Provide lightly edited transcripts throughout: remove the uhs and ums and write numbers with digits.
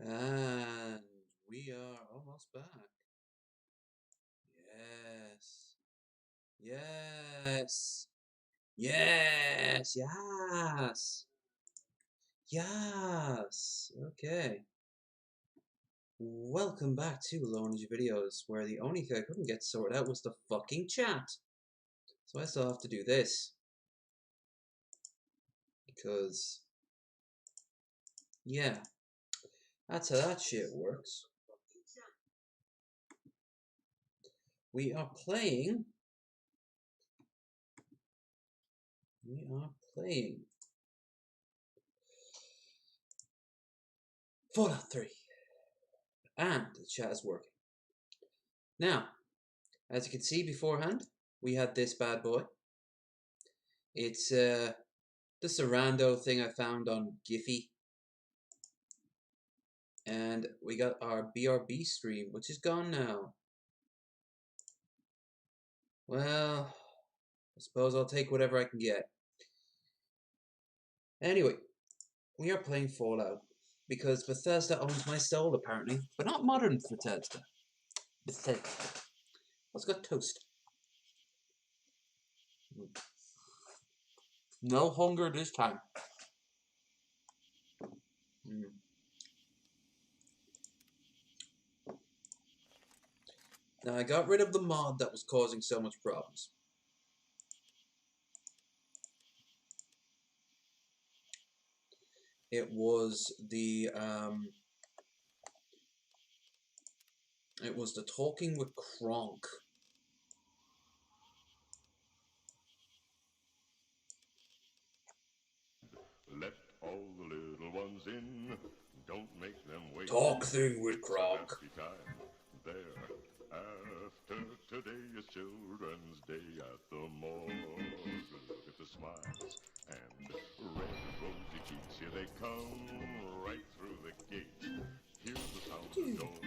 And we are almost back. Yes. Yes. Yes. Yes. Yes. Okay. Welcome back to Lonely Videos, where the only thing I couldn't get sorted out was the fucking chat. So I still have to do this. Because, yeah, that's how that shit works. We are playing... Fallout 3. And the chat is working. Now, as you can see beforehand, we had this bad boy. It's the rando thing I found on Giphy. And we got our BRB stream, which is gone now. Well, I suppose I'll take whatever I can get. Anyway, we are playing Fallout because Bethesda owns my soul apparently, but not modern Bethesda. Let's got toast. No hunger this time. Now I got rid of the mod that was causing so much problems. It was the talking with Kronk. Let all the little ones in. Don't make them wait. Talk thing with Kronk. There. After today is Children's Day at the mall. Look at the smiles and red rosy cheeks. Here they come right through the gate. Hear the sound of the door.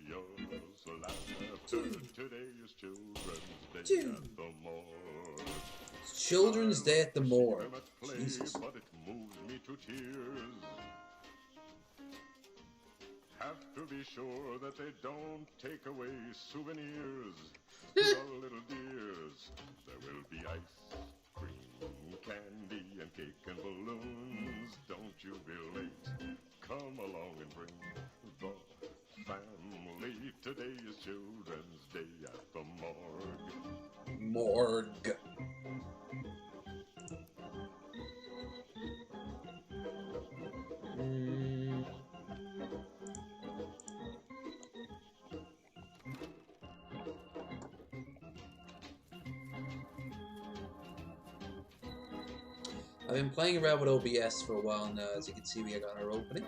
Yes, laughter. Today is Children's Day at the mall. Children's Day at the morgue. Jesus. But it moves me to tears. Have to be sure that they don't take away souvenirs. The little dears. There will be ice cream, candy, and cake and balloons. Don't you be late. Come along and bring the family. Today is Children's Day at the morgue. Morgue. I've been playing around with OBS for a while now. As you can see, we got our opening.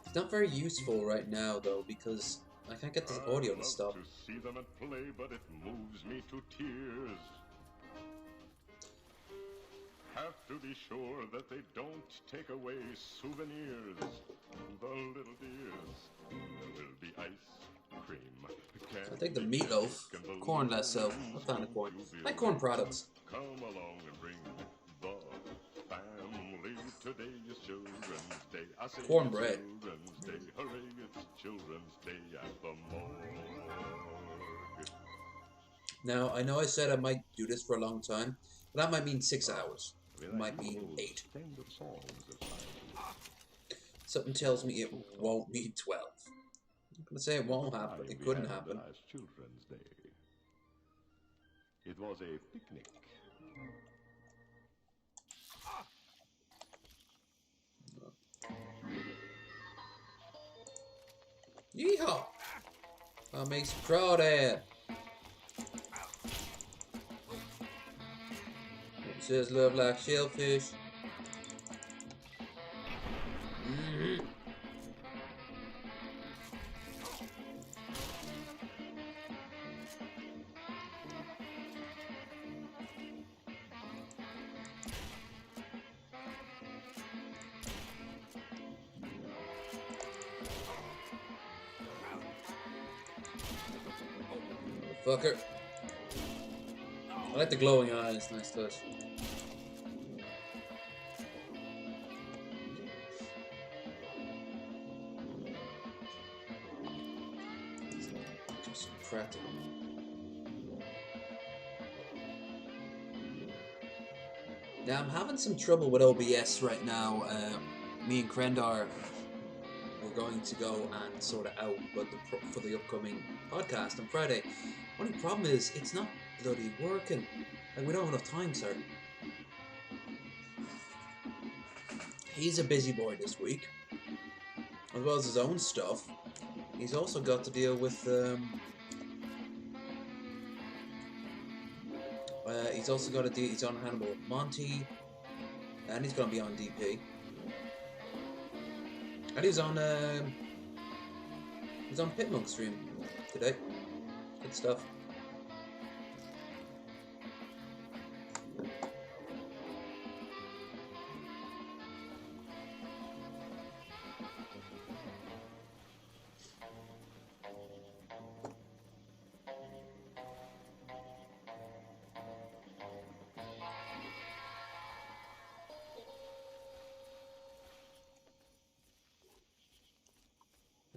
It's not very useful right now though, because I can't get the audio to stop. To see them at play, but it moves me to tears. Have to be sure that they don't take away souvenirs. The little dears. There will be ice cream. I think the meatloaf, corn less so. I found a corn. I like corn products. Come along and bring the family. Today is Children's Day. I say Cornbread. Children's Day. Hooray, it's Children's Day at the morgue. Now, I know I said I might do this for a long time, but that might mean 6 hours. It might be 8. Something tells me it won't be 12. I'm not going to say it won't happen. It couldn't happen. Children's Day. It was a picnic. Yeehaw! That makes you proud, Ed. It says love like shellfish. Fucker. I like the glowing eyes, nice touch. practical. Now I'm having some trouble with OBS right now. Me and Krendar were going to go and sort it out, but for the upcoming podcast on Friday. Only problem is it's not bloody working. Like, we don't have enough time, sir. He's a busy boy this week, as well as his own stuff. He's also got to deal with he's also got to deal. He's on Hannibal with Monty, and he's gonna be on DP. And he's on Pitmonk stream today. Good stuff.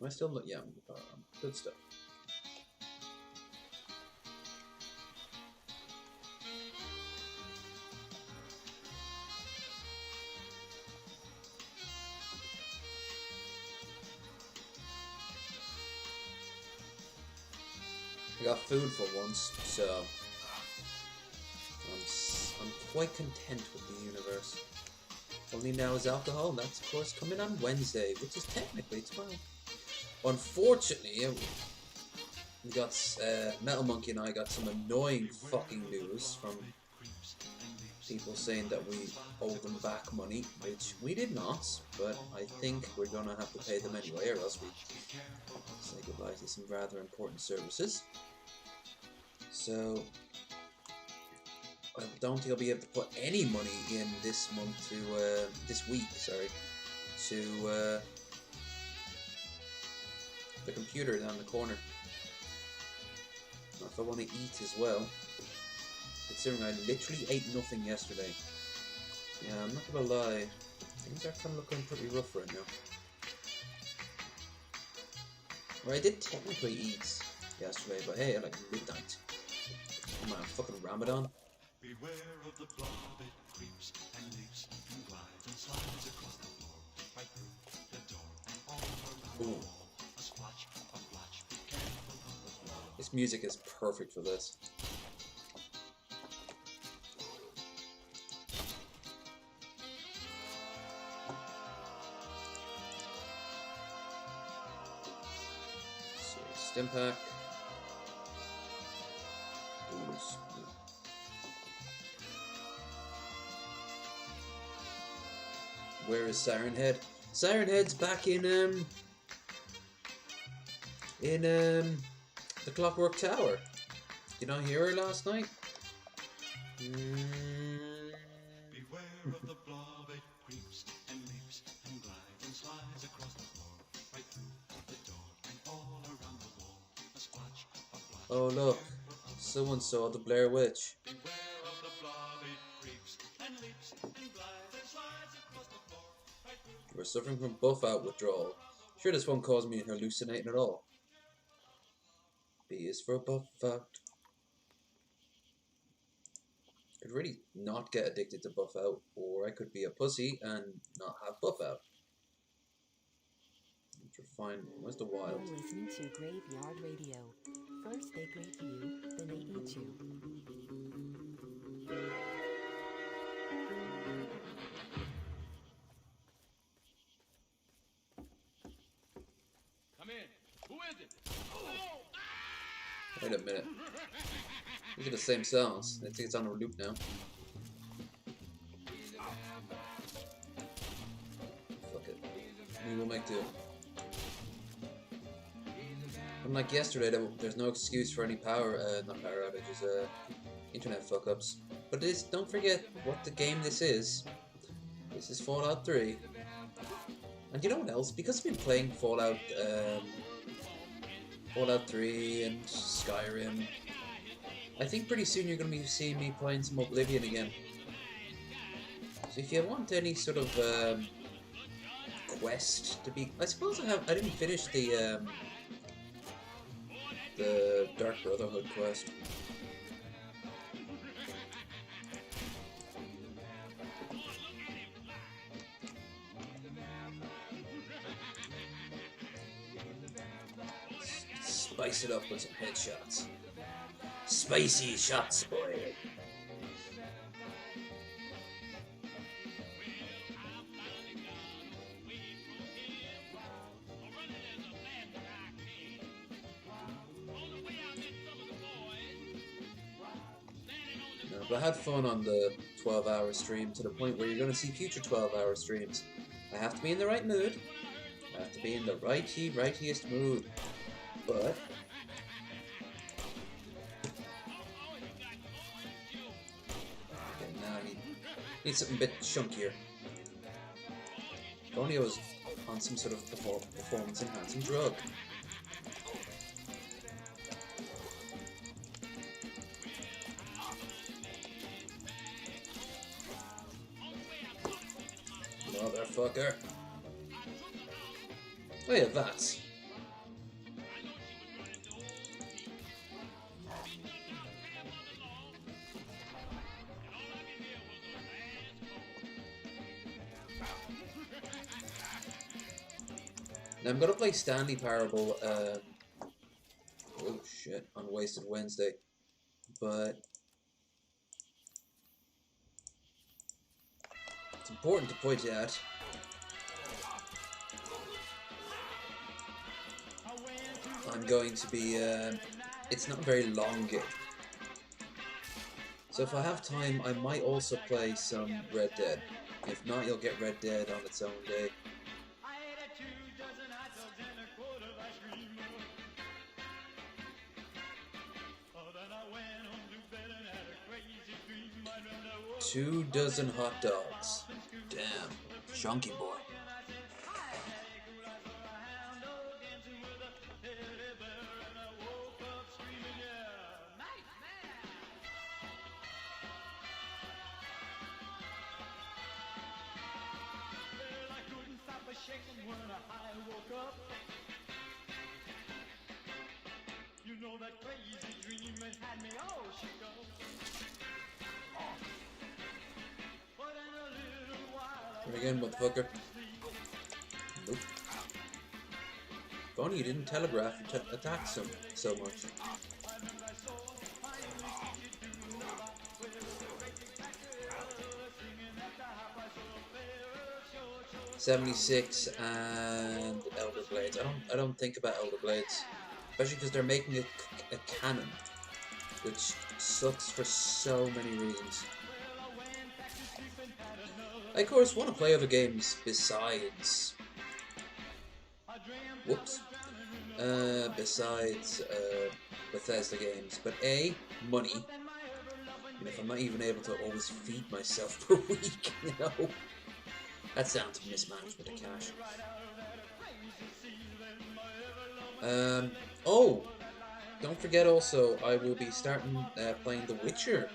Am I still not? Yeah, good stuff. I got food for once, so I'm quite content with the universe. Only now is alcohol, and that's of course coming on Wednesday, which is technically tomorrow. Unfortunately, we got Metal Monkey and I got some annoying fucking news from people saying that we owe them back money, which we did not, but I think we're gonna have to pay them anyway, or else we say goodbye to some rather important services. So I don't think I'll be able to put any money in this month to this week, sorry, to the computer down the corner. Now, if I want to eat as well, considering I literally ate nothing yesterday. Yeah, I'm not gonna lie, things are kind of looking pretty rough right now. Well, I did technically eat yesterday, but hey, at like midnight. Come on, fucking Ramadan. Beware of the blob, it creeps and leaps and glides and slides across the floor, right through the door and all around the wall. A splotch, a blotch, be careful of the blob. This music is perfect for this. So, stim pack. Where is Siren Head? Siren Head's back in the Clockwork Tower. Did you not hear her last night? Beware of the blob, it creeps and leaps and glides and slides across the floor, right through the door and all around the wall. A splotch, a blotch. Oh look, someone saw the Blair Witch. Beware of the blob, it creeps and leaps and glides and slides across the floor, right through. We're suffering from buff-out withdrawal. Sure, this won't cause me hallucinating at all. B is for buff-out. Could really not get addicted to buff-out, or I could be a pussy and not have buff-out. Fine. Where's the wild? You're listening to Graveyard Radio. First they greet you, then they eat you. Come in. Who is it? Wait a minute. These are the same sounds. I think it's on a loop now. Fuck it. We will make do. Unlike yesterday, there's no excuse for any not power outages, internet fuck-ups. But don't forget what the game this is. This is Fallout 3. And you know what else? Because I've been playing Fallout 3 and Skyrim, I think pretty soon you're going to be seeing me playing some Oblivion again. So if you want any sort of quest to be... I suppose I didn't finish the the Dark Brotherhood quest. Spice it up with some headshots. Spicy shots, boy. No, but I had fun on the 12-hour stream to the point where you're going to see future 12-hour streams. I have to be in the right mood. I have to be in the rightiest mood. But now I need something a bit chunkier. If only I was on some sort of performance enhancing drug. Motherfucker. Oh yeah, that's. Now I'm gonna play Stanley Parable, oh shit, on Wasted Wednesday, but it's important to point out I'm going to be, it's not a very long game. So if I have time, I might also play some Red Dead. If not, you'll get Red Dead on its own day. Two dozen hot dogs. Damn, chunky boy. You know that crazy dream it had me all shook up. But in a little while Try again, motherfucker. Nope. If only you didn't telegraph your attacks so much. 76 and Elder Blades. I don't think about Elder Blades, especially because they're making a canon, which sucks for so many reasons. I of course want to play other games besides. Whoops. Besides Bethesda games, but A, money. And if I'm not even able to always feed myself per week, you know. That's down to mismanagement of cash. Oh! Don't forget also, I will be starting playing the Witcher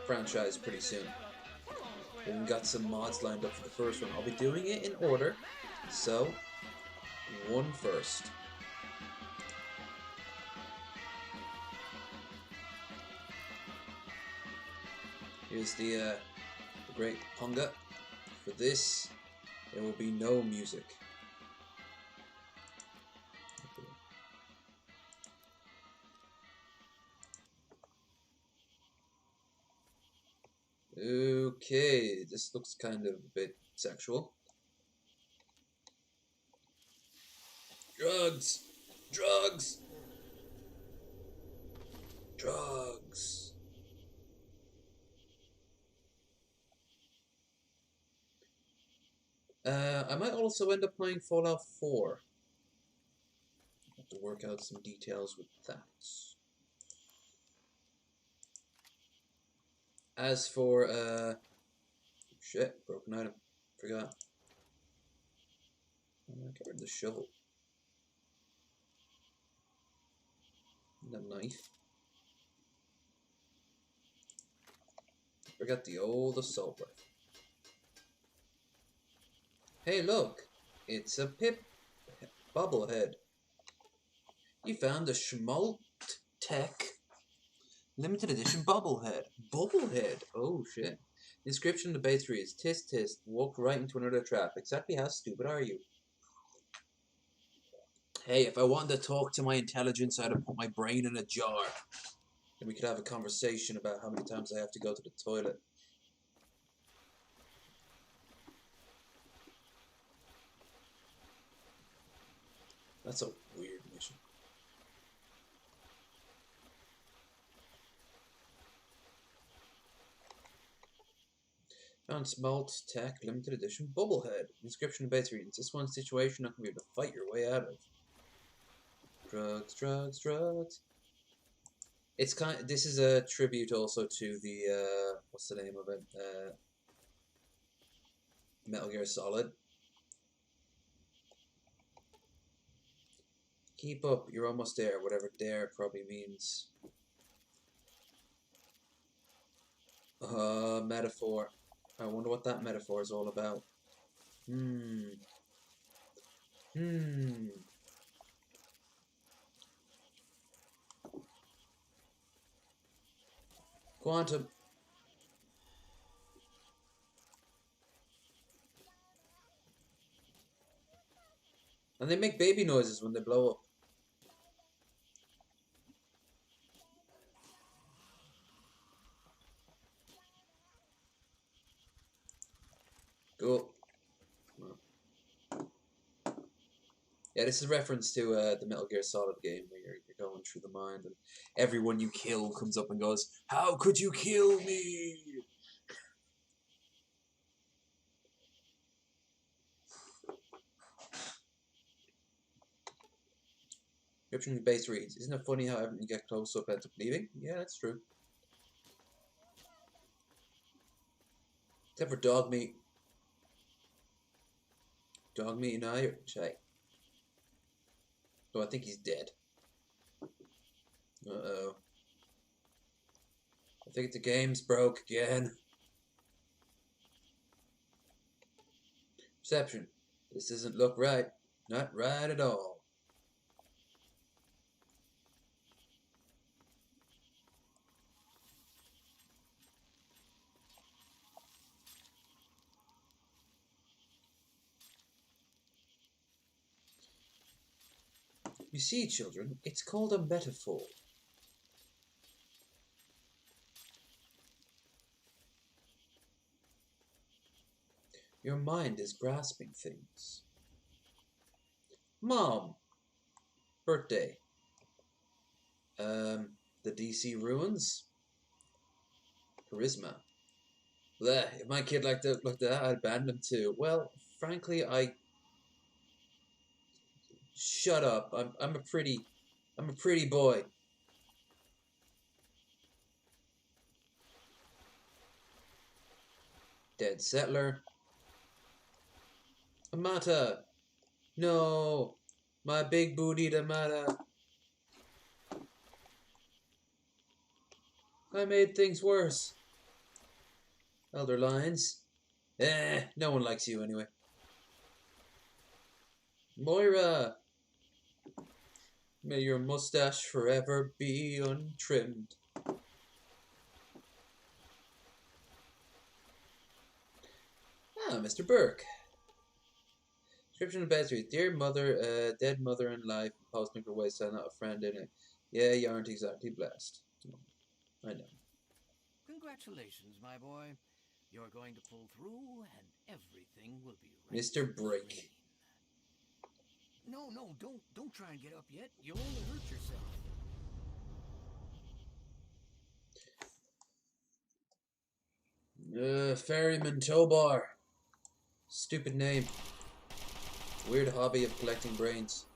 franchise pretty soon. We got some mods lined up for the first one. I'll be doing it in order. So, one first. Here's the great Punga. For this, there will be no music. Okay, this looks kind of a bit sexual. Drugs! Drugs! Drugs! I might also end up playing Fallout 4. I have to work out some details with that. As for, shit, broken item. Forgot. Get rid of the shovel. And the knife. Forgot the old assault rifle. Hey, look! It's a Pip bobblehead. You found a schmolt Tech. Limited edition bobblehead. Bobblehead? Oh shit. Inscription on the base reads, tisk tisk, walked right into another trap. Exactly how stupid are you? Hey, if I wanted to talk to my intelligence, I'd have put my brain in a jar. Then we could have a conversation about how many times I have to go to the toilet. That's a weird mission. Found Smalt Tech Limited Edition Bubblehead. Inscription and base readings. This one situation not gonna be able to fight your way out of. Drugs, drugs, drugs. It's kind. This is a tribute also to the what's the name of it? Metal Gear Solid. Keep up. You're almost there. Whatever "there" probably means. Metaphor. I wonder what that metaphor is all about. Quantum. And they make baby noises when they blow up. Cool. Yeah, this is a reference to the Metal Gear Solid game where you're going through the mind and everyone you kill comes up and goes, "How could you kill me?" Description of the base reads, "Isn't it funny how everything you get close up ends up leaving?" Yeah, that's true. Except for dog meat. Dog meat and Irish, hey. Oh, I think he's dead. Uh-oh. I think the game's broke again. Perception. This doesn't look right. Not right at all. You see, children, it's called a metaphor. Your mind is grasping things. Mom. Birthday. The DC ruins. Charisma. Bleh, if my kid looked at that, I'd ban him too. Well, frankly, shut up. I'm a pretty boy. Dead settler. Amata. No. My big booty Amata. I made things worse. Elder Lions. No one likes you anyway. Moira. May your mustache forever be untrimmed. Ah, Mr. Burke. Description of Battery. Dear mother, dead mother in life, posting for wayside, not a friend in it. Yeah, you aren't exactly blessed. I know. Congratulations, my boy. You're going to pull through, and everything will be right. Mr. Break. No, don't try and get up yet. You'll only hurt yourself. Ferryman Tobar. Stupid name. Weird hobby of collecting brains.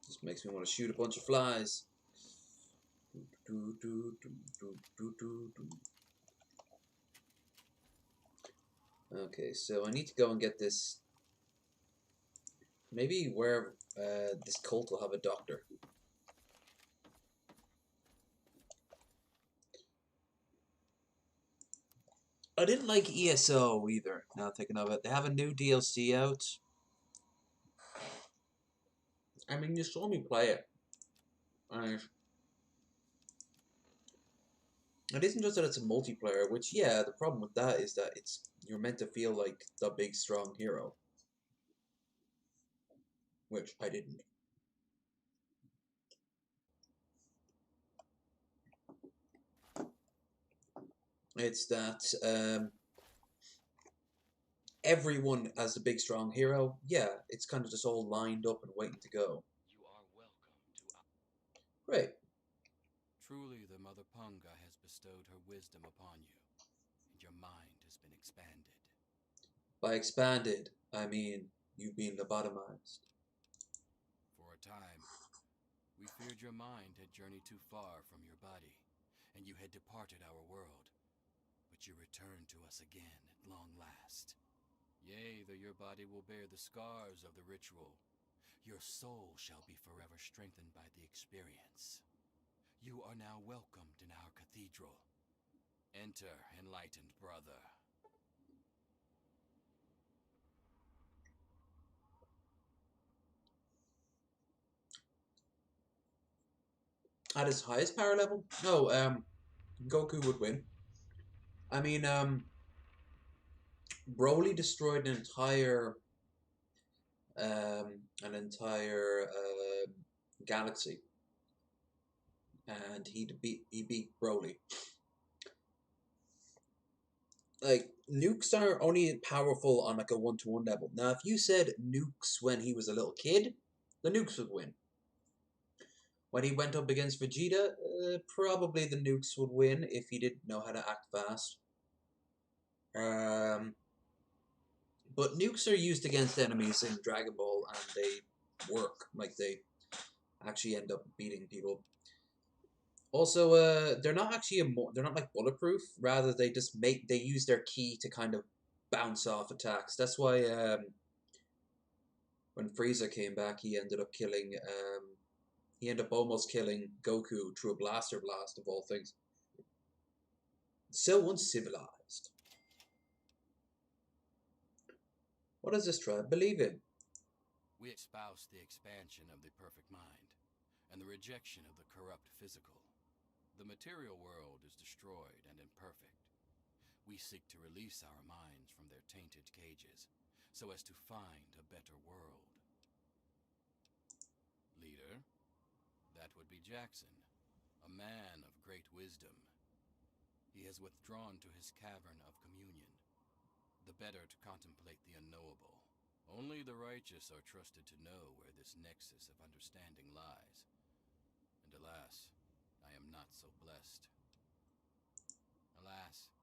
Just makes me want to shoot a bunch of flies. Okay, so I need to go and get this. Maybe where this cult will have a doctor. I didn't like ESO either, now thinking of it. They have a new DLC out. I mean, you saw me play it. And it isn't just that it's a multiplayer, which, yeah, the problem with that is that you're meant to feel like the big, strong hero. Which I didn't. It's that everyone as the big, strong hero, yeah, it's kind of just all lined up and waiting to go. You are welcome to our... Great. Truly, the Mother Punga has bestowed her wisdom upon you, and your mind has been expanded. By expanded, I mean you've been lobotomized. For a time, we feared your mind had journeyed too far from your body, and you had departed our world. But you return to us again at long last. Yea, though your body will bear the scars of the ritual, your soul shall be forever strengthened by the experience. You are now welcomed in our cathedral. Enter, enlightened brother. At his highest power level? No, Goku would win. I mean, Broly destroyed an entire galaxy, and he beat Broly. Like, nukes are only powerful on like a 1-to-1 level. Now, if you said nukes when he was a little kid, the nukes would win. When he went up against Vegeta, probably the nukes would win if he didn't know how to act fast. But nukes are used against enemies in Dragon Ball, and they work. Like, they actually end up beating people. Also, they're not actually they're not like bulletproof. Rather, they use their ki to kind of bounce off attacks. That's why when Frieza came back, he ended up almost killing Goku through a blaster blast of all things. So uncivilized. What does this tribe believe in? We espouse the expansion of the perfect mind, and the rejection of the corrupt physical. The material world is destroyed and imperfect. We seek to release our minds from their tainted cages, so as to find a better world. Leader, that would be Jackson, a man of great wisdom. He has withdrawn to his cavern of communion, the better to contemplate the unknowable. Only the righteous are trusted to know where this nexus of understanding lies. And alas, I am not so blessed. Alas,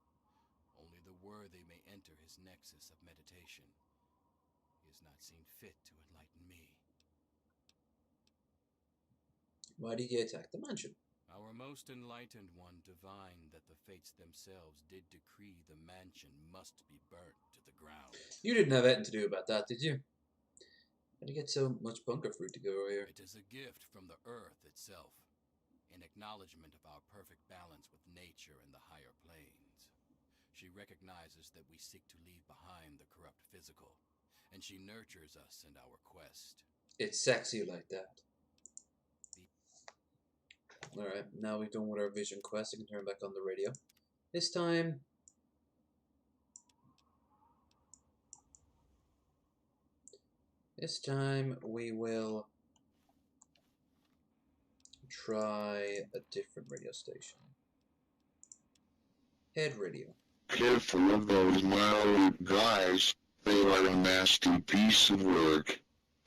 only the worthy may enter his nexus of meditation. He has not seen fit to enlighten me. Why did he attack the mansion? Our most enlightened one divined that the fates themselves did decree the mansion must be burnt to the ground. You didn't have anything to do about that, did you? How did you get so much bunker fruit to go over here? It is a gift from the earth itself, in acknowledgement of our perfect balance with nature and the higher planes. She recognizes that we seek to leave behind the corrupt physical, and she nurtures us in our quest. It's sexy like that. Alright, now we've done with our vision quest, I can turn back on the radio. This time... we will try a different radio station. Head radio. Careful of those mild guys, they are a nasty piece of work.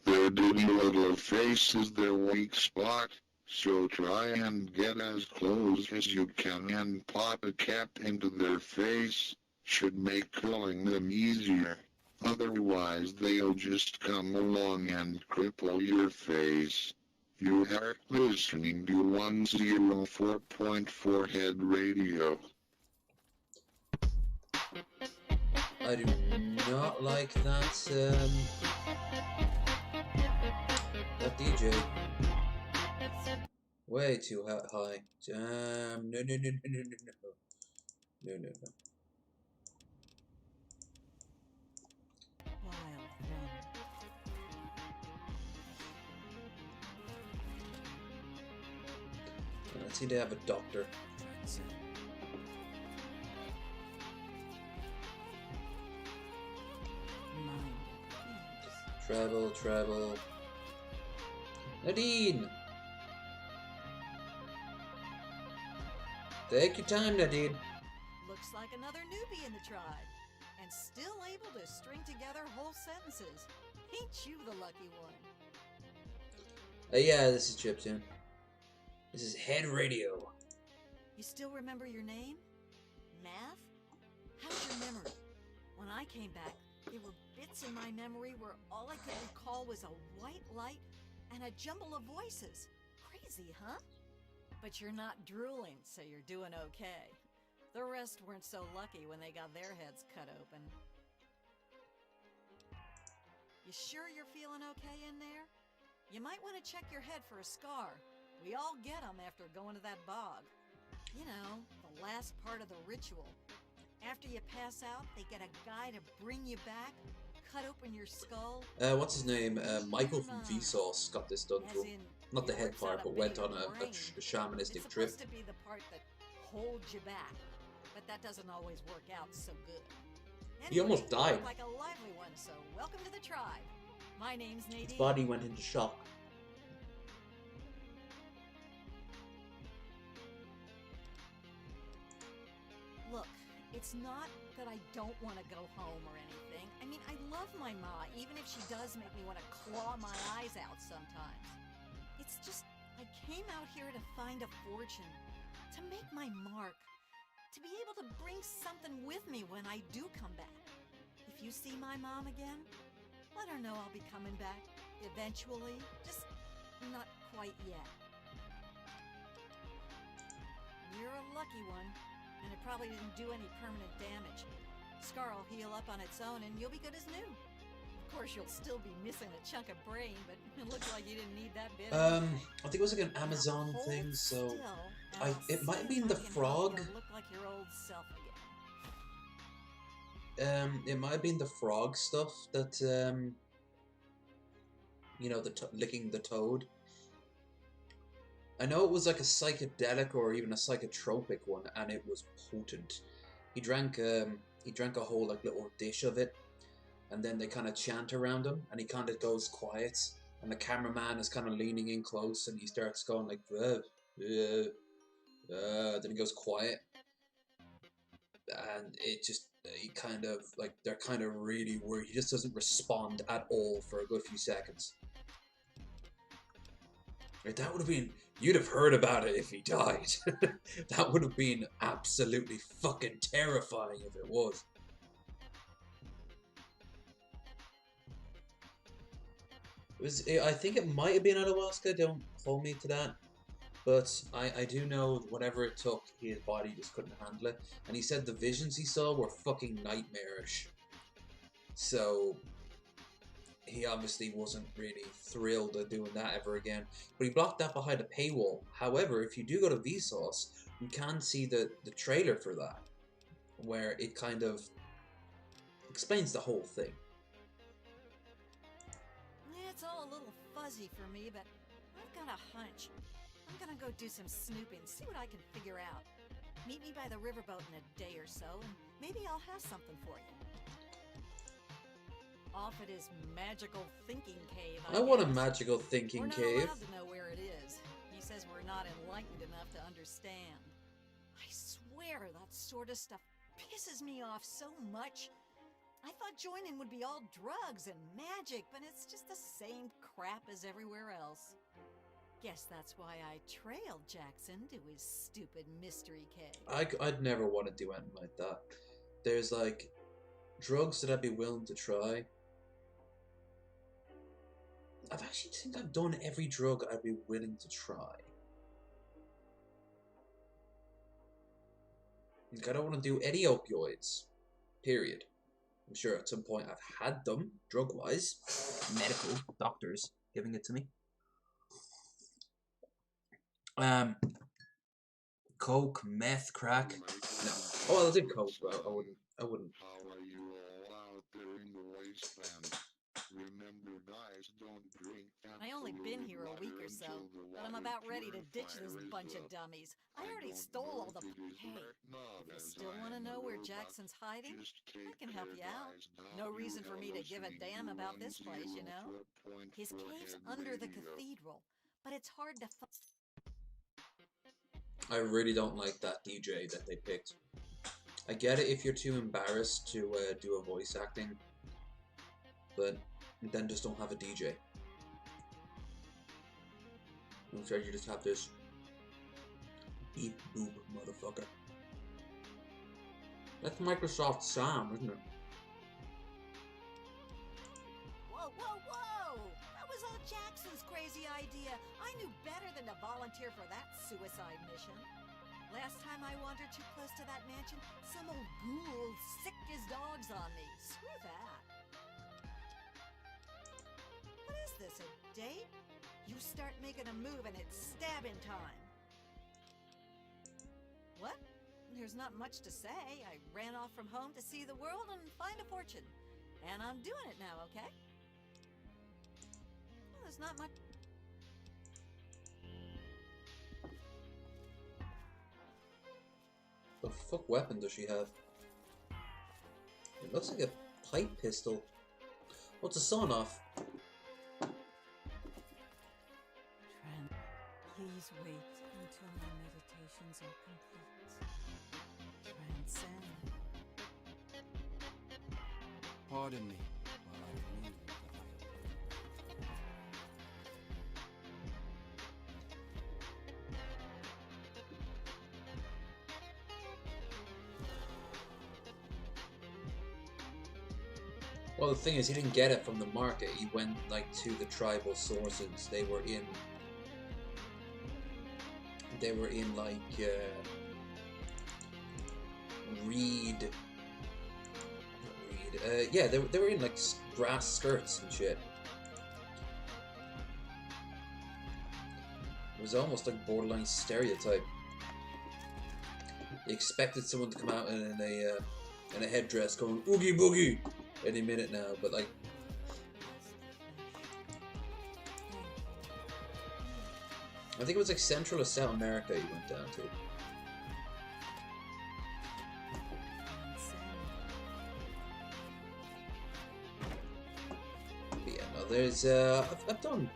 Their dirty little face is their weak spot, so try and get as close as you can and pop a cap into their face. Should make killing them easier. Otherwise they'll just come along and cripple your face. You are listening to 104.4 Head Radio. I do not like that DJ. Way too high. No, no, no, no, no, no, no. No, no, no. Wild one. Let's see, they have a doctor. Transcend. Mind at peace. Travel. Nadine! Take your time, Nadine. Looks like another newbie in the tribe, and still able to string together whole sentences. Ain't you the lucky one? Yeah, this is Chiptune. This is Head Radio. You still remember your name? Math? How's your memory? When I came back, there were bits in my memory where all I could recall was a white light and a jumble of voices. Crazy, huh? But you're not drooling, so you're doing okay. The rest weren't so lucky when they got their heads cut open. You sure you're feeling okay in there? You might want to check your head for a scar. We all get them after going to that bog. You know, the last part of the ritual. After you pass out, they get a guy to bring you back, cut open your skull. What's his name? Michael from Vsauce got this done to him. Not the head part, but went on a shamanistic it's trip. supposed to be the part that holds you back, but that doesn't always work out so good. Anyway, He almost you died. look like a lively one, so welcome to the tribe. My name's Nadine. His body went into shock. Look, it's not that I don't want to go home or anything. I mean, I love my ma, even if she does make me want to claw my eyes out sometimes. It's just, I came out here to find a fortune, to make my mark, to be able to bring something with me when I do come back. If you see my mom again, let her know I'll be coming back eventually, just not quite yet. You're a lucky one. And it probably didn't do any permanent damage. Scar will heal up on its own and you'll be good as new. Of course, you'll still be missing a chunk of brain, but it looks like you didn't need that bit. I think it was like an Now Amazon hold thing, so still, and it I'll might have see been if the I can help frog. you look like your old self again. It might have been the frog stuff that you know, licking the toad. I know it was like a psychedelic or even a psychotropic one, and it was potent. He drank a whole like little dish of it, and then they kind of chant around him, and he kind of goes quiet, and the cameraman is kind of leaning in close, and he starts going like, then he goes quiet, and it just he kind of like they're kind of really worried. He just doesn't respond at all for a good few seconds. Like, that would have been, you'd have heard about it if he died. That would have been absolutely fucking terrifying if it was. I think it might have been ayahuasca, don't hold me to that. But I do know whatever it took, his body just couldn't handle it. And he said the visions he saw were fucking nightmarish. So he obviously wasn't really thrilled at doing that ever again. But he blocked that behind a paywall. However, if you do go to Vsauce, you can see the trailer for that, where it kind of explains the whole thing. It's all a little fuzzy for me, but I've got a hunch. I'm gonna go do some snooping, see what I can figure out. Meet me by the riverboat in a day or so, and maybe I'll have something for you. Off at his magical thinking cave. I want a guess. magical thinking We're not cave. allowed to know where it is. He says we're not enlightened enough to understand. I swear that sort of stuff pisses me off so much. I thought joining would be all drugs and magic, but it's just the same crap as everywhere else. Guess that's why I trailed Jackson to his stupid mystery cave. I'd never want to do anything like that. There's like drugs that I'd be willing to try. I've actually think I've done every drug I'd be willing to try. Like, I don't want to do any opioids. Period. I'm sure at some point I've had them, drug-wise. Medical doctors giving it to me. Coke, meth, crack. No. Oh, I did coke, but I wouldn't. How are you all out there in the wasteland? remember, guys don't drink I only been absolute here a week water or so, until the but I'm water about ready to ditch this purifier is bunch of up. dummies. I I already don't stole all know the. if it is Hey, or not, if you as still I want to am a know where robot. Jackson's hiding, Just I take can help care, you out. guys. Now No you reason for are me to give a listening damn to about this place, you know? His 104.4 cave's Head under the Radio. cathedral, but it's hard to find. I really don't like that DJ that they picked. I get it if you're too embarrassed to do a voice acting, but then just don't have a DJ. Instead, you just have this beep boop motherfucker. That's Microsoft Sam, isn't it? Whoa, whoa, whoa! That was all Jackson's crazy idea. I knew better than to volunteer for that suicide mission. Last time I wandered too close to that mansion, some old ghoul sicked his dogs on me. Screw that. What is this, a date? You start making a move and it's stabbing time. What? There's not much to say. I ran off from home to see the world and find a fortune. And I'm doing it now, okay? Well, there's not much. The fuck weapon does she have? It looks like a pipe pistol. What's a sawn off? Please wait until my meditations are complete. Transcend. Pardon me while I commune with the vital. Well, the thing is, he didn't get it from the market. He went like to the tribal sources. They were in like reed. Yeah, they were in like grass skirts and shit. It was almost like borderline stereotype. They expected someone to come out in a headdress going oogie boogie any minute now, but like I think it was like Central or South America he went down to. But yeah, no, there's I've done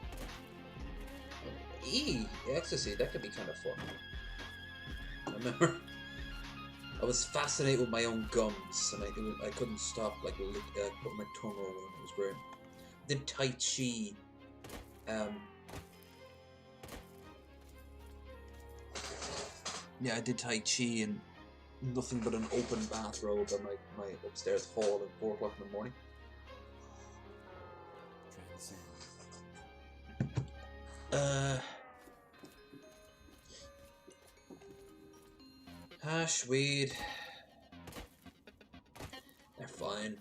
ecstasy. That could be kind of fun. I remember I was fascinated with my own gums, and I couldn't stop like putting my tongue over them. It was great. Did Tai Chi. Yeah, I did Tai Chi in nothing but an open bathrobe in my upstairs hall at 4 o'clock in the morning. Transcend. Hash, weed. They're fine.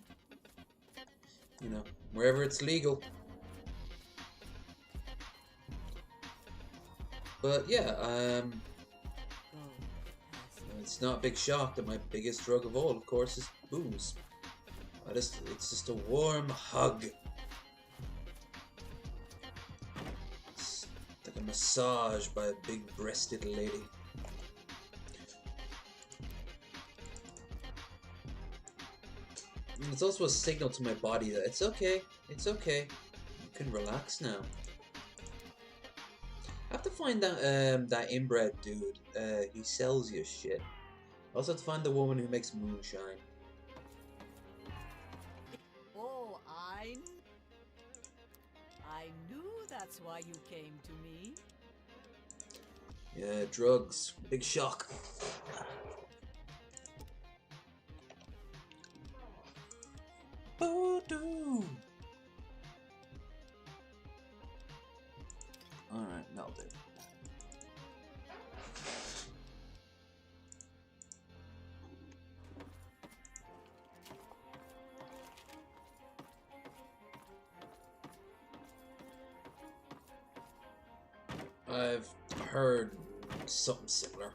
You know, wherever it's legal. But yeah, it's not a big shock that my biggest drug of all, of course, is booze. It's just a warm hug. It's like a massage by a big-breasted lady. And it's also a signal to my body that it's okay, you can relax now. I have to find that inbred dude. He sells you shit. I also have to find the woman who makes moonshine. Oh, I knew that's why you came to me. Yeah, drugs. Big shock. Voodoo. Alright, that'll do. I've heard something similar.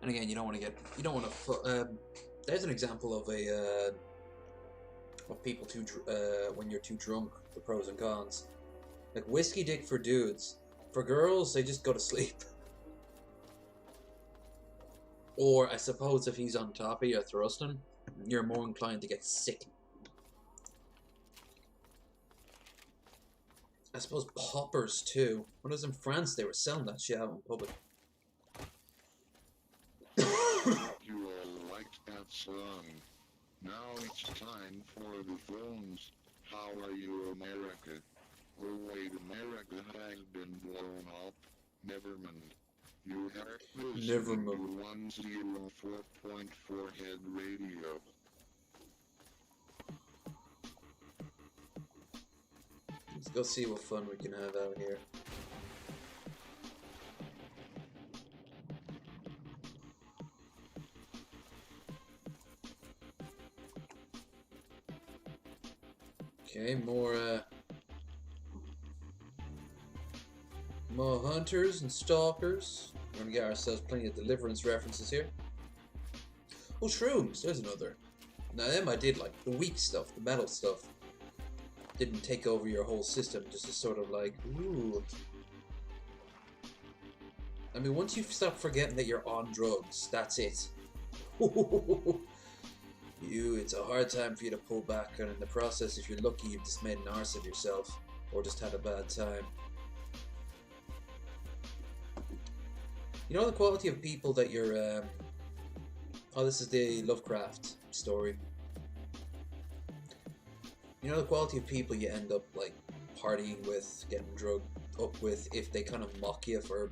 And again, you don't want to. There's an example of of people when you're too drunk, the pros and cons. Like whiskey dick for dudes. For girls, they just go to sleep. Or I suppose if he's on top of you thrusting, you're more inclined to get sick. I suppose poppers too. When I was in France, they were selling that shit out in public. You all liked that song. Now it's time for the phones. How are you, America? Oh wait, America has been blown up. Never mind. You are listening to 104.4 Head Radio. Let's go see what fun we can have out here. Okay, more hunters and stalkers. We're gonna get ourselves plenty of Deliverance references here. Oh, shrooms! There's another. Now them I did like. The weak stuff, the metal stuff. Didn't take over your whole system, just to sort of like, ooh. I mean, once you stop forgetting that you're on drugs, that's it. It's a hard time for you to pull back, and in the process, if you're lucky, you've just made an arse of yourself, or just had a bad time. You know the quality of people that you're, oh, this is the Lovecraft story. You know the quality of people you end up, like, partying with, getting drugged up with, if they kind of mock you for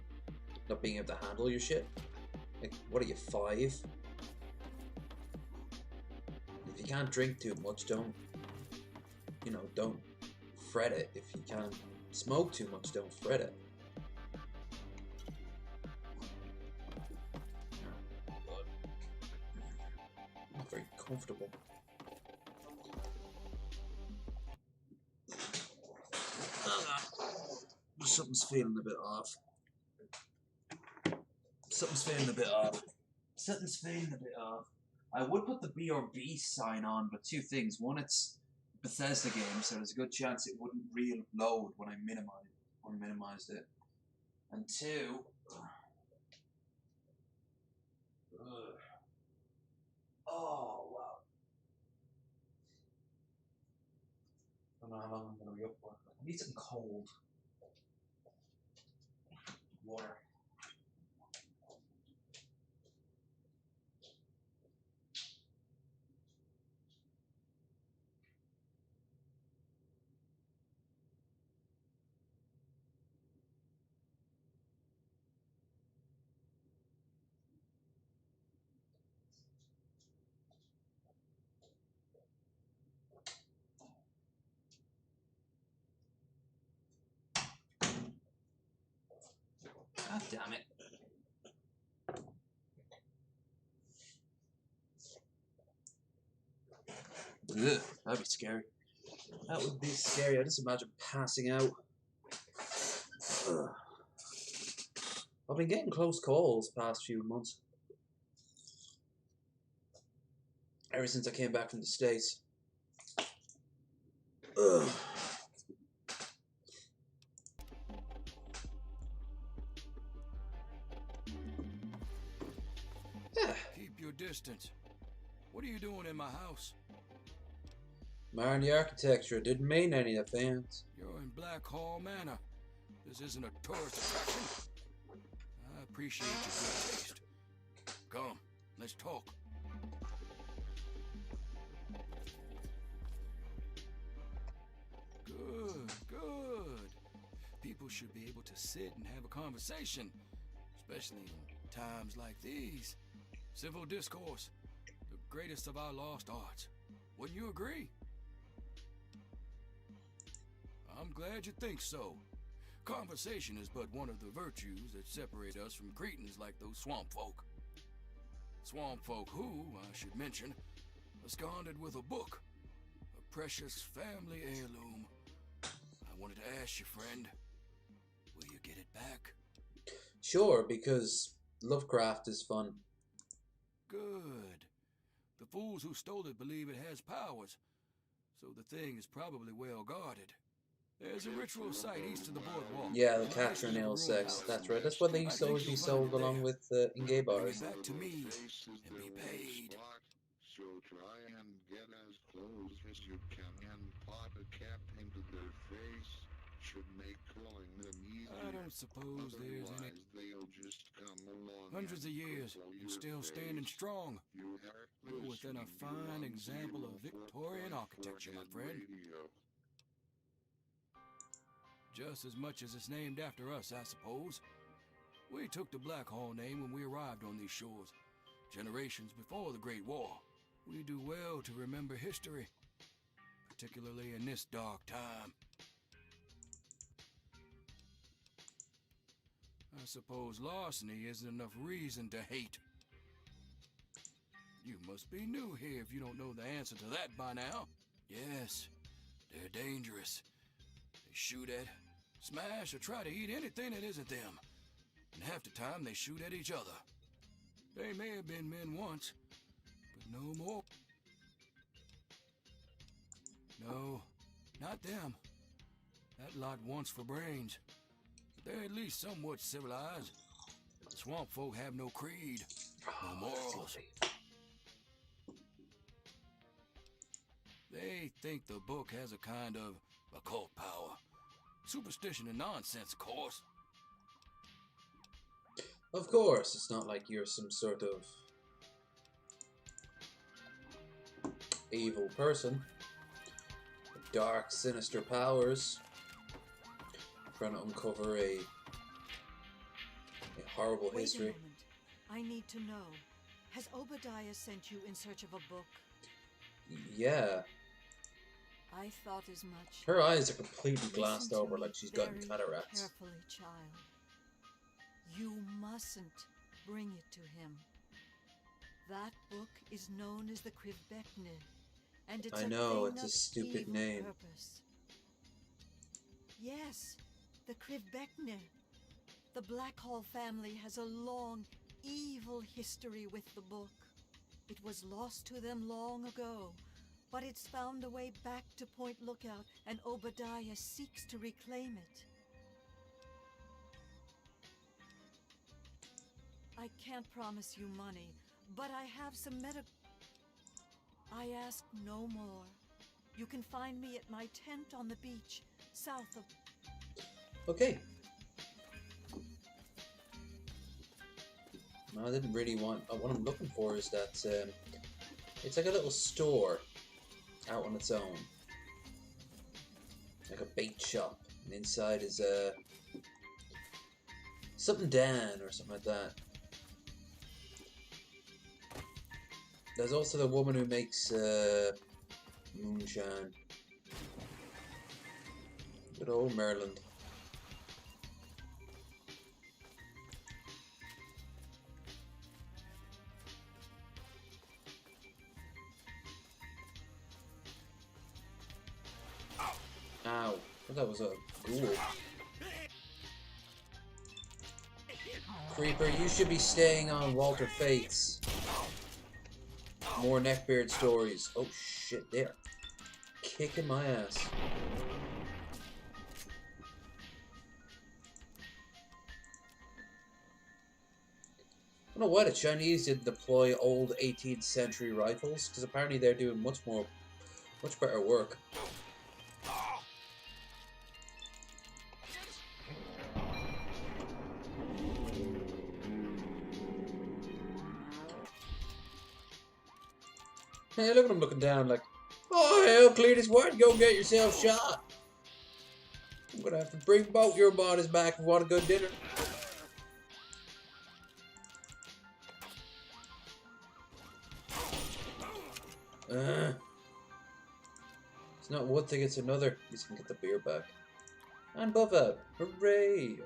not being able to handle your shit? Like, what are you, 5? If you can't drink too much, don't fret it. If you can't smoke too much, don't fret it. Not very comfortable. Something's feeling a bit off. Something's feeling a bit off. I would put the BRB sign on, but two things. One, it's a Bethesda game, so there's a good chance it wouldn't reload when I minimized it. And two, oh wow. I don't know how long I'm gonna be up for. I need something cold. Water. God damn it. Ugh, that'd be scary. That would be scary. I just imagine passing out. Ugh. I've been getting close calls past few months. Ever since I came back from the States. Ugh. Keep your distance. What are you doing in my house? Admiring the architecture. Didn't mean any offense. You're in Black Hall Manor. This isn't a tourist attraction. I appreciate your good taste. Come, let's talk. Good. People should be able to sit and have a conversation, especially in times like these. Civil discourse, the greatest of our lost arts. Wouldn't you agree? I'm glad you think so. Conversation is but one of the virtues that separate us from cretins like those swamp folk. Swamp folk who, I should mention, absconded with a book, a precious family heirloom. I wanted to ask you, friend, will you get it back? Sure, because Lovecraft is fun. Good. The fools who stole it believe it has powers, so the thing is probably well guarded. There's a ritual site east of the boardwalk. Yeah, the capture and ale sex. That's right. That's what they used to always be sold along with in gay Bring bars. it back to me and be paid. So try and get as close as you can and pop a cap into their face. Should make killing them easier. I don't suppose there's any. Otherwise, they'll just come along Hundreds of and years cripple and your still standing face. strong. You We're within a fine example of Victorian architecture, my friend. Just as much as it's named after us, I suppose. We took the Blackhall name when we arrived on these shores, generations before the Great War. We do well to remember history, particularly in this dark time. I suppose larceny isn't enough reason to hate. You must be new here if you don't know the answer to that by now. Yes, they're dangerous. They shoot at, smash, or try to eat anything that isn't them. And half the time they shoot at each other. They may have been men once, but no more. No, not them. That lot wants for brains. But they're at least somewhat civilized. Swamp folk have no creed, no morals. They think the book has a kind of occult power. Superstition and nonsense, of course. Of course, it's not like you're some sort of evil person with dark, sinister powers trying to uncover a horrible Wait history. a moment. I need to know. Has Obadiah sent you in search of a book? Yeah, I thought as much. her eyes are completely glassed Listen to over me like she's gotten very cataracts. carefully, child. You mustn't bring it to him. That book is known as the Krivbekne, and it's I a know, thing it's a of stupid evil name. Purpose. Yes, the Krivbekne. The Blackhall family has a long, evil history with the book. It was lost to them long ago, but it's found a way back to Point Lookout, and Obadiah seeks to reclaim it. I can't promise you money, but I have some I ask no more. You can find me at my tent on the beach, south of... Okay. No, I didn't really want... what I'm looking for is that... it's like a little store out on its own. Like a bait shop. And inside is something Dan or something like that. There's also the woman who makes moonshine. Good old Maryland. Ow. I thought that was a ghoul. Creeper, you should be staying on Walter Fates. More neckbeard stories. Oh shit, they're kicking my ass. I don't know why the Chinese didn't deploy old 18th century rifles, because apparently they're doing much better work. Hey, look at him looking down like, oh hell, Cletus, why'd you go get yourself shot? I'm gonna have to bring both your bodies back if you want a good dinner. It's not one thing, it's another. At least we can get the beer back. And buff out. Hooray!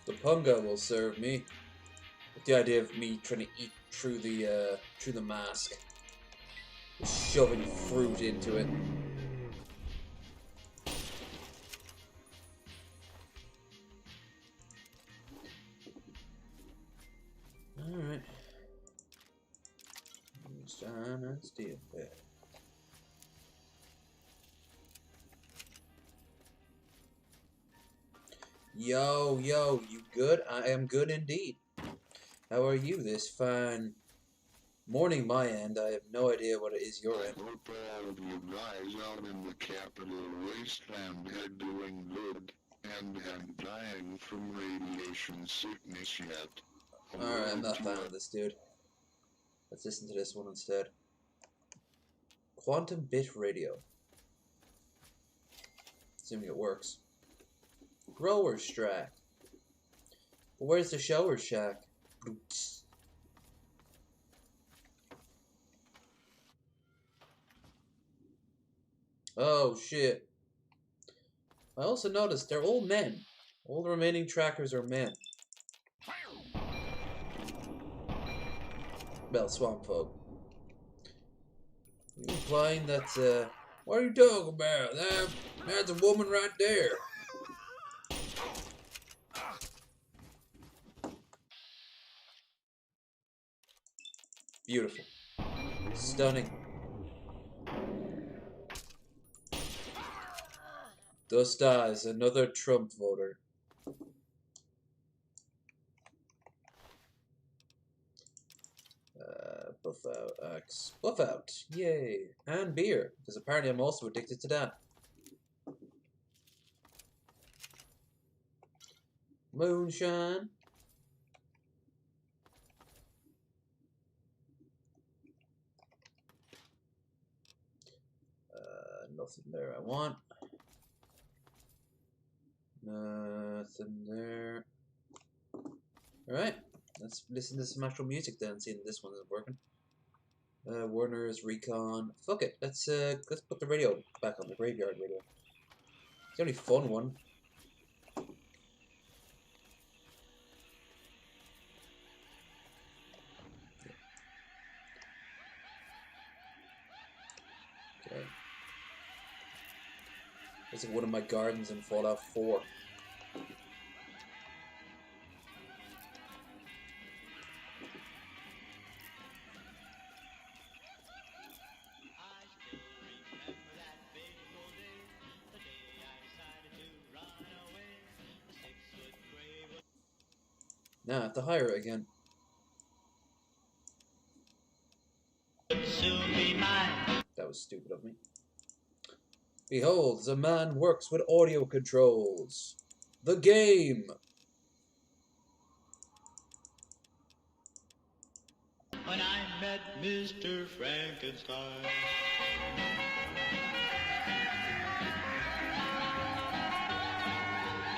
The punga will serve me. With the idea of me trying to eat through the mask. Shoving fruit into it. Alright. stay in bed. Yo, yo, you good? I am good indeed. How are you this fine morning my end? I have no idea what it is your end. Hope all of you guys out in the capital wasteland are doing good and dying from radiation sickness yet. Alright, I'm not a fan Hello of this dude. Let's listen to this one instead. Quantum bit radio. Assuming it works. Grower Strack. But where's the shower shack? Boots. Oh shit. I also noticed they're all men. All the remaining trackers are men. Well, swamp folk. You implying that, what are you talking about? That's a woman right there. Beautiful. Stunning. Thus dies another Trump voter. Buff out, Axe. Buff out. Yay. And beer. Because apparently I'm also addicted to that. Moonshine. Nothing there I want. Nothing there. Alright. Let's listen to some actual music then, seeing this one isn't working. Warner's Recon. Fuck it. Let's put the radio back on, the graveyard radio. It's the only fun one. Okay. It's like one of my gardens in Fallout 4. Now I have to hire it again. That was stupid of me. Behold, the man works with audio controls. The game! When I met Mr. Frankenstein.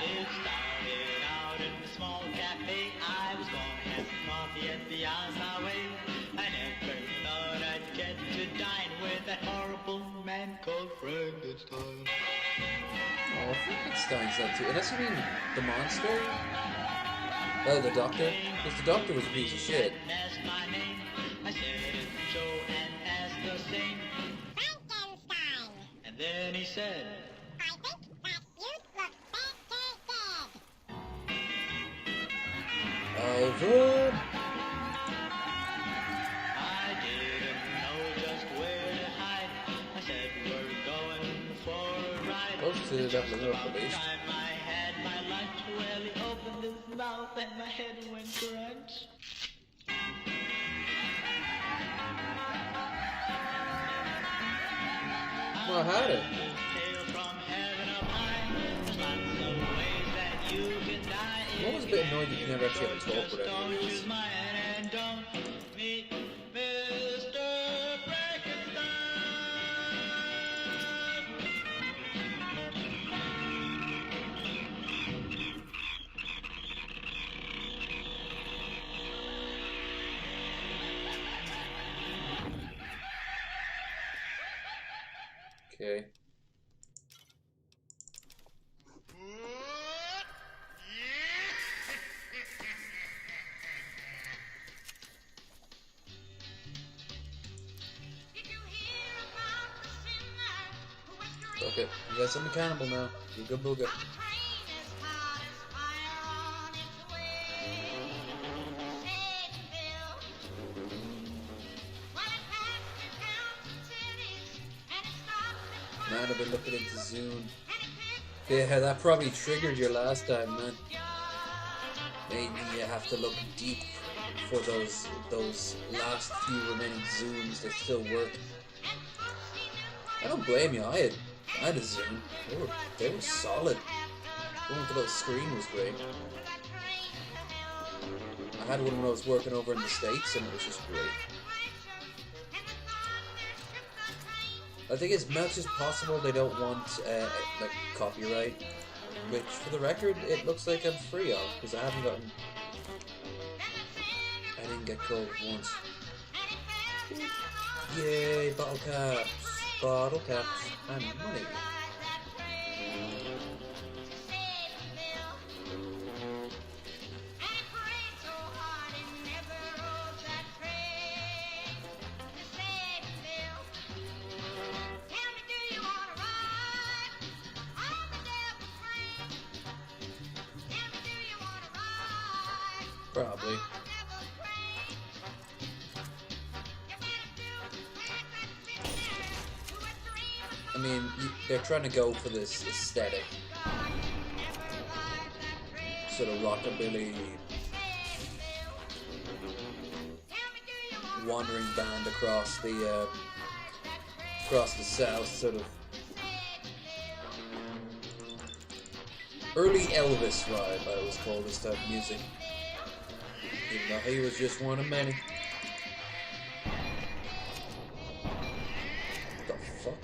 It started out in a small cafe. I was gonna have some coffee at the outside way. I never thought I'd get to dine with that horrible man called Frankenstein. Oh, Frankenstein's that too. Unless you mean the monster? Oh, the doctor? Because the doctor was a piece of shit. Asked my name. I said it's Joe and asked the same. Frankenstein. And then he said, I think that you look better dead. Alfred! I didn't know just where to hide. I said we're going for a ride. Close to that level up at least. Time I had my lunch, well he opened his mouth and my head went crunch. Well, I had it. I'm always a bit annoyed that you never actually have to talk with anyone. Okay. Okay, you guys, I'm a cannibal now. Booga booga. man. I've been looking into Zune. Yeah, that probably triggered you last time, man. Maybe you have to look deep for those last few remaining Zunes that still work. I don't blame you. I had a Zune. They were solid. Going with the little screen was great. I had one when I was working over in the States, and it was just great. I think as much as possible they don't want like copyright, which for the record it looks like I'm free of because I didn't get called once. Yay, bottle caps, and money. Probably. I mean, they're trying to go for this aesthetic, sort of rockabilly, wandering band across the South, sort of early Elvis vibe. I always call this type of music. Even though he was just one of many. What the fuck?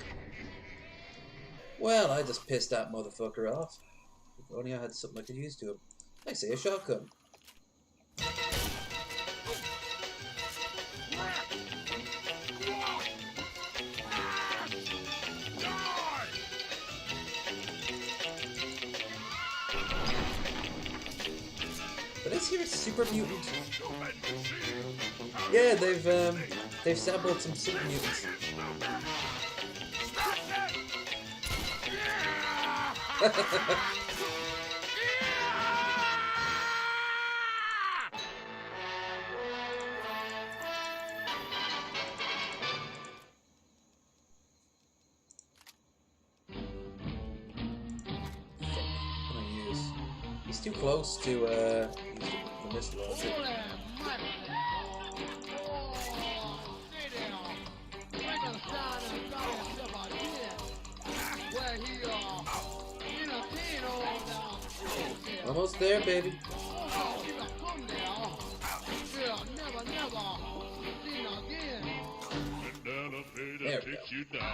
Well, I just pissed that motherfucker off. If only I had something I could use to him. I say a shotgun. But this here is Super Mutant. Yeah, they've sampled some Super Mutants. He's too close to the missile launcher. Almost there, baby. There we go.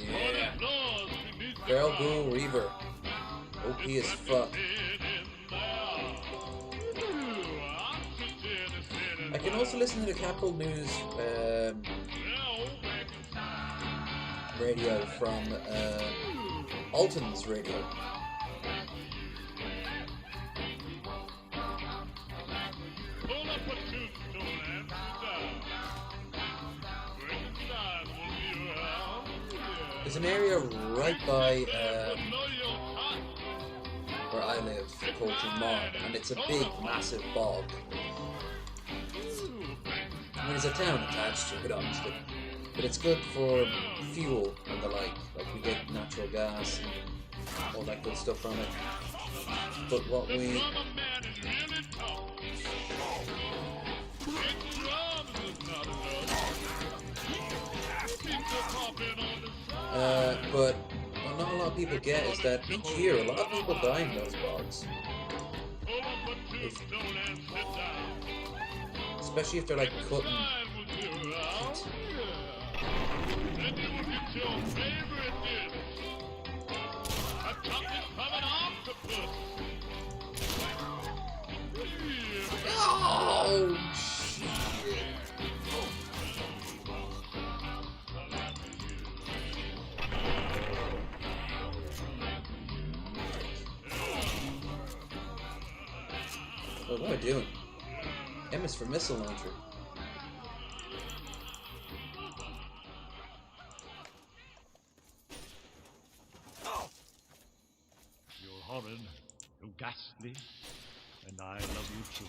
Yeah. Barrel Bull Reaver. OP as fuck. I can also listen to the Capital News radio from Alton's radio. There's an area right by where I live called Tremont, and it's a big, massive bog. I mean, there's a town attached to it, obviously, but it's good for fuel and the like. Like, we get natural gas and all that good stuff from it. But what we... but what not a lot of people get is that each year a lot of people die in those bogs. Especially if they're like cutting heat. Oh shit. What am I doing? M is for missile launcher. You're horrid, you're ghastly, and I love you too.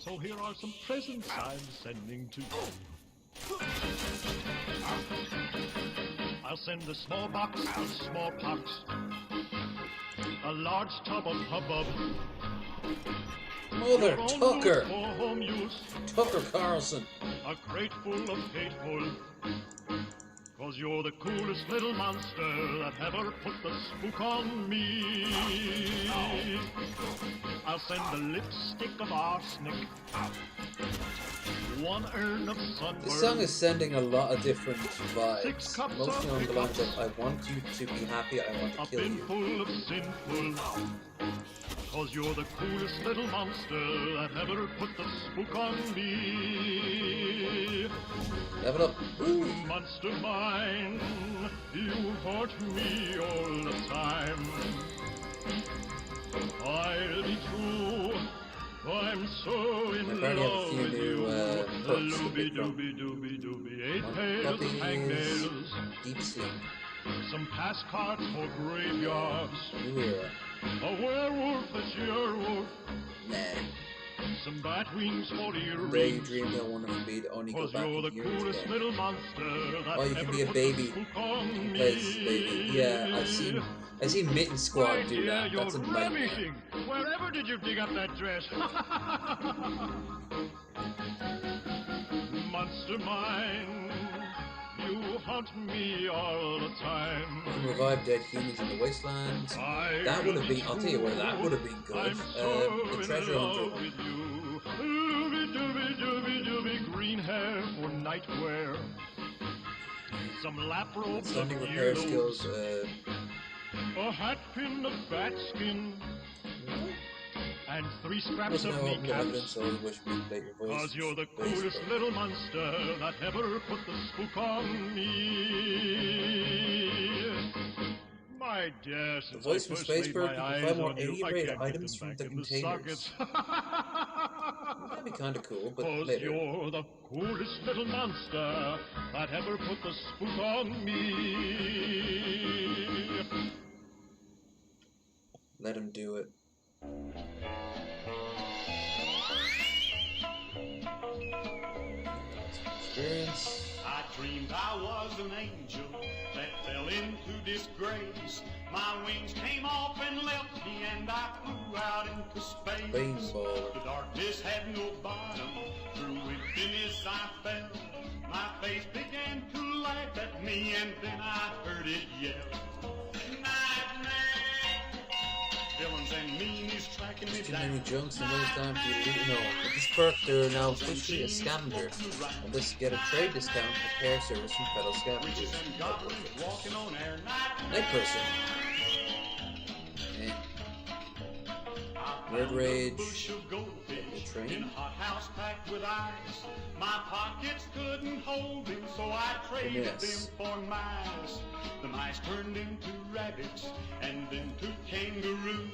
So here are some presents I'm sending to you. I'll send a small box of smallpox, a large tub of hubbub, Mother, your own Tucker! boots for home use, Tucker Carlson. a crate full of hateful, 'cause you're the coolest little monster that ever put the spook on me. I'll send a lipstick of arsenic, one urn of sunburn. This song is sending a lot of different 6 vibes. cups Mostly of on the lines hiccups. of, I want you to be happy, I want to A kill bin you. full of sinful, 'cause you're the coolest little monster that ever put the spook on me. Level up. Woo. Monster mine, you haunt me all the time. I'll be true, I'm so in I've already have a love few with new, you. perks to Looby pick from. dooby dooby dooby, 8 One pairs of puppy is hangnails, Deep Sleep. some pass cards for graveyards, New Era. a werewolf that's your wolf, Nah. some bat wings for Day you earrings. dreamed I wanted to be to only go 'Cause back you're the into years coolest ago. little monster that Oh, you can ever be a put baby. the spook on You me. play as a baby. Yeah, I've seen Mitten Squad My do dear, that. you're That's a nightmare. ravishing. Wherever did you dig up that dress? Monster mine, you haunt me all the time. You can revive dead humans in the wasteland. That would have been, I'll tell you where that would have been good. I'm so The Treasure in love Hunter. with you. Dooby dooby dooby dooby, green hair for nightwear. Some lap robes of Stunning repair earlobes, skills. a hat pin of bat skin, and 3 scraps There's of no evidence, kneecaps. so I wish we could play your voice. 'Cause you're the Bass, coolest but- little monster that ever put the spook on me. My dear, since voice I from first laid Spaceberg, my you can eyes find more on you, I alien-rated can't get items them from back the in the containers. sockets. That'd be kind of cool, but 'Cause later. you're the coolest little monster that ever put the spook on me. Let him do it. Experience. I dreamed I was an angel that fell into disgrace. My wings came off and left me, and I flew out into space. Baseball. The darkness had no bottom. Through emptiness I fell. My face began to laugh at me, and then I heard it yell. Nightmare! Villains and meanies tracking me Too down. many junks and waste time for you to know. With this perk, they're now officially a scavenger. And this get a trade discount for repair service from fellow scavengers. Witches and goblins walking on air. Night person. Eh. Red Rage. Bush of goldfish The in train. a hot house packed with ice. My pockets couldn't hold them, so I traded Yes. them for mice. The mice turned into rabbits and into kangaroos.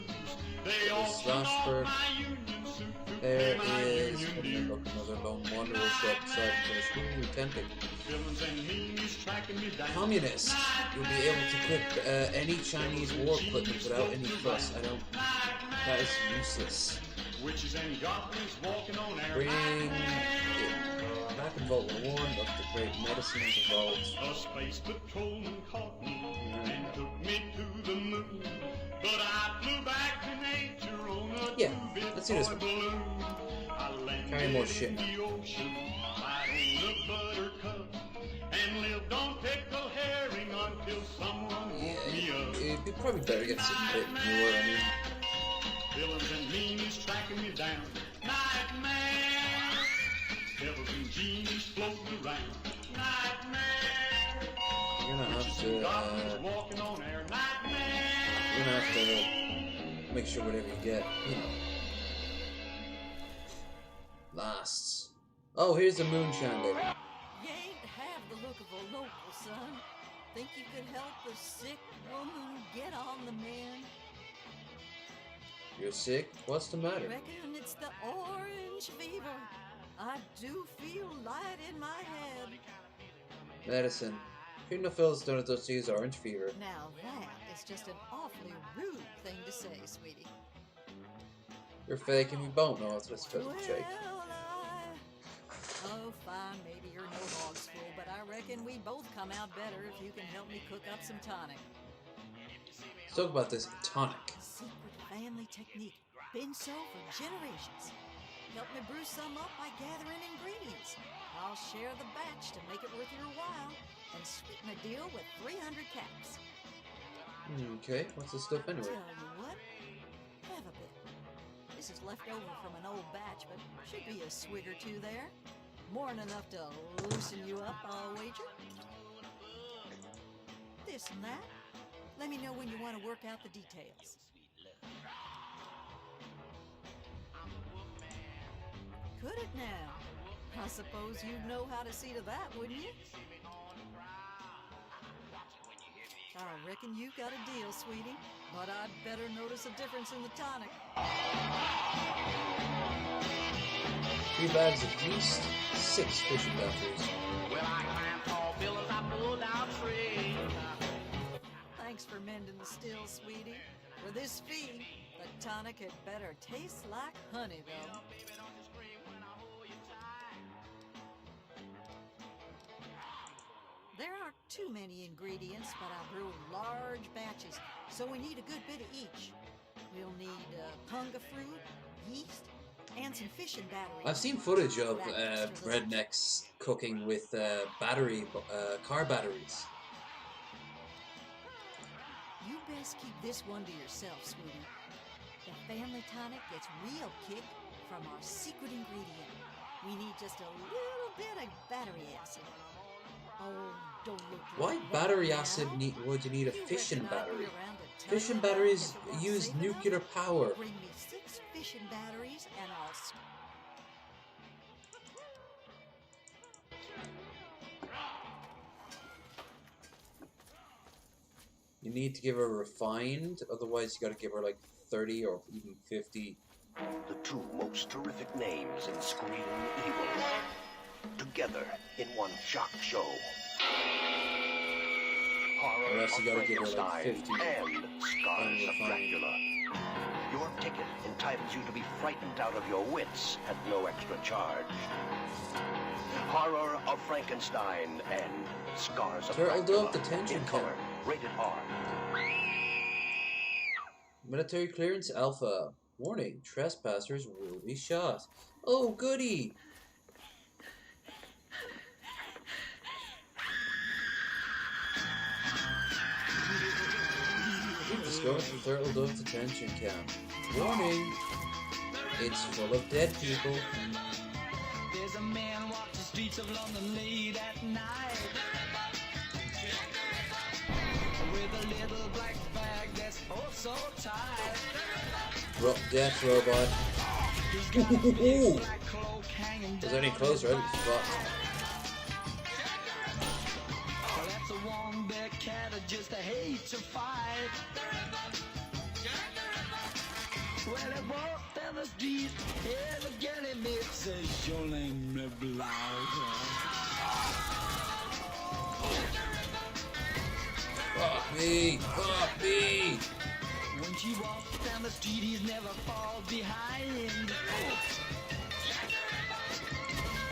They all slash took off perk. my union suit to There pay my is union look, dues. another lone wanderer shop beside the school tempting. Villains and meanies tracking me down. Communist. You'll be able to equip any Chinese war equipment without any fuss. I don't. That is useless. Witches and goblins walking on air. Bring it back in Vault 1. Look, the great medicines involved. A space patrolman caught me and took me to the moon. But I flew back to nature on a Yeah, two-bit let's do this toy one. balloon. I landed Carry more shit in now. the ocean, right on a buttercup, and lived on pickled herring until someone woke me up. It'd be probably better to get something a bit newer. I mean, Villains and meanies tracking me down. Nightmare. Devils and genies floating around. Nightmare. you're gonna have to. Goblins walking on air. Nightmare. You're gonna have to make sure whatever you get, you know, lasts. Oh, here's the moon chandelier. You ain't have the look of a local, son. Think you could help a sick woman get on the mend? You're sick? What's the matter? Reckon it's the orange fever. I do feel light in my head. Medicine. Couldn't have filled done it to use orange fever. Now that is just an awfully rude thing to say, sweetie. You're fake and we both know it's supposed to shake. Well, Oh, fine, maybe you're no hog's fool, but I reckon we both come out better if you can help me cook up some tonic. Let's talk about this tonic. Secret family technique. Been so for generations. Help me brew some up by gathering ingredients. I'll share the batch to make it worth your while and sweeten a deal with 300 caps. Okay, what's this stuff anyway? Tell you what, have a bit. This is left over from an old batch, but should be a swig or two there. More than enough to loosen you up, I'll wager. This and that. Let me know when you want to work out the details. Could it now? I suppose you'd know how to see to that, wouldn't you? I reckon you've got a deal, sweetie, but I'd better notice a difference in the tonic. 3 bags of yeast, 6 fishing batteries. Well, I climbed tall buildings, I pulled out trees. Thanks for mending the still, sweetie. For this fee, the tonic had better taste like honey, though. There aren't too many ingredients, but I brew in large batches, so we need a good bit of each. We'll need punga fruit, yeast, and some fishing batteries. I've seen footage of rednecks cooking with car batteries. You best keep this one to yourself, sweetie. The family tonic gets real kick from our secret ingredient. We need just a little bit of battery acid. Oh, don't look Why like battery that acid now. would you need a You fission reckon I'd be battery? around to tell Fission you about batteries it if it won't use save nuclear enough? power. Bring me 6 fishing batteries and I'll... You need to give her refined, otherwise you gotta give her like 30 or even 50. The two most terrific names in screen evil, together in one shock show. Horror Or else you of gotta give her like Frankenstein 50 and Scars of unrefined. Dracula. Your ticket entitles you to be frightened out of your wits at no extra charge. Horror of Frankenstein and Scars of Turtle Dracula Dove detention in camp. color, rated R. Military clearance alpha. Warning, trespassers will be shot. Oh, goody! We've discovered the Turtle Dove detention camp. Warning, it's full of dead people. There's a man walks the streets of London late at night with a little black bag that's oh so tight. Death robot. He's got a big black cloak hanging Was down any closer? I'd his be back. fucked. Well, that's a one big cat that just hate to fight. Well, he walked down the street, and the galley mate says, your name is Blau. Fuck me! Fuck me! When she walks down the street, he's never fall behind.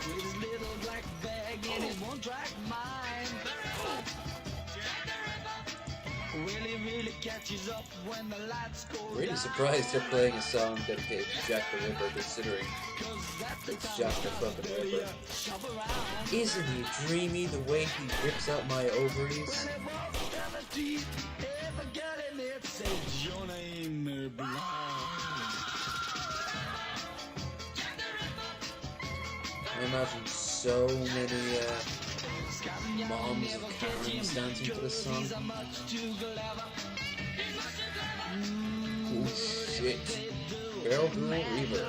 With his little black bag and his one-track mind. Well, he really catches up when the lights go Really down. surprised they're playing a song dedicated to Jack the Ripper, considering 'Cause that's the it's time Jack the of fucking day Ripper. to shop around. Isn't he dreamy the way he rips out my ovaries? When he walks down the street, every galley mate says, your name is Blau. I imagine so many moms and Karens dancing to this song. Oh shit. Barrel Ghoul Reaver.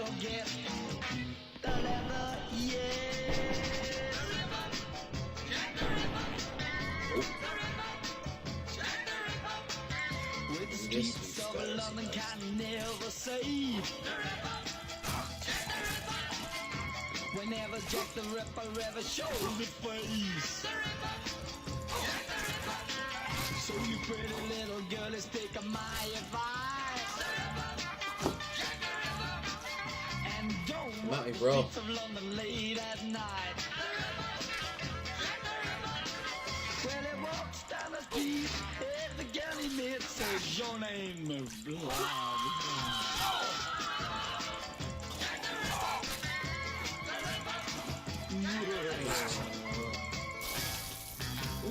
With the streets of London can never say. Whenever Jack the Ripper ever shows his face. So you pretty little girlies take my advice. And don't The amount of bro. streets of London late at night. When he walks down the street, every girl he meets says, your name is blah, blah.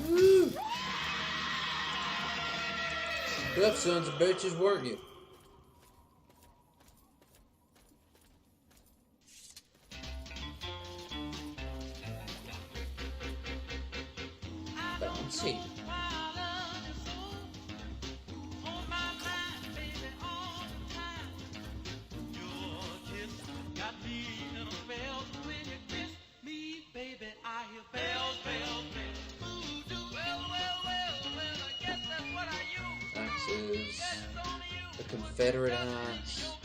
Woo! Good sons of bitches, weren't you? Bouncy. Axes. The Confederate hats.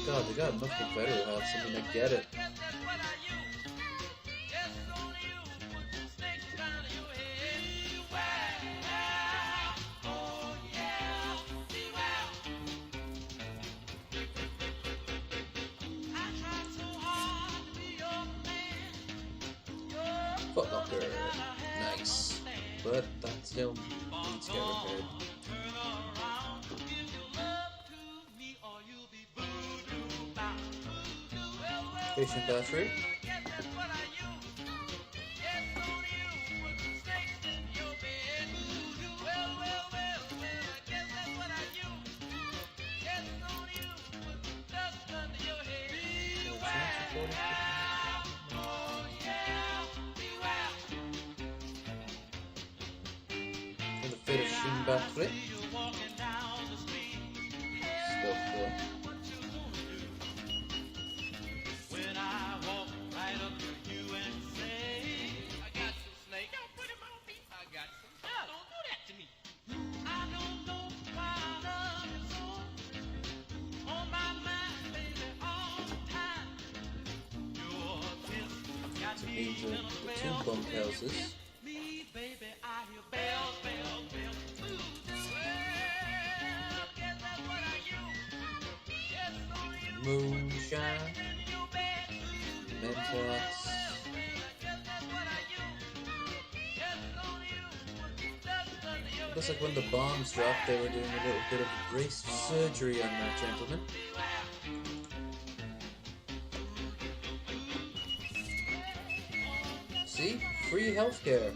God, they got enough Confederate hats. I mean, I get it. Footlocker. Nice. But that still needs to get repaired. Fishing battery. And the finishing backflip. Stuff there. These are the two bunkhouses. Moonshine. Mentos. Looks like when the bombs dropped, they were doing a little bit of brace surgery on that gentleman. See? Free healthcare.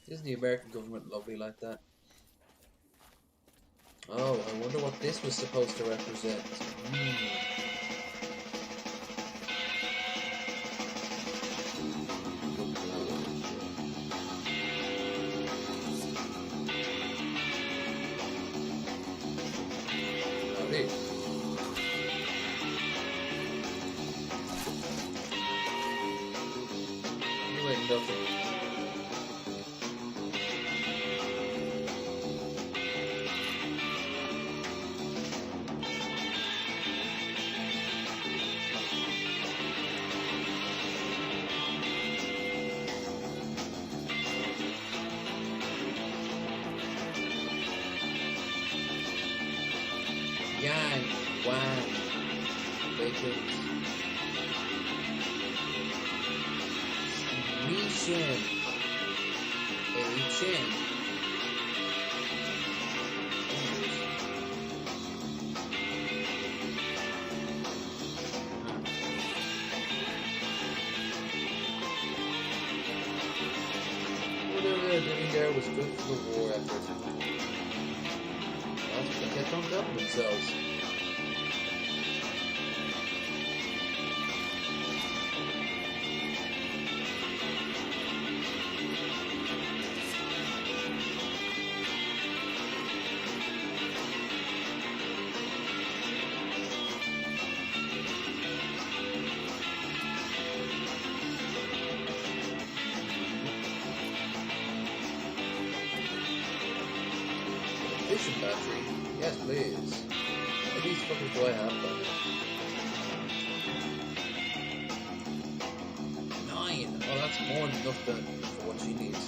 Isn't the American government lovely like that? Oh, I wonder what this was supposed to represent. Howdy. You ain't nothing. Yang, Wang, Vacant, Mishin, Chen. Whatever they're doing there was good for the war effort. Well, they kept on helping themselves. Fishing battery? Yes, please. How many fuckers do I have by now? 9! Oh, that's more than enough for what she needs.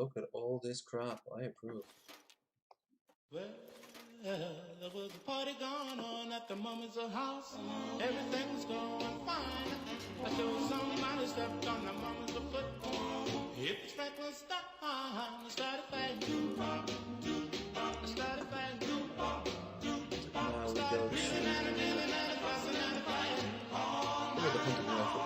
look at all this crap. I approve. Well, there was a party going on at the Mama's house. Everything was going fine. I showed somebody stepped on the Mama's foot. Hips freckles stop. I started banging. I started banging. Now we go to... Look at the hunting rifle.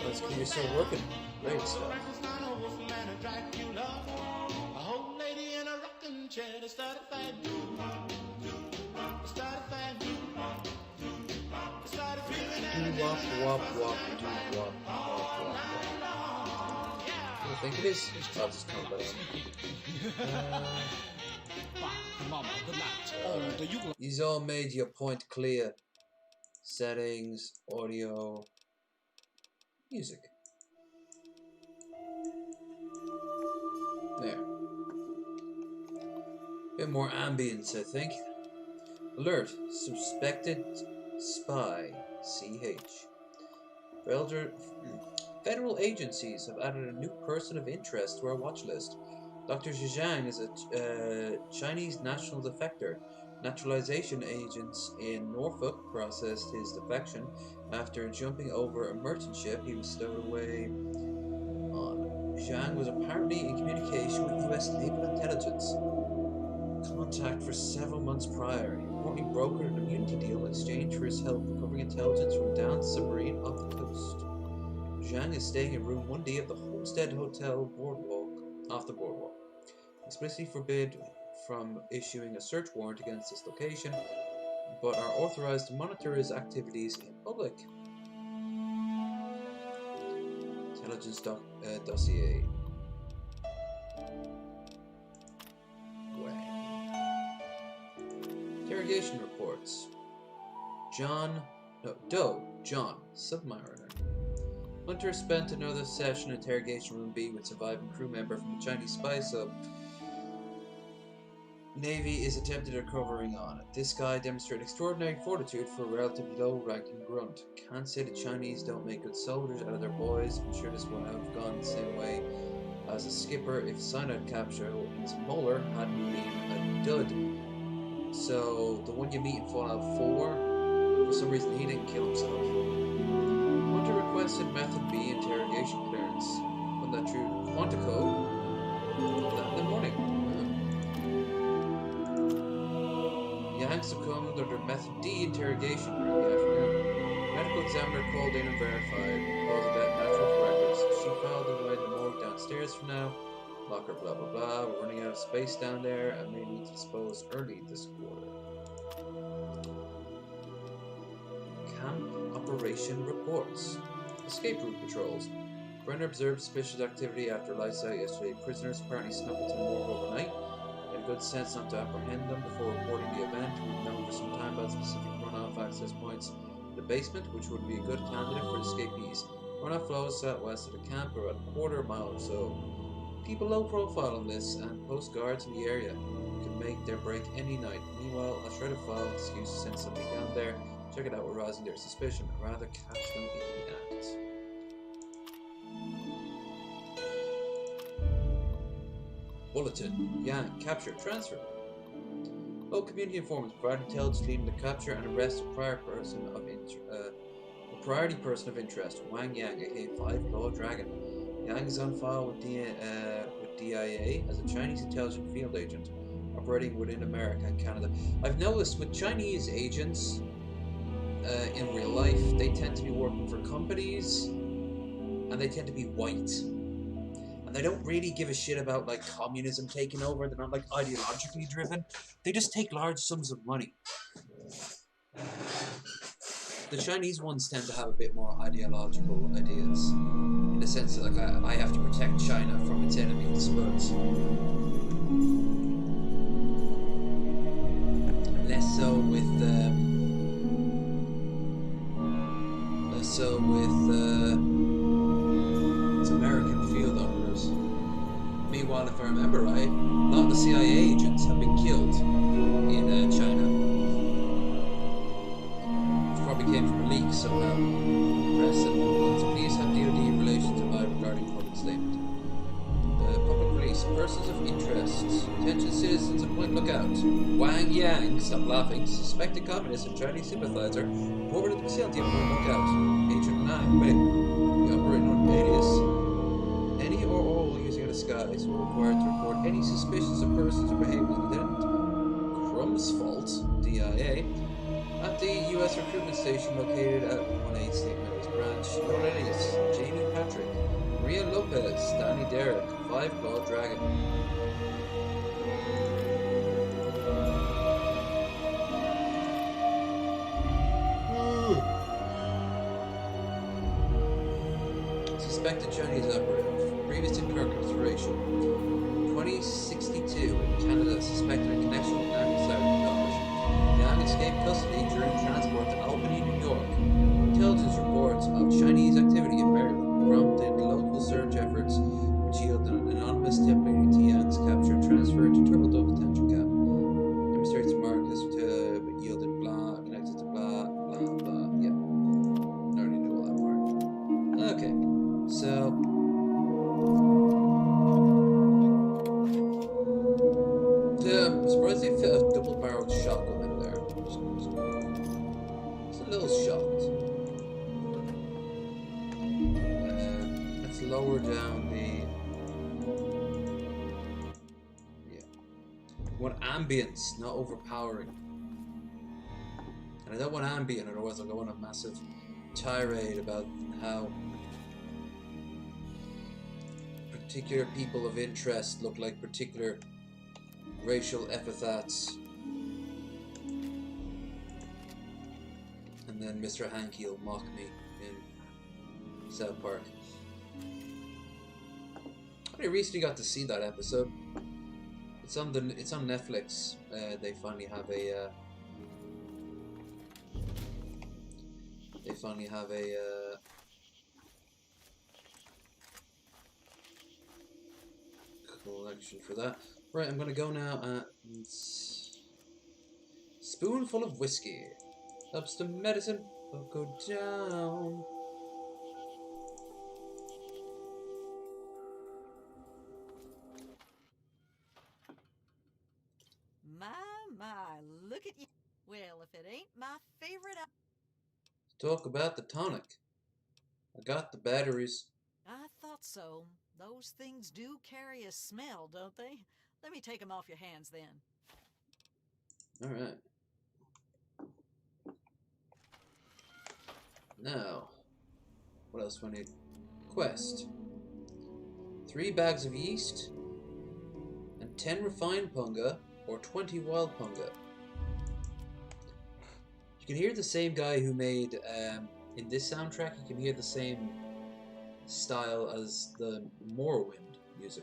That's because you're still working. Great stuff. Do wop wop wop, do wop wop wop. I think it is. I'll just count those. Alright. He's all made your point clear. Settings, audio, music. There. Bit more ambience, I think. Alert. Suspected spy. CH. Federal agencies have added a new person of interest to our watch list. Dr. Zhang is a Chinese national defector. Naturalization agents in Norfolk processed his defection after jumping over a merchant ship he was stowed away on. Zhang was apparently in communication with U.S. naval intelligence contact for several months prior. He reportedly brokered an immunity deal in exchange for his help recovering intelligence from a downed submarine off the coast. Zhang is staying in room 1D of the Homestead Hotel off the boardwalk. Explicitly forbid from issuing a search warrant against this location, but are authorized to monitor his activities in public. Intelligence dossier. Interrogation reports. John, submariner. Hunter spent another session in interrogation room B with surviving crew member from the Chinese spy sub. Navy is attempted recovering on it. This guy demonstrated extraordinary fortitude for a relatively low-ranking grunt. Can't say the Chinese don't make good soldiers out of their boys. I'm sure this would have gone the same way as a skipper if cyanide capture in his molar hadn't been a dud. So the one you meet in Fallout 4, for some reason he didn't kill himself. Hunter requested Method B interrogation clearance. Wasn't that true? Quantico? That in the morning. Yang succumbed under Method D interrogation during the afternoon. Medical examiner called in and verified cause of death natural for records. She filed and went in the morgue downstairs for now. Locker blah blah blah. We're running out of space down there and may need to dispose early this quarter. Camp operation reports. Escape route patrols. Brenner observed suspicious activity after lights out yesterday. Prisoners apparently snuck into the morgue overnight. Had a good sense not to apprehend them before reporting the event. We've known for some time about specific runoff access points. The basement, which would be a good candidate for escapees. Runoff flows southwest of the camp, about a quarter mile or so. Keep a low profile on this and post guards in the area who can make their break any night. Meanwhile, I'll try to file an excuse to send somebody down there. Check it out, arousing their suspicion, or rather catch them in the act. Bulletin. Yang, capture, transfer. Local community informants provide intelligence leading the capture and arrest of priority person of interest, Wang Yang, aka 5-Claw Dragon. Yang is on file with DIA as a Chinese intelligence field agent, operating within America and Canada. I've noticed with Chinese agents in real life, they tend to be working for companies, and they tend to be white. And they don't really give a shit about like communism taking over. They're not like ideologically driven. They just take large sums of money. The Chinese ones tend to have a bit more ideological ideas, in the sense that like I have to protect China from its enemies, but less so with its American field operators. Meanwhile, if I remember right, a lot of the CIA agents have been killed in China. Which probably came from leaks somehow. Press and police have DoD relations advised regarding public statement. Public release. Persons of interest. Attention citizens of Point Lookout. Wang Yang, stop laughing, suspected communist and Chinese sympathizer, reported at the facility of Point Lookout. Agent 9. Wait. You operate on alias. Any or all using a disguise are required to report any suspicions of persons or behaviors within Crumsfault, DIA, at the U.S. recruitment station located at 118 St. Mary's Branch. Known alias Jamie Patrick, Maria Lopez, Danny Derrick, 5-Claw Dragon. Suspected Chinese operative. Previous incarceration. 2062 in Canada, suspected in connection with anti-Saudi knowledge. Yang escaped custody during transport to Albany, New York. Intelligence reports of Chinese activity in Maryland prompted local search efforts, which yielded an anonymous tip leading to Yang's capture and transfer to Turtle Dove detention camp. Demonstrates Marcus yielded blah, connected to blah, blah, blah. Yeah. I already knew all that part. Okay. So, I'm surprised they fit a double-barreled shotgun in there. It's a little shocked. Let's lower down the... Yeah. I want ambience, not overpowering. And I don't want ambient, otherwise I'll go on a massive tirade about how particular people of interest look like particular racial epithets, and then Mr. Hanky will mock me in South Park. I recently got to see that episode. It's on Netflix. They finally have a collection for that. Right, I'm gonna go now at spoonful of whiskey. Helps the medicine go down. My, look at you. Well, if it ain't my favorite... Talk about the tonic. I got the batteries. I thought so. Those things do carry a smell, don't they? Let me take them off your hands then. Alright. Now, what else do I need? Quest. 3 bags of yeast, and 10 refined punga, or 20 wild punga. You can hear the same guy who made, in this soundtrack, you can hear the same style as the Morrowind music.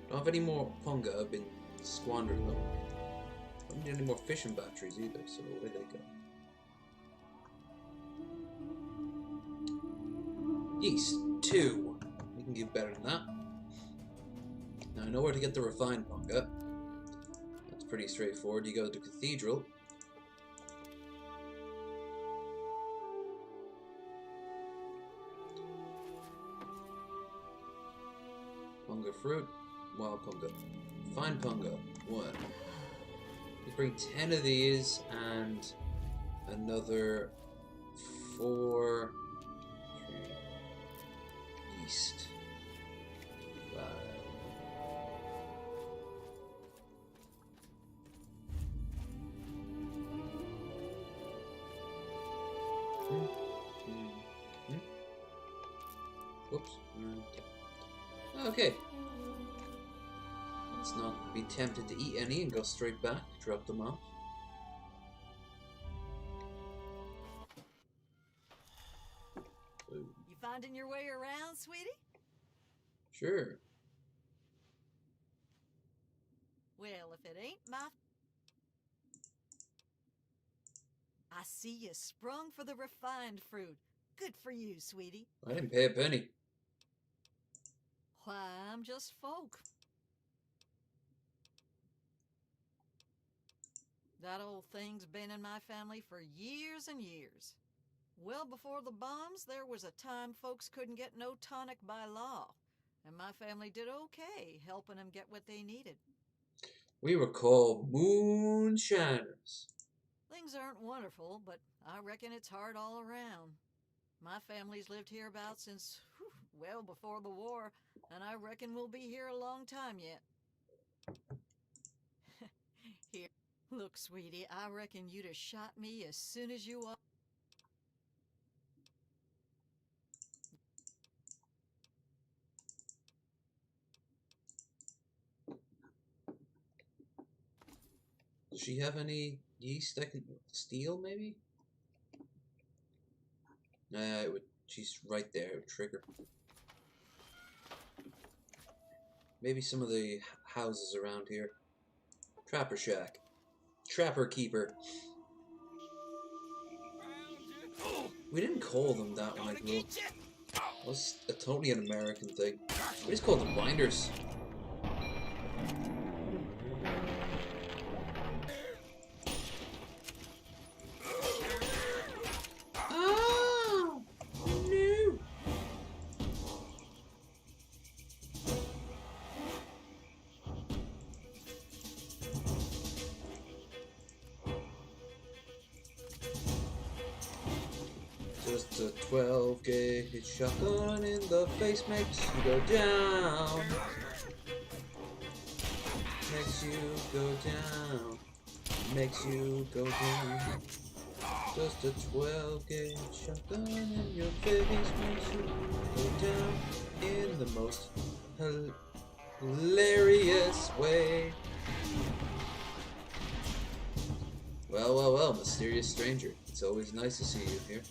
Don't have any more punga, I've been squandering them. Don't need any more fishing batteries either, so away they go. Yeast, 2. We can give better than that. Now I know where to get the refined punga. That's pretty straightforward. You go to Cathedral. Punga fruit, wild punga. Fine punga, 1. You bring 10 of these and another 4 yeast. 5. Whoops. Okay. Let's not be tempted to eat any and go straight back. Drop them off. You finding your way around, sweetie? Sure. Well, if it ain't my... I see you sprung for the refined fruit. Good for you, sweetie. I didn't pay a penny. Why, I'm just folk. That old thing's been in my family for years and years. Well before the bombs, there was a time folks couldn't get no tonic by law, and my family did okay helping them get what they needed. We were called moonshiners. Things aren't wonderful, but I reckon it's hard all around. My family's lived hereabouts since, well, before the war, and I reckon we'll be here a long time yet. Here, look, sweetie, I reckon you'd have shot me as soon as you walked. Does she have any yeast I can steal, maybe? Nah, it would. She's right there. It would trigger. Maybe some of the houses around here. Trapper shack. Trapper keeper. We didn't call them that when I grew up. That was totally an American thing. We just called them binders. Oh, no. Just a 12 gauge shotgun in the face makes you go down. Makes you go down. Makes you go down. Just a 12 gauge shotgun in your face makes you go down in the most hilarious way. Well, well, well, mysterious stranger. It's always nice to see you here.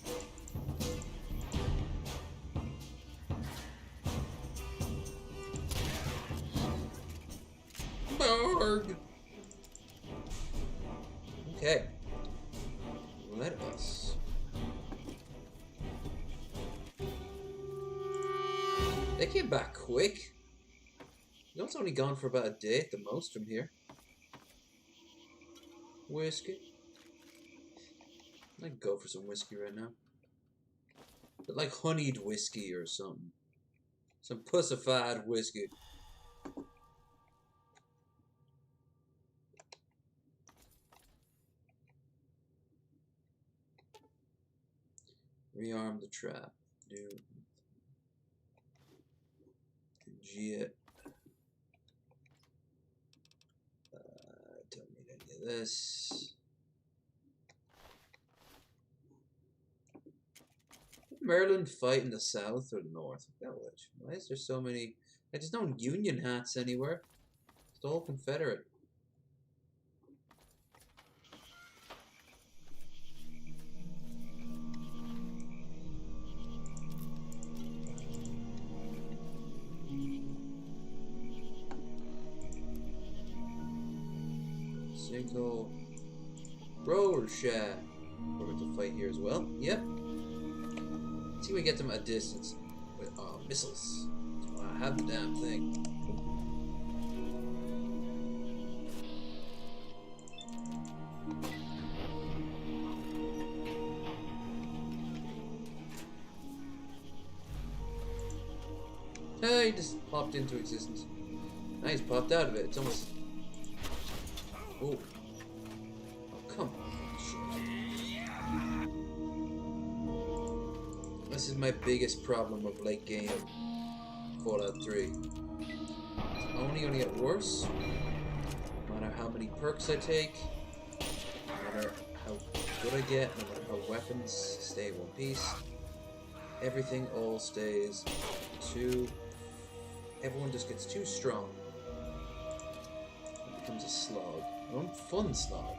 Barg! Okay. Let us. They came back quick. You know, it's only gone for about a day at the most from here. Whiskey. I'd go for some whiskey right now. But like honeyed whiskey or something. Some pussified whiskey. Rearm the trap. Do. Legit. Don't need any of this. Did Maryland fight in the south or the north? Which? Why is there so many? There's no Union hats anywhere. It's all Confederate. Single roller shack. We're going to fight here as well. Yep. Let's see if we get them at a distance with missiles. I have the damn thing. Hey, he just popped into existence. Nice, popped out of it. It's almost. Oh. Oh, come on. Shit. This is my biggest problem of late game Fallout 3. It's only gonna get worse. No matter how many perks I take, no matter how good I get, no matter how weapons stay in one piece. Everything all stays too. Everyone just gets too strong. It becomes a slog. An unfun slog.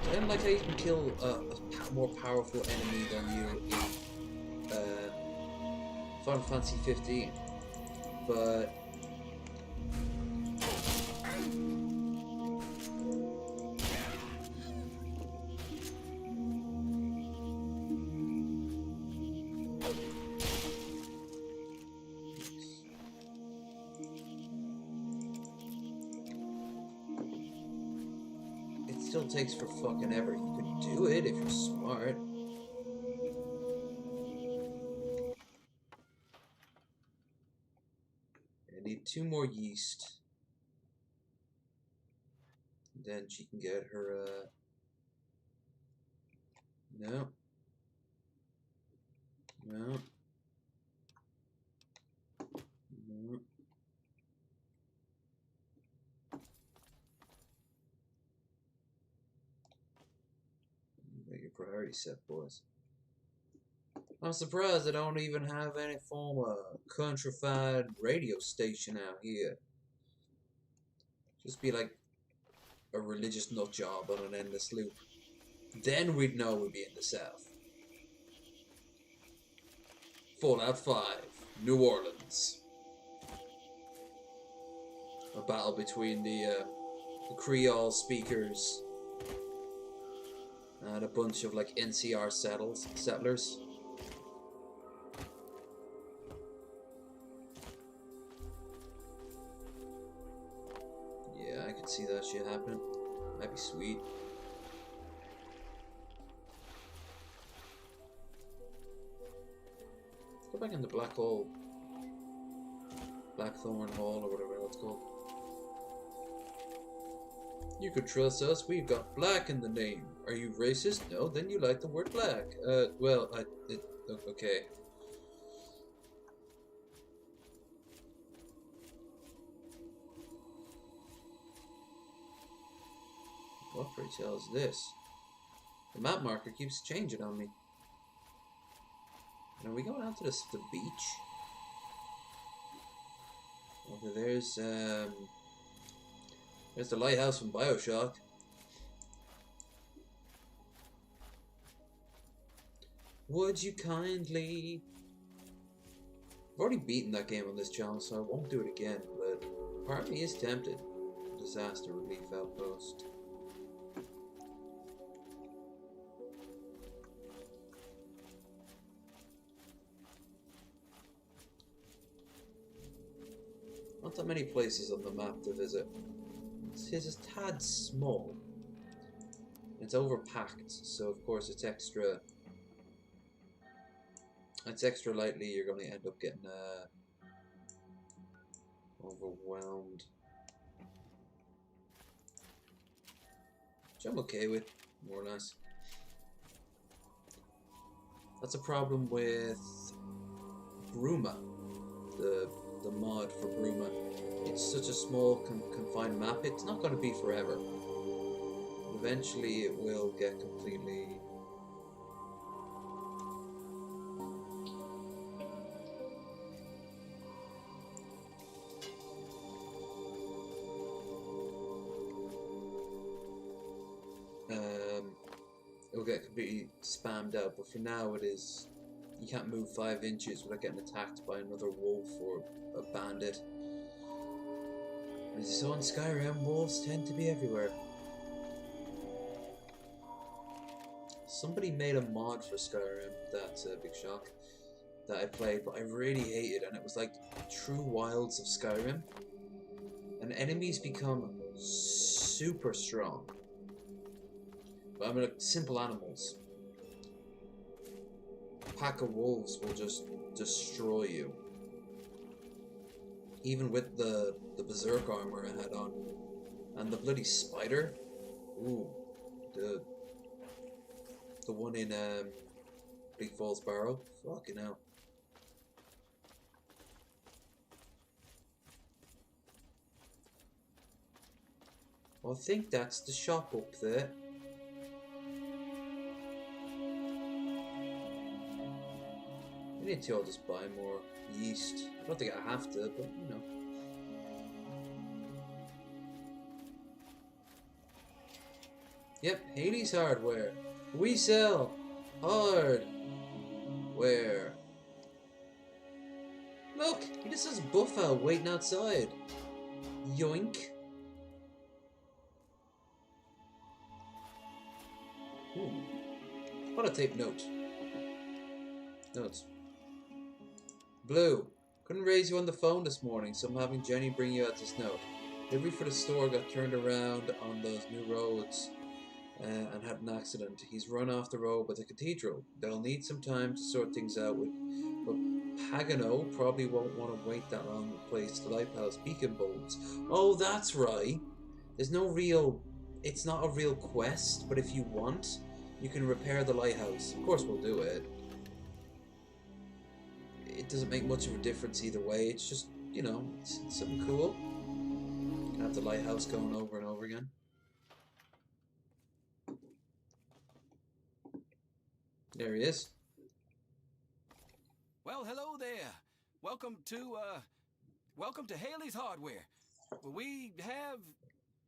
I don't like how you can kill a more powerful enemy than you in Final Fantasy 15, but still takes for fucking ever. You could do it if you're smart. I need 2 more yeast. Then she can get her, no. No. No. Get your priority set, boys. I'm surprised I don't even have any form of countrified radio station out here. Just be like a religious nut job on an endless loop. Then we'd know we'd be in the South. Fallout 5, New Orleans. A battle between the Creole speakers and a bunch of like NCR settlers. Yeah, I could see that shit happening. That'd be sweet. Let's go back in the Blackthorn Hall or whatever it's called. You could trust us, we've got black in the name. Are you racist? No, then you like the word black. Well, okay. What pray tell is this? The map marker keeps changing on me. And are we going out to the beach? Okay, there's the lighthouse from BioShock. Would you kindly... I've already beaten that game on this channel, so I won't do it again, but part of me is tempted. Disaster Relief Outpost. Not that many places on the map to visit. It's a tad small. It's overpacked, so of course it's extra. It's extra lightly. You're going to end up getting overwhelmed, which I'm okay with, more or less. That's a problem with Bruma, the mod for Bruma. It's such a small, confined map, it's not going to be forever. Eventually it will get completely... it'll get completely spammed out, but for now it is... You can't move 5 inches without getting attacked by another wolf or a bandit. As you saw in Skyrim, wolves tend to be everywhere. Somebody made a mod for Skyrim, that's a big shock, that I played, but I really hated, and it was like true wilds of Skyrim. And enemies become super strong. But I mean, like, simple animals. A pack of wolves will just destroy you. Even with the berserk armor I had on. And the bloody spider. Ooh. The one in Big Falls Barrow. Fucking hell. Well, I think that's the shop up there. Maybe I'll just buy more yeast. I don't think I have to, but you know. Yep, Haley's Hardware. We sell hardware. Look, he just has Buffer waiting outside. Yoink. Ooh. What a tape note. Notes. Blue. Couldn't raise you on the phone this morning, so I'm having Jenny bring you out this note. Delivery for the store got turned around on those new roads. and had an accident. He's run off the road by the cathedral. They'll need some time to sort things out with, but Pagano probably won't want to wait that long to replace the lighthouse beacon bulbs. Oh, that's right. There's no real. It's not a real quest, but if you want, you can repair the lighthouse. Of course, we'll do it. It doesn't make much of a difference either way. It's just, you know, it's something cool. You can have the lighthouse going over and over again. There he is. Well, hello there. Welcome to Haley's Hardware. We have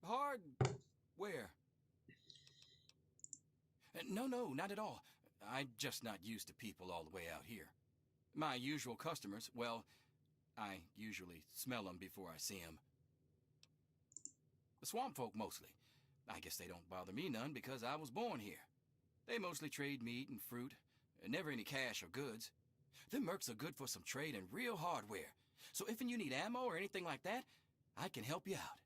hardware. No, not at all. I'm just not used to people all the way out here. My usual customers, well, I usually smell them before I see them. The swamp folk mostly. I guess they don't bother me none because I was born here. They mostly trade meat and fruit, never any cash or goods. Them mercs are good for some trade and real hardware. So if you need ammo or anything like that, I can help you out.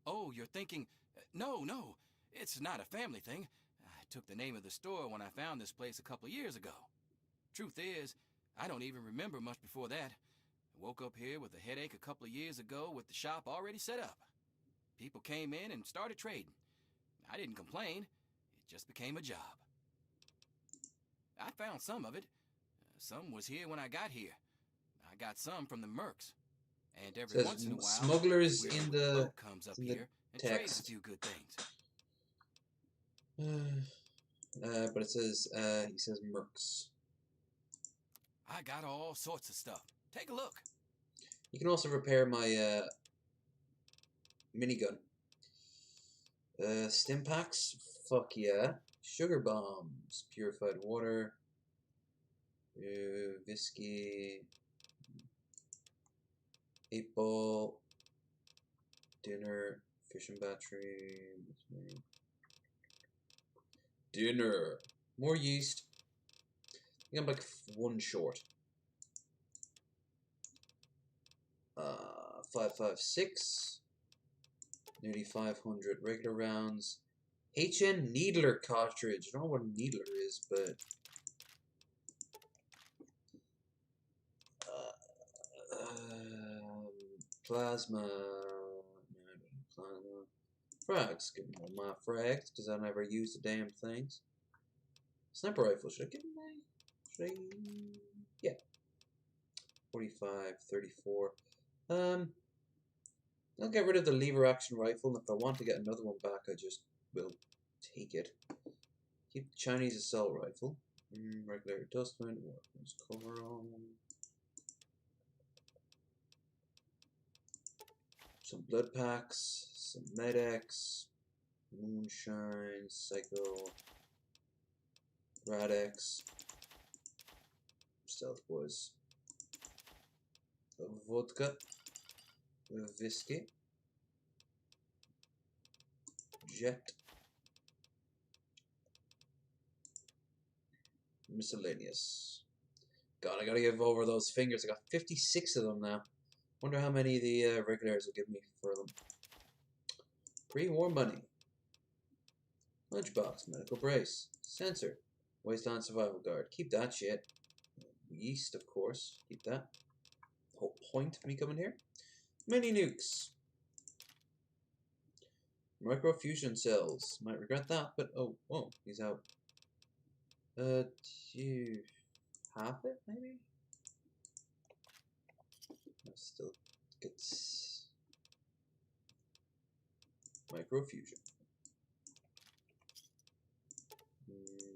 Oh, you're thinking, no, it's not a family thing. I took the name of the store when I found this place a couple of years ago. Truth is, I don't even remember much before that. I woke up here with a headache a couple of years ago with the shop already set up. People came in and started trading. I didn't complain. It just became a job. I found some of it. Some was here when I got here. I got some from the mercs. And every once in a while, smugglers whoever in with the boat comes up here and trades a few good things. But it says he says mercs. I got all sorts of stuff. Take a look. You can also repair my minigun. Stim packs, fuck yeah. Sugar bombs, purified water, whiskey, 8-ball, dinner, fishing battery, dinner, more yeast. I think I'm like one short. 5.56, nearly 500 regular rounds. HN Needler cartridge. I don't know what a needler is, but plasma. Frags. Give them all my frags because I never use the damn things. Sniper rifle. Should I give them my? Should I? Yeah. 45, 34. I'll get rid of the lever action rifle, and if I want to get another one back, I just will take it. Keep the Chinese assault rifle. Regular dustman. Weapons cover on. Some blood packs. Some Med-X. Moonshine. Psycho. Rad-X. Stealth boys. Vodka. Whiskey. Jet. Miscellaneous. God, I gotta give over those fingers. I got 56 of them now. Wonder how many the regulars will give me for them. Pre-war money. Lunchbox. Medical brace. Sensor. Wasteland survival guard. Keep that shit. Yeast, of course. Keep that. Whole point of me coming here. Mini nukes. Microfusion cells. Might regret that, but oh, he's out. Do you have it, maybe? I still get microfusion.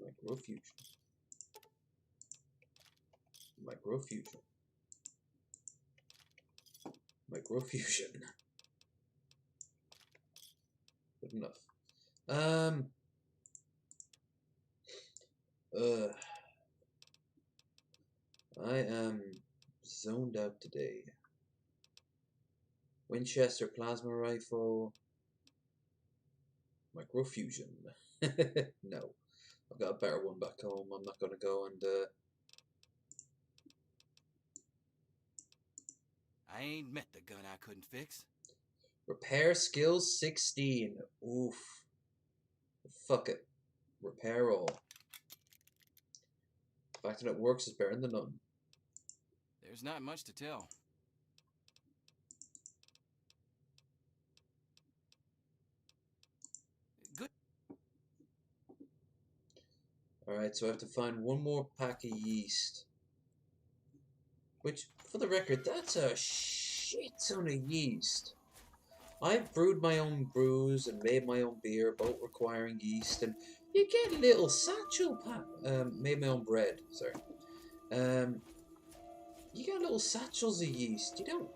Microfusion. Microfusion. Microfusion. Good enough. I am zoned out today. Winchester plasma rifle. Microfusion. No. I've got a better one back home. I'm not gonna go and I ain't met the gun I couldn't fix. repair skills 16. Oof. Fuck it. Repair all. The fact that it works is better than none. There's not much to tell. Good. Alright, so I have to find one more pack of yeast. Which, for the record, that's a shit ton of yeast. I've brewed my own brews and made my own beer, both requiring yeast, and you get little satchel made my own bread, sorry. You get little satchels of yeast. You don't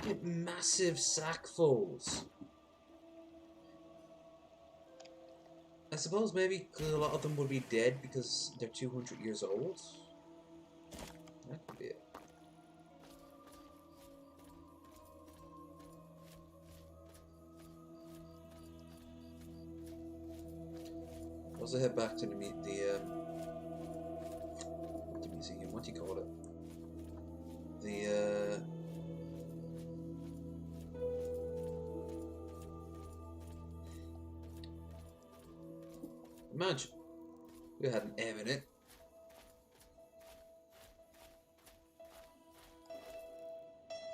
get massive sackfuls. I suppose maybe a lot of them would be dead because they're 200 years old. That could be it. Also head back to the museum. What do you call it? Imagine we had an M in it.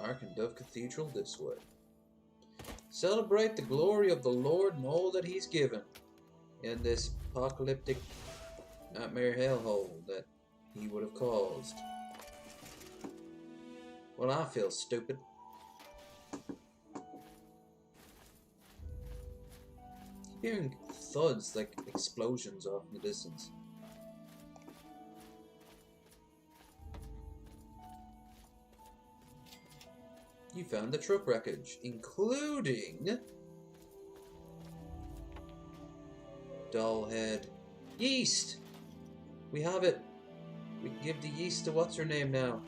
Ark and Dove Cathedral this way. Celebrate the glory of the Lord and all that He's given in this apocalyptic nightmare hellhole that He would have caused. Well, I feel stupid. Hearing thuds like explosions off in the distance. You found the truck wreckage, including doll head yeast. We have it. We can give the yeast to what's her name now.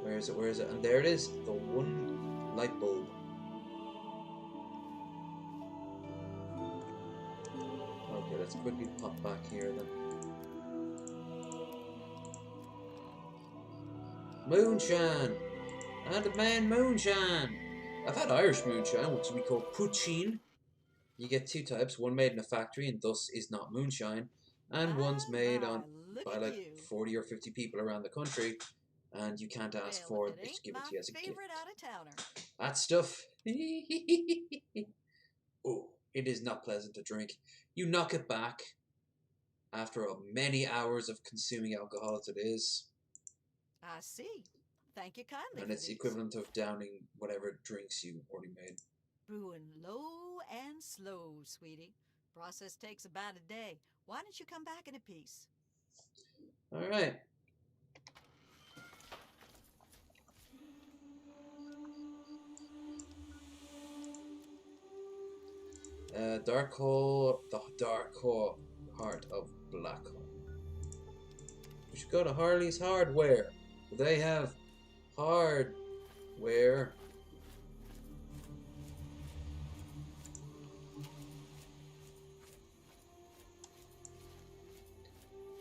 Where is it? Where is it? And there it is. The one light bulb. Okay, let's quickly pop back here then. Moonshine! I demand moonshine! I've had Irish moonshine, which we call poutine. You get two types, one made in a factory and thus is not moonshine, and one's made by like 40 or 50 people around the country, and you can't ask for it, they just give it to you as a gift. That stuff. Oh, it is not pleasant to drink. You knock it back after many hours of consuming alcohol as it is. I see. Thank you kindly. And it's the equivalent of downing whatever drinks you already made. Brewing low and slow, sweetie. Process takes about a day. Why don't you come back in a piece? All right. Dark Hole, the Dark Hole, Heart of Black Hole. We should go to Harley's Hardware. They have hardware.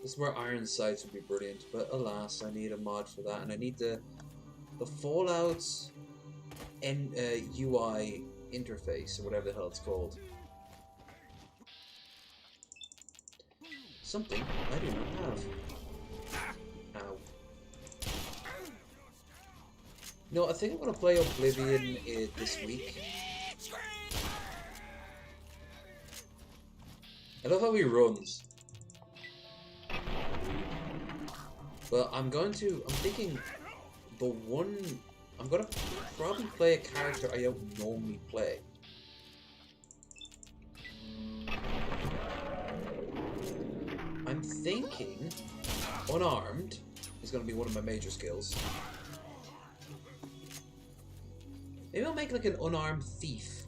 This is where iron sights would be brilliant, but alas, I need a mod for that, and I need the Fallout's UI interface, or whatever the hell it's called. Something I do not have. Ow. No, I think I'm gonna play Oblivion this week. I love how he runs. But I'm thinking I'm gonna probably play a character I don't normally play. I'm thinking unarmed is gonna be one of my major skills. Maybe I'll make like an unarmed thief.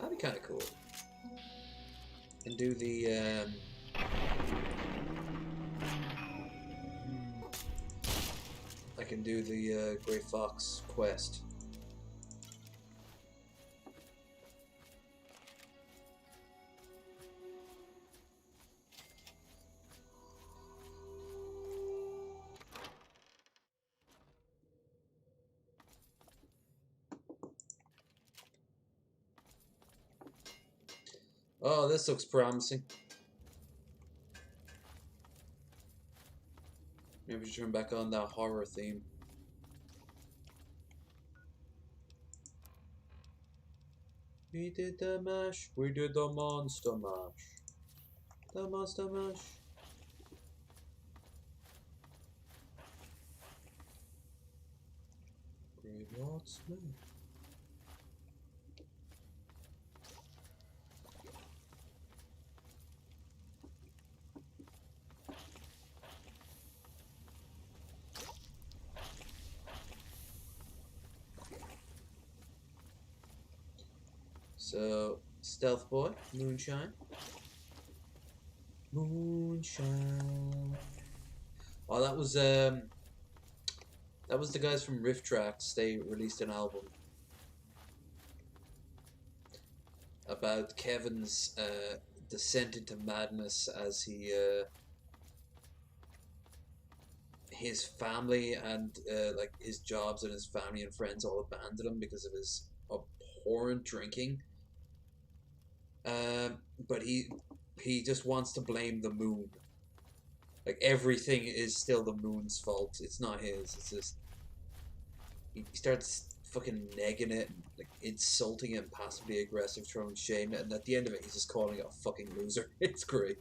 That'd be kind of cool. And do the I can do the Grey Fox quest. Oh, this looks promising. Maybe we should turn back on that horror theme. We did the mash. We did the monster mash. The monster mash. Graveyard smash. So, Stealth Boy, Moonshine. Moonshine. Oh, that was the guys from Riff Tracks. They released an album about Kevin's descent into madness as he his family and like his jobs and his family and friends all abandoned him because of his abhorrent drinking. But he just wants to blame the moon. Like everything is still the moon's fault. It's not his. It's just he starts fucking negging it, and, like insulting it, and passively aggressive, throwing shame, and at the end of it, he's just calling it a fucking loser. It's great.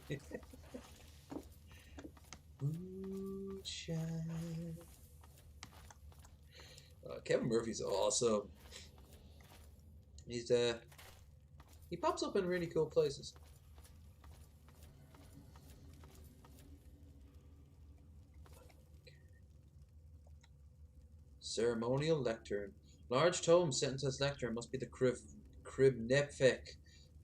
Moonshine. Kevin Murphy's awesome. He's he pops up in really cool places. Ceremonial lectern. Large tome set into this lectern must be the Kribnepfek.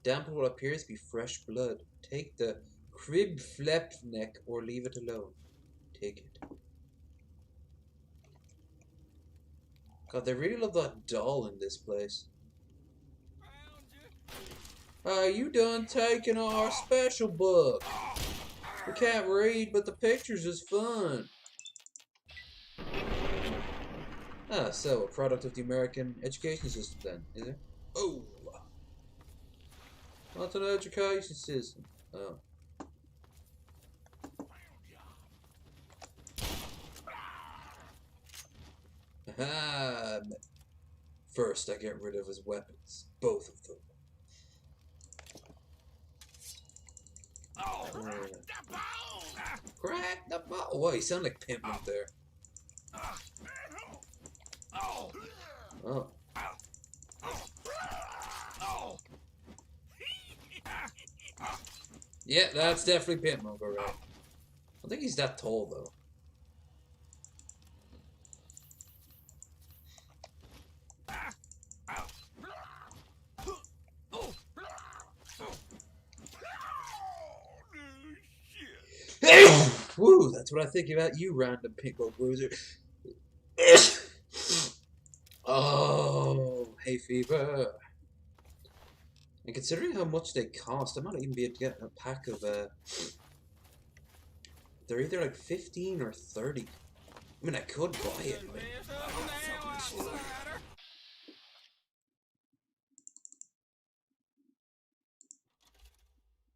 Dampen what appears to be fresh blood. Take the Kribflepnek or leave it alone. Take it. God, they really love that doll in this place. You done taking our special book. We can't read, but the pictures is fun. Ah, so a product of the American education system then, is it? Oh! Not an education system. Oh. Ah! First, I get rid of his weapons. Both of them. Crack the bone! Oh, he sounded like Pimpman there. Oh. Yeah, that's definitely Pimpman, right? I don't think he's that tall, though. Woo, that's what I think about you, random pinball bruiser. Oh, hay fever. And considering how much they cost, I might even be able to get a pack of, they're either like 15 or 30. I mean, I could buy it, but...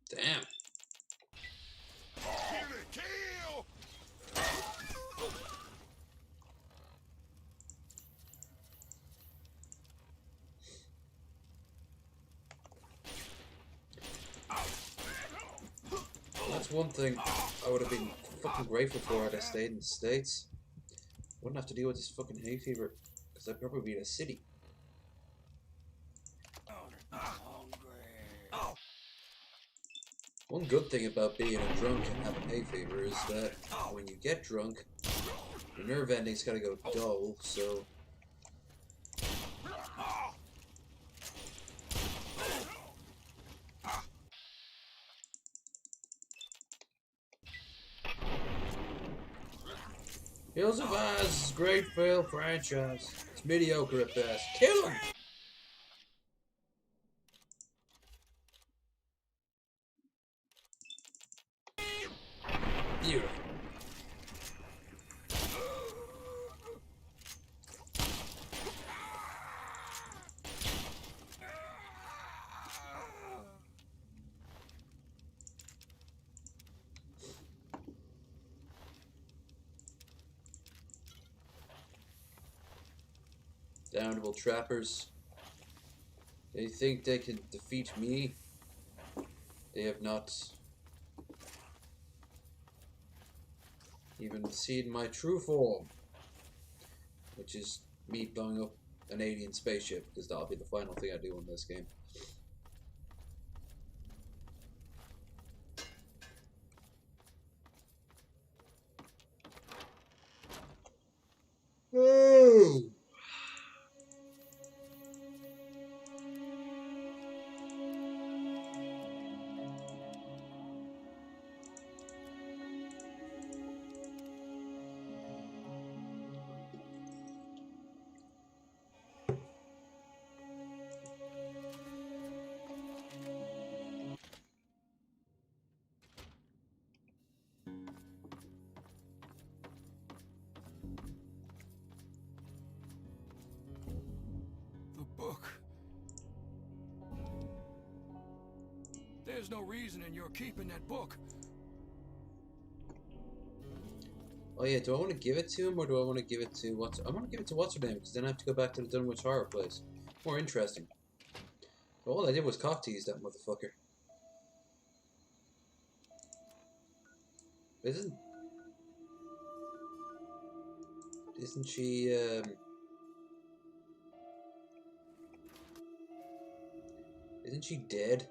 Damn. That's one thing I would have been fucking grateful for had I stayed in the States. Wouldn't have to deal with this fucking hay fever, because I'd probably be in a city. One good thing about being a drunk and having hay fever is that when you get drunk, your nerve endings gotta go dull, so... Hills of Oz, great fail franchise. It's mediocre at best. Kill him! Beautiful. Damnable trappers. They think they can defeat me. They have not even seen my true form, which is me blowing up an alien spaceship, because that'll be the final thing I do in this game. Oh! The book. There's no reason in your keeping that book. Oh yeah, do I want to give it to him, or do I want to give it to what's? I want to give it to what's her name, because then I have to go back to the Dunwich Horror place. More interesting. So all I did was cock tease that motherfucker. Isn't she? Isn't she dead?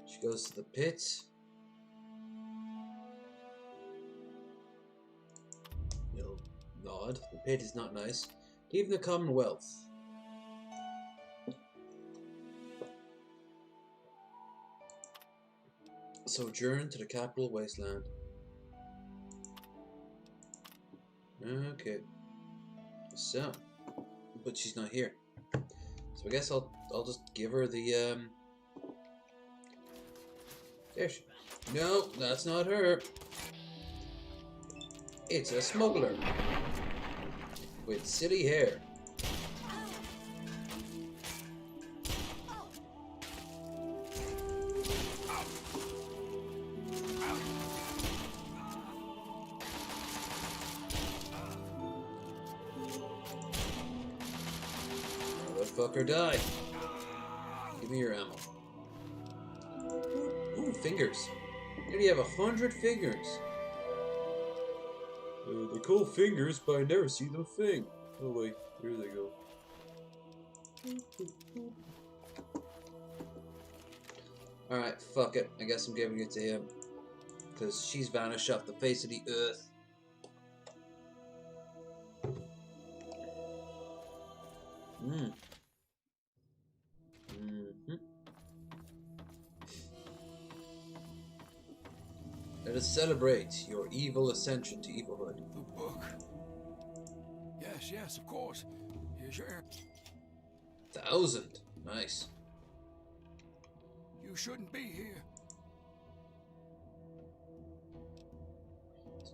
She goes to the pit. You'll nod. The pit is not nice. Leaving the Commonwealth. Sojourn to the capital wasteland. Okay. So, but she's not here. So I guess I'll just give her the There she. No, that's not her. It's a smuggler with silly hair. Motherfucker, die. Give me your ammo. Ooh, fingers. Nearly have 100 fingers. They call fingers, but I never see them thing. Oh wait, here they go. Alright, fuck it. I guess I'm giving it to him. Because she's vanished off the face of the earth. Let us celebrate your evil ascension to evilhood. The book. Yes, yes, of course. Here's your... 1,000. Nice. You shouldn't be here.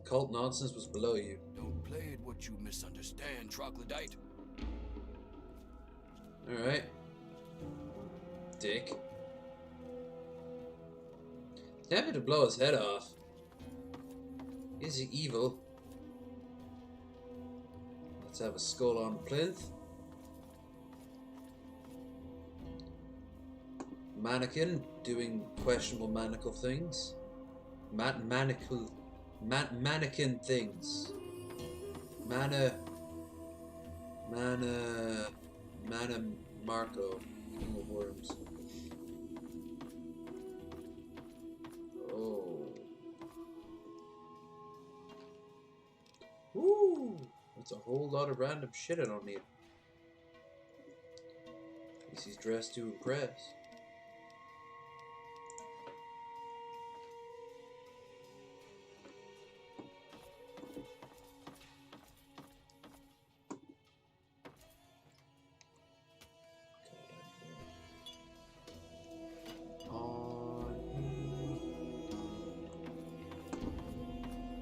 Cult nonsense was below you. Don't play at what you misunderstand, troglodyte. Alright. Dick. He's happy to blow his head off. Is he evil? Let's have a skull on plinth. Mannequin doing questionable manacle things. Mannequin things. Mana Marco, King of Worms. Oh. Woo! That's a whole lot of random shit I don't need. These Guess he's dressed to impress.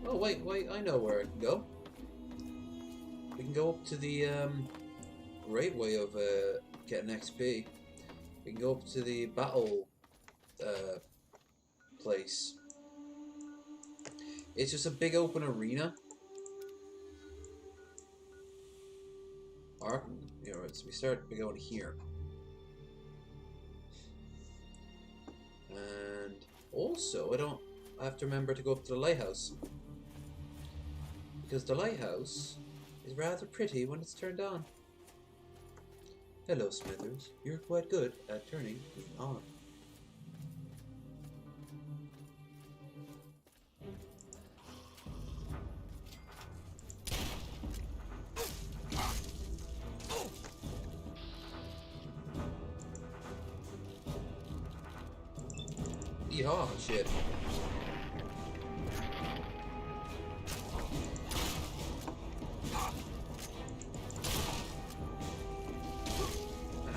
Oh wait, I know where I can go. We can go up to the great way of getting XP. We can go up to the battle place. It's just a big open arena. Alright, so we start by going here. And also, I have to remember to go up to the lighthouse. Because the lighthouse is rather pretty when it's turned on. Hello, Smithers. You're quite good at turning me on. Yeehaw, shit.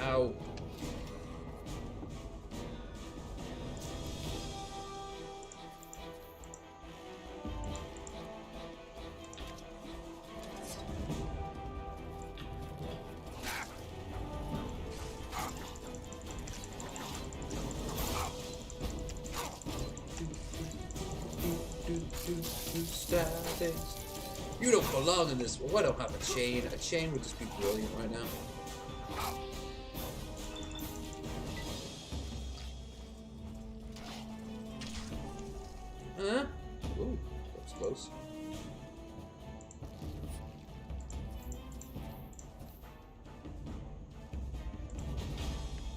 Ow. Stabbings. You don't belong in this. Well, I don't have a chain. A chain would just be brilliant right now. Huh? Ooh, that was close.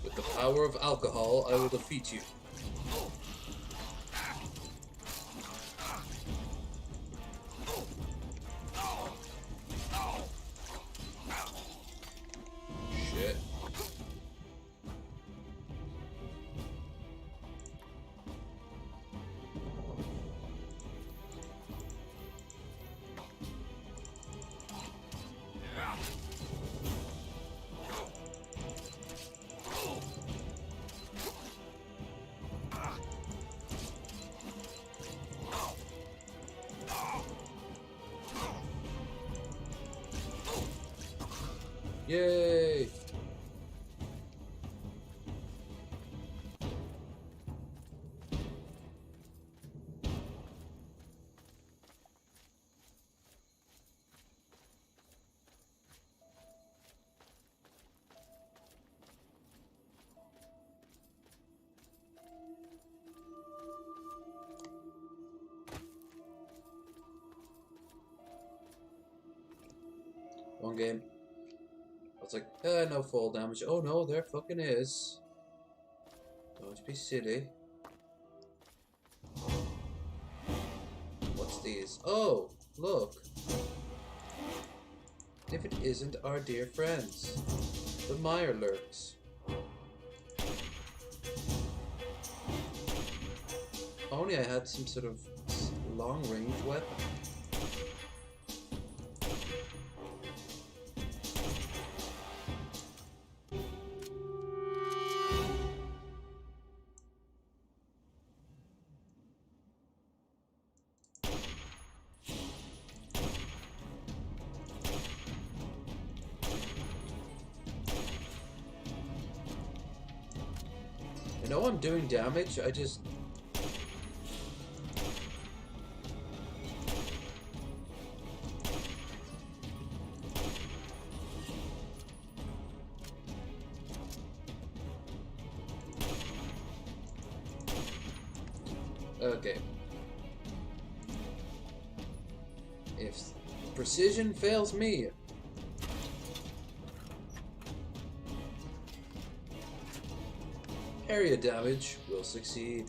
With the power of alcohol, I will defeat you. Shit. Yay! One game. I was like, no fall damage. Oh no, there fucking is. Don't be silly. What's these? Oh, look. If it isn't our dear friends, the Mirelurks. Only I had some sort of long-range weapon. I know I'm doing damage, I just... Okay. If precision fails me... area damage will succeed.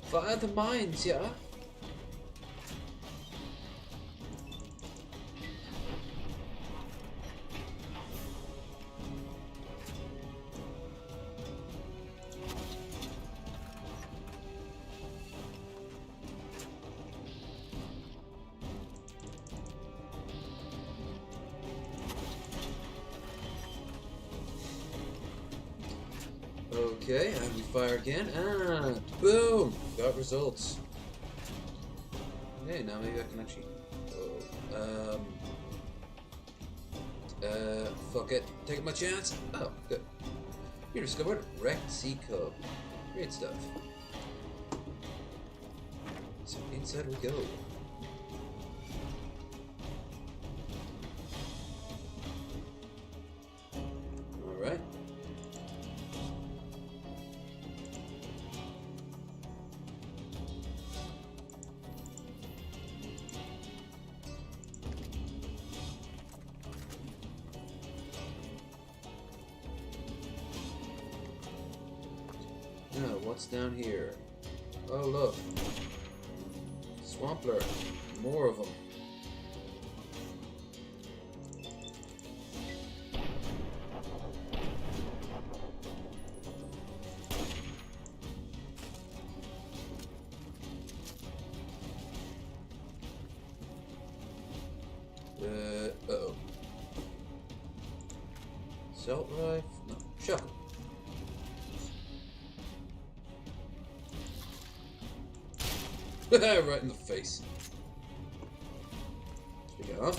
Fire the mines, yeah? Okay, and we fire again, and boom! Got results. Okay, now maybe I can actually... fuck it. Taking my chance. Oh, good. You discovered wrecked sea cub. Great stuff. So inside we go. Alright. Now, what's down here? Oh, look. Swampler. More of them. Uh-oh. Salt rifle? No, shotgun. Right in the face. We get off.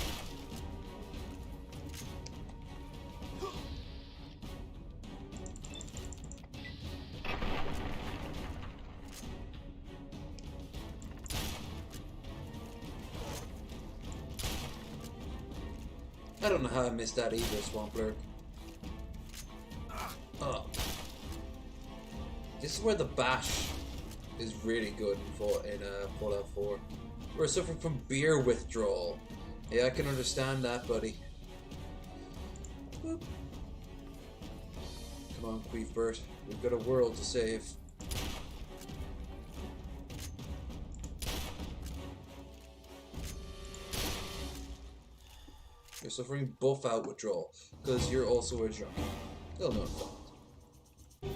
I don't know how I missed that either, Swampler. Oh. This is where the bash is really good in Fallout 4. We're suffering from beer withdrawal. Yeah, I can understand that, buddy. Boop. Come on, Queefbert. We've got a world to save. You're suffering buff out withdrawal because you're also a drunk. They'll know that.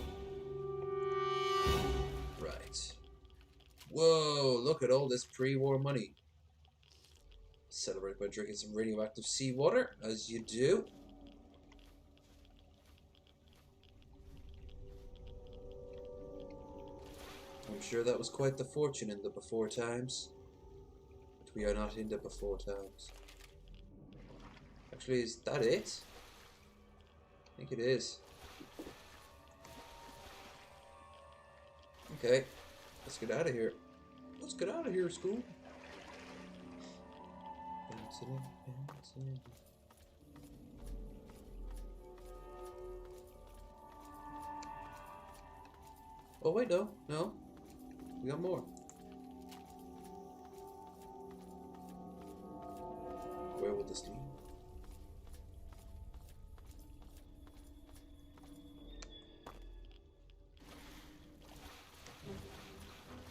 Right. Whoa, look at all this pre-war money. Celebrate by drinking some radioactive seawater, as you do. I'm sure that was quite the fortune in the before times. But we are not in the before times. Actually, is that it? I think it is. Okay, let's get out of here. Let's get out of here, school. Oh wait, no, we got more. Where will this lead?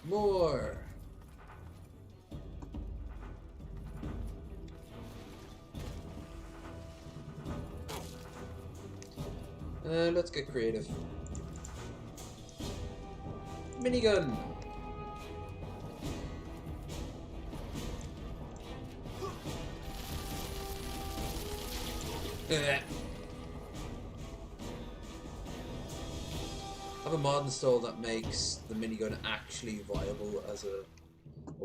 More. Let's get creative. Minigun. I have a mod installed that makes the minigun actually viable as a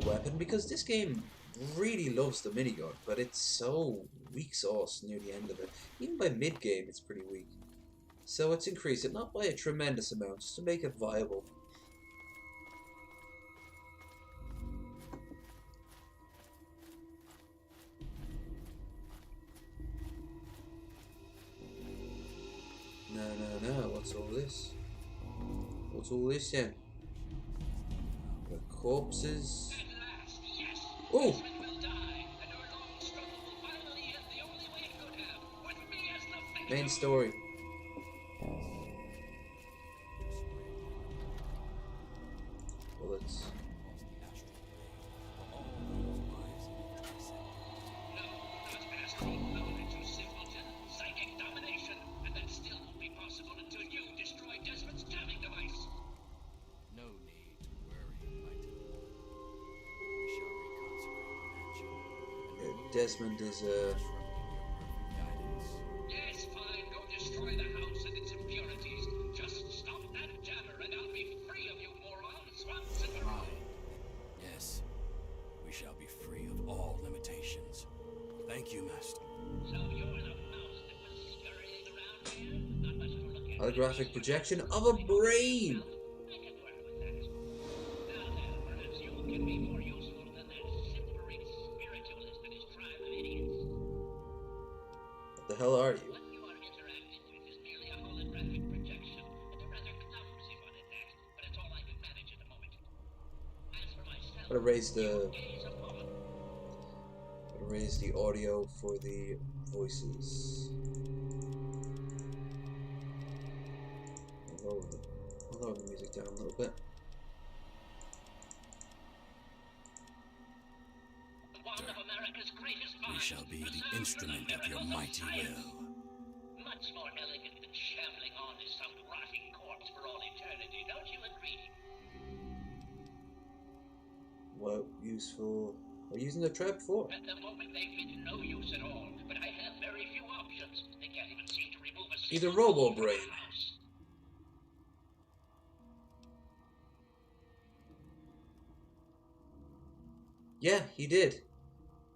weapon, because this game really loves the minigun, but it's so weak sauce near the end of it. Even by mid game it's pretty weak. So it's increased it, not by a tremendous amount, just to make it viable. No, what's all this? What's all this then? The corpses. Oh! Main story. Bullets. Desmond is Yes, fine. Go destroy the house and its impurities. Just stop that Holographic projection of a brain. What the hell are you? Gotta raise the audio for the voices. I'll lower the music down a little bit. We shall be the instrument of your mighty will. Much more elegant than shambling on as some rotting corpse for all eternity, don't you agree? What useful are you using the trap for? At the moment they've been no use at all, but I have very few options. They can't even seem to remove a He's a single robo from the brain. house. Yeah, he did.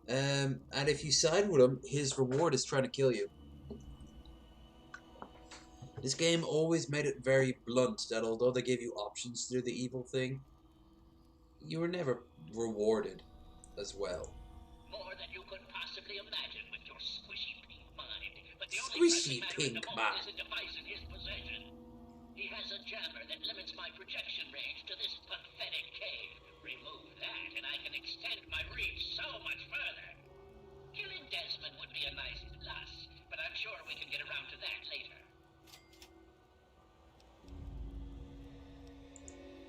And if you side with him, his reward is trying to kill you. This game always made it very blunt that although they gave you options to do the evil thing, you were never rewarded as well. More than you could possibly imagine with your squishy pink mind. But the only Squishy pressing matter at pink the moment mind. is a device in his possession. He has a jammer that limits my projection range to this pathetic cave. Remove that, and I can extend my reach so much further. Killing Desmond would be a nice plus, but I'm sure we can get around to that later.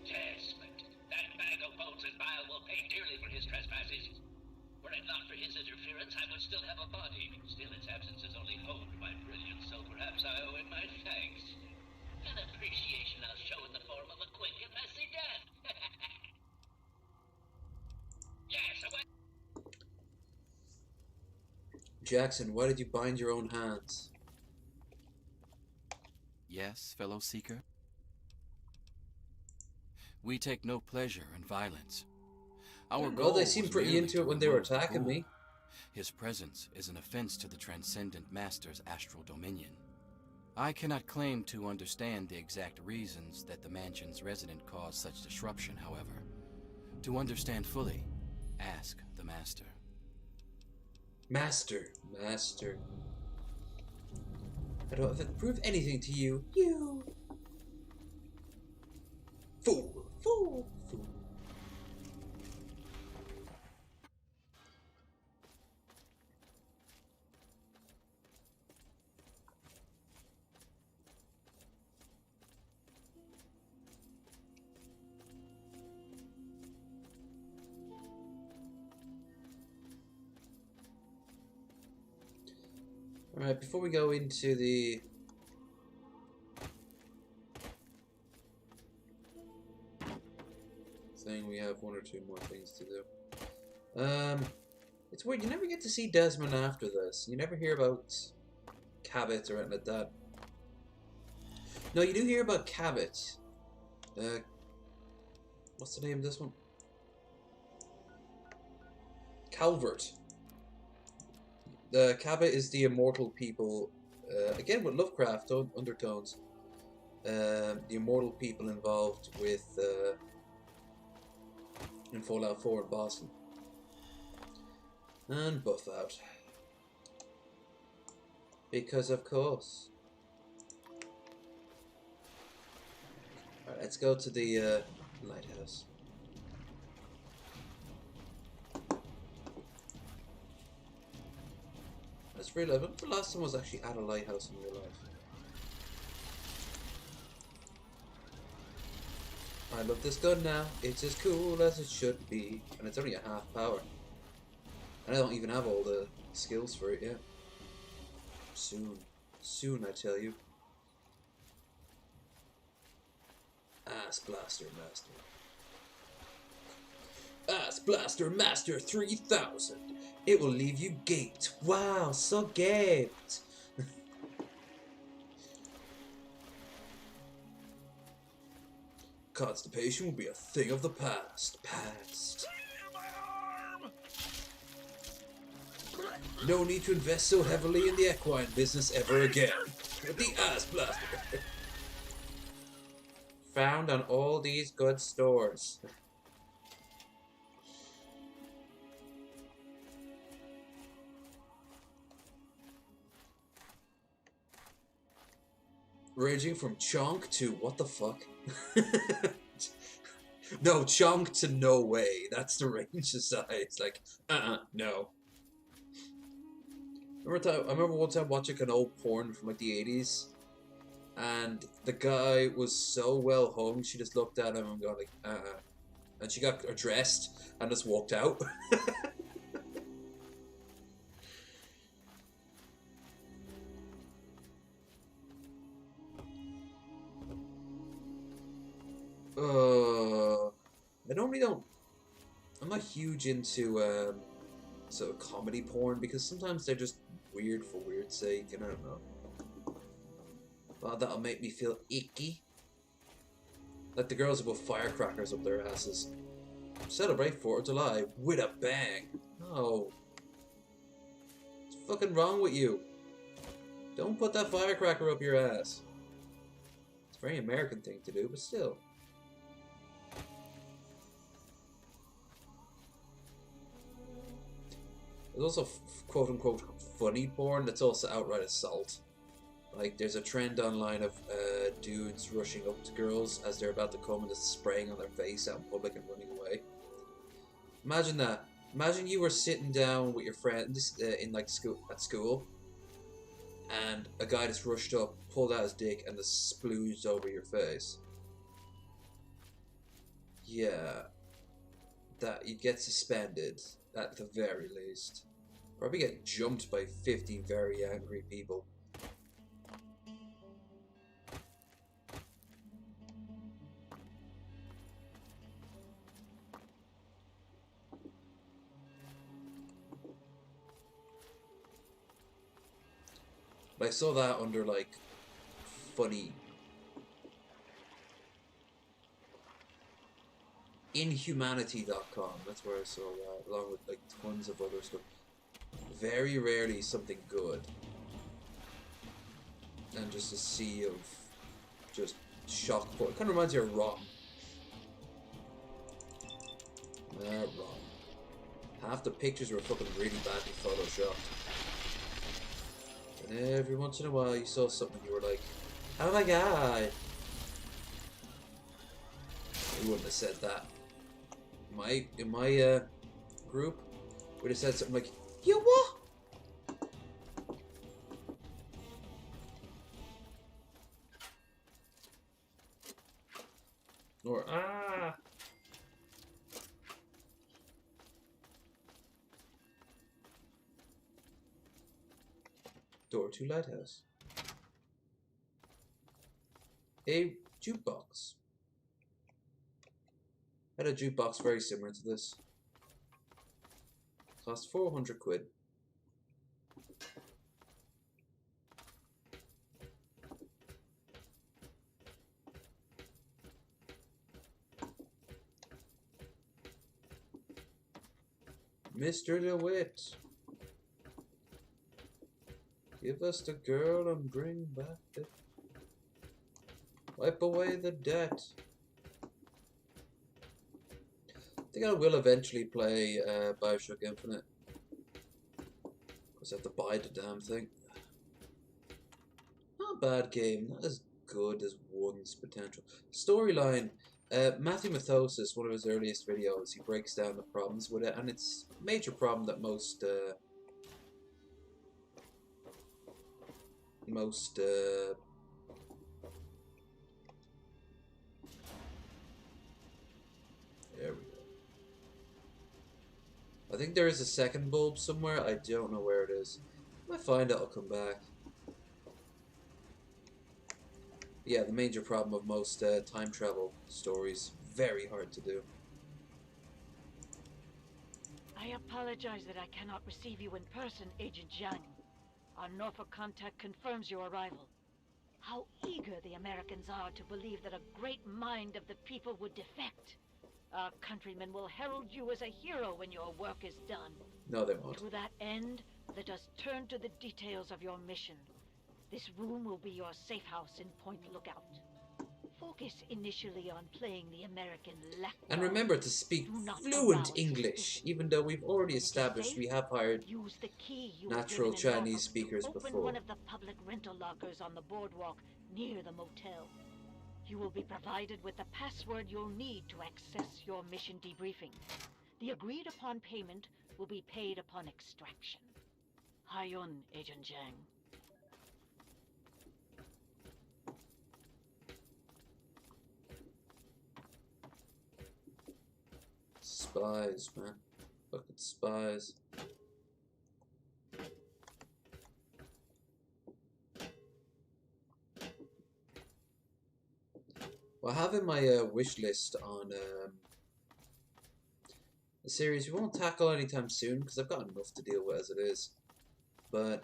Desmond, that bag of bones and bile will pay dearly for his trespasses. Were it not for his interference, I would still have a body. Still, its absence has only honed my brilliance, so perhaps I owe him my thanks. An appreciation I'll show in the form of a quick and messy death. Yes, away. Jackson, why did you bind your own hands? Yes, fellow seeker? We take no pleasure in violence. Our Well, goal they seemed was pretty merely into to it when they were remove the attacking ghoul. me. His presence is an offense to the Transcendent Master's astral dominion. I cannot claim to understand the exact reasons that the mansion's resident caused such disruption, however. To understand fully, ask the Master. Master. I don't have to prove anything to you. You. Fool. Alright, before we go into the thing, we have one or two more things to do. It's weird, you never get to see Desmond after this. You never hear about Cabot or anything like that. No, you do hear about Cabot. What's the name of this one? Calvert. The Cabot is the immortal people, again with Lovecraft undertones. The immortal people involved with in Fallout 4 in Boston. And Buff out. Because of course. Alright, let's go to the lighthouse. That's real. I don't think the last time I was actually at a lighthouse in real life. I love this gun now. It's as cool as it should be. And it's only a half power. And I don't even have all the skills for it yet. Soon. Soon, I tell you. Ass Blaster Master. Ass Blaster Master 3000. It will leave you gaped. Wow, so gaped. Constipation will be a thing of the past. No need to invest so heavily in the equine business ever again. With the Ass Blaster. found on all these good stores. Ranging from chonk to what the fuck? No, chonk to no way. That's the range of size. Like, no. I remember one time watching an old porn from like the 80s, and the guy was so well hung, she just looked at him and got like, and she got dressed and just walked out. I normally don't. I'm not huge into sort of comedy porn because sometimes they're just weird for weird's sake, and I don't know. Well, that'll make me feel icky. Like the girls who put firecrackers up their asses. Celebrate 4th of July with a bang. No. What's fucking wrong with you? Don't put that firecracker up your ass. It's a very American thing to do, but still. There's also quote-unquote funny porn that's also outright assault. Like, there's a trend online of dudes rushing up to girls as they're about to come and just spraying on their face out in public and running away. Imagine that. Imagine you were sitting down with your friends in like school, and a guy just rushed up, pulled out his dick, and just splooged over your face. Yeah, that you'd get suspended at the very least. Probably get jumped by 50 very angry people. But I saw that under like funny inhumanity.com. That's where I saw that, along with like tons of other stuff. Very rarely something good, and just a sea of just shock porn. Kind of reminds you of Rotten. Rotten. Half the pictures were fucking really badly photoshopped. And every once in a while you saw something you were like, oh my god. You wouldn't have said that. In my group, would have said something like, you what? Or ah. Door to lighthouse. A jukebox. I had a jukebox very similar to this. Cost 400 quid. Mr. DeWitt. Give us the girl and bring back the... Wipe away the debt. I think I will eventually play Bioshock Infinite. Because I have to buy the damn thing. Not a bad game. Not as good as one's potential. Storyline. Matthew Mathosis, one of his earliest videos, he breaks down the problems with it. And it's a major problem that most... there we go. I think there is a second bulb somewhere. I don't know where it is. If I find it, I'll come back. Yeah, the major problem of most time travel stories. Very hard to do. I apologize that I cannot receive you in person, Agent Zhang. Our Norfolk contact confirms your arrival. How eager the Americans are to believe that a great mind of the people would defect. Our countrymen will herald you as a hero when your work is done. No, they won't. To that end, let us turn to the details of your mission. This room will be your safe house in Point Lookout. focus initially on playing the American lapdog. And remember to speak Do not fluent arouse English, suspicion. even though we've already When it is established safe, we have hired use the key you were natural given in Chinese Rambles speakers to open before. one of the public rental lockers on the boardwalk near the motel. You will be provided with the password you'll need to access your mission debriefing. The agreed upon payment will be paid upon extraction. Hayun, Agent Zhang. Spies, man. Fucking spies. Well, I have in my wish list on a series we won't tackle anytime soon because I've got enough to deal with as it is. But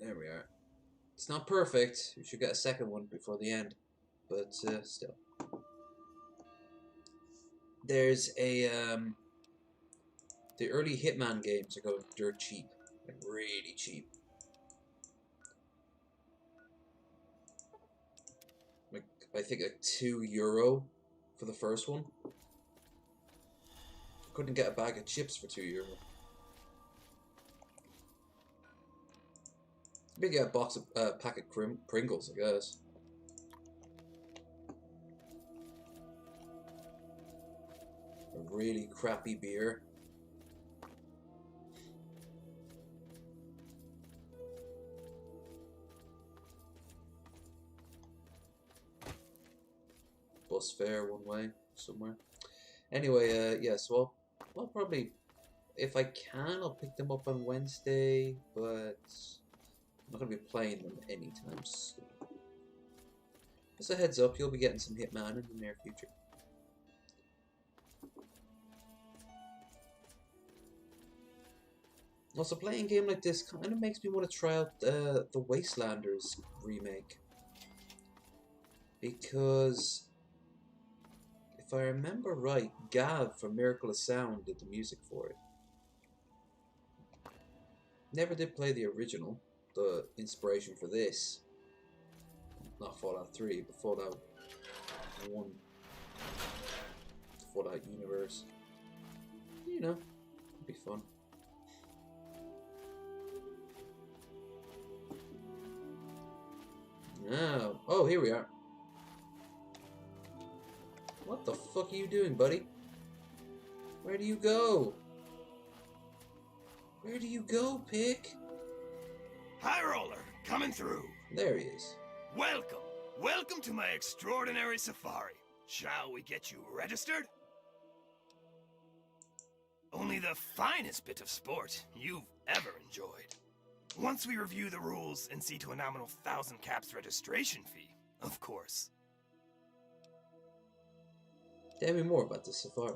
there we are. It's not perfect. We should get a second one before the end, but still. There's a the early Hitman games are going dirt cheap, like really cheap. Like I think like €2 for the first one. Couldn't get a bag of chips for €2. Maybe get a box of packet Pringles, I guess. A really crappy beer. Bus fare one way somewhere. Anyway, yeah, so I'll probably, if I can, I'll pick them up on Wednesday, but I'm not going to be playing them anytime soon. Just a heads up, you'll be getting some Hitman in the near future. Also, playing a game like this kind of makes me want to try out the Wastelanders remake. Because, if I remember right, Gav from Miracle of Sound did the music for it. Never did play the original, the inspiration for this. Not Fallout 3, but Fallout 1. Fallout universe. You know, it'd be fun. Now, oh, here we are. What the fuck are you doing, buddy? Where do you go? Where do you go, Pick? High roller, coming through. There he is. Welcome. Welcome to my extraordinary safari. Shall we get you registered? Only the finest bit of sport you've ever enjoyed. Once we review the rules and see to a nominal 1,000 caps registration fee, of course. Tell me more about this safari.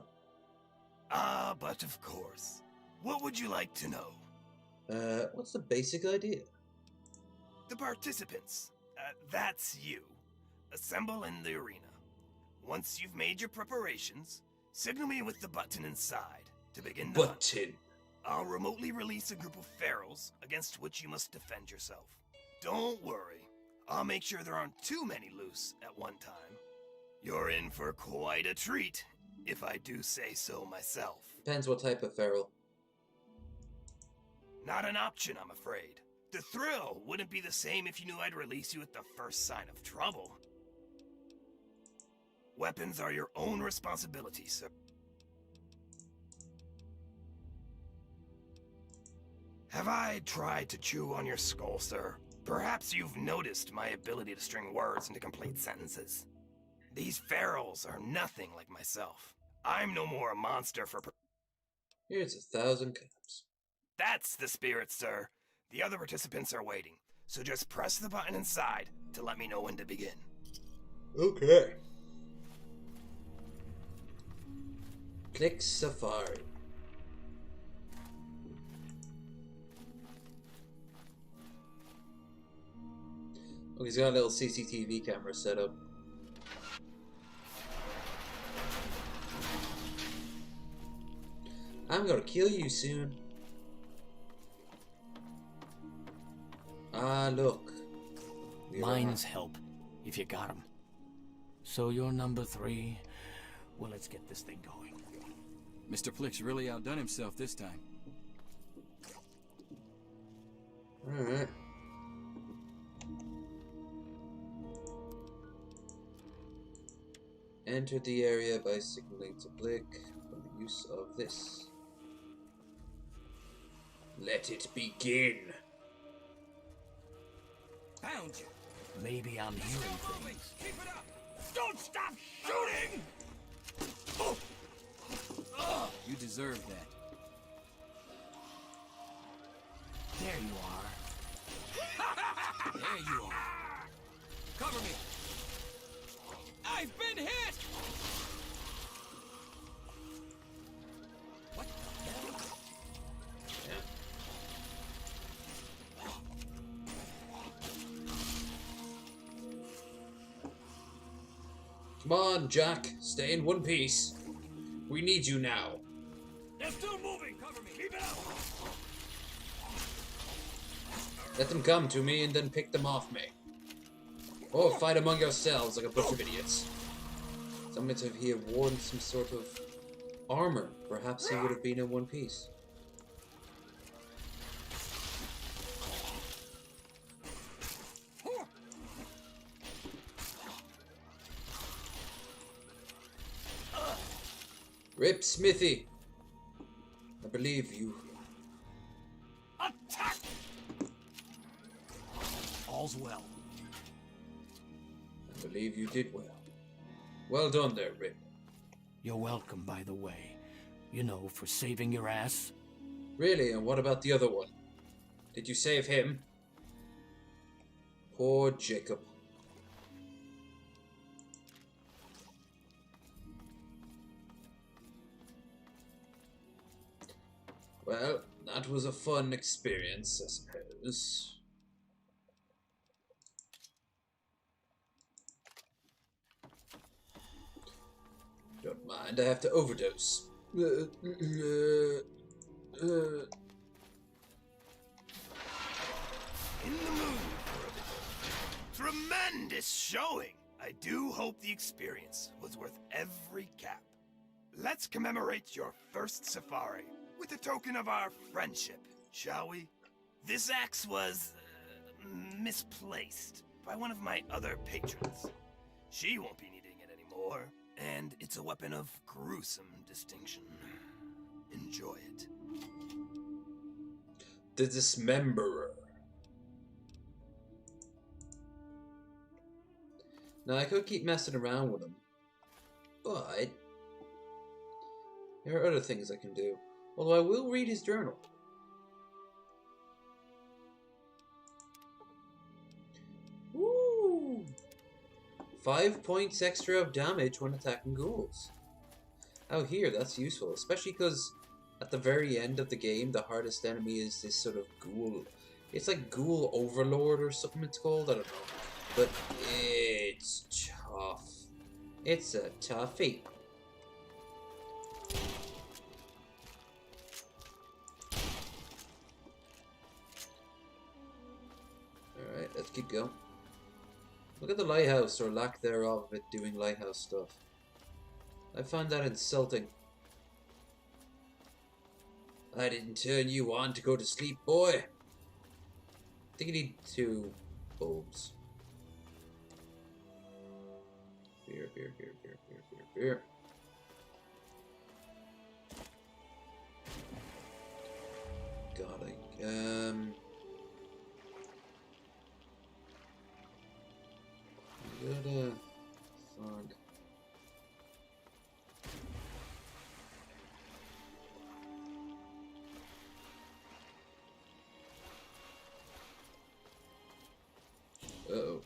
But of course. What would you like to know? What's the basic idea? The participants. That's you. Assemble in the arena. Once you've made your preparations, signal me with the button inside to begin the hunt. Button. I'll remotely release a group of ferals against which you must defend yourself. Don't worry. I'll make sure there aren't too many loose at one time. You're in for quite a treat, if I do say so myself. Depends what type of feral. Not an option, I'm afraid. The thrill wouldn't be the same if you knew I'd release you at the first sign of trouble. Weapons are your own responsibility, sir. Have I tried to chew on your skull, sir? Perhaps you've noticed my ability to string words into complete sentences. These ferals are nothing like myself. I'm no more a monster for... Here's 1,000 caps. That's the spirit, sir. The other participants are waiting, so just press the button inside to let me know when to begin. Okay. Click Safari. Oh, he's got a little CCTV camera set up. I'm gonna kill you soon. Ah, look. Mines help, if you got 'em. So you're number 3. Well, let's get this thing going. Mr. Plick's really outdone himself this time. Alright. Enter the area by signaling to Blick for the use of this. Let it begin. Found you. Maybe I'm hearing things. Keep it up. Don't stop shooting. You deserve that. There you are. There you are. Cover me. I've been hit. What the hell? Come on, Jack. Stay in one piece. We need you now. They're still moving. Cover me. Keep it up. Let them come to me and then pick them off me. Or fight among yourselves like a bunch of idiots. Someone if he had worn some sort of armor, perhaps he would have been in one piece. Rip Smithy, I believe you. Attack! All's well. I believe you did well. Well done there, Rip. You're welcome, by the way. You know, for saving your ass. Really? And what about the other one? Did you save him? Poor Jacob. Well, that was a fun experience, I suppose. Don't mind, I have to overdose. In the mood for a bit. Tremendous showing! I do hope the experience was worth every cap. Let's commemorate your first safari with a token of our friendship, shall we? This axe was misplaced by one of my other patrons. She won't be needing it anymore, and it's a weapon of gruesome distinction. Enjoy it. The Dismemberer. Now, I could keep messing around with him, but there are other things I can do. Although I will read his journal. Woo! 5 points extra of damage when attacking ghouls. Oh, here, that's useful, especially because at the very end of the game, the hardest enemy is this sort of ghoul. It's like Ghoul Overlord or something it's called, I don't know. But it's tough. It's a toughie. Alright, let's keep going. Look at the lighthouse, or lack thereof of it doing lighthouse stuff. I find that insulting. I didn't turn you on to go to sleep, boy. I think you need 2 bulbs. Beer, beer, beer, beer, beer, beer, beer. God, I gotta find. Uh-oh.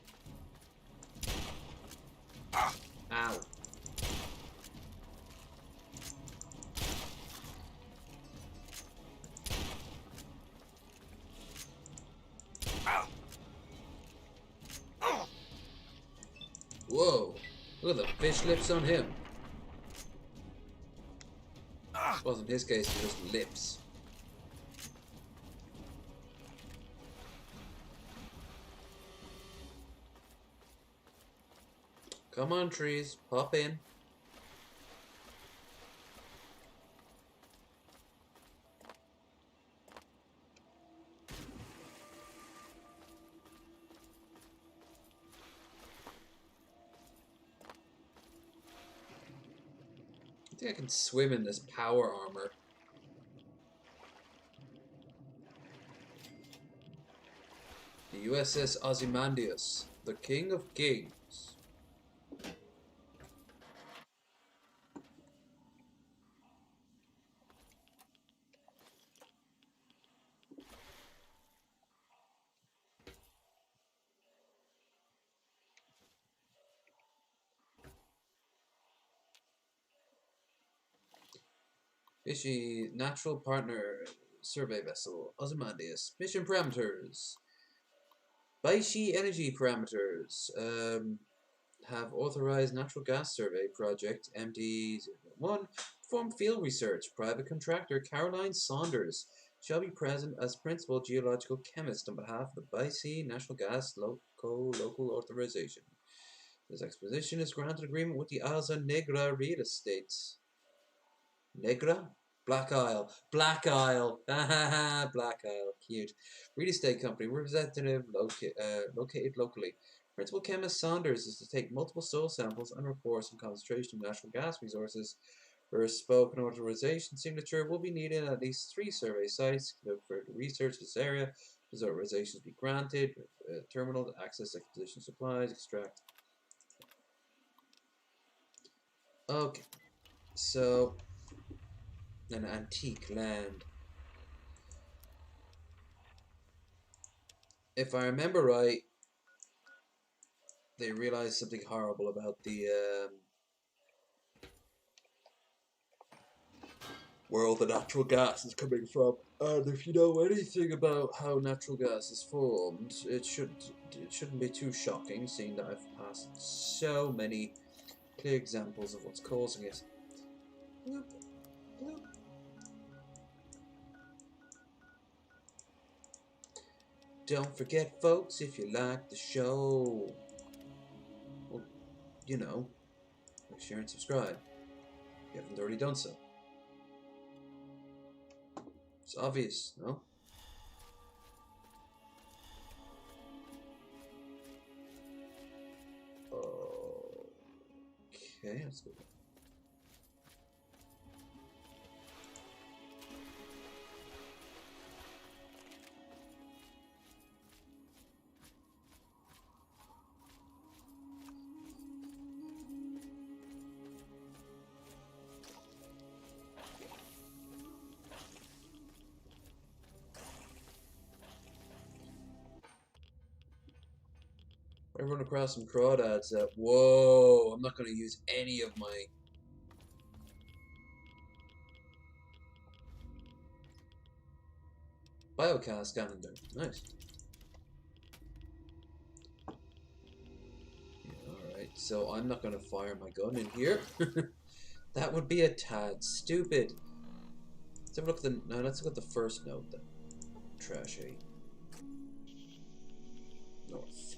Ow. Whoa. Look at the fish lips on him. Well, in his case, it's just lips. Come on, trees. Pop in. I think I can swim in this power armor. The USS Ozymandias, the King of Kings. Fishy Natural Partner Survey Vessel, Ozymandias. Mission parameters. Baishi energy parameters. Have authorized natural gas survey project MD-1. Perform field research. Private contractor Caroline Saunders shall be present as principal geological chemist on behalf of the Baishi National Gas local authorization. This exposition is granted agreement with the Alza Negra real estate. Negra? Black Isle. Black Isle. Black Isle. Cute. Real estate company. Representative located locally. Principal chemist Saunders is to take multiple soil samples and reports on concentration of natural gas resources. For a spoken authorization signature will be needed at least 3 survey sites. Conduct further research in this area. Does authorizations be granted? Terminal to access exposition supplies. Extract. Okay. So, an antique land. If I remember right, they realized something horrible about the where all the natural gas is coming from. And if you know anything about how natural gas is formed, it shouldn't be too shocking, seeing that I've passed so many clear examples of what's causing it. Bloop, bloop. Don't forget, folks, if you like the show, well, you know, like, share and subscribe if you haven't already done so. It's obvious, no? Okay, let's go. I run across some crawdads that, whoa, I'm not going to use any of my biocast calendar. Nice. Yeah, alright, so I'm not going to fire my gun in here. That would be a tad stupid. Let's have a look at the, no, let's look at the first note then. Trashy. North.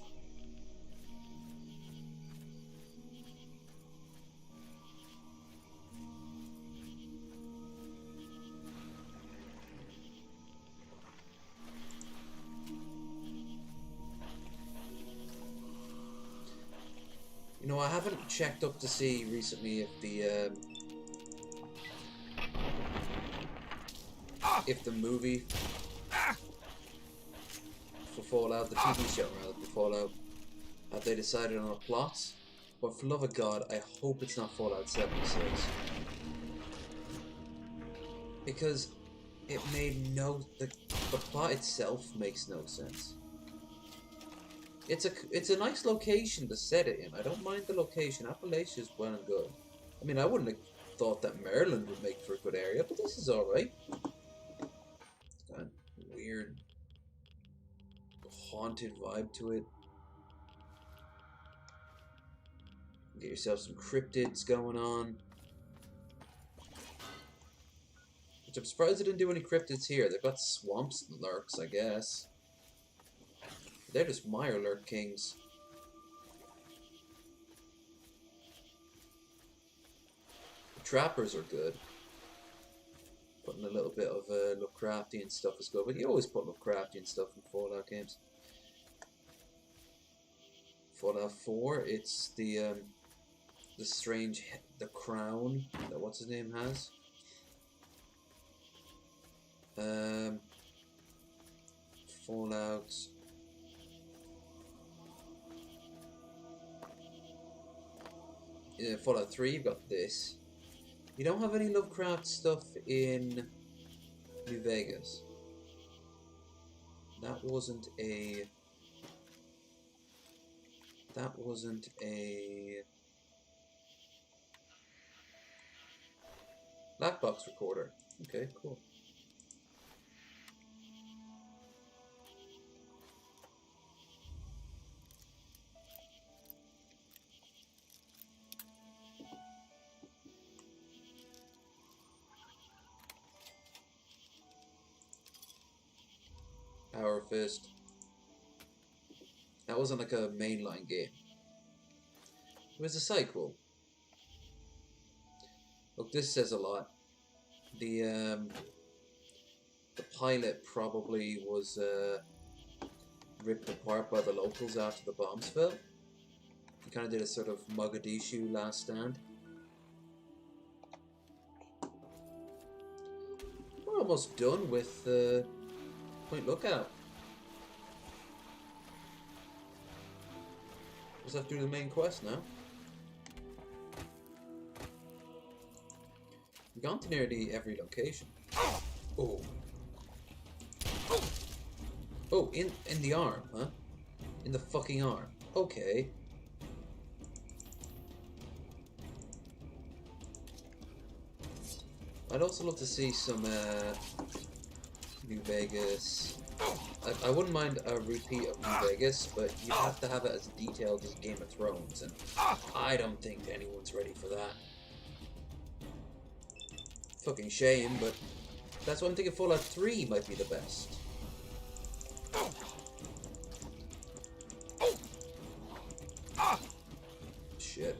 You know, I haven't checked up to see recently if the movie for Fallout, the TV show rather, for Fallout, have they decided on a plot? But for love of God, I hope it's not Fallout 76. Because it made no, the plot itself makes no sense. It's a nice location to set it in. I don't mind the location. Appalachia is well and good. I mean, I wouldn't have thought that Maryland would make for a good area, but this is alright. It's got a weird haunted vibe to it. Get yourself some cryptids going on. Which I'm surprised they didn't do any cryptids here. They've got swamps and lurks, I guess. They're just Mire Lurk Kings. trappers are good. Putting a little bit of Lovecraftian stuff is good, but you always put Lovecraftian stuff in Fallout games. Fallout 4, it's the strange, the crown that what's his name has. Fallout. Fallout 3, you've got this. You don't have any Lovecraft stuff in New Vegas. That wasn't a black box recorder. Okay, cool. Power Fist. That wasn't like a mainline game. It was a sequel. Look, this says a lot. The pilot probably was ripped apart by the locals after the bombs fell. He kind of did a sort of Mogadishu Last Stand. We're almost done with Point Lookout. Just have to do the main quest now. We've gone to nearly every location. Oh. Oh, in the arm, huh? In the fucking arm. Okay. I'd also love to see some New Vegas. I wouldn't mind a repeat of New Vegas, but you have to have it as detailed as Game of Thrones, and I don't think anyone's ready for that. Fucking shame, but that's why I'm thinking Fallout 3 might be the best. Shit.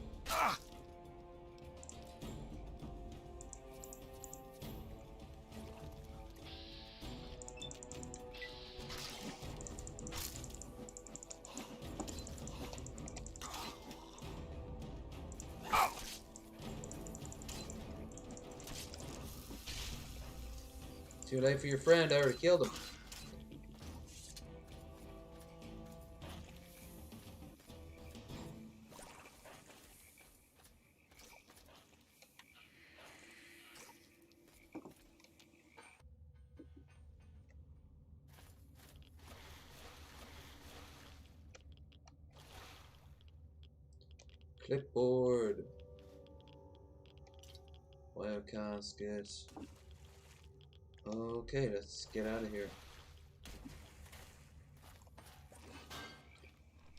Too late for your friend, I already killed him. Clipboard. Bio casket. Okay, let's get out of here.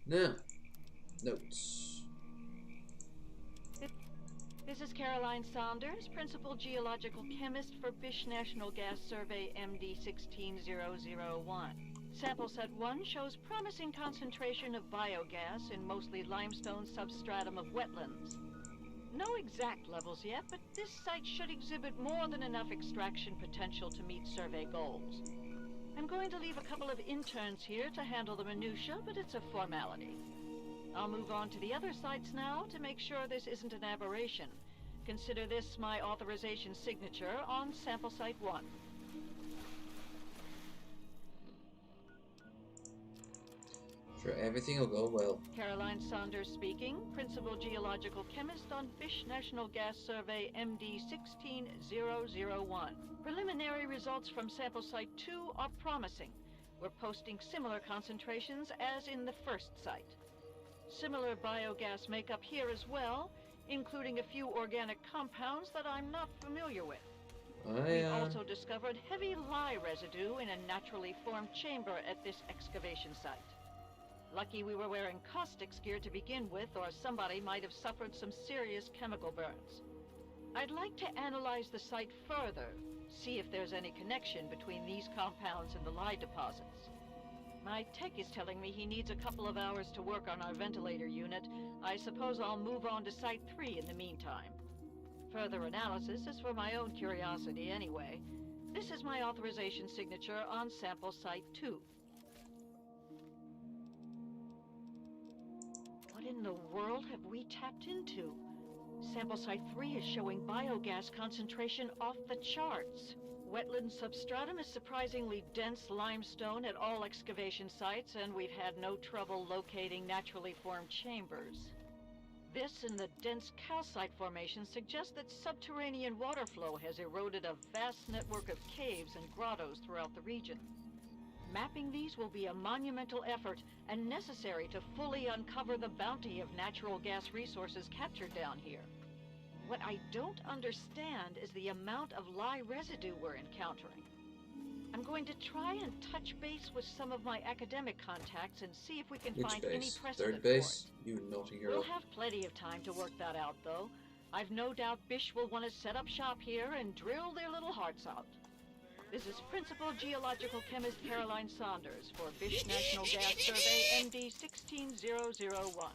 Now, notes. This is Caroline Saunders, Principal Geological Chemist for Fish National Gas Survey MD16001. Sample set 1 shows promising concentration of biogas in mostly limestone substratum of wetlands. No exact levels yet, but this site should exhibit more than enough extraction potential to meet survey goals. I'm going to leave a couple of interns here to handle the minutiae, but it's a formality. I'll move on to the other sites now to make sure this isn't an aberration. Consider this my authorization signature on sample site 1. Sure, everything will go well. Caroline Saunders speaking, Principal Geological Chemist on Fish National Gas Survey MD16001. Preliminary results from sample site 2 are promising. We're posting similar concentrations as in the first site. Similar biogas makeup here as well, including a few organic compounds that I'm not familiar with. We've also discovered heavy lye residue in a naturally formed chamber at this excavation site. Lucky we were wearing caustics gear to begin with, or somebody might have suffered some serious chemical burns. I'd like to analyze the site further, see if there's any connection between these compounds and the lye deposits. My tech is telling me he needs a couple of hours to work on our ventilator unit. I suppose I'll move on to Site 3 in the meantime. further analysis is for my own curiosity anyway. This is my authorization signature on sample site 2. What in the world have we tapped into? Sample site 3 is showing biogas concentration off the charts. Wetland substratum is surprisingly dense limestone at all excavation sites, and we've had no trouble locating naturally formed chambers. This and the dense calcite formation suggest that subterranean water flow has eroded a vast network of caves and grottos throughout the region. Mapping these will be a monumental effort and necessary to fully uncover the bounty of natural gas resources captured down here. What I don't understand is the amount of lye residue we're encountering. I'm going to try and touch base with some of my academic contacts and see if we can Which find base? any precedent Third base? You naughty girl. We'll have plenty of time to work that out, though. I've no doubt Bish will want to set up shop here and drill their little hearts out. This is Principal Geological Chemist Caroline Saunders for Bish National Gas Survey MD 16001.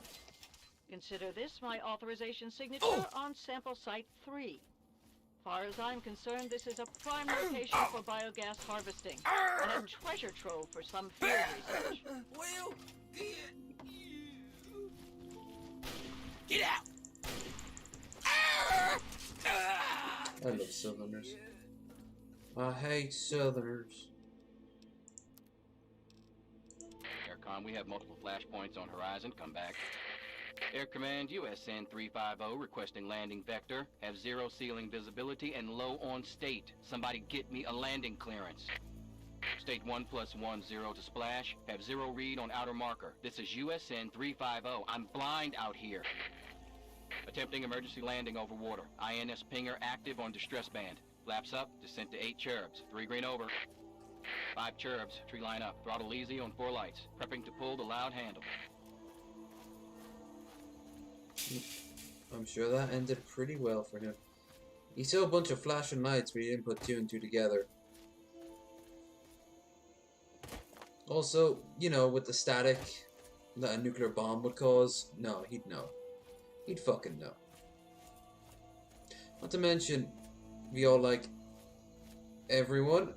Consider this my authorization signature on sample site 3. Far as I'm concerned, this is a prime location for biogas harvesting and a treasure trove for some field research. We'll get you. Get out! I love Southerners. I hate Southerners. Aircom, we have multiple flashpoints on horizon. Come back. Air Command, USN 350 requesting landing vector. Have zero ceiling visibility and low on state. Somebody get me a landing clearance. State 1+10 to splash. Have zero read on outer marker. This is USN 350. I'm blind out here. Attempting emergency landing over water. INS pinger active on distress band. Flaps up, descent to 8 cherubs. 3 green over. 5 cherubs, tree line up. Throttle easy on 4 lights. Prepping to pull the loud handle. I'm sure that ended pretty well for him. He saw a bunch of flashing lights, but he didn't put 2 and 2 together. Also, you know, with the static that a nuclear bomb would cause, no, he'd know. He'd fucking know. Not to mention, we all like, everyone,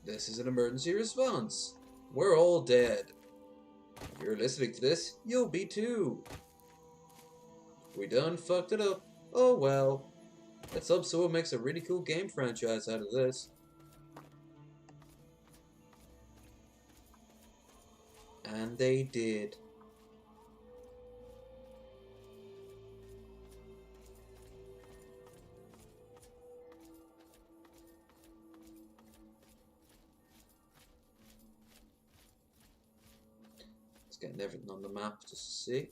this is an emergency response. We're all dead. If you're listening to this, you'll be too. We done fucked it up. Oh well. Let's hope someone makes a really cool game franchise out of this. And they did. Let's get everything on the map just to see.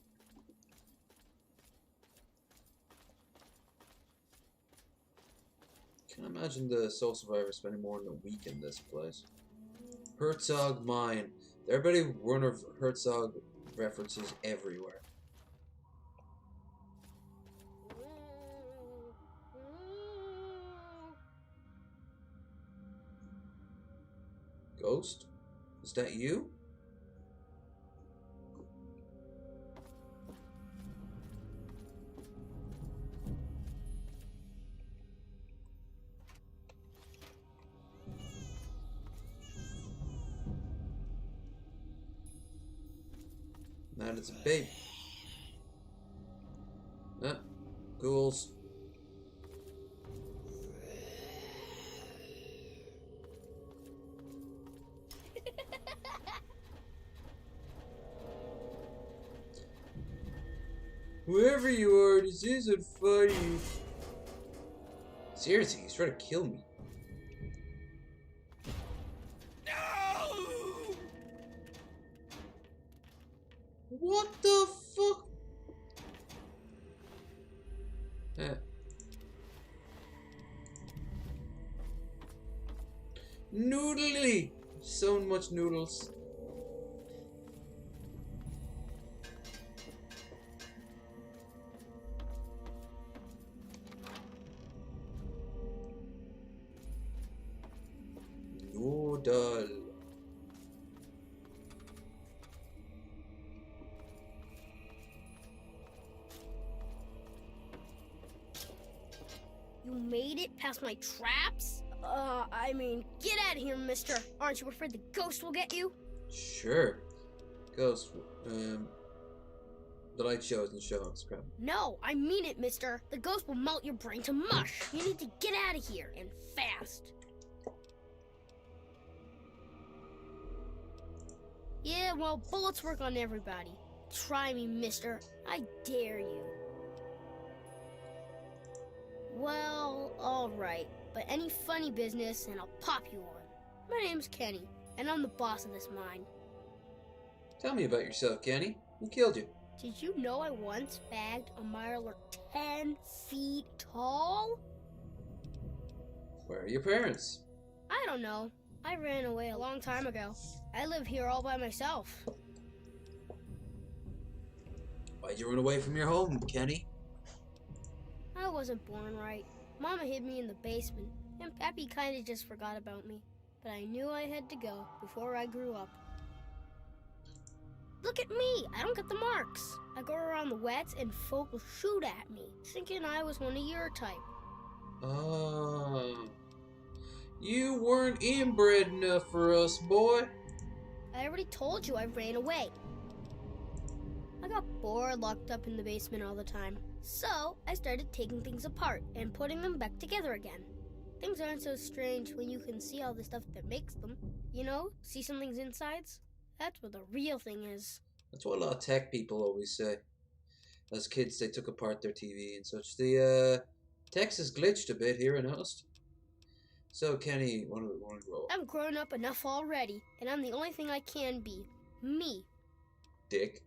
Can't imagine the Soul Survivor spending more than a week in this place. Herzog Mine. Everybody Werner Herzog references everywhere. Ghost? Is that you? That is a baby. Ah, ghouls. Whoever you are, this isn't funny. Seriously, he's trying to kill me. What the fuck? Noodly! So much noodles. Noodle. made it past my traps? I mean, get out of here, mister. Aren't you afraid the ghost will get you? Sure. Ghost, the light show isn't showing us, crap. No, I mean it, mister. The ghost will melt your brain to mush. You need to get out of here, and fast. Yeah, well, bullets work on everybody. Try me, mister. I dare you. Well, alright. But any funny business, and I'll pop you one. My name's Kenny, and I'm the boss of this mine. Tell me about yourself, Kenny. Who killed you? Did you know I once bagged a miler 10 feet tall? Where are your parents? I don't know. I ran away a long time ago. I live here all by myself. Why'd you run away from your home, Kenny? I wasn't born right. Mama hid me in the basement, and Pappy kinda just forgot about me. But I knew I had to go before I grew up. Look at me! I don't get the marks. I go around the wets and folk will shoot at me, thinking I was one of your type. Oh. You weren't inbred enough for us, boy. I already told you I ran away. I got bored locked up in the basement all the time. So, I started taking things apart and putting them back together again. Things aren't so strange when you can see all the stuff that makes them. You know, see something's insides? That's what the real thing is. That's what a lot of tech people always say. As kids, they took apart their TV and such. The text has glitched a bit here, I noticed. So, Kenny, what do we want to grow? I'm grown up enough already, and I'm the only thing I can be. Me. Dick.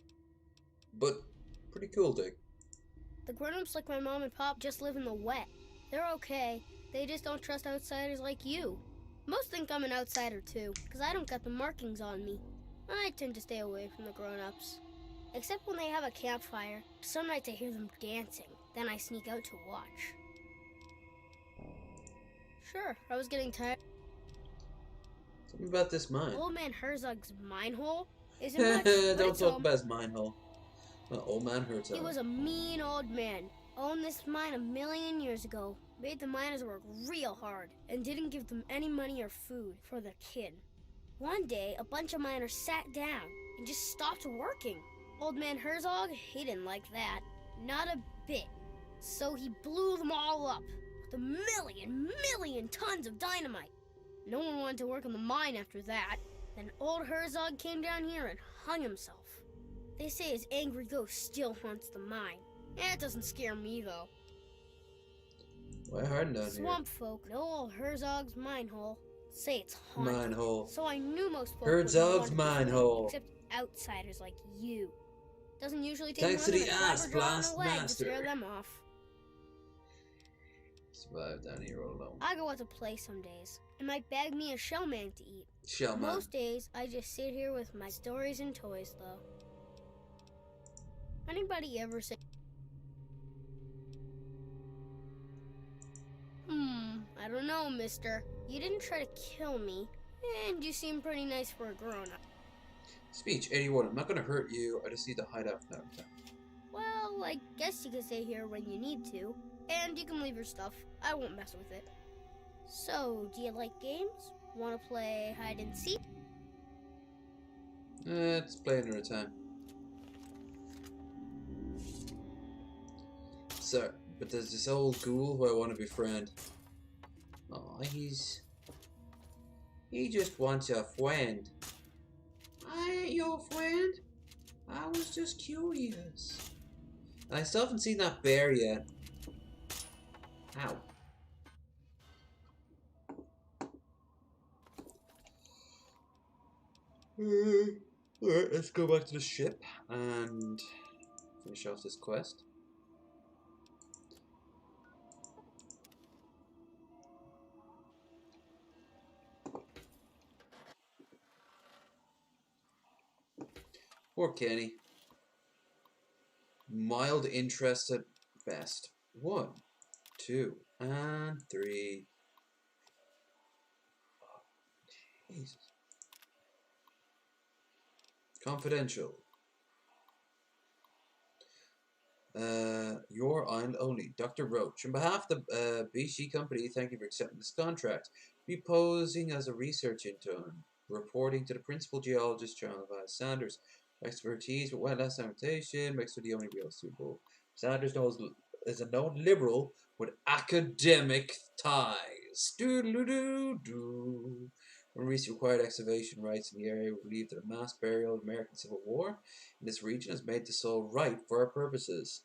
But, pretty cool, Dick. The grown-ups like my mom and pop just live in the wet. They're okay. They just don't trust outsiders like you. Most think I'm an outsider too, because I don't got the markings on me. I tend to stay away from the grown-ups. Except when they have a campfire. Some nights I hear them dancing. Then I sneak out to watch. Sure, I was getting tired. Tell me about this mine. Old Man Herzog's mine hole isn't much, but Don't it's talk about his mine hole. Well, old man Herzog. He was a mean old man. Owned this mine 1,000,000 years ago. Made the miners work real hard and didn't give them any money or food for their kid. One day, a bunch of miners sat down and just stopped working. Old Man Herzog, he didn't like that. Not a bit. So he blew them all up with 1,000,000 tons of dynamite. No one wanted to work in the mine after that. Then old Herzog came down here and hung himself. They say his angry ghost still haunts the mine. That doesn't scare me, though. Why hard down Swamp folk know old Herzog's mine hole. Say it's here? haunted. Mine hole. So I knew most folk Herzog's wouldn't want mine to hole. except outsiders like you. Doesn't usually take Thanks more to than the a ass clever draw and blast a leg master. to scare them off. Survive down here all alone. I go out to play some days, and might bag me a shellman to eat. Shellman. Most days, I just sit here with my stories and toys, though. Anybody ever say, I don't know, mister. You didn't try to kill me, and you seem pretty nice for a grown-up. Speech 81. I'm not gonna hurt you. I just need to hide out from time to time. Well, I guess you can stay here when you need to, and you can leave your stuff. I won't mess with it. So, do you like games? Want to play hide and seek? Let's play another time. So, but there's this old ghoul who I want to befriend. Aw, he just wants a friend. I ain't your friend. I was just curious. And I still haven't seen that bear yet. Ow. Alright, let's go back to the ship and finish off this quest. Poor Kenny. Mild interest at best. 1, 2, and 3. Oh, Jesus. Confidential. Your island only. Dr. Roach. On behalf of the BC company, thank you for accepting this contract. Be posing as a research intern, reporting to the principal geologist, John Sanders. Expertise with wetland sanitation makes her the only real suitable. Sanders is a known liberal with academic ties. Doo-doo-doo-doo. When recent required excavation rights in the area were believed that a mass burial of the American Civil War in this region has made the soil right for our purposes.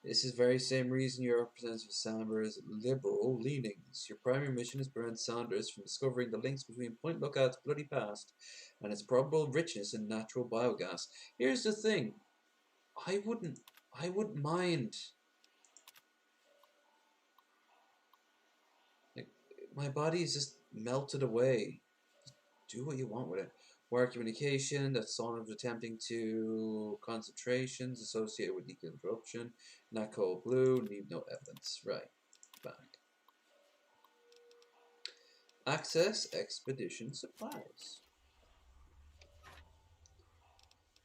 This is the very same reason your representative Sanders' liberal leanings. Your primary mission is to prevent Sanders from discovering the links between Point Lookout's bloody past and its probable richness in natural biogas. Here's the thing. I wouldn't mind. Like, my body is just melted away. Just do what you want with it. Wire communication, that's sort of attempting to concentrations associated with deconstruction. Not cold blue, need no evidence. Right. Back. Access expedition supplies.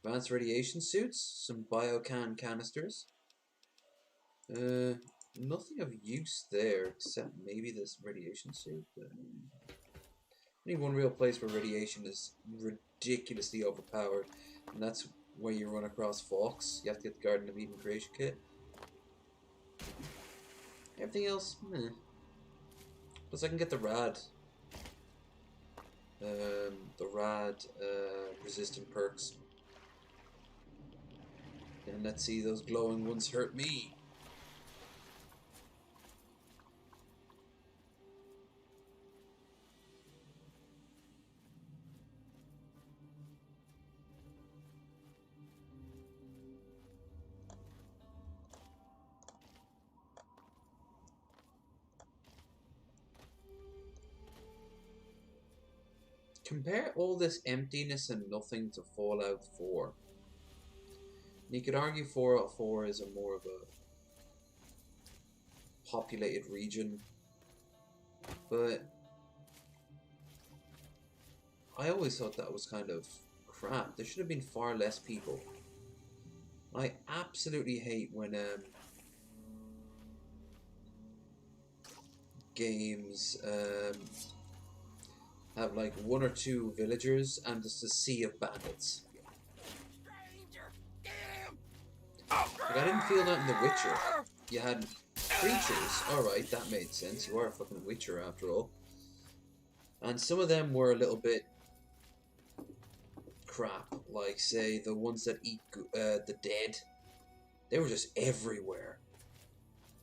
Advanced radiation suits, some biocan canisters. Nothing of use there except maybe this radiation suit. Only one real place where radiation is ridiculously overpowered, and that's where you run across Fox. You have to get the Garden of Eden creation kit. Everything else, meh. Plus I can get the rad. Resistant perks. And let's see, those glowing ones hurt me. Compare all this emptiness and nothing to Fallout 4. You could argue Fallout 4 is a more of a populated region, but I always thought that was kind of crap. There should have been far less people. I absolutely hate when games have like one or two villagers and just a sea of bandits. Like, I didn't feel that in The Witcher. You had creatures, alright, that made sense. You are a fucking Witcher after all. And some of them were a little bit crap, like say the ones that eat the dead. They were just everywhere.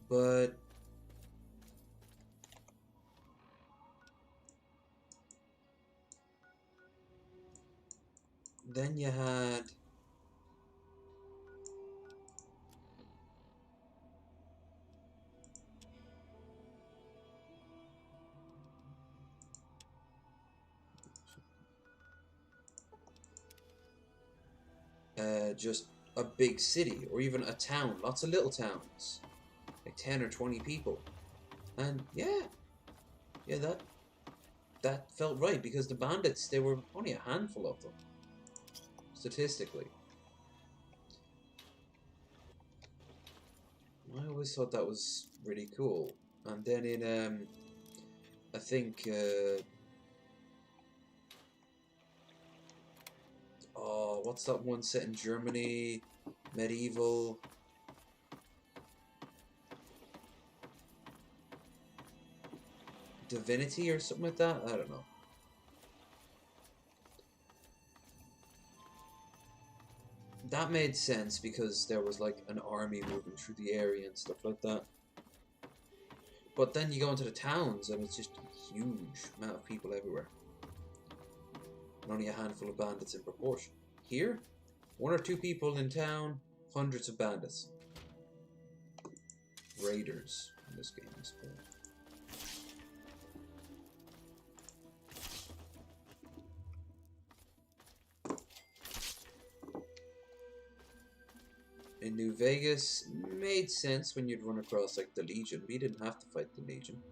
But then you had just a big city or even a town, lots of little towns, like 10 or 20 people, and yeah, that felt right because the bandits, there were only a handful of them statistically. I always thought that was really cool. And then in I think oh, what's that one set in Germany? Medieval. Divinity or something like that? I don't know. That made sense because there was like an army moving through the area and stuff like that. But then you go into the towns and it's just a huge amount of people everywhere. And only a handful of bandits in proportion. Here, one or two people in town, hundreds of bandits. Raiders in this game, I suppose. In New Vegas, made sense when you'd run across like the Legion, but you didn't have to fight the Legion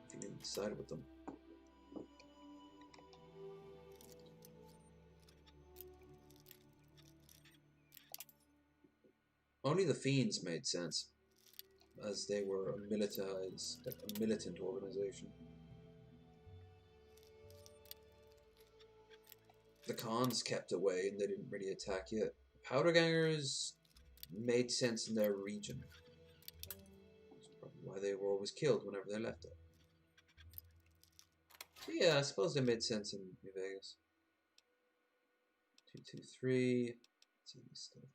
if you didn't side with them. Only the Fiends made sense, as they were a militant organization. The Khans kept away and they didn't really attack yet. Powdergangers made sense in their region. That's probably why they were always killed whenever they left it. So yeah, I suppose they made sense in New Vegas. 223. Let's see these stuff.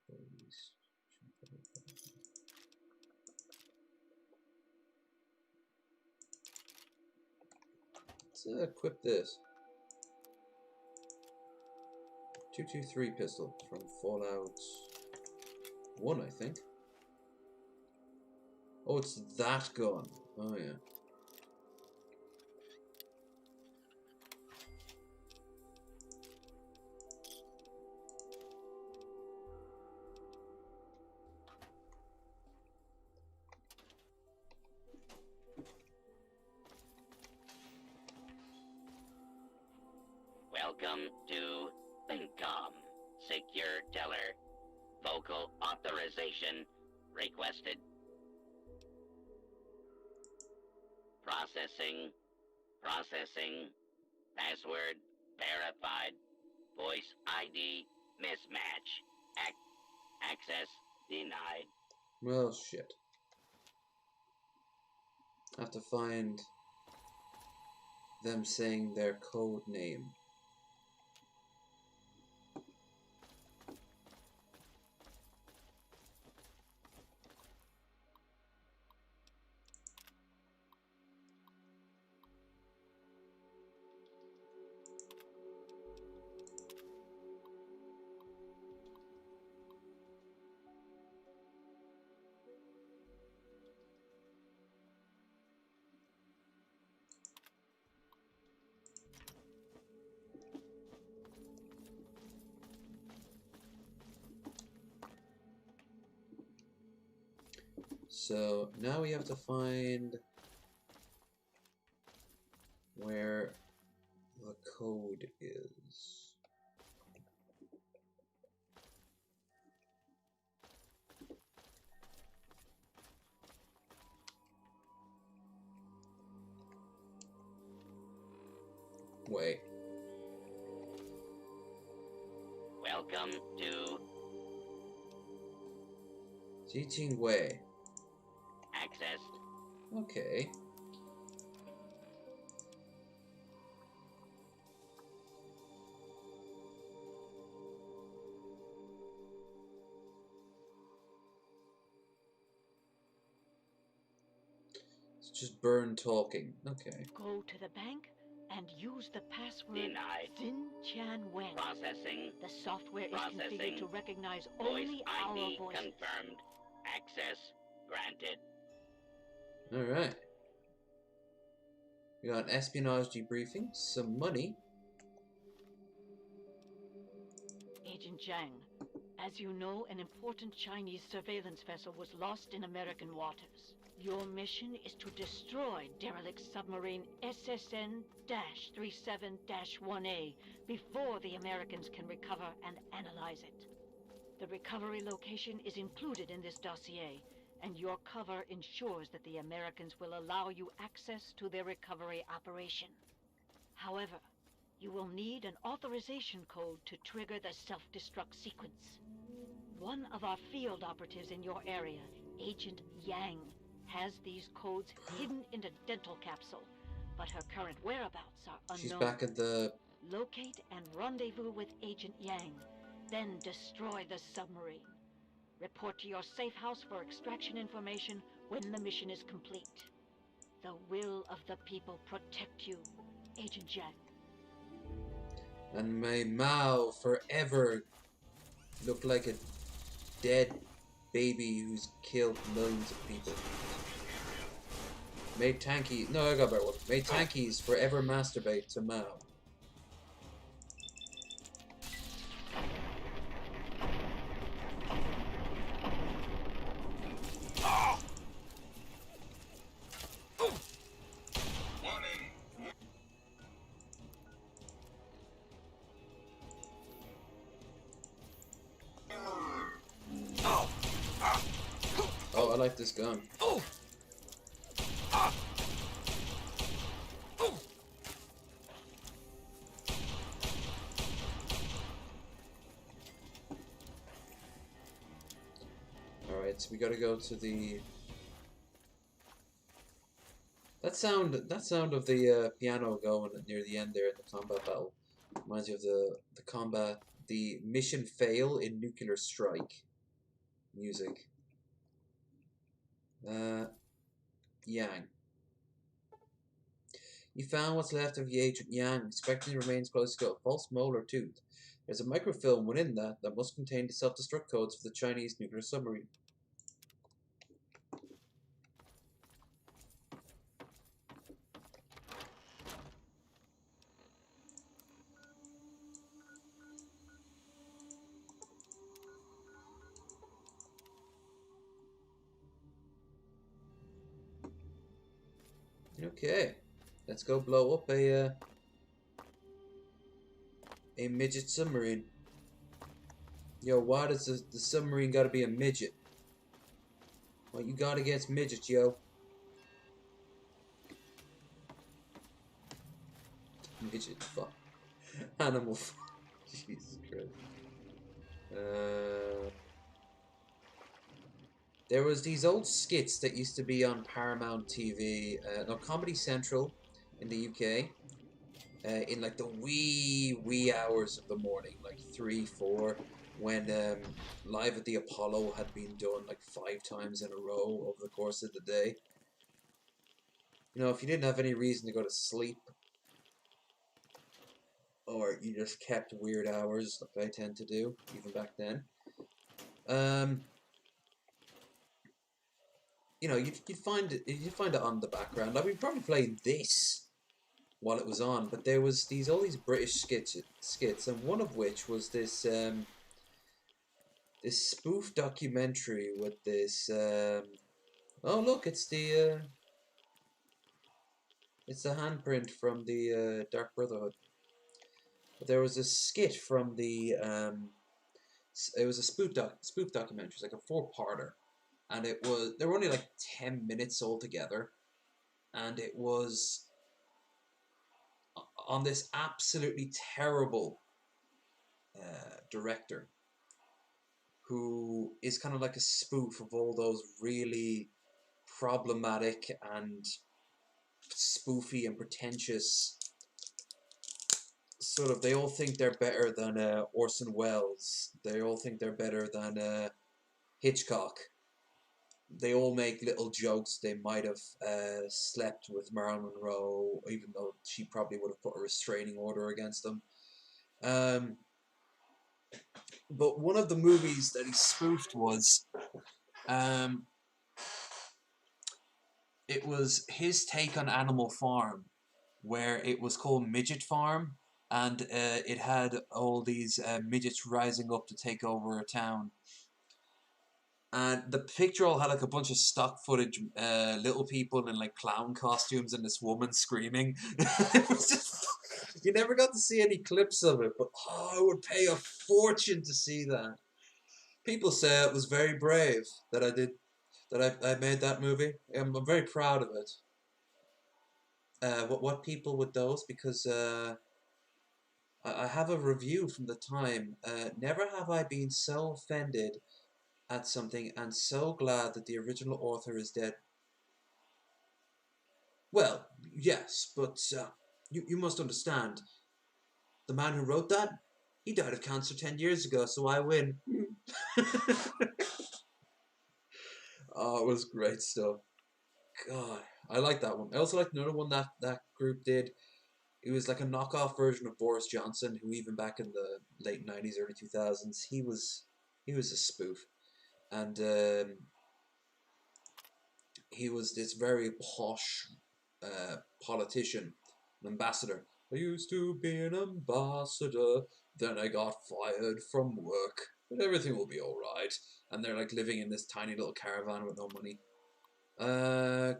Let's equip this. 223 pistol from Fallout 1, I think. Oh, it's that gun. Oh, yeah. Welcome to Thinkcom. Secure teller. Vocal authorization requested. Processing. Processing. Password verified. Voice ID mismatch. Access denied. Well, shit. I have to find them saying their code name. So now we have to find where the code is. Wait. Welcome to Jiqing Wei. accessed. Okay. It's just burn talking. Okay. Go to the bank and use the password Denied. Xin Chan Wen. Processing. The software is Processing. configured to recognize Voice only our ID voices. confirmed. Access granted. Alright. We got an espionage debriefing, some money. Agent Zhang, as you know, an important Chinese surveillance vessel was lost in American waters. Your mission is to destroy derelict submarine SSN-37-1A before the Americans can recover and analyze it. The recovery location is included in this dossier, and your cover ensures that the Americans will allow you access to their recovery operation. However, you will need an authorization code to trigger the self-destruct sequence. One of our field operatives in your area, Agent Yang, has these codes hidden in a dental capsule, but her current whereabouts are unknown. She's back at the... Locate and rendezvous with Agent Yang, then destroy the submarine. Report to your safe house for extraction information when the mission is complete. The will of the people protect you, Agent Yang. And may Mao forever look like a dead baby who's killed millions of people. May Tanky... No, I got a better one. May Tankies forever masturbate to Mao. like this gun. Oh! Ah! Oh! Alright, so we gotta go to the... That sound of the piano going near the end there in the combat battle reminds you of the mission fail in Nuclear Strike music. Yang. You found what's left of the Agent Yang. Inspecting remains close to a false molar tooth. There's a microfilm within that must contain the self-destruct codes for the Chinese nuclear submarine. Okay, let's go blow up a midget submarine. Yo, why does the submarine gotta be a midget? What you got against midgets, yo? Midget fuck. Animal fuck. Jesus Christ. There was these old skits that used to be on Paramount TV, no, Comedy Central in the UK, in like the wee hours of the morning, like 3, 4, when Live at the Apollo had been done like 5 times in a row over the course of the day. You know, if you didn't have any reason to go to sleep, or you just kept weird hours, like I tend to do, even back then, you know, you'd find it on the background. I would probably play this while it was on, but there was all these British skits, and one of which was this this spoof documentary with this. Oh look, it's the handprint from the Dark Brotherhood. But there was a skit from the it was a spoof documentary. It's like a 4-parter, and there were only like 10 minutes altogether, and it was on this absolutely terrible director who is kind of like a spoof of all those really problematic and spoofy and pretentious sort of, they all think they're better than Orson Welles, they all think they're better than Hitchcock, they all make little jokes they might have slept with Marilyn Monroe, even though she probably would have put a restraining order against them. But one of the movies that he spoofed was it was his take on Animal Farm, where it was called Midget Farm, and it had all these midgets rising up to take over a town. And the picture all had like a bunch of stock footage, little people in like clown costumes and this woman screaming. It was just, you never got to see any clips of it, but oh, I would pay a fortune to see that. People say it was very brave that I made that movie. I'm very proud of it. What people with those, because I have a review from the time. Never have I been so offended at something and so glad that the original author is dead. Well, yes, but you must understand. The man who wrote that, he died of cancer 10 years ago, so I win. Oh, it was great stuff. God, I like that one. I also like another one that group did. It was like a knockoff version of Boris Johnson, who even back in the late 90s, early 2000s, he was a spoof. And he was this very posh politician, an ambassador. I used to be an ambassador, then I got fired from work, but everything will be alright. And they're like living in this tiny little caravan with no money.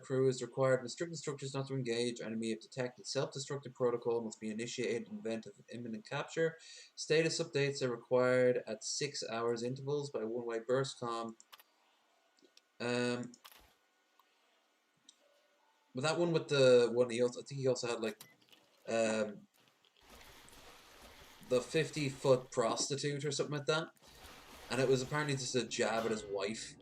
Crew is required. Restricted structures not to engage. Enemy if detected. Self-destructive protocol must be initiated in event of imminent capture. Status updates are required at 6 hours intervals by one-way burst comm. But that one with the one he also, I think he also had like the 50-foot prostitute or something like that, and it was apparently just a jab at his wife.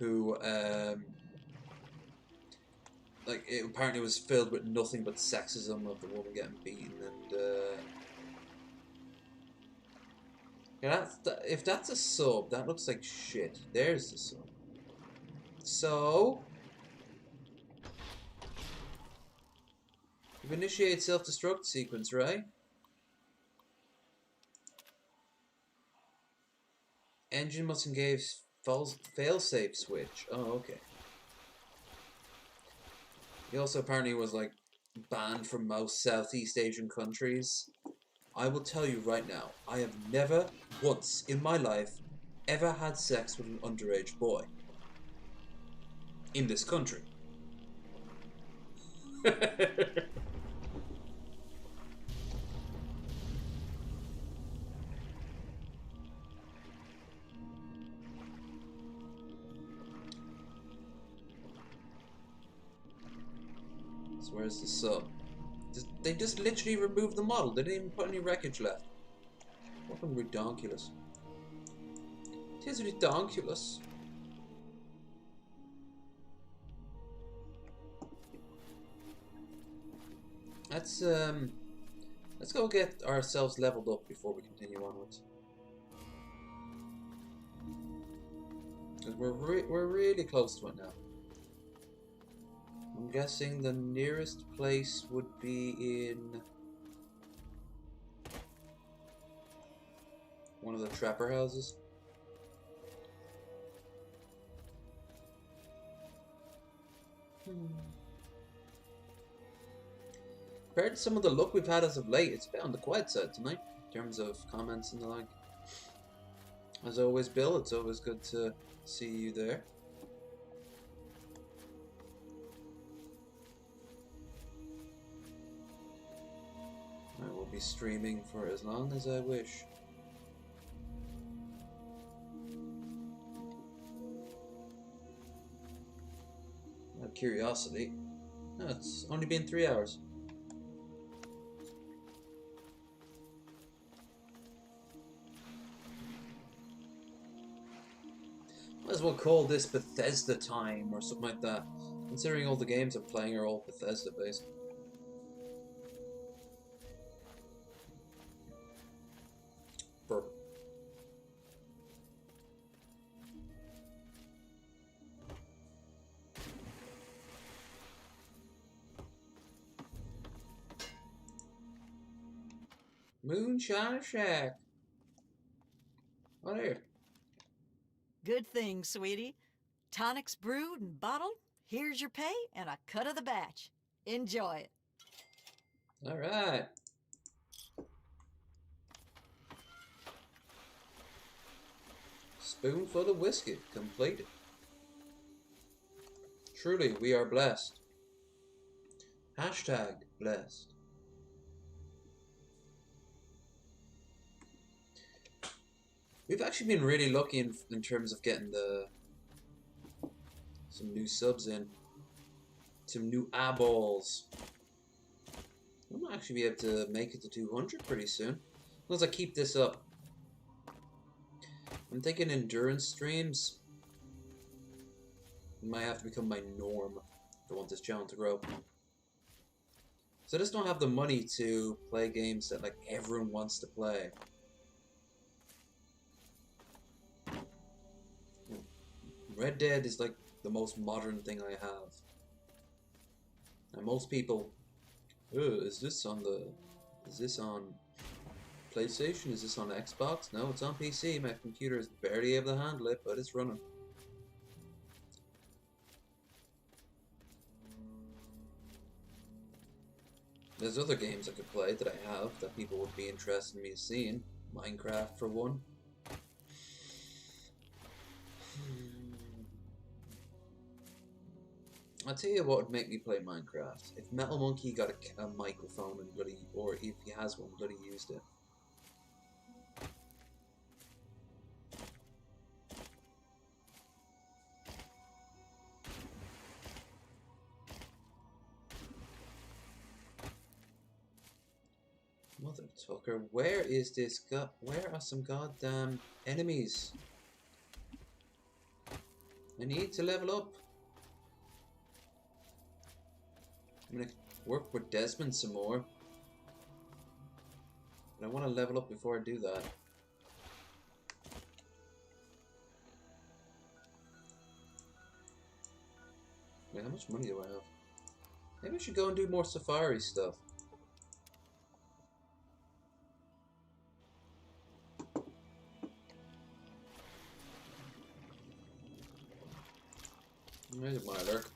Who like it apparently was filled with nothing but sexism of the woman getting beaten, and yeah, if that's a sub, that looks like shit. There's the sub. So you've initiated self-destruct sequence, right? Engine must engage fail-safe switch. Oh, okay. He also apparently was like banned from most Southeast Asian countries. I will tell you right now, I have never once in my life ever had sex with an underage boy in this country. So where's the sub? They just literally removed the model. They didn't even put any wreckage left. Fucking redonkulous. It is redonkulous. Let's go get ourselves leveled up before we continue onwards. Because we're really close to it now. I'm guessing the nearest place would be in one of the trapper houses. Compared to some of the luck we've had as of late, it's a bit on the quiet side tonight in terms of comments and the like. As always, Bill, it's always good to see you there. I will be streaming for as long as I wish. Out of curiosity, no, it's only been 3 hours. Might as well call this Bethesda time or something like that, considering all the games I'm playing are all Bethesda based. Burp. Moonshine Shack. Oh, there. Good thing, sweetie. Tonics brewed and bottled. Here's your pay and a cut of the batch. Enjoy it. All right. Spoonful of whiskey completed. Truly, we are blessed. Hashtag blessed. We've actually been really lucky in terms of getting some new subs in. Some new eyeballs. We might actually be able to make it to 200 pretty soon. As long as I keep this up. I'm thinking endurance streams might have to become my norm if I want this channel to grow. So I just don't have the money to play games that like everyone wants to play. Red Dead is like the most modern thing I have. And most people, is this on PlayStation? Is this on Xbox? No, it's on PC. My computer is barely able to handle it, but it's running. There's other games I could play that I have that people would be interested in me seeing. Minecraft for one. I'll tell you what would make me play Minecraft. If Metal Monkey got a microphone and bloody, or if he has one, bloody used it. Mother Tucker, where is this where are some goddamn enemies? I need to level up. I'm gonna work with Desmond some more. But I want to level up before I do that. Wait, how much money do I have? Maybe I should go and do more safari stuff. There's my lurk.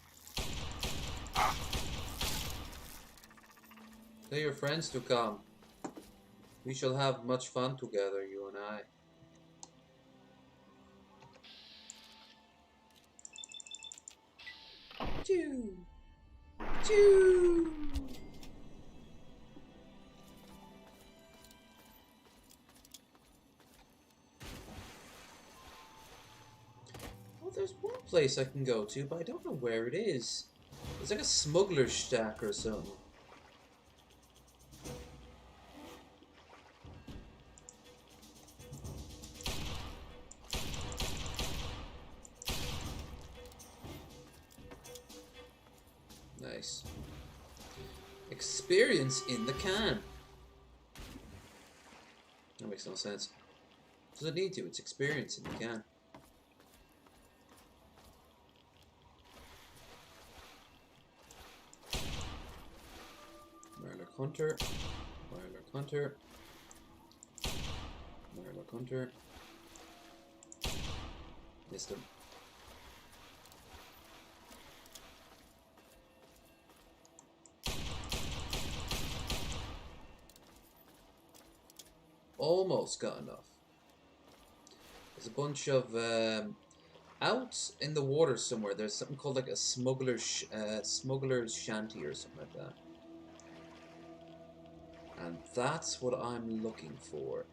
Tell your friends to come. We shall have much fun together, you and I. Choo! Choo! Oh, there's one place I can go to, but I don't know where it is. It's like a smuggler's shack or something. Nice. Experience in the can. That makes no sense. Does it need to? It's experience in the can. Mirelurk Hunter. Mirelurk Hunter. Mirelurk Hunter. Missed him. Almost got enough. There's a bunch of out in the water somewhere. There's something called like a smuggler's shanty or something like that, and that's what I'm looking for.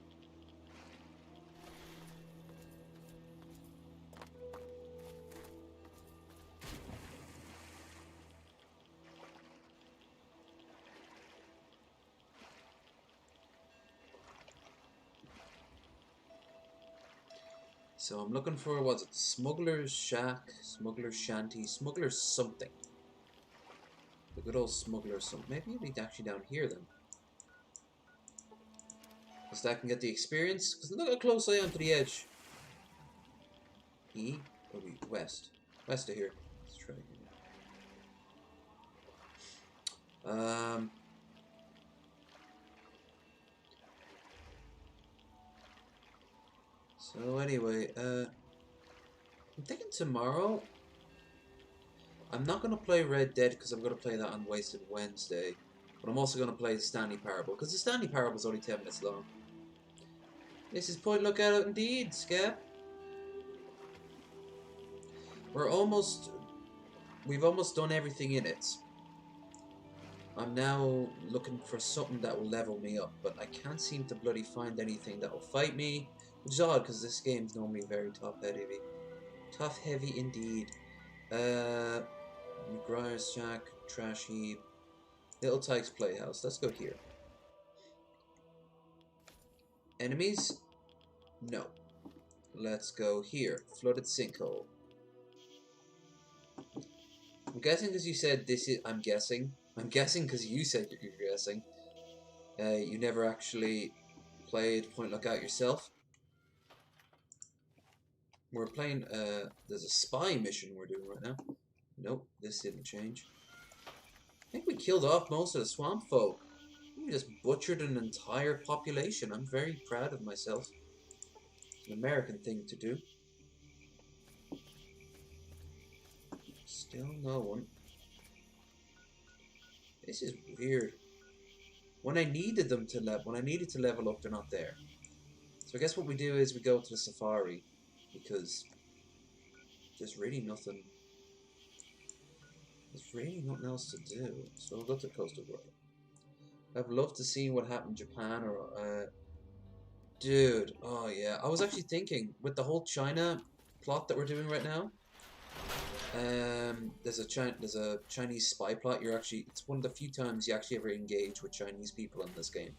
So I'm looking for, what's it, Smuggler's Shack, Smuggler's Shanty, Smuggler's something. The good old Smuggler's something. Maybe it'll be actually down here then. Because that can get the experience. Because look how close I am to the edge. E? Or we west? West of here. Let's try here. So anyway, I'm thinking tomorrow. I'm not going to play Red Dead because I'm going to play that on Wasted Wednesday. But I'm also going to play the Stanley Parable because the Stanley Parable is only 10 minutes long. This is Point Lookout indeed, Scap. We've almost done everything in it. I'm now looking for something that will level me up, but I can't seem to bloody find anything that will fight me. Which is odd, because this game's normally very top-heavy. Top-heavy indeed. McGuire's Shack, Trash Heap, Little Tyke's Playhouse. Let's go here. Enemies? No. Let's go here. Flooded Sinkhole. I'm guessing because you said this is... I'm guessing. I'm guessing because you said you're guessing. You never actually played Point Lookout yourself. We're playing, there's a spy mission we're doing right now. Nope, this didn't change. I think we killed off most of the swamp folk. We just butchered an entire population. I'm very proud of myself. It's an American thing to do. Still no one. This is weird. When I needed them to level up, they're not there. So I guess what we do is we go to the safari. Because there's really nothing else to do. So we'll go to the coastal world. I'd love to see what happened in Japan or dude, oh yeah. I was actually thinking with the whole China plot that we're doing right now. There's a Chinese spy plot. It's one of the few times you actually ever engage with Chinese people in this game.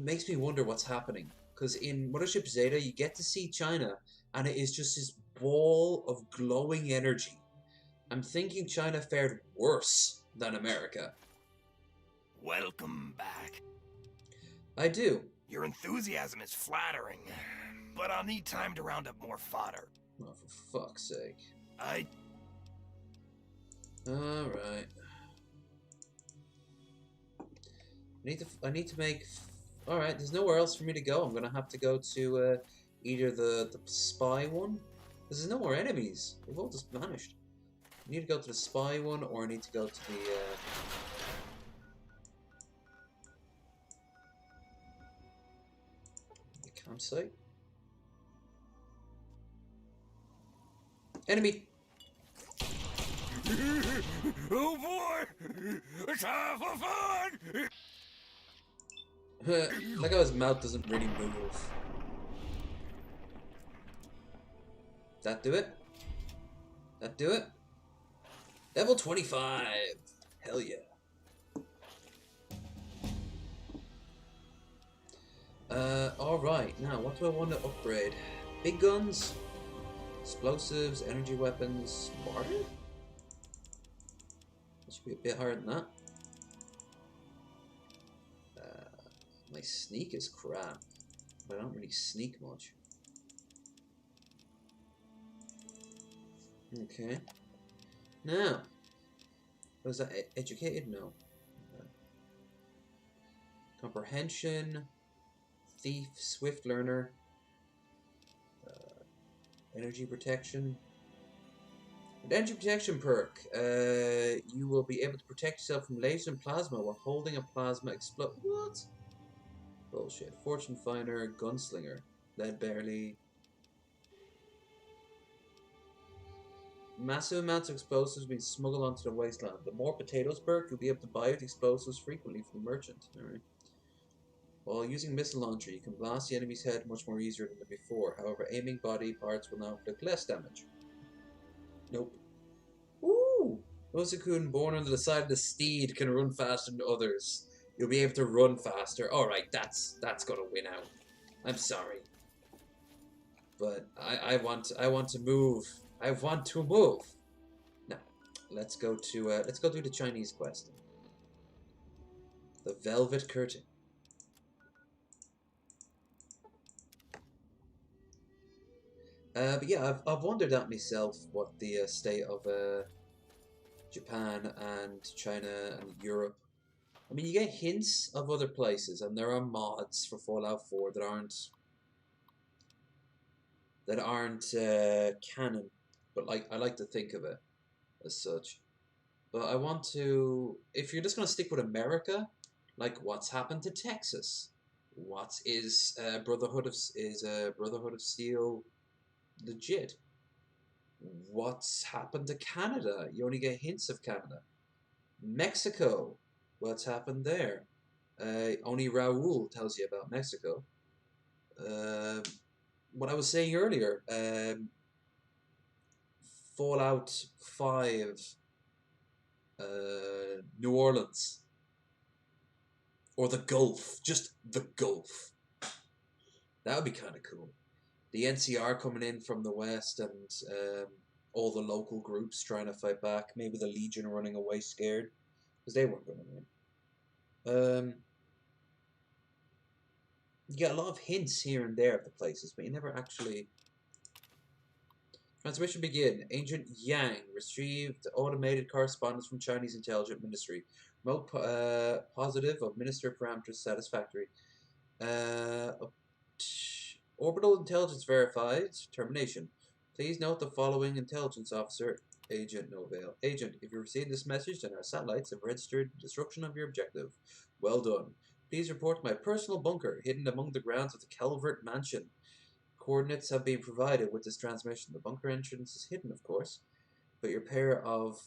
it makes me wonder what's happening. Because in Mothership Zeta, you get to see China, and it is just this ball of glowing energy. I'm thinking China fared worse than America. Welcome back. I do. Your enthusiasm is flattering, but I'll need time to round up more fodder. Oh, for fuck's sake. Alright. I need to make... Alright, there's nowhere else for me to go. I'm gonna have to go to either the spy one. Because there's no more enemies. They've all just vanished. I need to go to the spy one, or I need to go to the campsite. Enemy! Oh boy! Time for fun! Like how his mouth doesn't really move. That do it? That do it? Level 25! Hell yeah. Alright, now what do I want to upgrade? Big guns? Explosives, energy weapons, water? That should be a bit higher than that. My sneak is crap, but I don't really sneak much. Okay. Now, was that educated? No. Comprehension, thief, swift learner, energy protection. With energy protection perk, you will be able to protect yourself from lasers and plasma while holding a plasma explode. What? Bullshit. Fortune finder, gunslinger, lead barely. Massive amounts of explosives being smuggled onto the wasteland. The more potatoes perk, you'll be able to buy with explosives frequently from the merchant. Alright. While using missile launcher, you can blast the enemy's head much more easier than before. However, aiming body parts will now inflict less damage. Nope. Ooh! Osakun, born under the side of the steed, can run faster than others. You'll be able to run faster. Alright, that's gonna win out. I'm sorry. But I want to move. I want to move. Now, let's go do the Chinese quest. The Velvet Curtain. But yeah, I've wondered out myself what the state of Japan and China and Europe. I mean, you get hints of other places, and there are mods for Fallout 4 that aren't canon. But like, I like to think of it as such. But I want to, if you're just gonna stick with America, like what's happened to Texas? What is Brotherhood of Steel legit? What's happened to Canada? You only get hints of Canada. Mexico, what's happened there? Only Raul tells you about Mexico. What I was saying earlier, Fallout 5, New Orleans, or the Gulf, just the Gulf. That would be kind of cool. The NCR coming in from the west, and all the local groups trying to fight back. Maybe the Legion running away scared, because they weren't going to win. You get a lot of hints here and there of the places, but you never actually... Transmission begin. Agent Yang received automated correspondence from Chinese Intelligence Ministry. Remote positive of Minister parameters satisfactory. Orbital intelligence verified. Termination. Please note the following intelligence officer, Agent Novale. Agent, if you received this message, then our satellites have registered destruction of your objective. Well done. Please report to my personal bunker, hidden among the grounds of the Calvert Mansion. Coordinates have been provided with this transmission. The bunker entrance is hidden, of course, but your pair of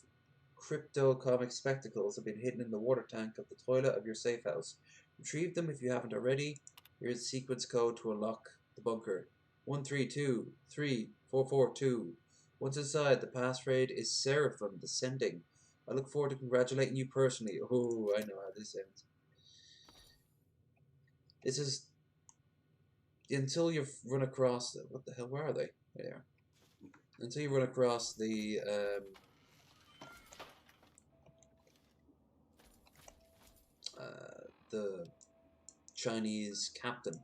crypto-comic spectacles have been hidden in the water tank of the toilet of your safe house. Retrieve them if you haven't already. Here's the sequence code to unlock the bunker. 1323442. Once inside, the passphrase is Seraphim Descending. I look forward to congratulating you personally. Oh, I know how this ends. This is until you've run across the, what the hell? Where are they? There they are. Until you run across the Chinese captain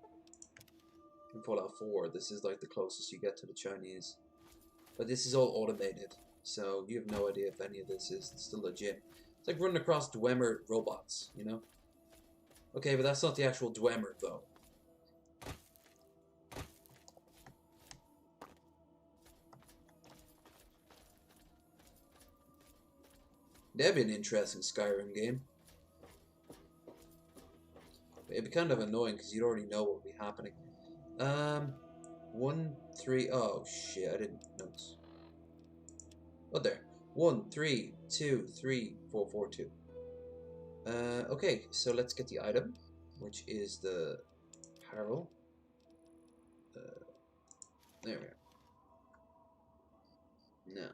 in Fallout 4. This is like the closest you get to the Chinese, but this is all automated, so you have no idea if any of this is still legit. It's like running across Dwemer robots, you know? Okay, but that's not the actual Dwemer, though. That'd be an interesting Skyrim game. But it'd be kind of annoying because you'd already know what would be happening. 1, 3. Oh shit! I didn't notice. Oh, there. 1, 3, 2, 3, 4, 4, 2. Okay, so let's get the item, which is the apparel. There we are. Now.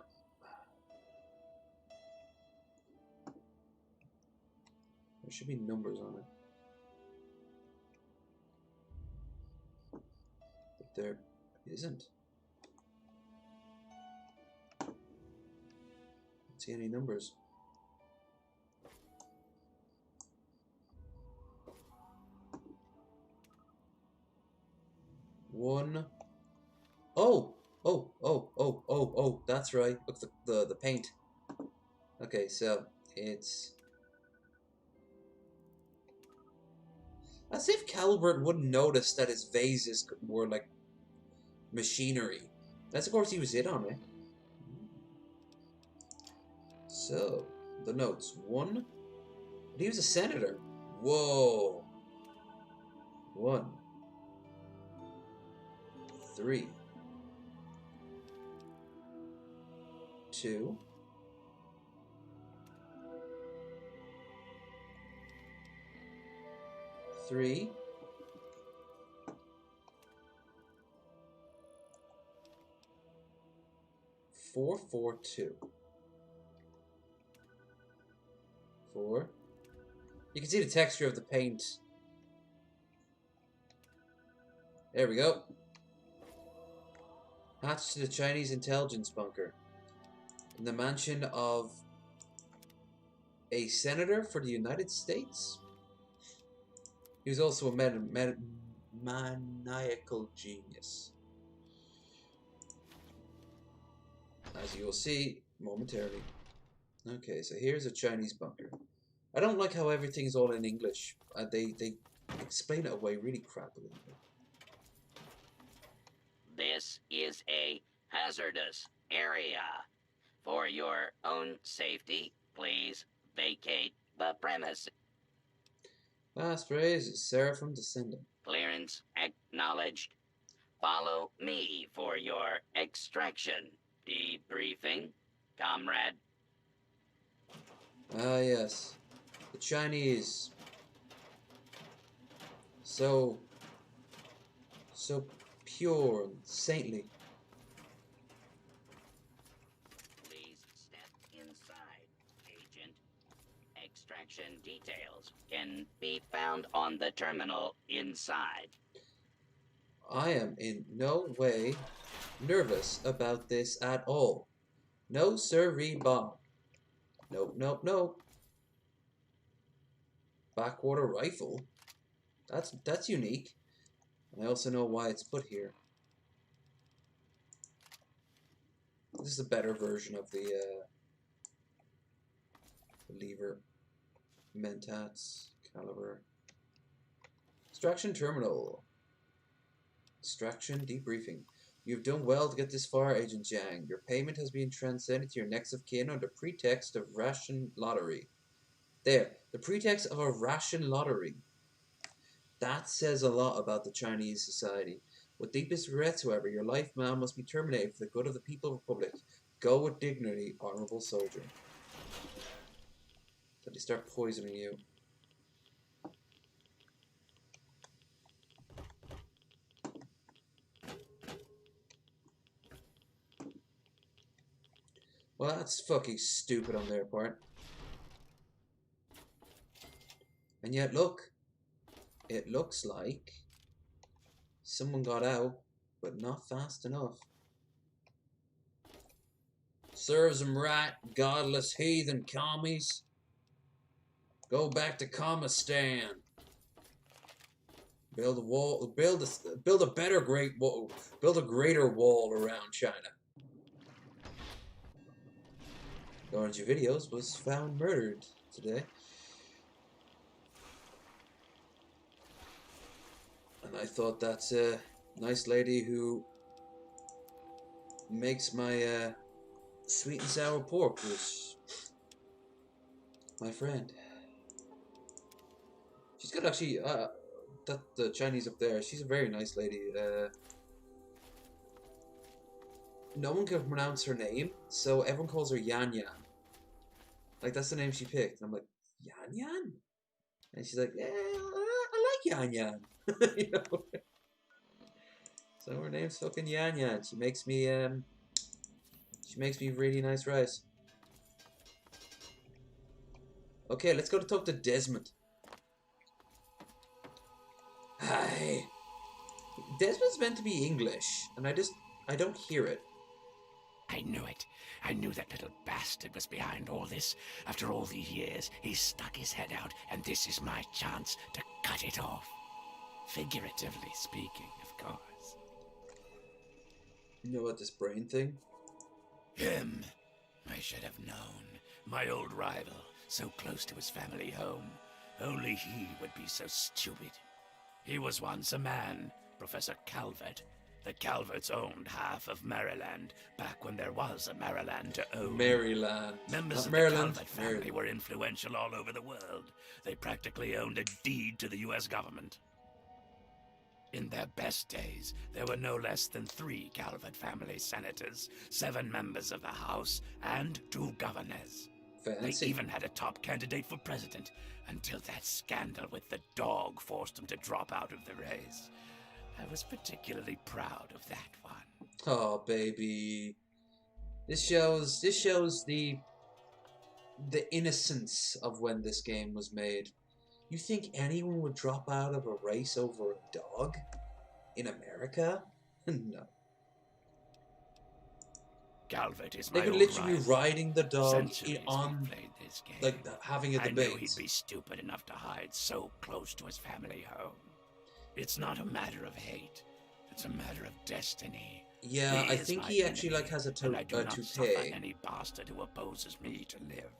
There should be numbers on it. But there isn't. Don't see any numbers. One. Oh! Oh, that's right. Look, the paint. Okay, so it's as if Calibert wouldn't notice that his vases were like machinery. That's of course he was in on it. So the notes. 1. But he was a senator. Whoa. 1, 3, 2, 3, 4, 4, 2, 4. You can see the texture of the paint. There we go. Hatched to the Chinese intelligence bunker in the mansion of a senator for the United States. He was also a maniacal genius, as you will see momentarily. Okay, so here's a Chinese bunker. I don't like how everything's all in English. They explain it away really crappily. This is a hazardous area. For your own safety, please vacate the premises. Last phrase is Seraphim descending. Clearance acknowledged. Follow me for your extraction. Debriefing, comrade. Ah, yes. The Chinese. So pure and saintly. Please step inside, Agent. Extraction details can be found on the terminal inside. I am in no way nervous about this at all. No sirree, Bob. Nope, nope, nope. Backwater rifle. That's unique. I also know why it's put here. This is a better version of the lever. Mentats. Caliber. Extraction terminal. Extraction debriefing. You've done well to get this far, Agent Jiang. Your payment has been transcended to your next of kin under pretext of ration lottery. There. The pretext of a ration lottery. That says a lot about the Chinese society. With deepest regrets, however, your life now must be terminated for the good of the People Republic. Go with dignity, honorable soldier. Did they start poisoning you? Well, that's fucking stupid on their part. And yet, look. it looks like someone got out, but not fast enough. Serves them right, godless heathen commies. Go back to Comistan. Build a wall. Build a better great wall. Build a greater wall around China. Orange Videos was found murdered today. And I thought that's a nice lady who makes my sweet and sour pork was my friend. She's got actually, that the Chinese up there, she's a very nice lady. No one can pronounce her name, so everyone calls her Yan Yan. Like, that's the name she picked. And I'm like, Yan Yan? And she's like, yeah, I like Yan Yan. You know? So her name's fucking Yan Yan. She makes me really nice rice. Okay, let's go to talk to Desmond. Hi. Desmond's meant to be English, and I don't hear it. I knew it. I knew that little bastard was behind all this. After all these years, he's stuck his head out, and this is my chance to cut it off. Figuratively speaking, of course. You know about this brain thing? Him. I should have known. My old rival, so close to his family home. Only he would be so stupid. He was once a man, Professor Calvert. The Calverts owned half of Maryland, back when there was a Maryland to own. Maryland. Members Not of Maryland, the Calvert family were influential all over the world. They practically owned a deed to the U.S. government. In their best days, there were no less than 3 Calvert family senators, 7 members of the House, and 2 governors. Fancy. They even had a top candidate for president, until that scandal with the dog forced them to drop out of the race. I was particularly proud of that one. Oh, baby. This shows the innocence of when this game was made. You think anyone would drop out of a race over a dog? In America? No. Calvert is They my could old literally be rival. riding the dog Centuries on, we've played this game. like, having a I debate. knew he'd be stupid enough to hide so close to his family home. It's not a matter of hate. It's a matter of destiny. Yeah, He I is think my he actually enemy, like has a and I do not suffer toupee. any bastard who opposes me to live.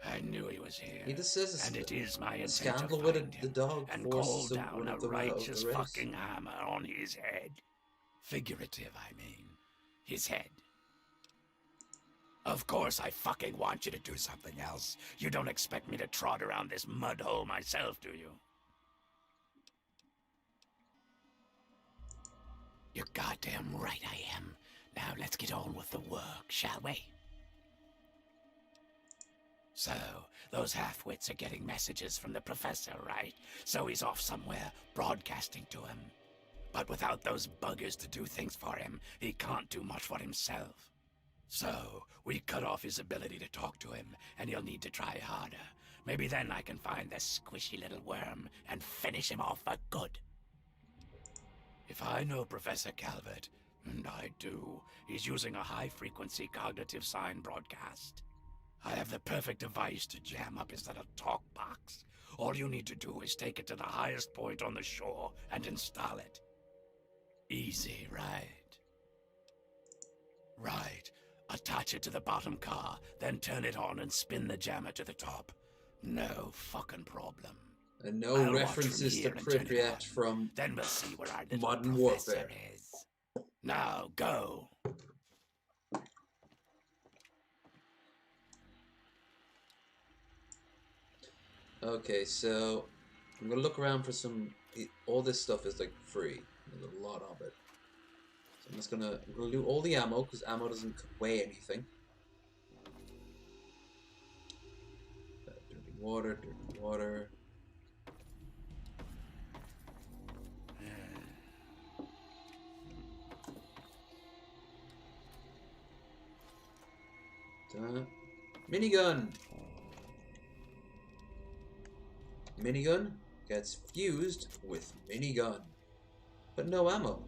I knew he was here, He just says and it is my intent scandal to with find the him dog and call forces down one a of them out of righteous the race. fucking hammer on his head. Figurative, I mean. His head. Of course I fucking want you to do something else. You don't expect me to trot around this mud hole myself, do you? You're goddamn right I am. Now let's get on with the work, shall we? So, those half-wits are getting messages from the professor, right? So he's off somewhere, broadcasting to him. But without those buggers to do things for him, he can't do much for himself. So, we cut off his ability to talk to him, and he'll need to try harder. Maybe then I can find the squishy little worm and finish him off for good. If I know Professor Calvert, and I do, he's using a high-frequency cognitive sign broadcast. I have the perfect device to jam up his little talk box. All you need to do is take it to the highest point on the shore and install it. Easy, right? Right. Attach it to the bottom car, then turn it on and spin the jammer to the top. No fucking problem. And no I'll watch references from to here and turn it Pripyat on. from Then we'll see where our little Modern professor Warfare. is. Now, go. Okay, so I'm gonna look around for some. All this stuff is like free. There's a lot of it. So I'm gonna do all the ammo because ammo doesn't weigh anything. Dirty water, dirty water. Minigun. Minigun? gets fused with minigun. But no ammo.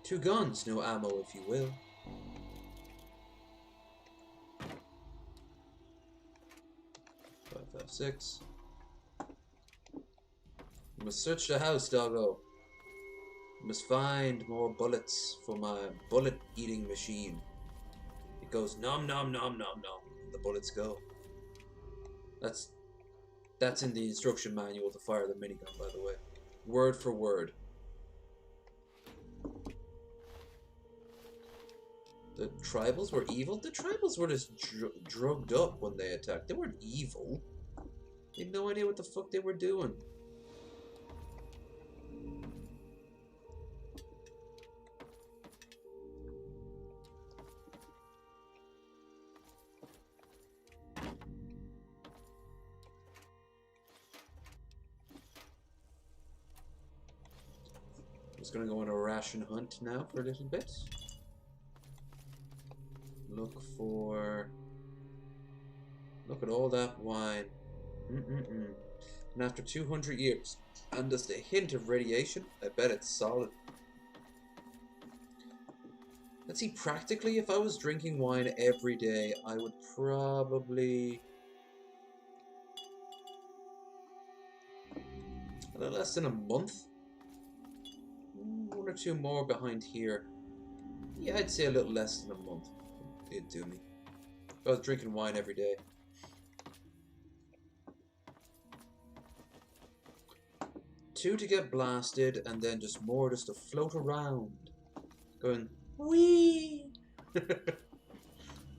2 guns, no ammo, if you will. Five, 6. You must search the house, doggo. You must find more bullets for my bullet-eating machine. It goes nom nom nom nom nom. The bullets go. That's in the instruction manual to fire the minigun, by the way. Word for word. The tribals were evil? The tribals were just drugged up when they attacked. They weren't evil. They had no idea what the fuck they were doing. I'm just gonna go on a ration hunt now for a little bit. Look at all that wine. And after 200 years, and just a hint of radiation, I bet it's solid. Let's see, practically, if I was drinking wine every day, I would probably... a little less than a month. 1 or 2 more behind here. Yeah, I'd say a little less than a month. It'd do me. If I was drinking wine every day. Two to get blasted, and then just more just to float around. Going, wee!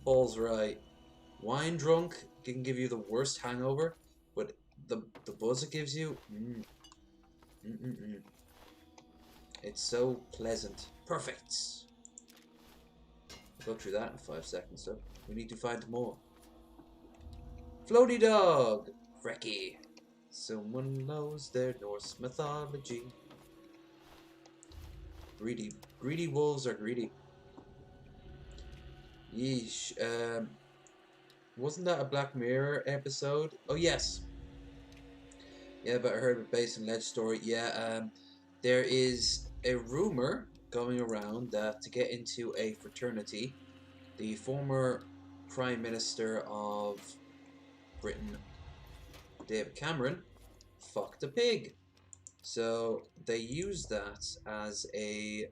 Paul's right. Wine drunk can give you the worst hangover, but the buzz it gives you, it's so pleasant. Perfect! I'll go through that in 5 seconds, so we need to find more. Floaty dog! Frecky! Someone knows their Norse mythology. Greedy. Greedy wolves are greedy. Yeesh. Wasn't that a Black Mirror episode? Oh, yes. Yeah, but I heard a base and ledge story. Yeah, there is a rumor going around that to get into a fraternity, the former Prime Minister of Britain, David Cameron, fucked a pig. So they use that as a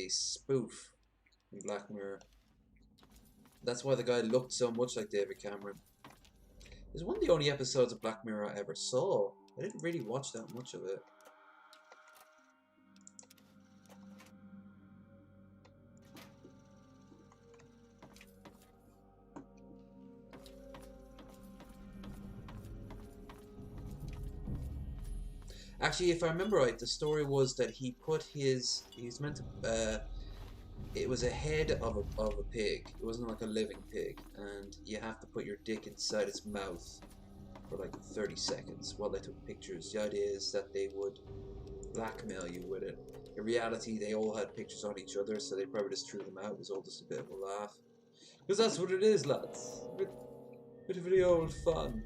spoof in Black Mirror. That's why the guy looked so much like David Cameron. It was one of the only episodes of Black Mirror I ever saw. I didn't really watch that much of it. Actually, if I remember right, the story was that he put he's meant to, it was a head of a pig. It wasn't like a living pig, and you have to put your dick inside its mouth for like 30 seconds while they took pictures. The idea is that they would blackmail you with it. In reality, they all had pictures on each other, so they probably just threw them out. It was all just a bit of a laugh. Because that's what it is, lads. Bit of the old fun.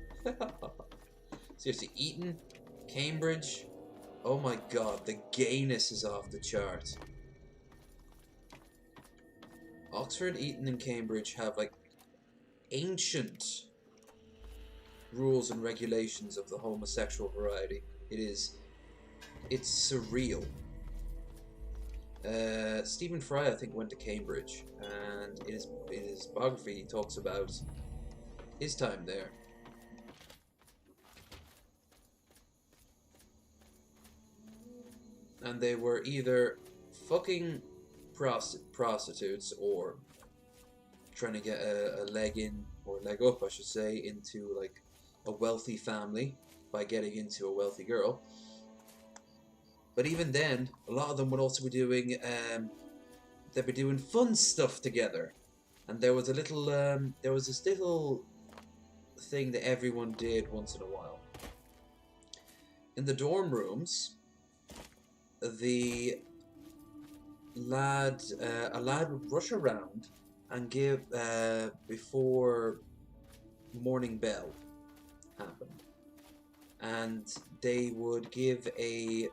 Seriously, Eton, Cambridge, oh my god, the gayness is off the chart. Oxford, Eton, and Cambridge have like ancient rules and regulations of the homosexual variety. It's surreal. Stephen Fry, I think, went to Cambridge, and in his biography he talks about his time there. And they were either fucking prostitutes or trying to get a leg in, or leg up I should say, into like a wealthy family by getting into a wealthy girl. But even then, a lot of them would also be doing they'd be doing fun stuff together. And there was a little there was this little thing that everyone did once in a while. In the dorm rooms, a lad would rush around and give before morning bell, happen. And they would give a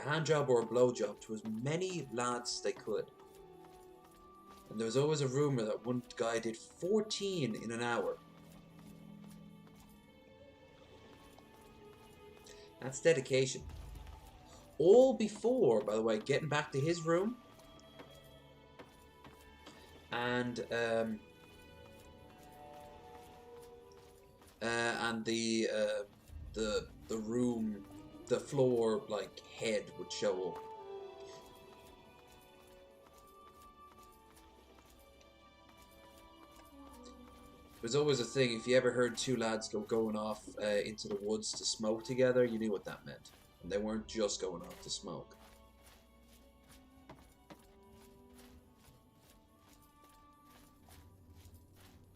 hand job or a blow job to as many lads as they could. And there was always a rumor that one guy did 14 in an hour. That's dedication. All before, by the way, getting back to his room and the room, the floor like head would show up. There's always a thing, if you ever heard two lads going off into the woods to smoke together, you knew what that meant. And they weren't just going off to smoke.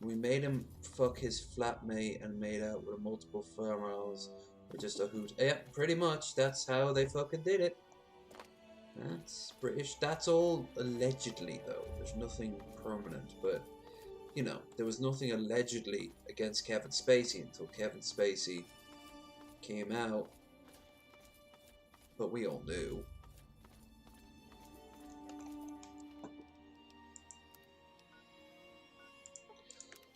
We made him fuck his flatmate and made out with multiple females. Or just a hoot. Yeah, pretty much. That's how they fucking did it. That's British. That's all allegedly, though. There's nothing permanent, but... You know, there was nothing allegedly against Kevin Spacey until Kevin Spacey came out. But we all knew.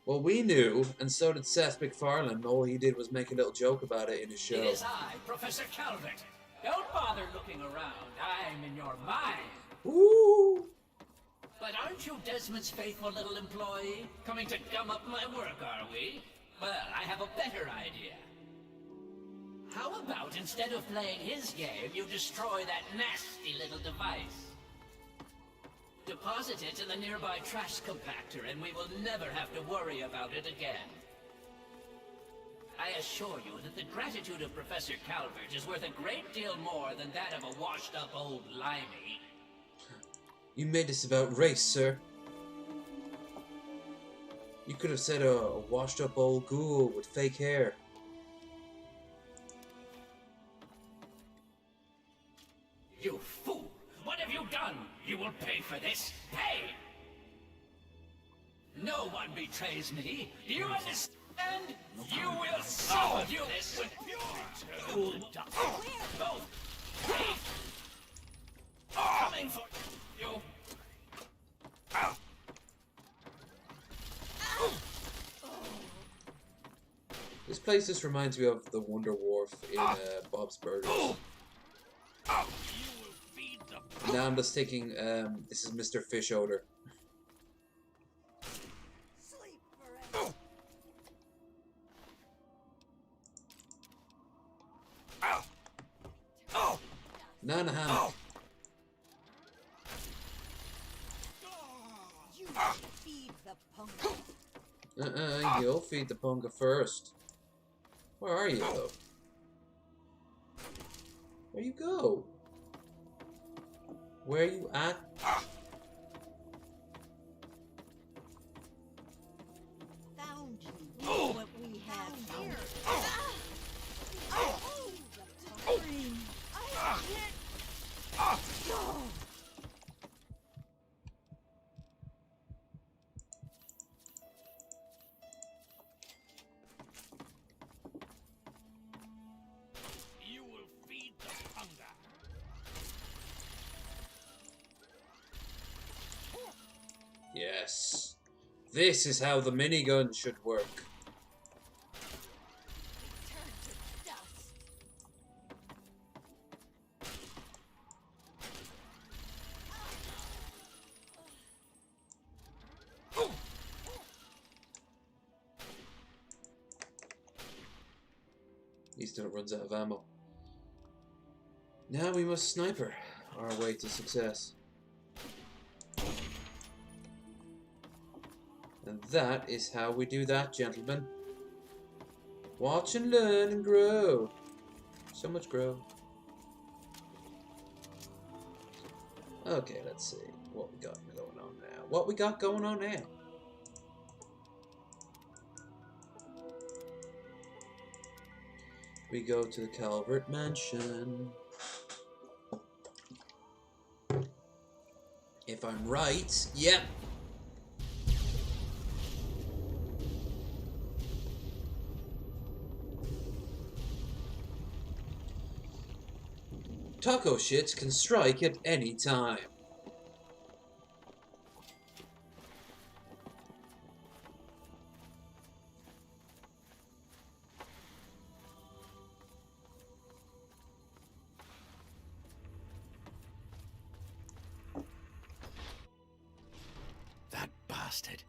Well, we knew, and so did Seth MacFarlane. All he did was make a little joke about it in his show. It is I, Professor Calvert. Don't bother looking around. I'm in your mind. Ooh! But aren't you Desmond's faithful little employee? Coming to gum up my work, are we? Well, I have a better idea. How about instead of playing his game, you destroy that nasty little device? Deposit it in the nearby trash compactor, and we will never have to worry about it again. I assure you that the gratitude of Professor Calvert is worth a great deal more than that of a washed-up old limey. You made this about race, sir. You could have said a washed-up old ghoul with fake hair. You fool! What have you done? You will pay for this. Pay! No one betrays me. Do you understand? You will solve you this with pure both. Coming for you. This place just reminds me of the Wonder Wharf in Bob's Burgers. Now I'm just thinking, this is Mr. Fish Odor. Not in a hammock. Feed the punga. You'll feed the punga first. Where are you, though? Where you go? Where are you at? Found you. Look what we have here. You will feed the hunger. Yes. This is how the minigun should work. At least it runs out of ammo. Now we must sniper our way to success. And that is how we do that, gentlemen. Watch and learn and grow. So much grow. Okay, let's see what we got going on now. What we got going on now? We go to the Calvert Mansion. If I'm right, yep. Taco shits can strike at any time. That bastard.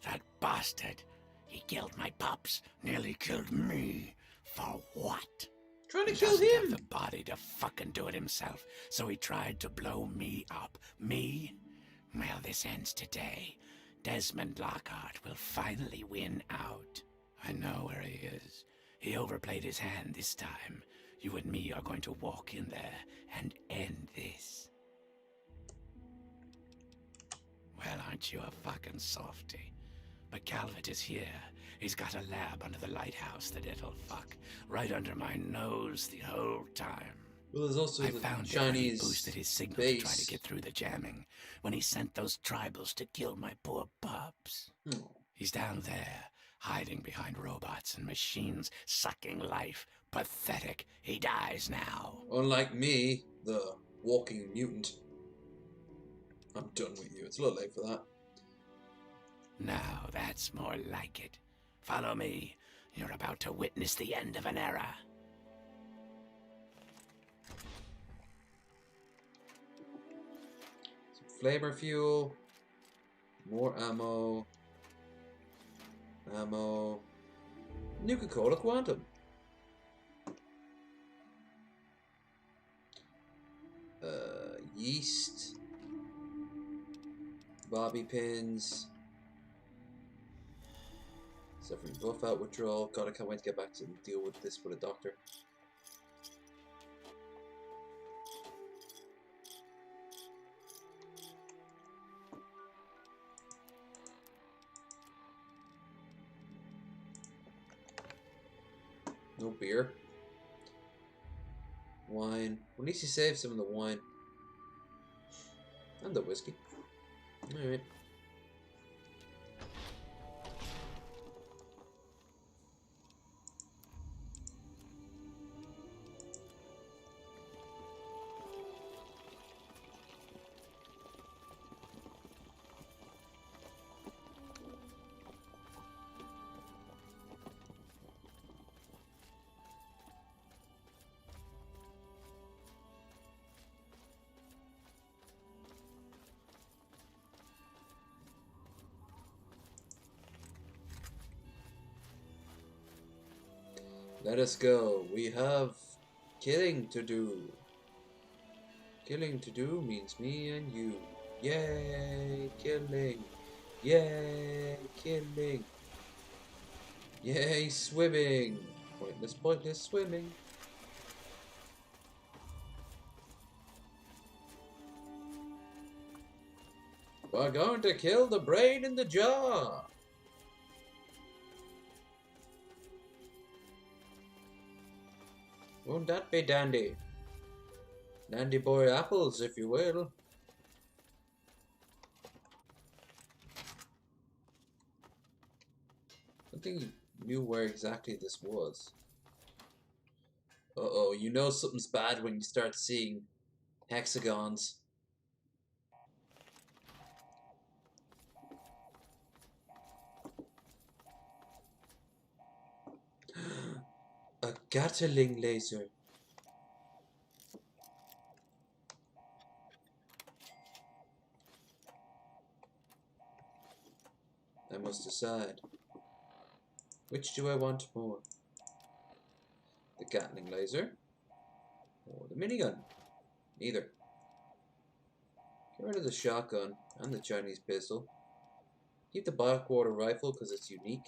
That bastard. He killed my pups. Nearly killed me. For what? Trying to He kill doesn't him. have the body to fucking do it himself, so he tried to blow me up. Me? Well, this ends today. Desmond Lockhart will finally win out. I know where he is. He overplayed his hand this time. You and me are going to walk in there and end this. Well, aren't you a fucking softy? But Calvert is here. He's got a lab under the lighthouse, the little fuck. Right under my nose the whole time. Well, there's also I the found Chinese him when he boosted his signal base. to try to get through the jamming. When he sent those tribals to kill my poor pups. He's down there, hiding behind robots and machines, sucking life. Pathetic. He dies now. Unlike me, the walking mutant. I'm done with you. It's a little late for that. Now that's more like it. Follow me. You're about to witness the end of an era. Some flavor fuel. More ammo. Ammo. Nuka-Cola Quantum. Yeast. Bobby pins. Suffering buff out withdrawal. God, I can't wait to get back to deal with this with a doctor. No beer. Wine. Well, at least you saved some of the wine. And the whiskey. Alright. Let us go. We have killing to do. Killing to do means me and you. Yay, killing. Yay, killing. Yay, swimming. Pointless, pointless swimming. We're going to kill the brain in the jar. Won't that be dandy? Dandy boy apples, if you will. I don't think you knew where exactly this was. Uh-oh, you know something's bad when you start seeing hexagons. A Gatling laser. I must decide. Which do I want more? The Gatling laser or the minigun? Neither. Get rid of the shotgun and the Chinese pistol. Keep the backwater rifle because it's unique.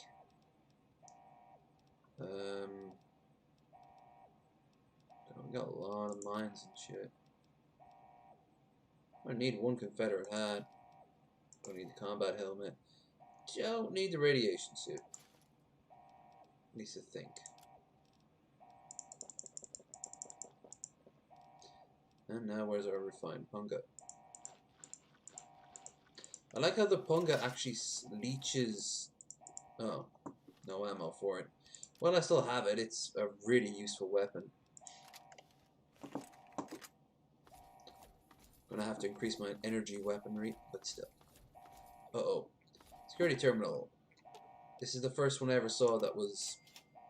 We got a lot of mines and shit. I need one Confederate hat. Don't need the combat helmet. Don't need the radiation suit. At least I think. And now where's our refined punga? I like how the punga actually leeches. Oh, no ammo for it. Well, I still have it. It's a really useful weapon. gonna have to increase my energy weaponry, but still. Uh-oh. Security terminal. This is the first one I ever saw that was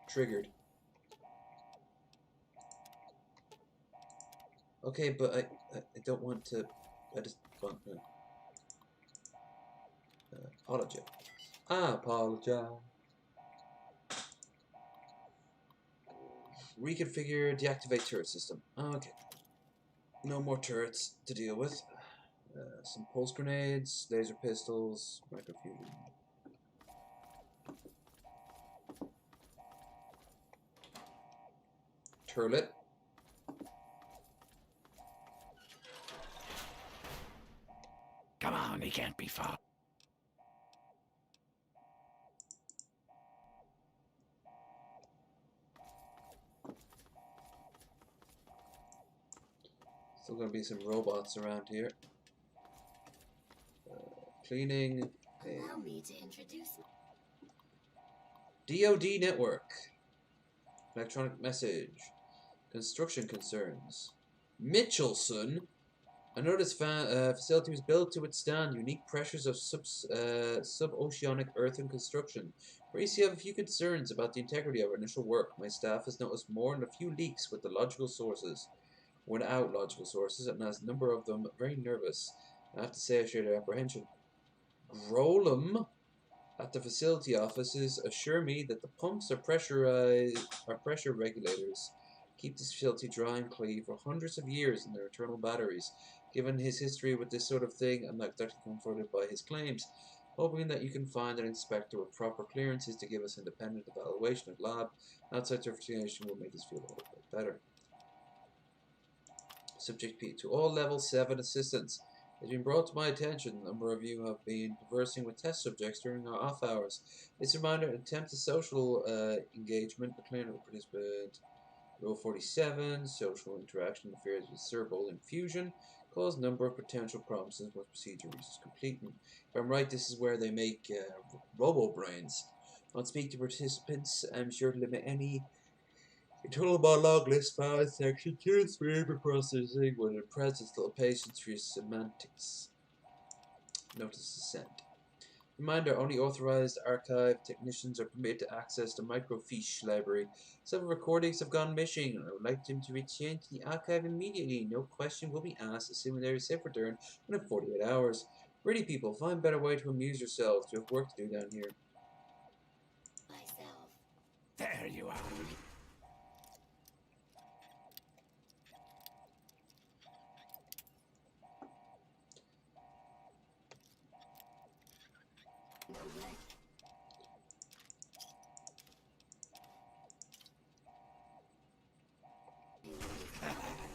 triggered. Okay, but I don't want to. I just want to apologize. I apologize. Reconfigure, deactivate turret system. Okay. No more turrets to deal with. Some pulse grenades, laser pistols, microfusion. Turlet. Come on, he can't be far. Still gonna be some robots around here. Cleaning. Allow me to introduce DoD network. Electronic message. Construction concerns. Mitchelson. I noticed facility was built to withstand unique pressures of sub-oceanic earthen construction. We have a few concerns about the integrity of our initial work. My staff has noticed more than a few leaks with the logical sources. Without logical sources, and as a number of them very nervous. I have to say I share their apprehension. Grolem at the facility offices assure me that the pumps are pressure regulators. Keep this facility dry and clean for hundreds of years in their eternal batteries. Given his history with this sort of thing, I'm not exactly comforted by his claims. Hoping that you can find an inspector with proper clearances to give us independent evaluation at lab. Outside certification will make us feel a little bit better. Subject P. To all level 7 assistants. It has been brought to my attention a number of you have been conversing with test subjects during our off hours. This reminder attempt to social engagement, the clinical participant. Rule 47, social interaction interferes with cerebral infusion, cause number of potential promises once procedure reaches completion. If I'm right, this is where they make robo-brains. I'll speak to participants. I'm sure to limit any internal monologue list file in section 2 and 3 for processing when in presence little patience for your semantics. Notice to send. Reminder, only authorized archive technicians are permitted to access the microfiche library. Several recordings have gone missing, and I would like them to be changed to the archive immediately. No question will be asked, assuming they are safe return within 48 hours. Pretty people, find a better way to amuse yourselves. You have work to do down here. myself. There you are.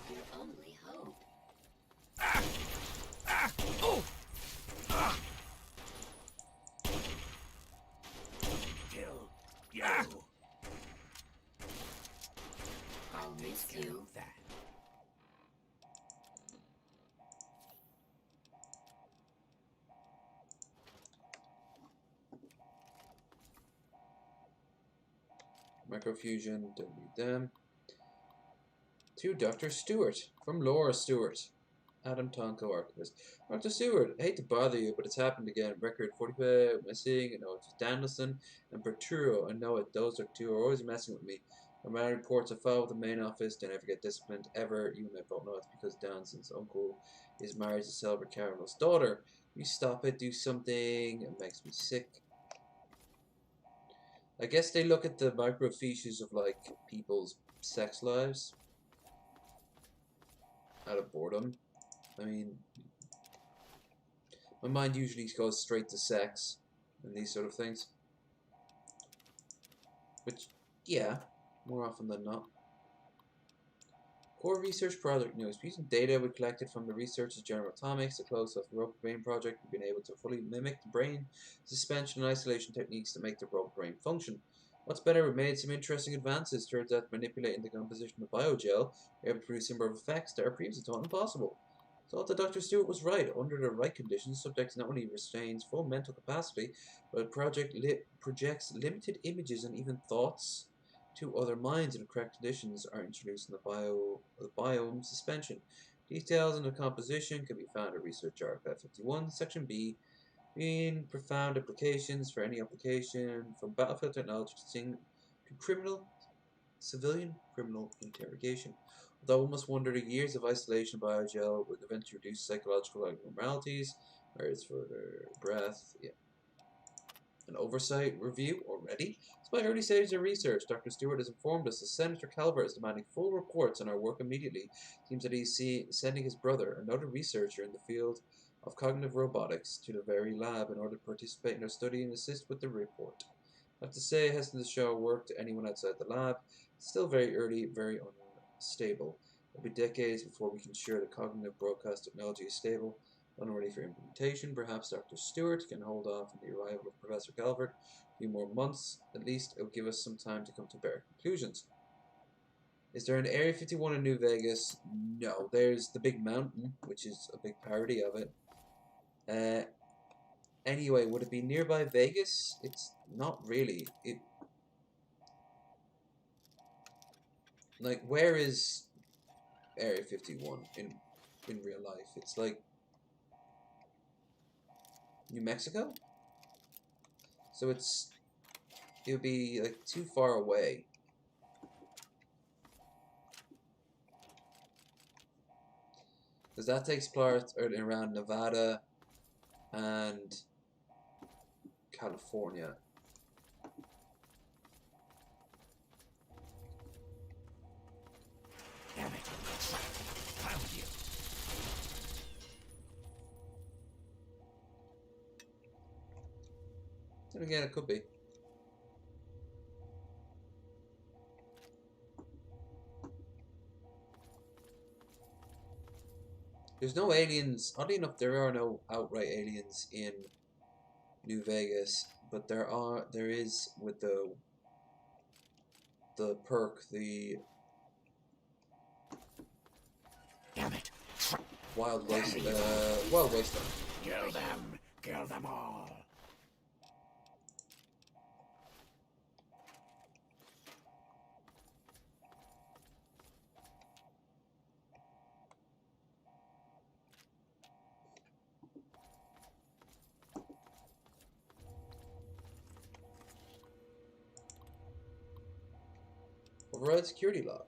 Your only hope. Kill you. I'll miss you. That. Microfusion, don't need them. To Dr. Stewart, from Laura Stewart. Adam Tonko, archivist. Dr. Stewart, I hate to bother you, but it's happened again. Record 45 missing. I know it's Danielson and Berturo. I know it. Those are two are always messing with me. When my reports are filed with the main office, they never get disciplined ever. You and I both know it's because Danielson's uncle is married to Selvert Caramel's daughter. You stop it, do something. It makes me sick. I guess they look at the microfiches of like people's sex lives out of boredom. I mean, my mind usually goes straight to sex and these sort of things. Which, yeah, more often than not. Core research project news. Using data we collected from the research of General Atomics, the close-up robot brain project, we've been able to fully mimic the brain suspension and isolation techniques to make the robot brain function. What's better, we've made some interesting advances towards that manipulating the composition of biogel. We're able to produce a number of effects that are previously thought impossible. Thought that Dr. Stewart was right. Under the right conditions, subjects not only retains full mental capacity, but projects limited images and even thoughts to other minds. In the correct conditions are introduced in the biome suspension. Details on the composition can be found at Research Archive 51, Section B, in profound applications for any application from battlefield technology to civilian criminal interrogation. Although one must wonder the years of isolation of biogel would eventually reduce psychological abnormalities, whereas for their breath, yeah. An oversight review already? Despite early stages of research, Dr. Stewart has informed us that Senator Calvert is demanding full reports on our work immediately. It seems that he's sending his brother, another researcher in the field of cognitive robotics, to the very lab in order to participate in our study and assist with the report. I have to say, hesitant to show our work to anyone outside the lab. It's still very early, very unstable. It'll be decades before we can ensure that cognitive broadcast technology is stable and ready for implementation. Perhaps Dr. Stewart can hold off on the arrival of Professor Calvert a few more months. At least it will give us some time to come to better conclusions. Is there an Area 51 in New Vegas? No. There's the Big Mountain, which is a big parody of it. Anyway, would it be nearby Vegas? It's not really. Like, where is Area 51 in real life? It's like New Mexico? So it would be like too far away. Because that takes place around Nevada and California. Damn it. Found you. Then again, it could be. There's no aliens. Oddly enough, there are no outright aliens in New Vegas, but there is with the perk, the Damn it. Wild Wasteland. Wild Wasteland. Kill them. Kill them all. Override security lock.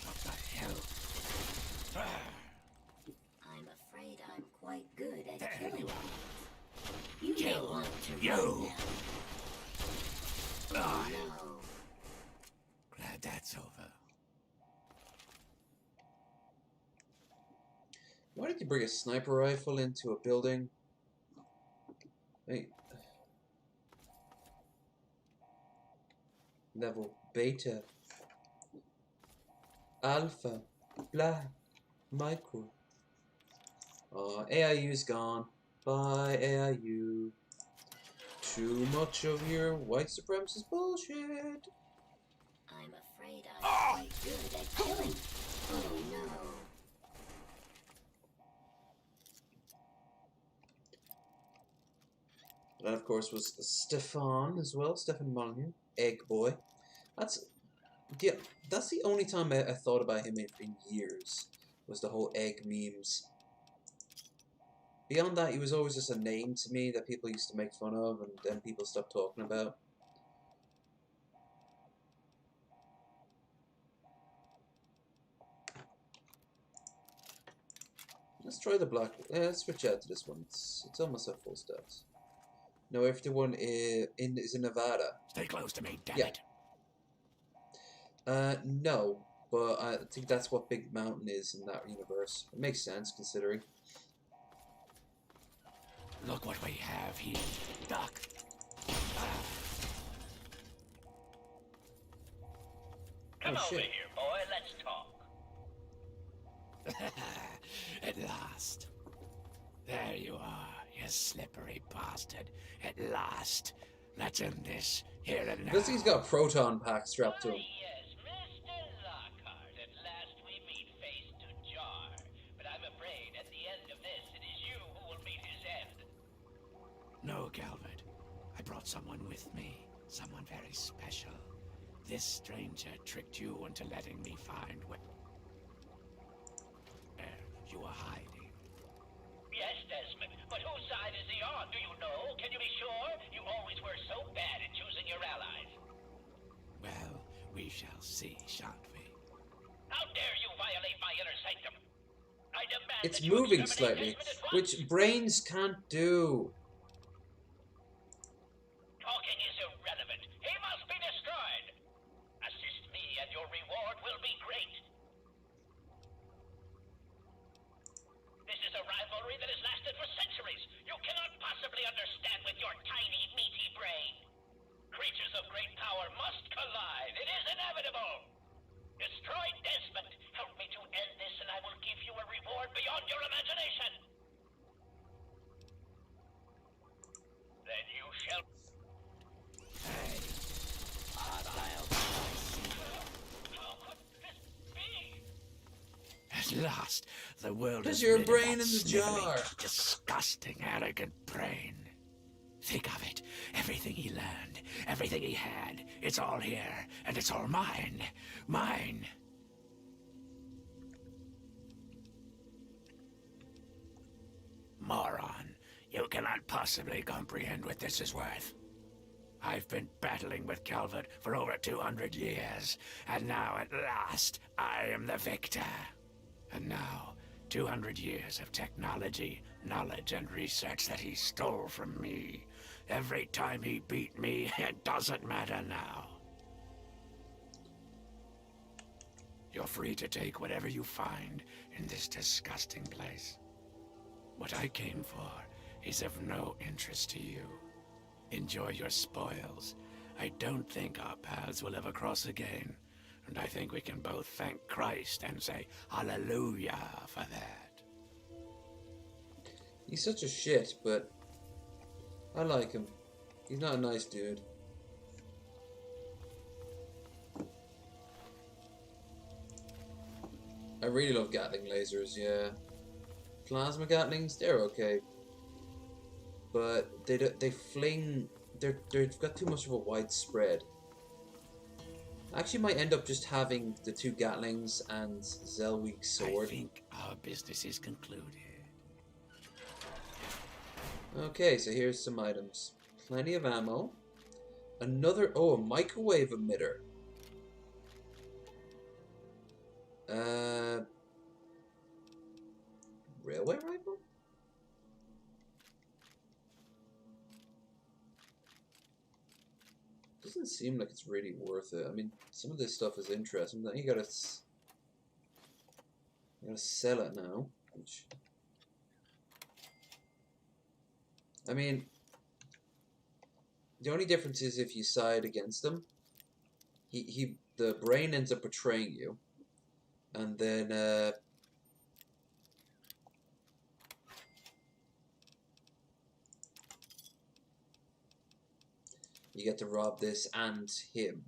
What the hell? I'm afraid I'm quite good at There killing you things. You may Kill want to you. run now. Ah, No. glad that's over. Why did you bring a sniper rifle into a building? Wait. Level beta. Alpha. Blah. Micro. AIU's gone. Bye, AIU. Too much of your white supremacist bullshit. I'm afraid I'm quite good at killing. Oh no. That, of course, was Stefan as well. Stefan Molyneux. Egg Boy. That's the only time I thought about him in years. Was the whole egg memes. Beyond that, he was always just a name to me that people used to make fun of, and then people stopped talking about. Let's try the black. Let's switch out to this one. It's almost at full stats. No, everyone is in Nevada. Stay close to me, damn Yeah. it. No, but I think that's what Big Mountain is in that universe. It makes sense considering. Look what we have here. Duck. Come Oh, over shit. here, boy. Let's talk. At last. There you are, you slippery bastard. At last. Let's end this here and now. This thing's got a proton pack strapped to him. Yes, Mr. Lockhart. At last we meet face to jar. But I'm afraid at the end of this, it is you who will meet his end. No, Calvert. I brought someone with me. Someone very special. This stranger tricked you into letting me find where you were hiding. Yes, Desmond, but whose side is he on? Do you know? Can you be sure? You always were so bad at choosing your allies. Well, we shall see, shan't we? How dare you violate my inner sanctum? I demand It's that you moving exterminate slightly, Desmond at once. which brains can't do. Talking is irrelevant. He must be destroyed. Assist me and your reward will be great. This is a rivalry that has lasted for centuries. You cannot possibly understand with your tiny, meaty brain. Creatures of great power must collide. It is inevitable. Destroy Desmond. Help me to end this and I will give you a reward beyond your imagination. Then you shall... Hey, How could this be? at last, the world Put is your rid of brain that in the sniveling, jar. disgusting, arrogant brain. Think of it. Everything he learned, everything he had, it's all here, and it's all mine. Mine. Moron, you cannot possibly comprehend what this is worth. I've been battling with Calvert for over 200 years, and now at last I am the victor. And now, 200 years of technology, knowledge, and research that he stole from me. Every time he beat me, it doesn't matter now. You're free to take whatever you find in this disgusting place. What I came for is of no interest to you. Enjoy your spoils. I don't think our paths will ever cross again, and I think we can both thank Christ and say hallelujah for that. He's such a shit, but I like him. He's not a nice dude. I really love Gatling lasers, yeah. Plasma Gatlings, they're okay. But they fling... They've got too much of a wide spread. I actually might end up just having the two Gatlings and Zelweek's sword. I think our business is concluded. Okay, so here's some items. Plenty of ammo. Another... Oh, a microwave emitter. Railway rifle? Doesn't seem like it's really worth it. I mean, some of this stuff is interesting. But you gotta sell it now. Which, I mean, the only difference is if you side against him. The brain ends up betraying you, and then you get to rob this and him.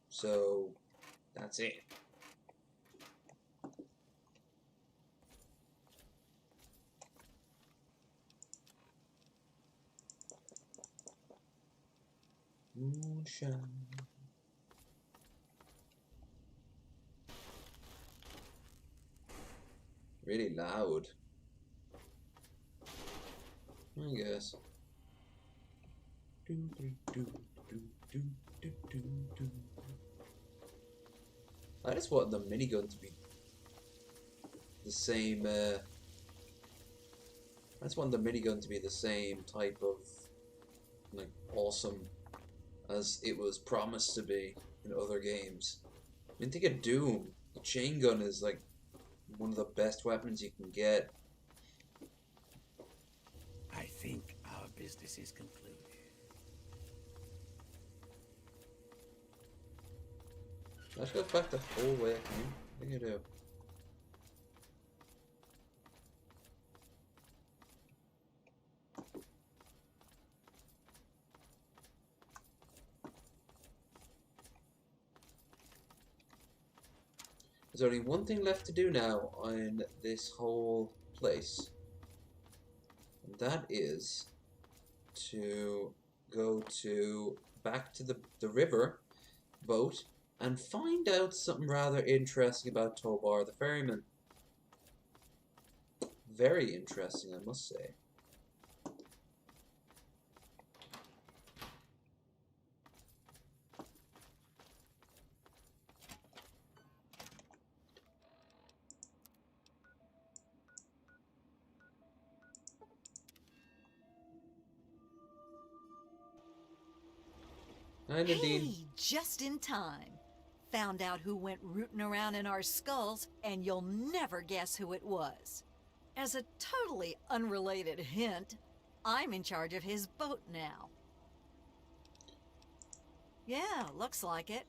So that's it. Moonshine. Really loud. I guess. I just want the minigun to be the same. I just want the minigun to be the same type of like awesome as it was promised to be in other games. I mean, think of Doom. The chain gun is like one of the best weapons you can get. I think our business is concluded. Let's go back the whole way I came. What do you do? There's only one thing left to do now on this whole place. And that is to go to back to the river boat and find out something rather interesting about Tobar the ferryman. Very interesting, I must say. Hi, Nadine. Hey, just in time. Found out who went rooting around in our skulls, and you'll never guess who it was. As a totally unrelated hint, I'm in charge of his boat now. Yeah, looks like it.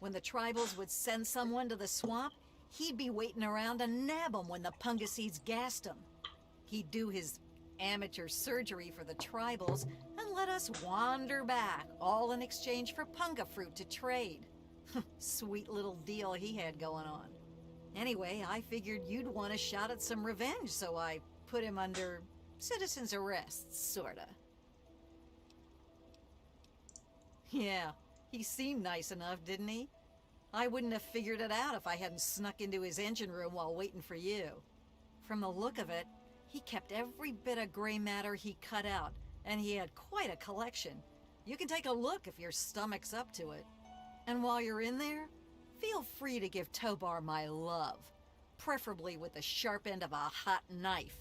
When the tribals would send someone to the swamp, he'd be waiting around to nab 'em when the Pungaseeds gassed 'em. He'd do his amateur surgery for the tribals and let us wander back, all in exchange for punga fruit to trade. Sweet little deal he had going on. Anyway, I figured you'd want a shot at some revenge, so I put him under citizen's arrest, sorta. Yeah, he seemed nice enough, didn't he? I wouldn't have figured it out if I hadn't snuck into his engine room while waiting for you. From the look of it, he kept every bit of gray matter he cut out, and he had quite a collection. You can take a look if your stomach's up to it. And while you're in there, feel free to give Tobar my love, preferably with the sharp end of a hot knife.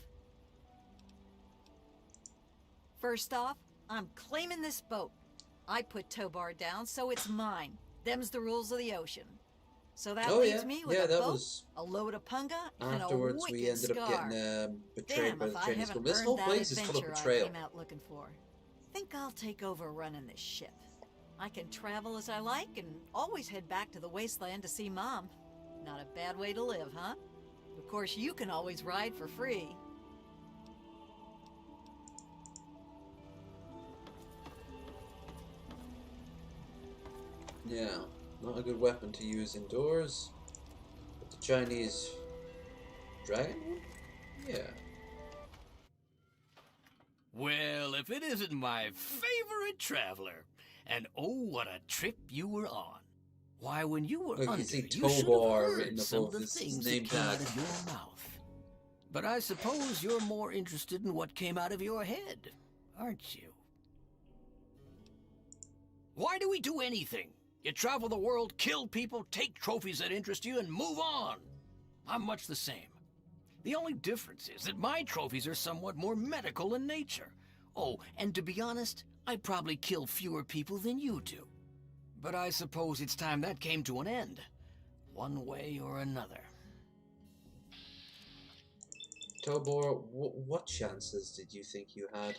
First off, I'm claiming this boat. I put Tobar down, so it's mine. Them's the rules of the ocean. So that leaves me with a boat, a load of punga, and a Afterwards, wicked we ended up scar. getting betrayed Damn by if the I Chinese haven't school. This earned whole that place is full of adventure I betrayal. came out looking for. Think I'll take over running this ship. I can travel as I like and always head back to the wasteland to see Mom. Not a bad way to live, huh? Of course, you can always ride for free. Yeah, not a good weapon to use indoors. But the Chinese dragon? Yeah. Well, if it isn't my favorite traveler. And oh, what a trip you were on. Why, when you were Look, under, you see you should have Tobar heard written some of above the his things name that came tag. out of your mouth. But I suppose you're more interested in what came out of your head, aren't you? Why do we do anything? You travel the world, kill people, take trophies that interest you, and move on. I'm much the same. The only difference is that my trophies are somewhat more medical in nature. Oh, and to be honest, I probably kill fewer people than you do. But I suppose it's time that came to an end, one way or another. Tobar, what chances did you think you had?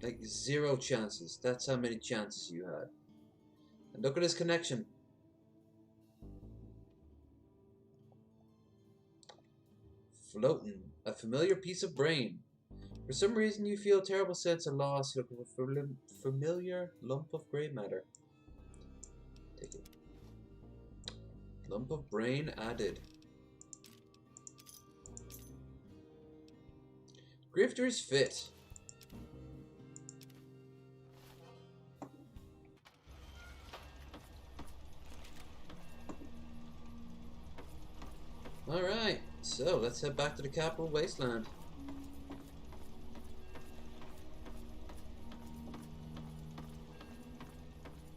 Like 0 chances. That's how many chances you had. And look at his connection. Floating. A familiar piece of brain. For some reason you feel a terrible sense of loss looking for a familiar lump of grey matter. Take it. Lump of brain added. Grifter's fit. Alright, so let's head back to the capital wasteland.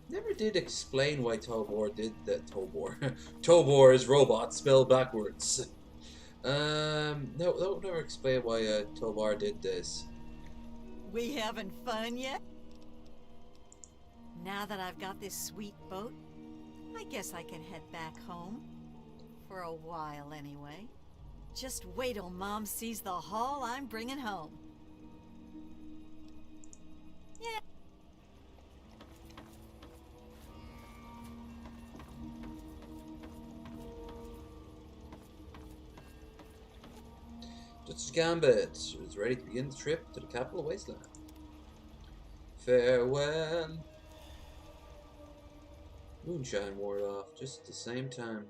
Never did explain why Tobar did that. Tobar is robot spelled backwards. No, never explain why Tobar did this. We having fun yet? Now that I've got this sweet boat, I guess I can head back home. For a while, anyway. Just wait till Mom sees the haul I'm bringing home. Yeah. Justice Gambit is ready to begin the trip to the capital wasteland. Farewell. Moonshine wore off just at the same time.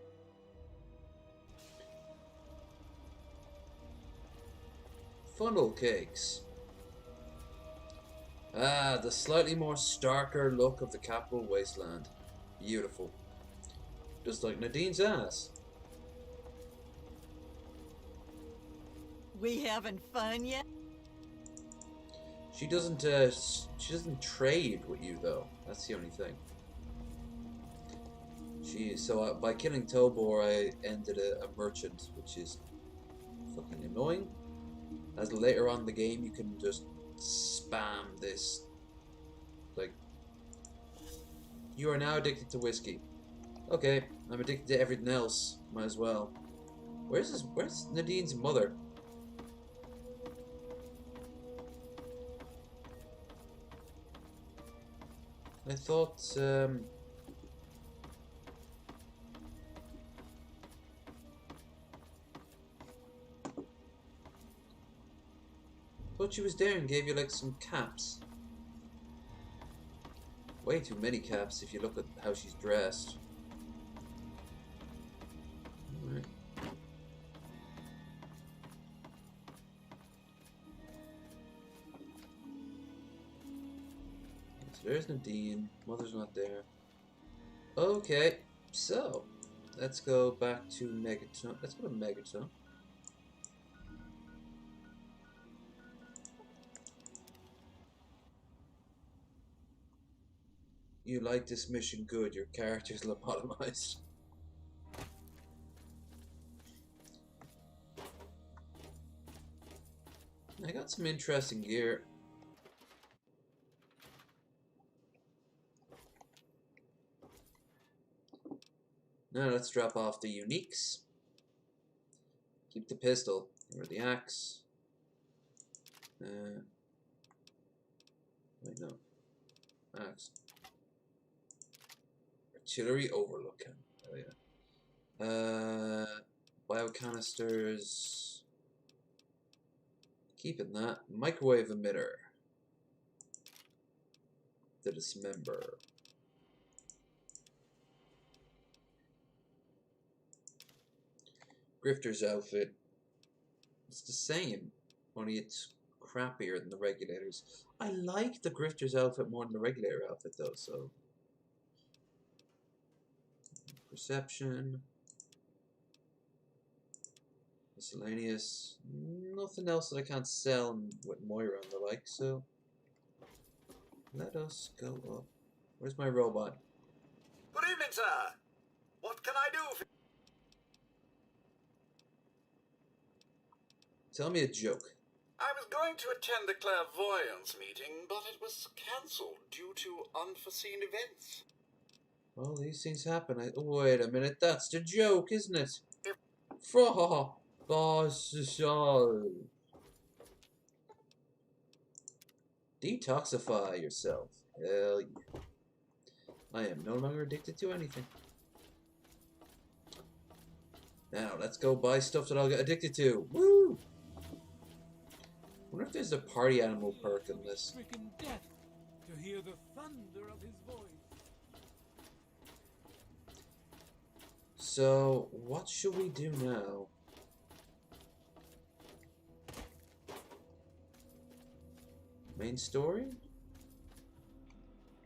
Funnel cakes. Ah, the slightly more starker look of the capital wasteland. Beautiful. Just like Nadine's ass. We having fun yet? She doesn't trade with you though. That's the only thing. By killing Tobor, I ended a merchant, which is fucking annoying. As later on in the game, you can just spam this. Like, you are now addicted to whiskey. Okay, I'm addicted to everything else. Might as well. Where's Nadine's mother? I thought she was there and gave you like some caps. Way too many caps if you look at how she's dressed. Alright. So there's Nadine. Mother's not there. Okay, so let's go back to Megaton. Let's go to Megaton. You like this mission? Good. Your character's lobotomized. I got some interesting gear. Now let's drop off the uniques. Keep the pistol or the axe. Wait, no. Axe. Artillery overlook cannon. Oh yeah. Biocanisters. Keeping that. Microwave emitter. The dismember. Grifter's outfit. It's the same, only it's crappier than the regulators. I like the Grifter's outfit more than the regulator outfit though, so. Perception. Miscellaneous. Nothing else that I can't sell with Moira and the like, so. Let us go up. Where's my robot? Good evening, sir. What can I do for Tell me a joke. I was going to attend the clairvoyance meeting, but it was cancelled due to unforeseen events. Well, these things happen. Wait a minute, that's the joke, isn't it? Detoxify yourself. Hell yeah. I am no longer addicted to anything. Now, let's go buy stuff that I'll get addicted to. Woo! I wonder if there's a party animal perk in this. Death to hear the thunder of his voice. So, what should we do now? Main story?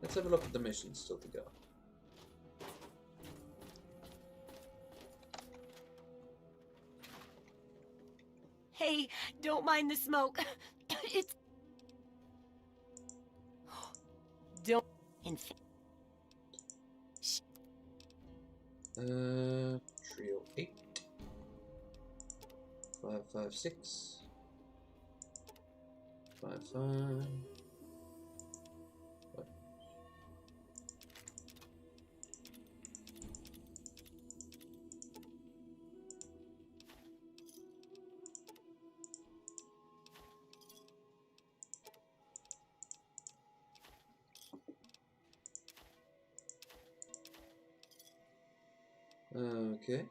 Let's have a look at the missions still to go. Hey, don't mind the smoke. It's... Don't... Trio 8. 556. 55. What? Okay.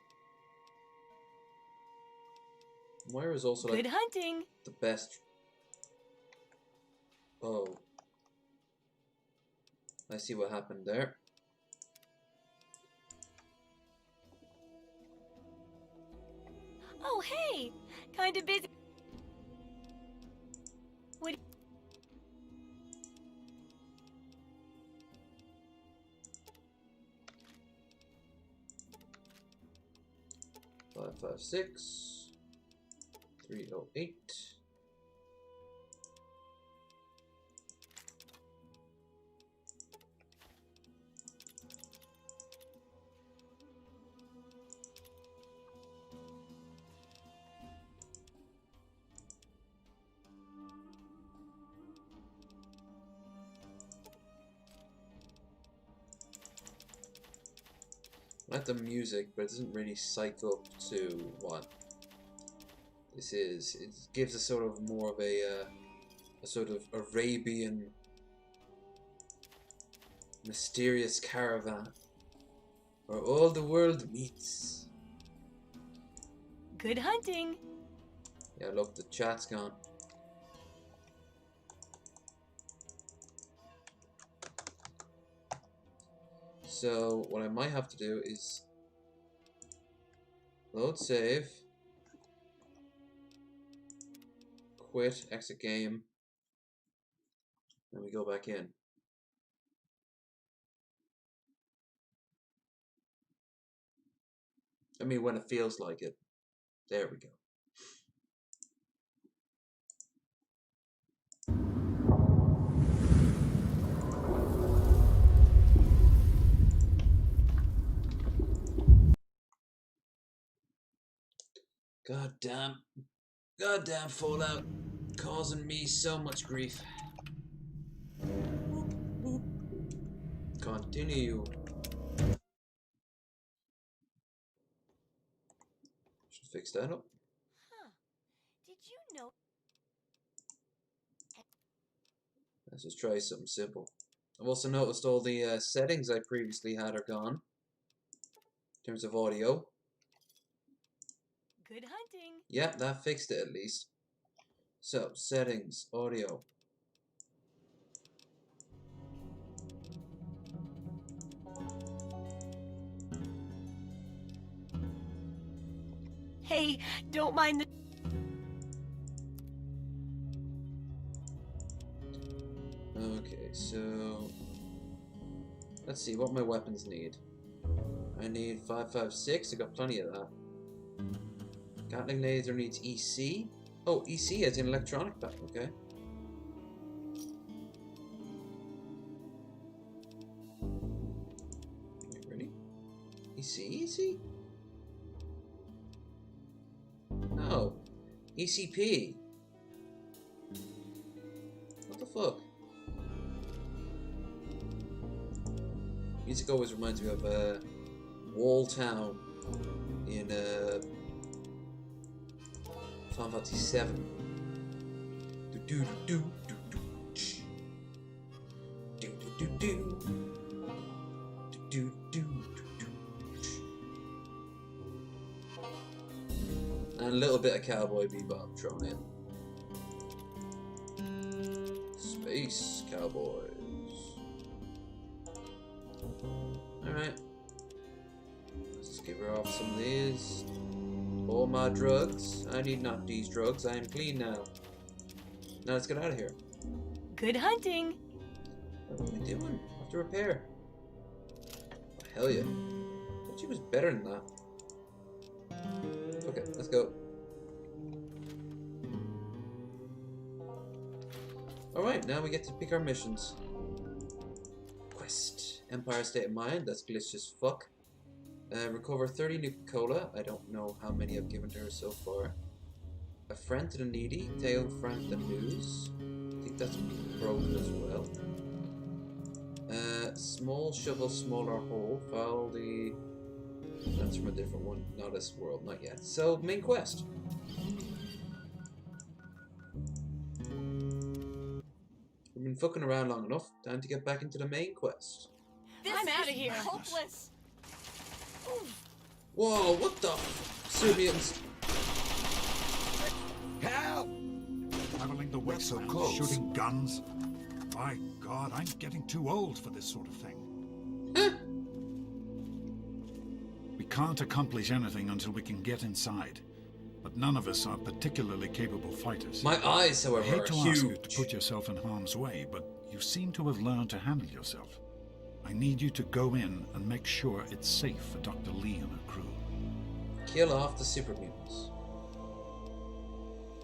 Moira's also like good hunting. The best. Oh. I see what happened there. Oh, hey! Kinda busy. 556 308. I like the music, but it doesn't really psych up to what this is. It gives a sort of more of a sort of Arabian mysterious caravan where all the world meets. Good hunting. Yeah, look, the chat's gone. So what I might have to do is load save, quit, exit game, and we go back in. I mean, when it feels like it. There we go. Goddamn Fallout, causing me so much grief. Continue. Should fix that up. Huh. Did you know? Let's just try something simple. I've also noticed all the settings I previously had are gone. In terms of audio. Good hunting. Yep, that fixed it at least. So, settings, audio. Hey, don't mind the... Okay, so... let's see what my weapons need. I need 556, I got plenty of that. Gatling laser needs EC. Oh, EC as in electronic pack, okay. Wait, really? EC? No. ECP. What the fuck? Music always reminds me of Wall Town in Final Fantasy 7. Do do do do do do do do do do do. And a little bit of Cowboy Bebop thrown in. Space Cowboys. Alright. Let's just give her off some of these. All my drugs. I need not these drugs. I am clean now. Now let's get out of here. Good hunting. What are we doing? I have to repair. Oh, hell yeah. I thought she was better than that. Okay, let's go. Alright, now we get to pick our missions. Quest. Empire State of Mind. That's glitched as fuck. Recover 30 Nuka-Cola. I don't know how many I've given to her so far. A friend to the needy. Tail friend the news. I think that's broken as well. Small shovel, smaller hole. Follow the... That's from a different one. Not this world, not yet. So, main quest. We've been fucking around long enough. Time to get back into the main quest. I'm out of here. Hopeless. Whoa, what the? Serbians. Help! Traveling the wasteland, so shooting guns. My God, I'm getting too old for this sort of thing. We can't accomplish anything until we can get inside. But none of us are particularly capable fighters. My eyes, however, I hate to are ask you huge. to put yourself in harm's way, but you seem to have learned to handle yourself. I need you to go in and make sure it's safe for Dr. Lee and her crew. kill off the super mutants.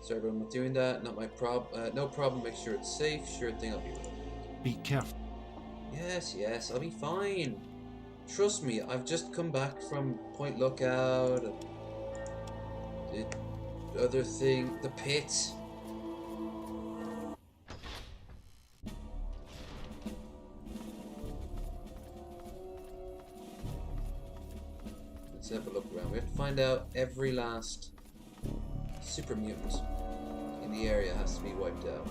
Sorry, but I'm not doing that. Not my no problem. Make sure it's safe. Sure thing. I'll be with it. Be careful. Yes, yes. I'll be fine. Trust me. I've just come back from Point Lookout. The other thing, the pit. Let's have a look around. We have to find out every last super mutant in the area has to be wiped out.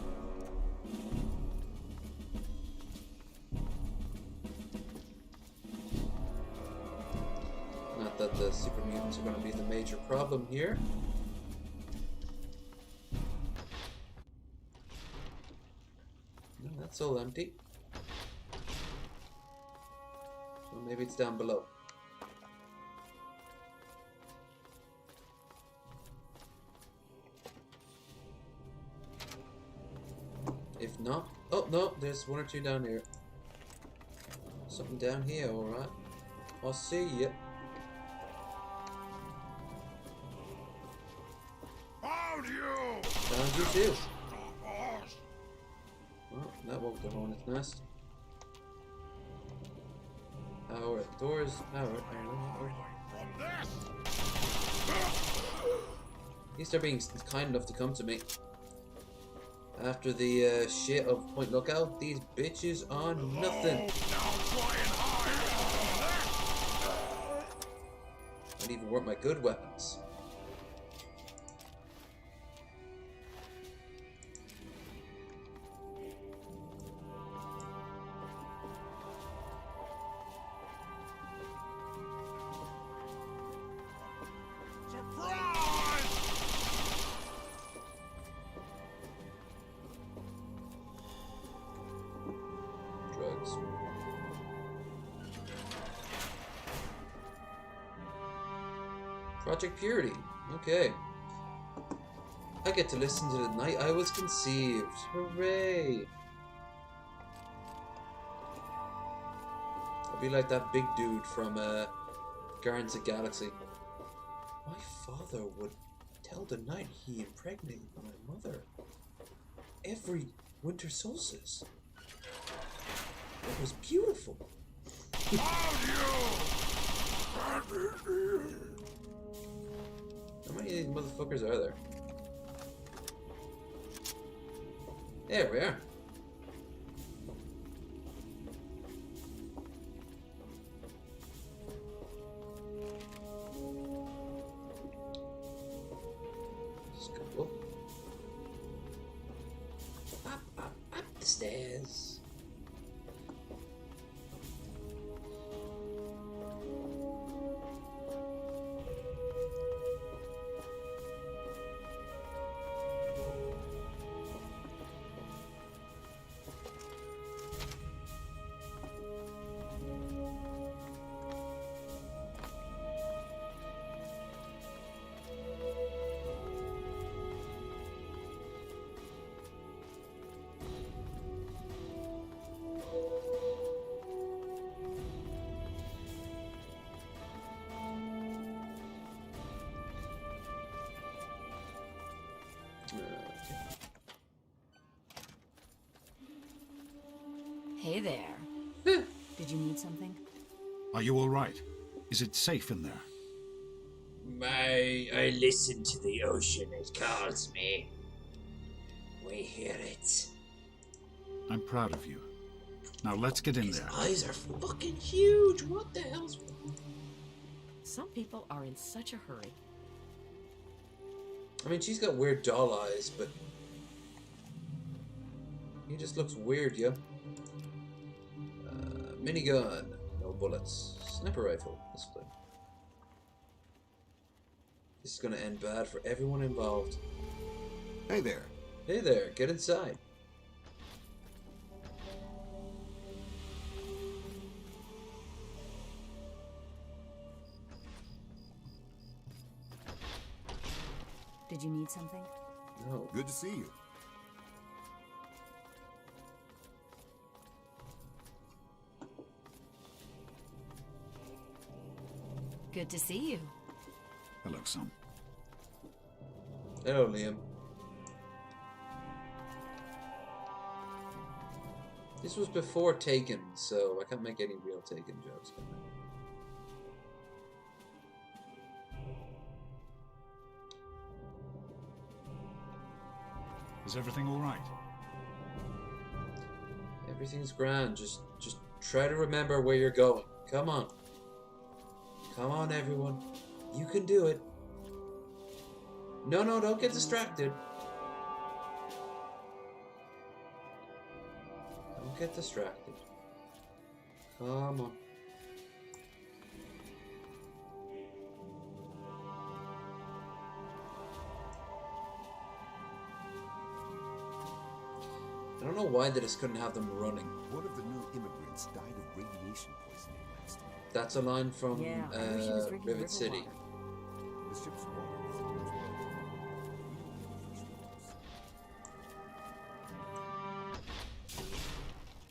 Not that the super mutants are going to be the major problem here. No, that's all empty. So maybe it's down below. If not, oh no, there's one or two down here. Something down here, alright. I'll see ya. Found you! Found you too. Well, that woke the hornet's nest. Power, doors, power. At least they're being kind enough to come to me. After the shit of Point Lookout, these bitches are nothing. Not even worth my good weapons. Drugs. Project Purity. Okay. I get to listen to the night I was conceived. Hooray! I'll be like that big dude from Guardians of the Galaxy. My father would tell the night he impregnated my mother every winter solstice. It was beautiful. How many of these motherfuckers are there? There we are. Let's go up the stairs. Hey there. Did you need something? Are you all right? Is it safe in there? I listen to the ocean, it calls me. We hear it. I'm proud of you. Now let's get in His there. eyes are fucking huge. What the hell's... Some people are in such a hurry. I mean, she's got weird doll eyes, but he just looks weird, yo. Minigun, no bullets. Sniper rifle, this thing. This is gonna end bad for everyone involved. Hey there. Hey there, get inside. Did you need something? No. Good to see you. Good to see you. Hello, son. Hello, Liam. This was before Taken, so I can't make any real Taken jokes. Can I? Is everything all right? Everything's grand. Just try to remember where you're going. Come on. Come on, everyone. You can do it. No, don't get distracted. Don't get distracted. Come on. I don't know why they just couldn't have them running. One of the new immigrants died of radiation poisoning last month. That's a line from Rivet City. The ship's water is in much better.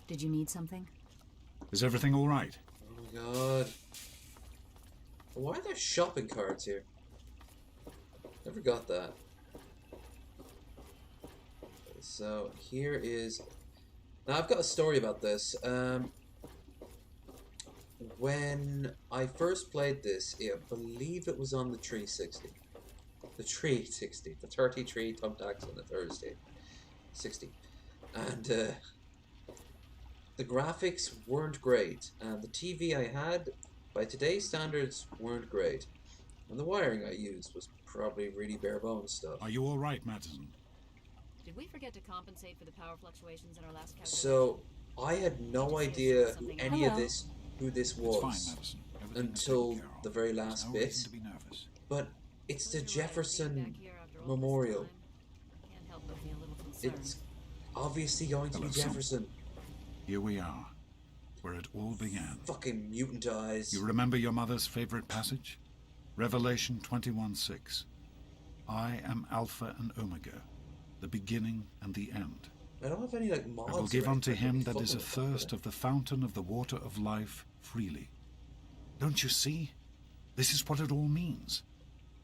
Did you need something? Is everything all right? Oh my god. Why are there shopping carts here? Never got that. So here is... Now I've got a story about this. When I first played this, I believe it was on the 360. The 360. The 33 thumbtacks on the Thursday. 60. And the graphics weren't great. And the TV I had, by today's standards, weren't great. And the wiring I used was probably really bare bones stuff. Are you all right, Madison? Did we forget to compensate for the power fluctuations in our last calculation? So I had no idea who this was Fine, Madison. until the very last no bit. reason to be nervous. But it's the Jefferson Memorial. Can't help but be a little concerned. It's obviously going to be Hello, son. Jefferson. Here we are, where it all began. Fucking mutant eyes. You remember your mother's favorite passage? Revelation 21:6. I am Alpha and Omega, the beginning and the end. I don't have any like mods. I will give or unto anything him to be that is fucking with athirst of the fountain of the water of life freely. Don't you see? This is what it all means.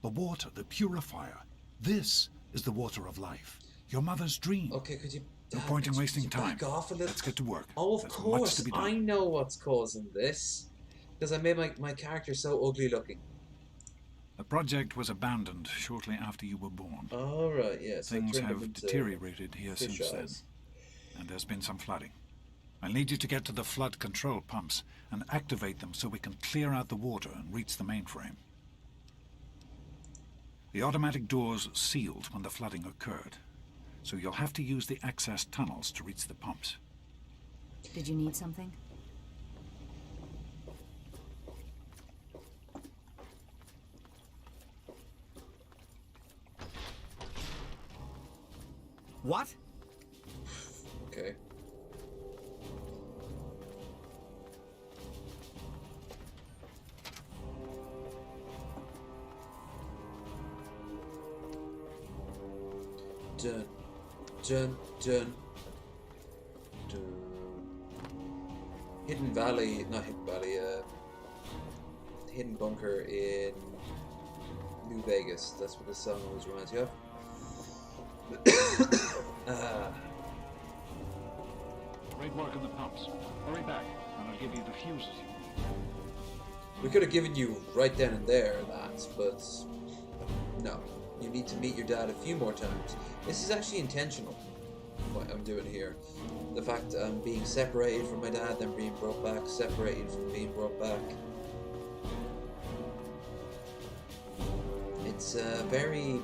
The water, the purifier. This is the water of life. Your mother's dream. Okay, could you... No point in wasting time. Back off a little. Let's get to work. Oh, of There's much course. to be done. I know what's causing this. Because I made my character so ugly looking. The project was abandoned shortly after you were born. All right, yes. Things have deteriorated here since then, and there's been some flooding. I'll need you to get to the flood control pumps and activate them so we can clear out the water and reach the mainframe. The automatic doors sealed when the flooding occurred, so you'll have to use the access tunnels to reach the pumps. Did you need something? What? Okay. Dun, dun, dun, dun. Hidden Valley, not Hidden Valley, Hidden Bunker in New Vegas. That's what this song always reminds you of. Great work on the pumps. Hurry back, and I'll give you the fuses. We could have given you right then and there that, but no. You need to meet your dad a few more times. This is actually intentional, what I'm doing here. The fact that I'm being separated from my dad, then being brought back, separated from being brought back. It's very...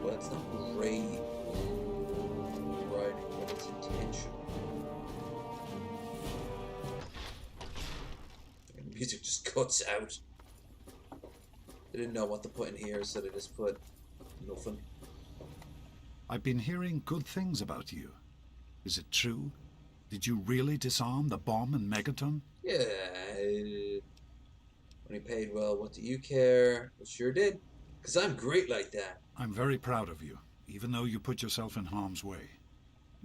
well, it's not great writing, but it's intentional. And the music just cuts out. They didn't know what to put in here, so they just put nothing. I've been hearing good things about you. Is it true? Did you really disarm the bomb in Megaton? Yeah. When he paid well, what do you care? I sure did. Because I'm great like that. I'm very proud of you, even though you put yourself in harm's way.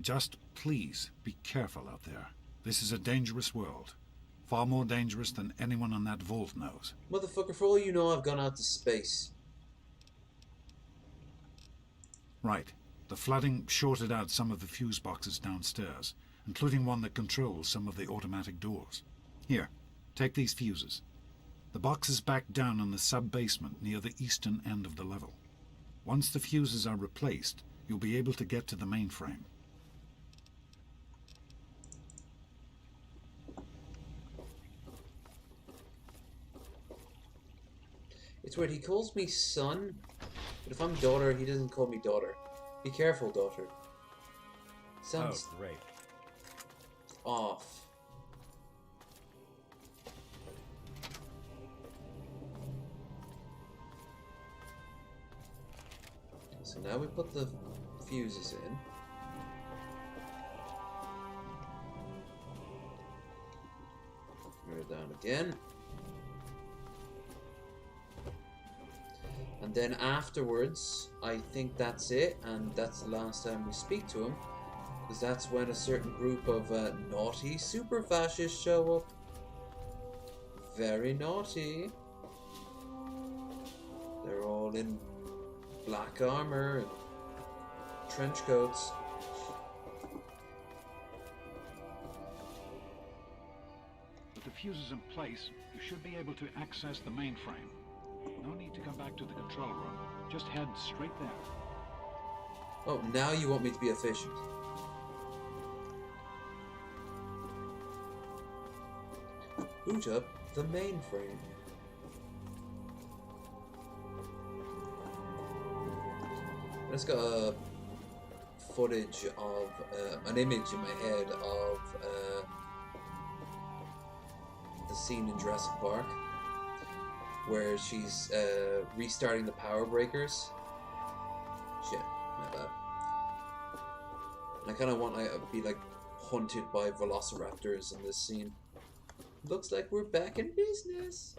Just please be careful out there. This is a dangerous world. Far more dangerous than anyone on that vault knows. Motherfucker, for all you know, I've gone out to space. Right. The flooding shorted out some of the fuse boxes downstairs, including one that controls some of the automatic doors. Here, take these fuses. The box is back down in the sub-basement near the eastern end of the level. Once the fuses are replaced, you'll be able to get to the mainframe. It's weird, he calls me son, but if I'm daughter, he doesn't call me daughter. Be careful, daughter. Sounds great. Off. So now we put the fuses in. Mirror down again. And then afterwards, I think that's it, and that's the last time we speak to him, because that's when a certain group of naughty super fascists show up. Very naughty. They're all in black armor and trench coats. With the fuses in place, you should be able to access the mainframe. No need to come back to the control room. Just head straight there. Oh, now you want me to be efficient. Boot up the mainframe. Let's got a footage of an image in my head of the scene in Jurassic Park where she's restarting the power breakers. Shit, my bad. And I kind of want to be like hunted by velociraptors in this scene. Looks like we're back in business.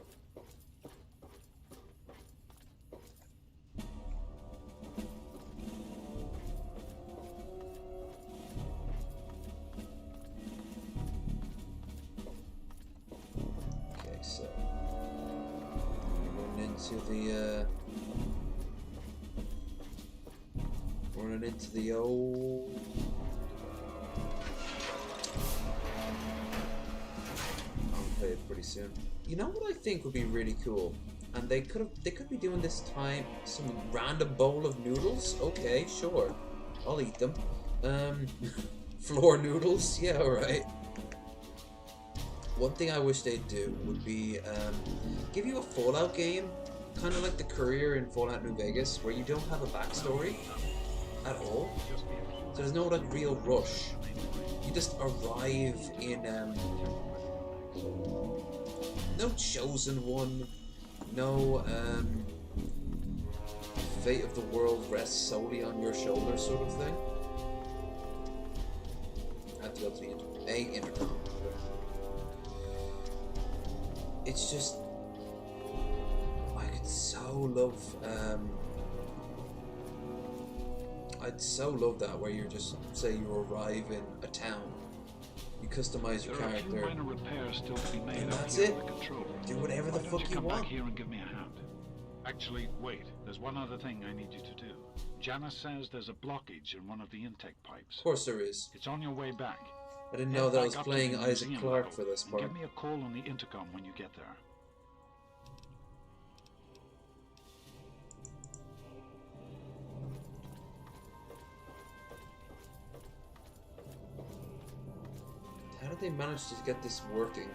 Okay, so we're running into the old. Play it pretty soon. You know what I think would be really cool, and they could be doing this time some random bowl of noodles. Okay, sure, I'll eat them. Floor noodles, yeah, alright. One thing I wish they'd do would be give you a Fallout game, kind of like the Courier in Fallout New Vegas, where you don't have a backstory at all. So there's no like real rush. You just arrive in no chosen one, no fate of the world rests solely on your shoulders sort of thing. I have to go to the intercom. It's just, I could so love, I'd so love that, where you're just, say you arrive in a town, you customize your character, There are a few minor repairs still to be made and up that's here it. in the control room. Do whatever the Why don't fuck you come want. back here and give me a hand? Actually, wait. There's one other thing I need you to do. Janice says there's a blockage in one of the intake pipes. Of course there is. It's on your way back. I didn't Head know that I back was up to playing the Isaac museum Clarke level for this and part. Give me a call on the intercom when you get there. How did they manage to get this working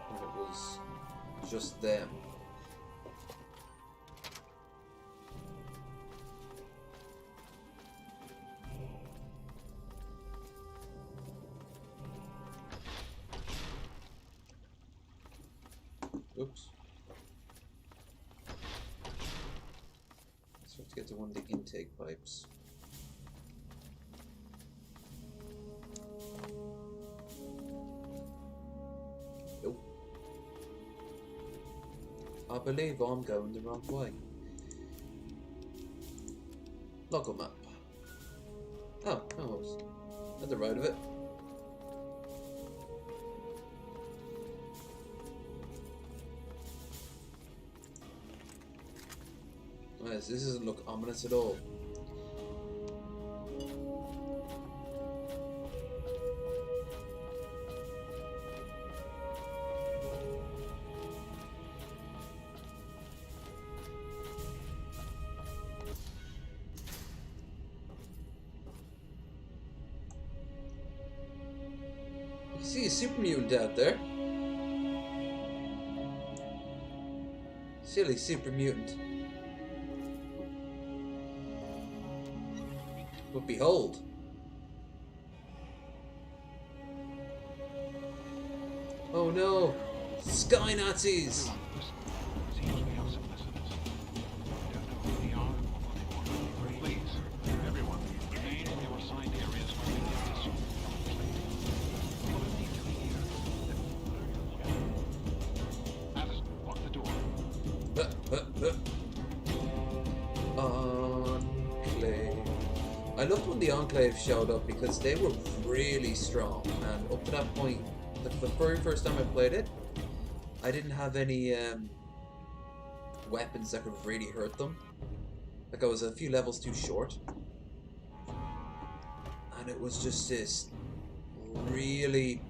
when it was just them? Oops. So we have to get to one of the intake pipes. Nope. I believe I'm going the wrong way. Local map. Oh, almost. At the right of it. This doesn't look ominous at all. You see a super mutant out there. Silly super mutant. But behold. Oh no! Sky Nazis! Enclave. I loved when the Enclave showed up because they were really strong, and up to that point, the very first time I played it, I didn't have any weapons that could really hurt them. Like, I was a few levels too short, and it was just this really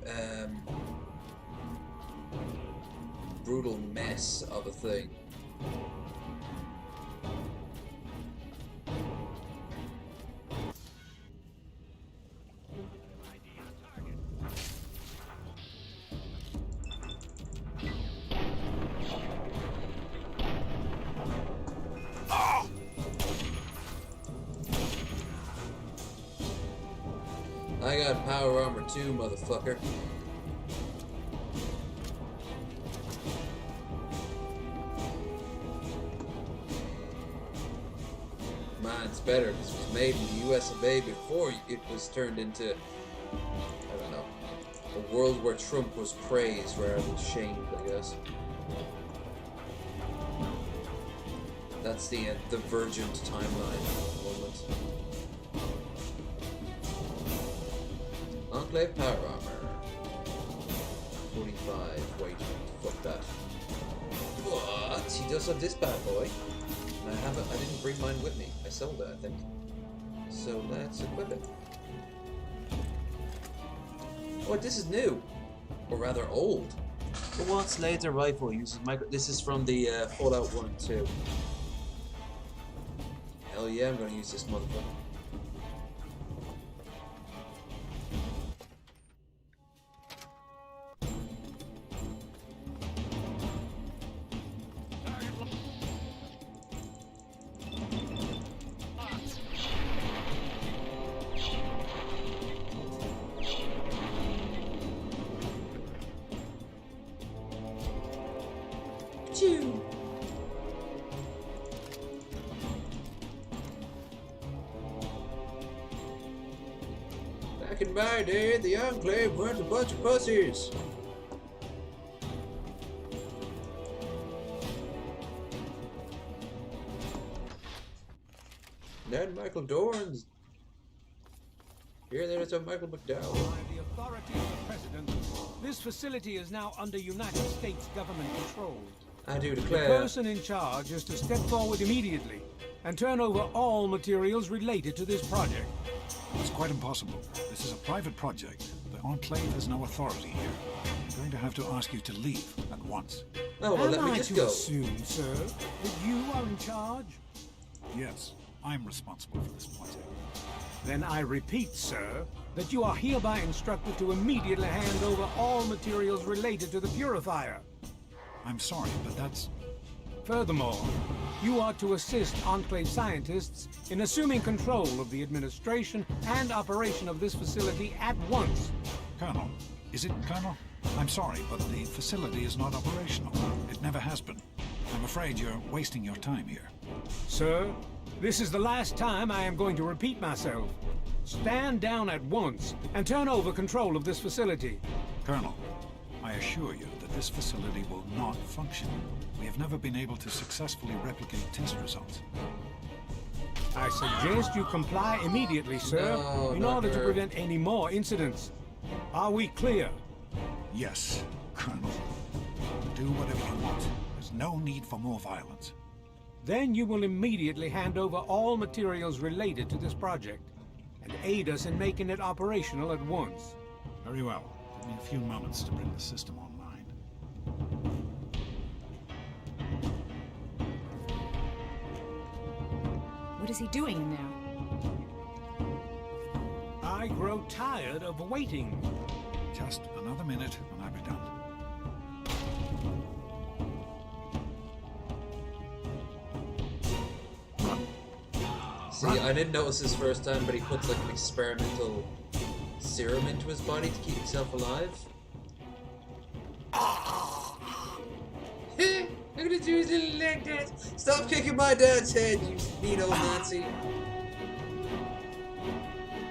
brutal mess of a thing. I got power armor too, motherfucker. Mine's better because it was made in the US of A before it was turned into, I don't know, a world where Trump was praised rather than shamed, I guess. That's the Virgin timeline moment. Enclave power armor. 45. Wait, fuck that. What? He does have this bad boy. I didn't bring mine with me. I sold it, I think. So let's equip it. Oh, this is new. Or rather old. The Watts laser rifle uses micro. This is from the Fallout 1 and 2. Hell yeah, I'm gonna use this motherfucker. Back in my day, the Enclave weren't a bunch of pussies. Then Michael Dorns. Here there's a Michael McDowell. By the authority of the President, this facility is now under United States government control. I do The declare. person in charge is to step forward immediately and turn over all materials related to this project. It's quite impossible. This is a private project. The Enclave has no authority here. I'm going to have to ask you to leave at once. Oh, well, let Am me I just to go. assume, sir, that you are in charge? Yes, I'm responsible for this project. Then I repeat, sir, that you are hereby instructed to immediately hand over all materials related to the purifier. I'm sorry, but that's... Furthermore, you are to assist Enclave scientists in assuming control of the administration and operation of this facility at once. Colonel, is it Colonel? I'm sorry, but the facility is not operational. It never has been. I'm afraid you're wasting your time here. Sir, this is the last time I am going to repeat myself. Stand down at once and turn over control of this facility. Colonel, I assure you that this facility will not function. We have never been able to successfully replicate test results. I suggest you comply immediately, sir, No, in not order to her. prevent any more incidents. Are we clear? Yes, Colonel. Do whatever you want. There's no need for more violence. Then you will immediately hand over all materials related to this project and aid us in making it operational at once. Very well. Give me a few moments to bring the system online. What is he doing in there? I grow tired of waiting. Just another minute and I'll be done. See, I didn't notice this first time, but he puts like an experimental serum into his body to keep himself alive. Look at it do his little leg dance. Stop kicking my dad's head, you mean old Nazi.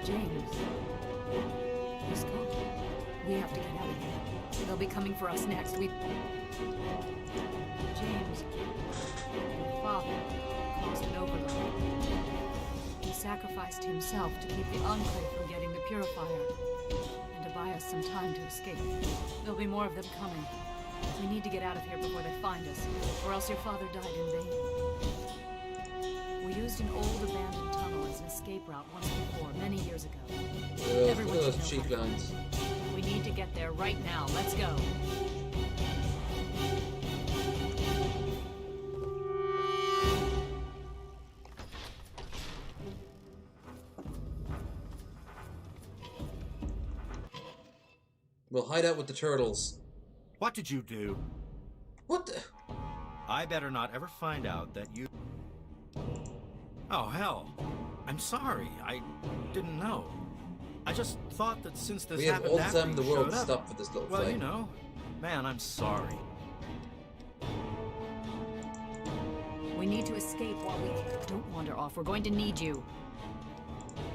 James. He's gone. We have to get out of here. They'll be coming for us next. James. Your father caused an overload. He sacrificed himself to keep the Enclave from getting the Purifier. And to buy us some time to escape. There'll be more of them coming. We need to get out of here before they find us, or else your father died in vain. We used an old abandoned tunnel as an escape route once before, many years ago. Everyone should know cheek how to lines. use it. We need to get there right now. Let's go. We'll hide out with the turtles. What did you do? What the? I better not ever find out that you... Oh, hell. I'm sorry. I didn't know. I just thought that since this We have happened all the after time in the you world showed to up... stop for this little Well, fight. you know. Man, I'm sorry. We need to escape while we don't wander off. We're going to need you.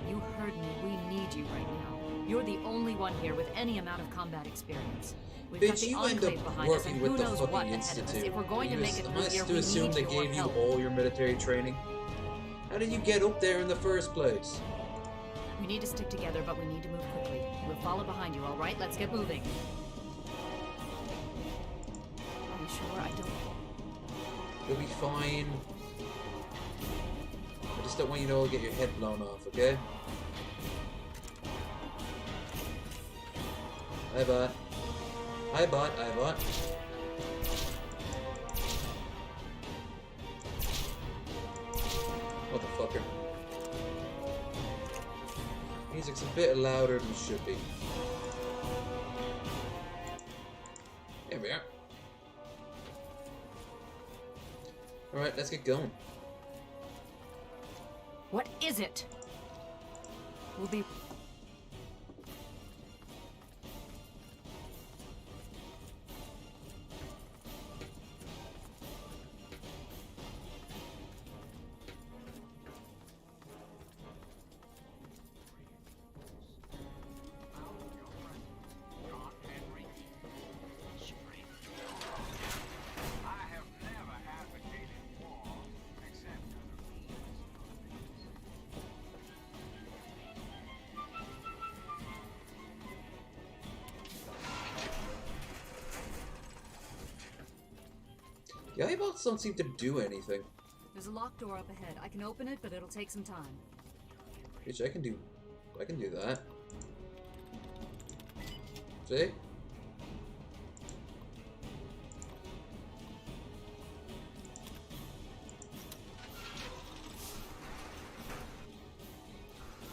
You heard me. We need you right now. You're the only one here with any amount of combat experience. We've got Bitch, the you end Enclave up behind us, working and with who the knows what fucking ahead of us. Institute. If we're going to make it Am through I here, to we assume need they your gave you help. all your military training? How did you get up there in the first place? We need to stick together, but we need to move quickly. We'll follow behind you, all right? Let's get moving. Are you sure? I don't... You'll be fine. I just don't want you to all get your head blown off, okay? Hi, bot. Hi, bot. Hi, bot. Motherfucker. Music's a bit louder than it should be. There we are. Alright, let's get going. What is it? We'll be... The eyeballs don't seem to do anything. There's a locked door up ahead. I can open it, but it'll take some time. Bitch, I can do that. See?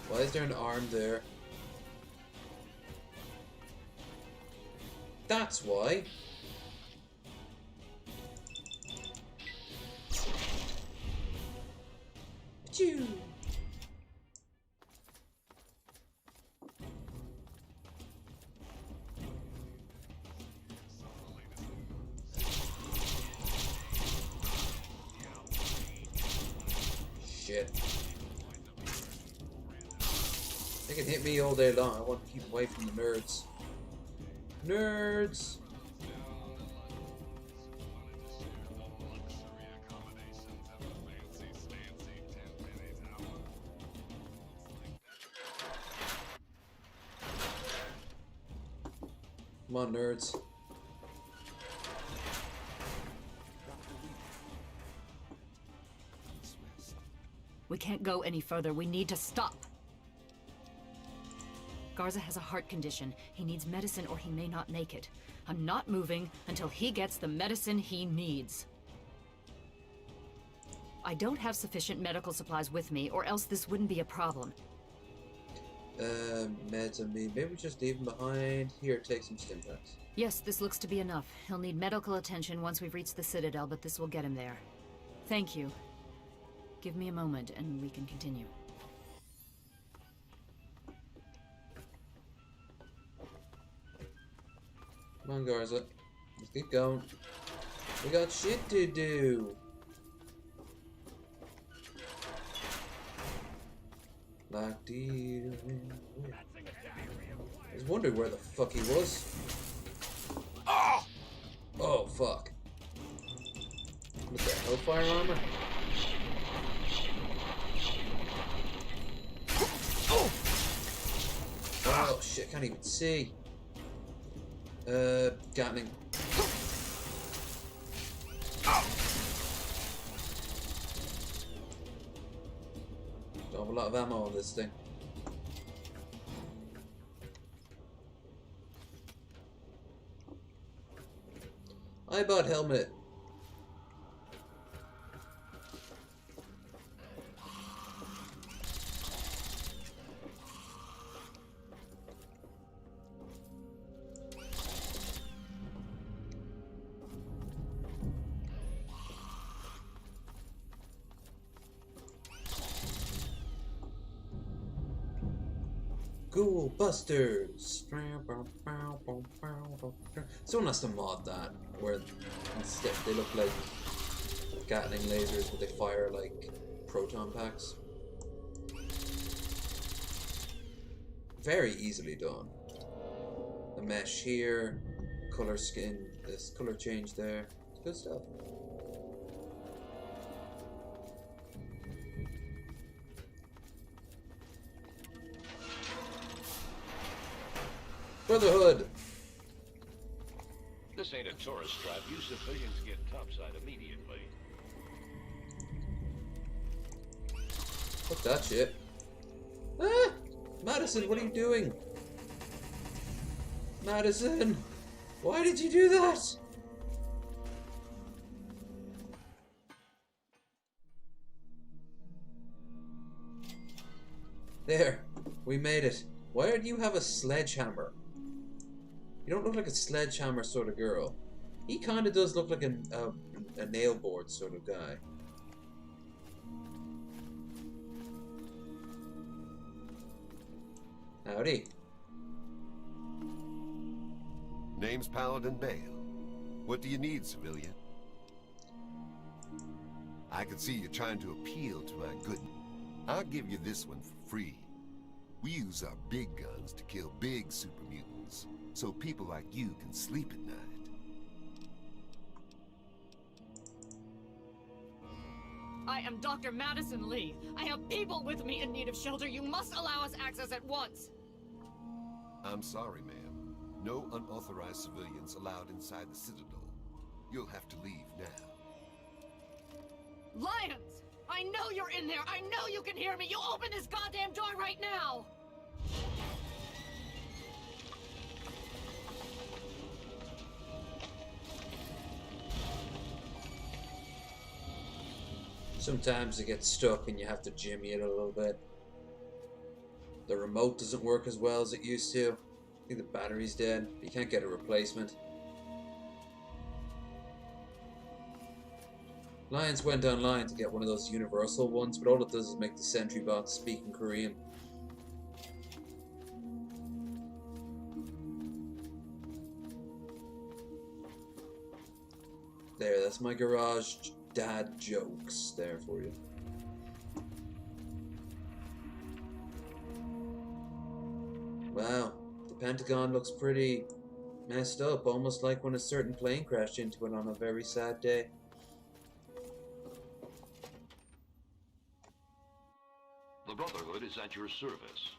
Why is there an arm there? That's why. Achoo! Shit. They can hit me all day long. I want to keep away from the nerds. Nerds! Come on, nerds. We can't go any further. We need to stop. Garza has a heart condition. He needs medicine or he may not make it. I'm not moving until he gets the medicine he needs. I don't have sufficient medical supplies with me, or else this wouldn't be a problem. Meds on me. Maybe we just leave him behind. Here, take some stim packs. Yes, this looks to be enough. He'll need medical attention once we've reached the Citadel, but this will get him there. Thank you. Give me a moment and we can continue. Come on, Garza. Let's get going. We got shit to do. Like dear. I was wondering where the fuck he was. Oh, fuck. What the hellfire armor? Oh shit, can't even see. Gatling. Don't have a lot of ammo on this thing. iBot helmet. Ghoul Busters. Someone has to mod that, where instead they look like Gatling lasers, but they fire like proton packs. Very easily done. The mesh here, color skin, this color change there. It's good stuff. Brotherhood! This ain't a tourist trap. You civilians get topside immediately. Fuck that shit. Ah! Madison, what are you doing? Madison! Why did you do that? There. We made it. Why do you have a sledgehammer? You don't look like a sledgehammer sort of girl. He kind of does look like a nail board sort of guy. Howdy. Name's Paladin Bale. What do you need, civilian? I can see you're trying to appeal to my goodness. I'll give you this one for free. We use our big guns to kill big super mutants, so people like you can sleep at night. I am Dr. Madison Lee. I have people with me in need of shelter. You must allow us access at once. I'm sorry, ma'am. No unauthorized civilians allowed inside the Citadel. You'll have to leave now. Lions! I know you're in there! I know you can hear me! You open this goddamn door right now! Sometimes it gets stuck and you have to jimmy it a little bit. The remote doesn't work as well as it used to. I think the battery's dead. You can't get a replacement. Lions went online to get one of those universal ones, but all it does is make the sentry bot speak in Korean. There, that's my garage dad jokes there for you. Wow, the Pentagon looks pretty messed up, almost like when a certain plane crashed into it on a very sad day. The Brotherhood is at your service.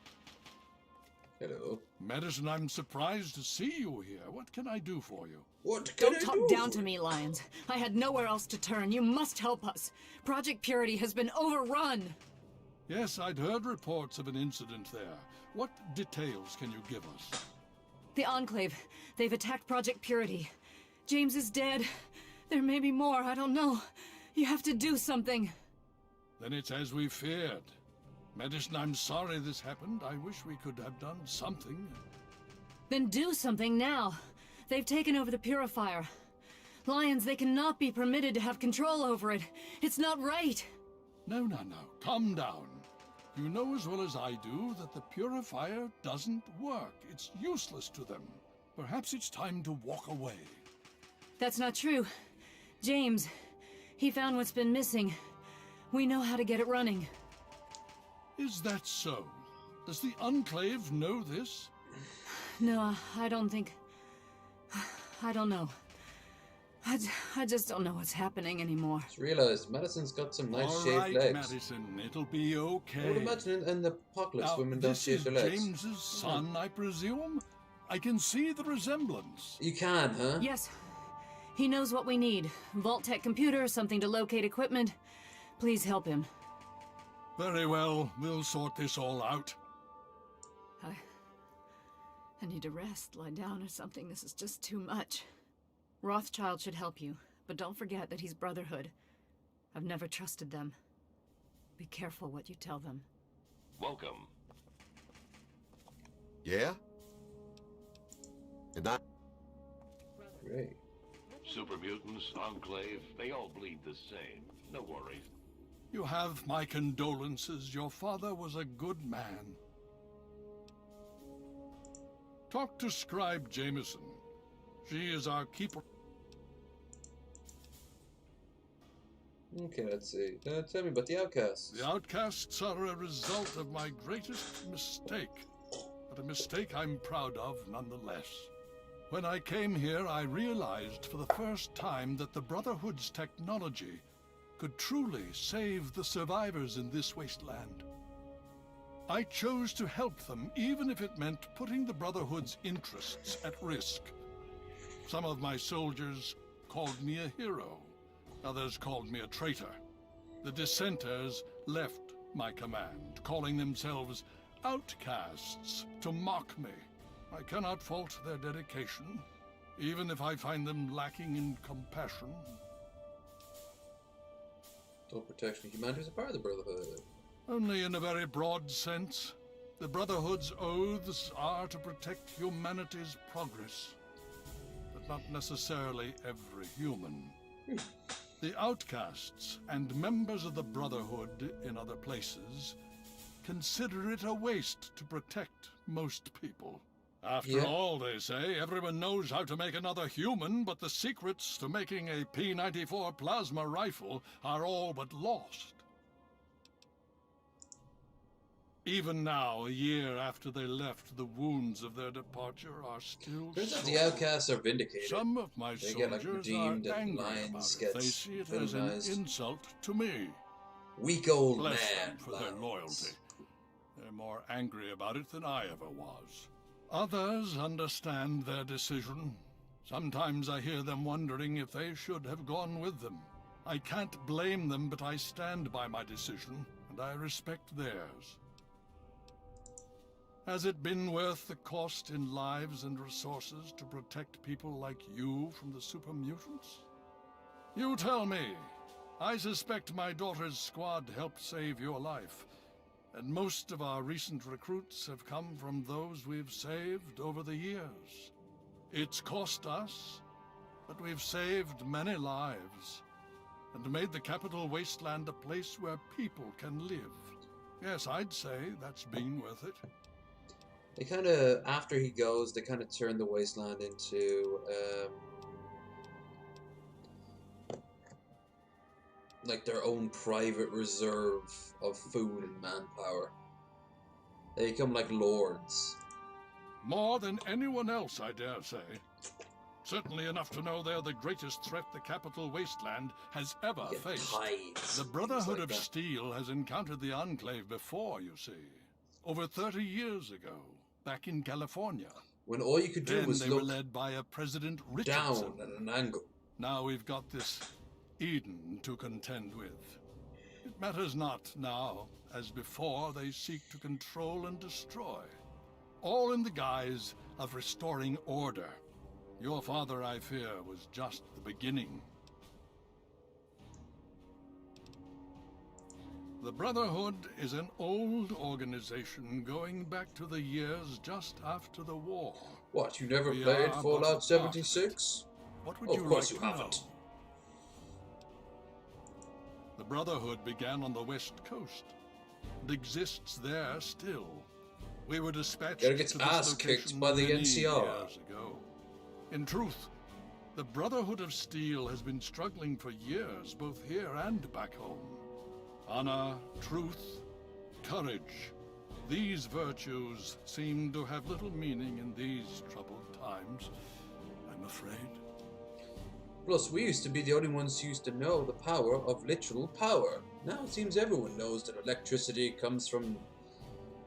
Hello. Madison, I'm surprised to see you here. What can I do for you? What Don't talk down to me, Lions. I had nowhere else to turn. You must help us. Project Purity has been overrun. Yes, I'd heard reports of an incident there. What details can you give us? The Enclave. They've attacked Project Purity. James is dead. There may be more, I don't know. You have to do something. Then it's as we feared. Medicine, I'm sorry this happened. I wish we could have done something. Then do something now. They've taken over the Purifier. Lions, they cannot be permitted to have control over it. It's not right. No. Calm down. You know as well as I do that the Purifier doesn't work. It's useless to them. Perhaps it's time to walk away. That's not true. James, he found what's been missing. We know how to get it running. Is that so? Does the Enclave know this? No, I don't think... I don't know. I just don't know what's happening anymore. Just realized Madison's got some nice All shaved right, legs. Madison, it'll be okay. I would imagine in the apocalypse Now, women don't shave their this legs. is James's son, I presume? I can see the resemblance. You can, huh? Yes. He knows what we need. Vault-Tec computer, something to locate equipment. Please help him. Very well, we'll sort this all out. I need to rest, lie down or something. This is just too much. Rothschild should help you, but don't forget that he's Brotherhood. I've never trusted them. Be careful what you tell them. Welcome. Yeah? And I... Great. Super mutants, Enclave, they all bleed the same. No worries. You have my condolences. Your father was a good man. Talk to Scribe Jameson. She is our keeper. Okay, let's see. Tell me about the outcasts. The outcasts are a result of my greatest mistake, but a mistake I'm proud of nonetheless. When I came here, I realized for the first time that the Brotherhood's technology could truly save the survivors in this wasteland. I chose to help them, even if it meant putting the Brotherhood's interests at risk. Some of my soldiers called me a hero. Others called me a traitor. The dissenters left my command, calling themselves outcasts to mock me. I cannot fault their dedication, even if I find them lacking in compassion. Total protection of humanity is a part of the Brotherhood. Only in a very broad sense. The Brotherhood's oaths are to protect humanity's progress, but not necessarily every human. The outcasts and members of the Brotherhood in other places consider it a waste to protect most people. After all, they say, everyone knows how to make another human, but the secrets to making a P-94 plasma rifle are all but lost. Even now, a year after they left, the wounds of their departure are still Turns out sore. the outcasts are vindicated. Some of my They get like soldiers redeemed are and angry lions about it. get They see it as an villainized. insult to me. Weak old Bless man. them for their loyalty. They're more angry about it than I ever was. Others understand their decision. Sometimes I hear them wondering if they should have gone with them. I can't blame them, but I stand by my decision, and I respect theirs. Has it been worth the cost in lives and resources to protect people like you from the super mutants? You tell me. I suspect my daughter's squad helped save your life, and most of our recent recruits have come from those we've saved over the years. It's cost us, but we've saved many lives, and made the capital wasteland a place where people can live. Yes, I'd say that's been worth it. They kind of, after he goes, they kind of turn the wasteland into, like their own private reserve of food and manpower. They become like lords. More than anyone else, I dare say. Certainly enough to know they're the greatest threat the capital wasteland has ever faced. The Brotherhood of Steel has encountered the Enclave before, you see. Over 30 years ago, back in California. When all you could do Then was they look were led by a President Richardson. down at an angle. Now we've got this Eden to contend with. It matters not now. as before they seek to control and destroy, all in the guise of restoring order. Your father, I fear, was just the beginning. The Brotherhood is an old organization going back to the years just after the war. What, you never We played are Fallout but a part 76? What would Oh, you of course like you to haven't. know? The Brotherhood began on the West Coast and exists there still. We were dispatched Gotta get to this ass kicked location by the many NCR. years ago. In truth, the Brotherhood of Steel has been struggling for years, both here and back home. Honor, truth, courage. These virtues seem to have little meaning in these troubled times, I'm afraid. Plus, we used to be the only ones who used to know the power of literal power. Now it seems everyone knows that electricity comes from,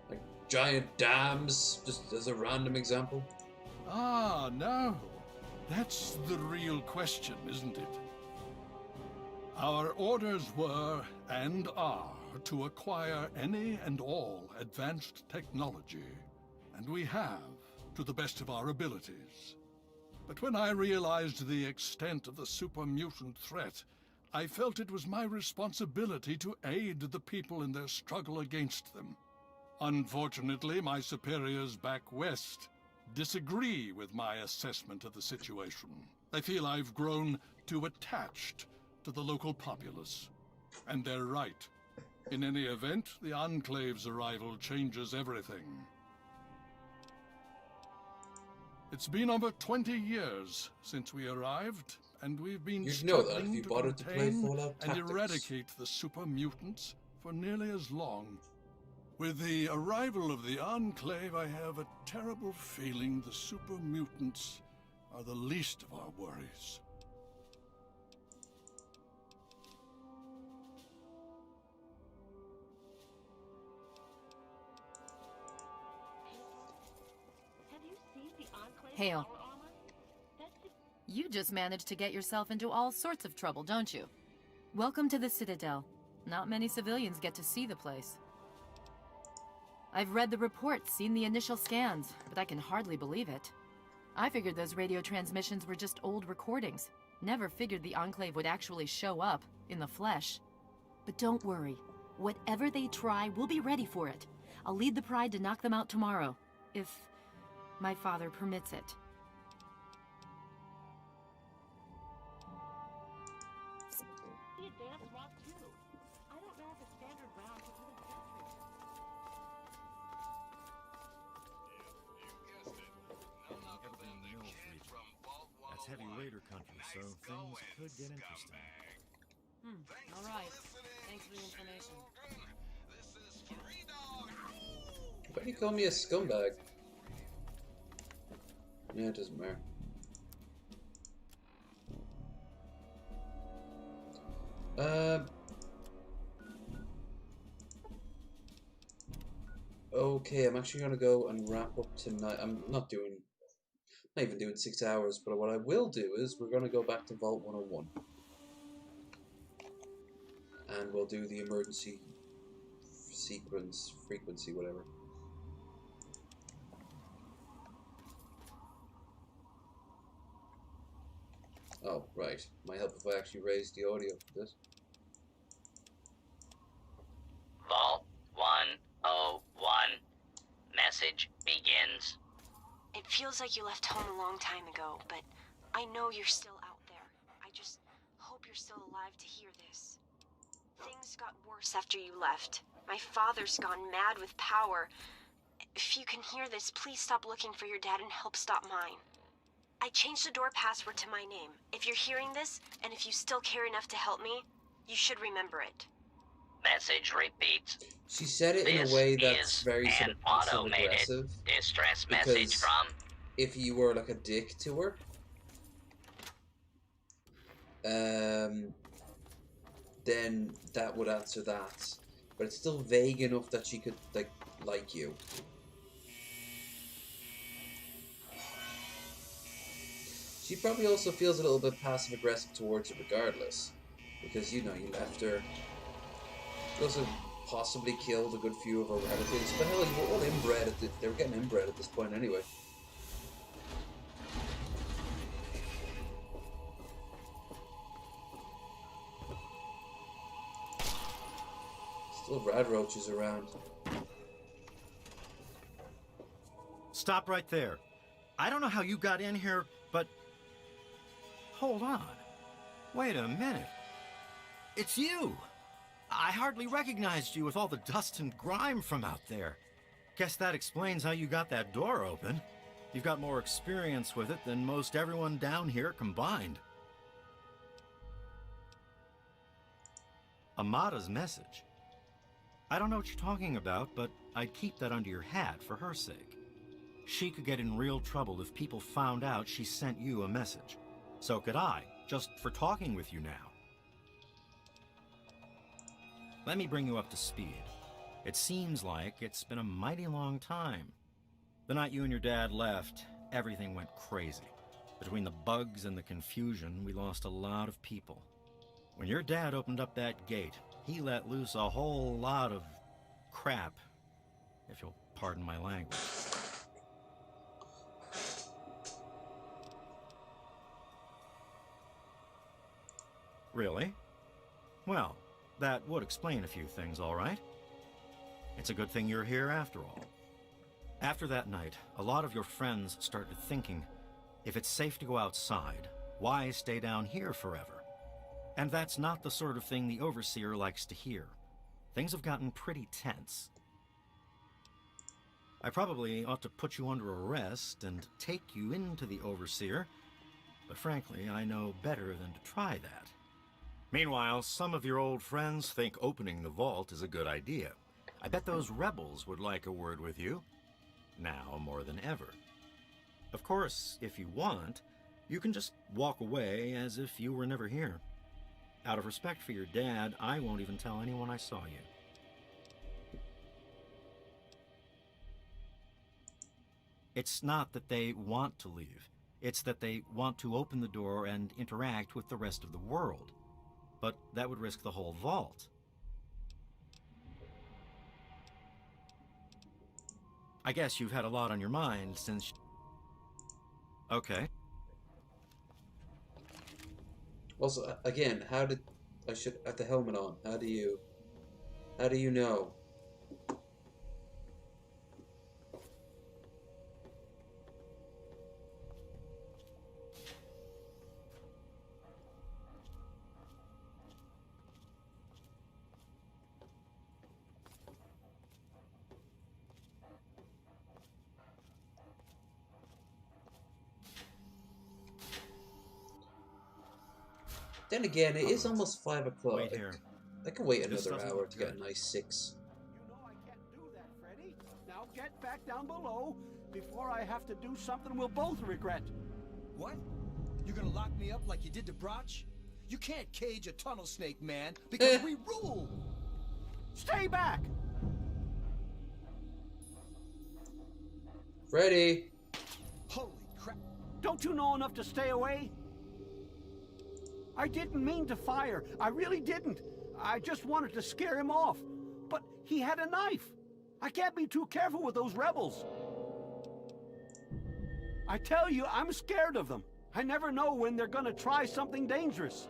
like, giant dams, just as a random example. Ah, no. That's the real question, isn't it? Our orders were, and are, to acquire any and all advanced technology, and we have, to the best of our abilities. But when I realized the extent of the super mutant threat, I felt it was my responsibility to aid the people in their struggle against them. Unfortunately, my superiors back west disagree with my assessment of the situation. They feel I've grown too attached to the local populace. And they're right. In any event, the Enclave's arrival changes everything. It's been over 20 years since we arrived, and we've been You'd know that if struggling you to bothered to play contain Fallout and Tactics. eradicate the super mutants for nearly as long. With the arrival of the Enclave, I have a terrible feeling the super mutants are the least of our worries. Hale, you just managed to get yourself into all sorts of trouble, don't you? Welcome to the Citadel. Not many civilians get to see the place. I've read the reports, seen the initial scans, but I can hardly believe it. I figured those radio transmissions were just old recordings. Never figured the Enclave would actually show up, in the flesh. But don't worry. Whatever they try, we'll be ready for it. I'll lead the Pride to knock them out tomorrow, if my father permits it. The advanced walk too. I don't know if a standard round could even penetrate. That's heavy raider country, so things could get interesting. All right. Thanks for the information. Why do you call me a scumbag? Yeah, it doesn't matter. Okay, I'm actually gonna go and wrap up tonight. I'm not even doing 6 hours, but what I will do is we're gonna go back to Vault 101. And we'll do the emergency frequency, whatever. Oh, right. Might help if I actually raise the audio for this. Vault 101. Message begins. It feels like you left home a long time ago, but I know you're still out there. I just hope you're still alive to hear this. Things got worse after you left. My father's gone mad with power. If you can hear this, please stop looking for your dad and help stop mine. I changed the door password to my name. If you're hearing this, and if you still care enough to help me, you should remember it. Message repeats. She said it in a way that's very sort of passive aggressive. Distress message from. If you were like a dick to her, then that would answer that. But it's still vague enough that she could like you. She probably also feels a little bit passive aggressive towards you regardless, because you know you left her. She also possibly killed a good few of her relatives. But hell, you were all inbred they were getting inbred at this point anyway. Still rad roaches around. Stop right there. I don't know how you got in here, but... Hold on. Wait a minute. It's you! I hardly recognized you with all the dust and grime from out there. Guess that explains how you got that door open. You've got more experience with it than most everyone down here combined. Amada's message. I don't know what you're talking about, but I'd keep that under your hat for her sake. She could get in real trouble if people found out she sent you a message. So could I, just for talking with you now. Let me bring you up to speed. It seems like it's been a mighty long time. The night you and your dad left, everything went crazy. Between the bugs and the confusion, we lost a lot of people. When your dad opened up that gate, he let loose a whole lot of crap, if you'll pardon my language. Really? Well, that would explain a few things, all right. It's a good thing you're here after all. After that night, a lot of your friends started thinking, if it's safe to go outside, why stay down here forever? And that's not the sort of thing the Overseer likes to hear. Things have gotten pretty tense. I probably ought to put you under arrest and take you into the Overseer, but frankly, I know better than to try that. Meanwhile, some of your old friends think opening the vault is a good idea. I bet those rebels would like a word with you, now more than ever. Of course, if you want, you can just walk away as if you were never here. Out of respect for your dad, I won't even tell anyone I saw you. It's not that they want to leave. It's that they want to open the door and interact with the rest of the world. But that would risk the whole vault. I guess you've had a lot on your mind since... Okay. Also, again, how did... I should have the helmet on. How do you know? Then again, it is almost 5 o'clock. Wait here. I can wait This another doesn't hour look to get good. a nice 6. You know I can't do that, Freddy. Now get back down below before I have to do something we'll both regret. What? You're gonna lock me up like you did to Broch? You can't cage a tunnel snake, man, because we rule! Stay back! Freddy! Holy crap. Don't you know enough to stay away? I didn't mean to fire. I really didn't. I just wanted to scare him off. But he had a knife. I can't be too careful with those rebels. I tell you, I'm scared of them. I never know when they're gonna try something dangerous.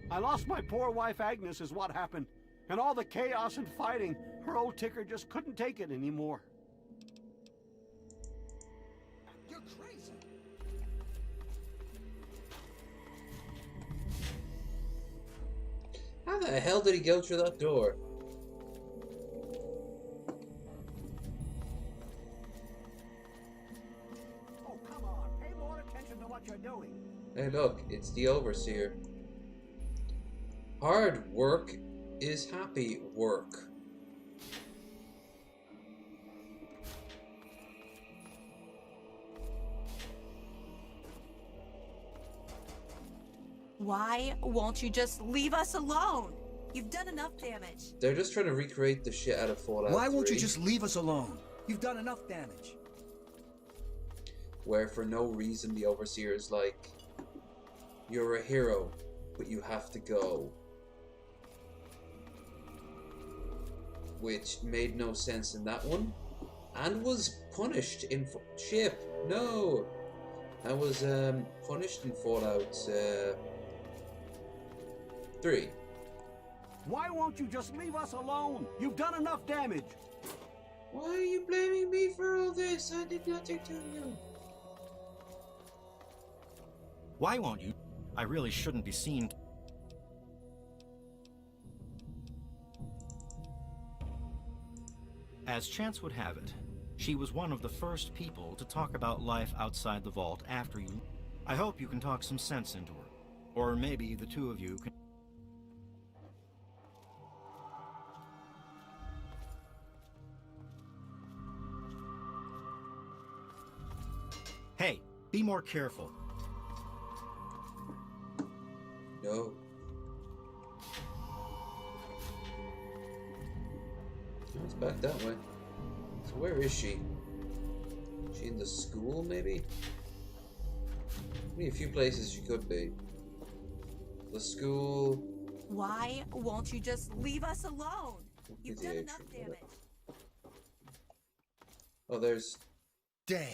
I lost my poor wife Agnes is what happened. And all the chaos and fighting, her old ticker just couldn't take it anymore. You're crazy. How the hell did he go through that door? Oh, come on. Pay more attention to what you're doing. Hey look, it's the Overseer. Hard work is happy work. Why won't you just leave us alone? You've done enough damage. They're just trying to recreate the shit out of Fallout Why won't 3, you just leave us alone? You've done enough damage. where for no reason the Overseer is like, you're a hero, but you have to go. which made no sense in that one, and was punished in Chip. No, I was punished in Fallout 3. Why won't you just leave us alone? You've done enough damage. Why are you blaming me for all this? I did nothing to you. Why won't you? I really shouldn't be seen. As chance would have it, she was one of the first people to talk about life outside the vault after you. I hope you can talk some sense into her. Or maybe the two of you can... Hey, be more careful. No. It's back that way. So where is she? Is she in the school, maybe? Maybe a few places she could be. The school. Why won't you just leave us alone? You've done enough damage. Oh, there's... Damn.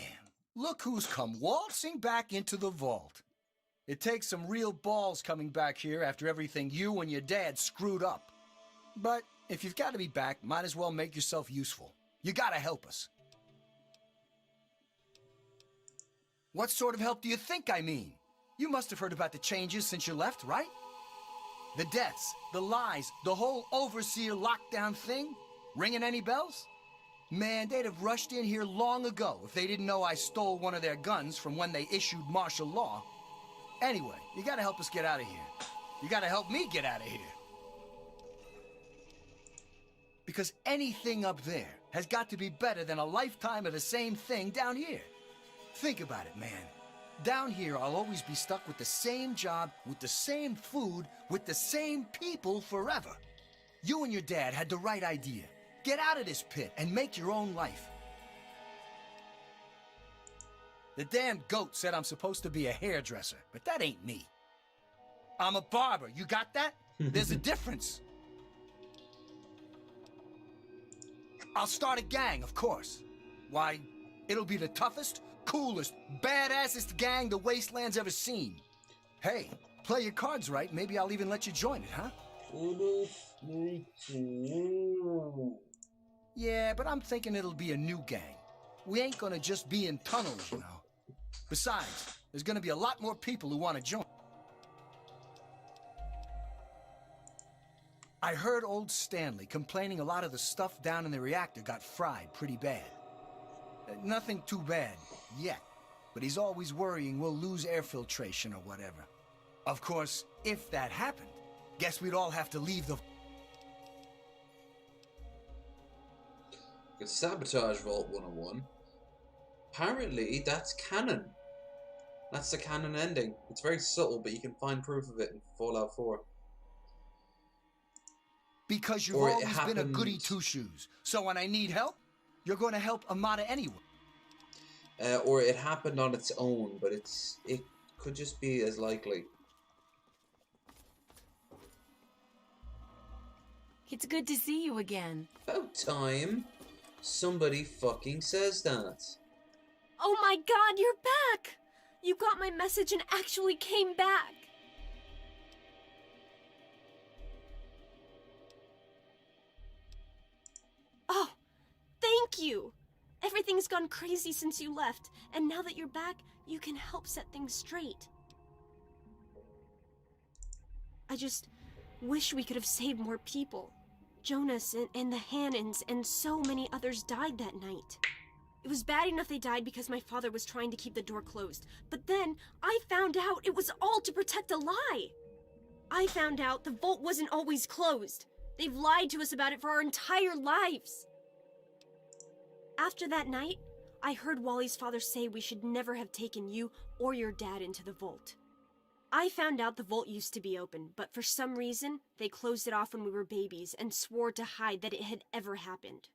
Look who's come waltzing back into the vault. It takes some real balls coming back here after everything you and your dad screwed up. But if you've got to be back, might as well make yourself useful. You gotta help us. What sort of help do you think I mean? You must have heard about the changes since you left, right? The deaths, the lies, the whole overseer lockdown thing? Ringing any bells? Man, they'd have rushed in here long ago if they didn't know I stole one of their guns from when they issued martial law. Anyway, you gotta help us get out of here. You gotta help me get out of here. Because anything up there has got to be better than a lifetime of the same thing down here. Think about it, man. Down here, I'll always be stuck with the same job, with the same food, with the same people forever. You and your dad had the right idea. Get out of this pit and make your own life. The damn goat said I'm supposed to be a hairdresser, but that ain't me. I'm a barber, you got that? There's a difference. I'll start a gang, of course. Why, it'll be the toughest, coolest, badassest gang the Wasteland's ever seen. Hey, play your cards right, maybe I'll even let you join it, huh? Yeah, but I'm thinking it'll be a new gang. We ain't gonna just be in tunnels, you know. Besides, there's gonna be a lot more people who want to join. I heard old Stanley complaining a lot of the stuff down in the reactor got fried pretty bad. Nothing too bad, yet. But he's always worrying we'll lose air filtration or whatever. Of course, if that happened, guess we'd all have to leave the... It's Sabotage Vault 101. Apparently, that's canon. That's the canon ending. It's very subtle, but you can find proof of it in Fallout 4. Because you've always been a goody two-shoes. So when I need help, you're going to help Amada anyway. Or it happened on its own, but it could just be as likely. It's good to see you again. About time somebody fucking says that. Oh my god, you're back! You got my message and actually came back. Oh, thank you! Everything's gone crazy since you left, and now that you're back, you can help set things straight. I just wish we could have saved more people. Jonas and the Hannons and so many others died that night. It was bad enough they died because my father was trying to keep the door closed, but then I found out it was all to protect a lie. I found out the vault wasn't always closed. They've lied to us about it for our entire lives. After that night, I heard Wally's father say we should never have taken you or your dad into the vault. I found out the vault used to be open, but for some reason, they closed it off when we were babies and swore to hide that it had ever happened.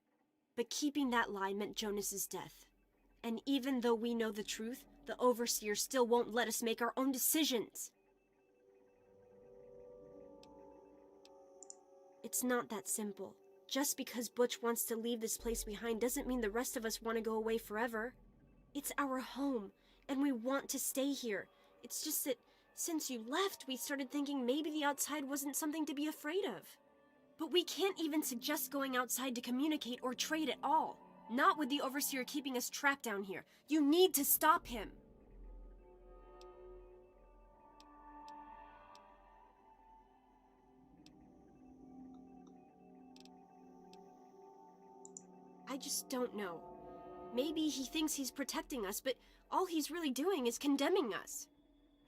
But keeping that lie meant Jonas's death. And even though we know the truth, the Overseer still won't let us make our own decisions. It's not that simple. just because Butch wants to leave this place behind doesn't mean the rest of us want to go away forever. It's our home, and we want to stay here. It's just that since you left, we started thinking maybe the outside wasn't something to be afraid of. But we can't even suggest going outside to communicate or trade at all. Not with the Overseer keeping us trapped down here. You need to stop him. I just don't know. Maybe he thinks he's protecting us, but all he's really doing is condemning us.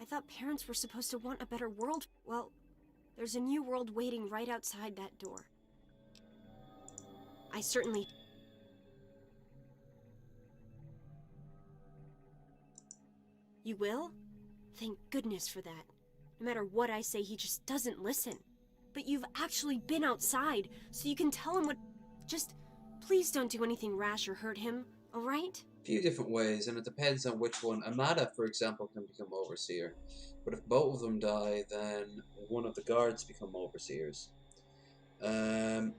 I thought parents were supposed to want a better world. Well, there's a new world waiting right outside that door. I certainly... You will? Thank goodness for that. No matter what I say, he just doesn't listen. But you've actually been outside, so you can tell him what... Just... Please don't do anything rash or hurt him, alright? A few different ways, and it depends on which one. Amada, for example, can become Overseer. But if both of them die, then one of the guards become Overseers. You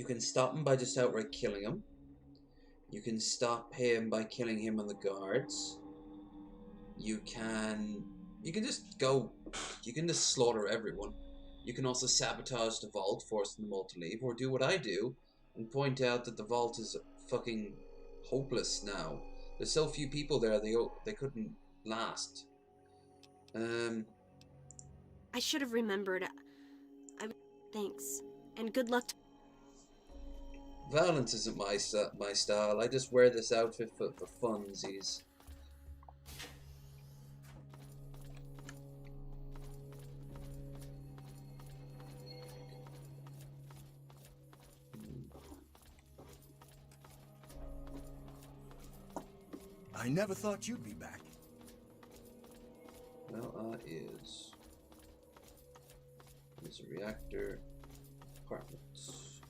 can stop him by just outright killing him. You can stop him by killing him and the guards. You can just go... You can just slaughter everyone. You can also sabotage the vault, forcing them all to leave, or do what I do and point out that the vault is fucking hopeless now. There's so few people there, they couldn't last. I should have remembered. Thanks. And good luck. Violence isn't my style. I just wear this outfit for funsies. I never thought you'd be back. Well, is. There's a reactor. Apartments.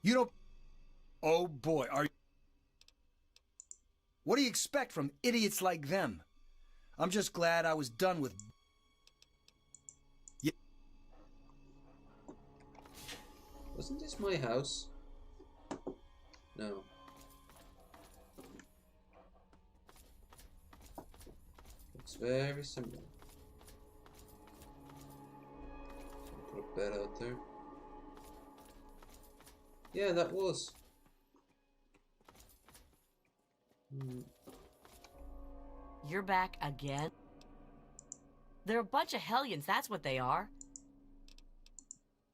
You don't... Oh boy, are you... What do you expect from idiots like them? I'm just glad I was done with... Wasn't this my house? No. It's very similar. Put a bed out there. Yeah, that was. You're back again? They're a bunch of hellions, that's what they are.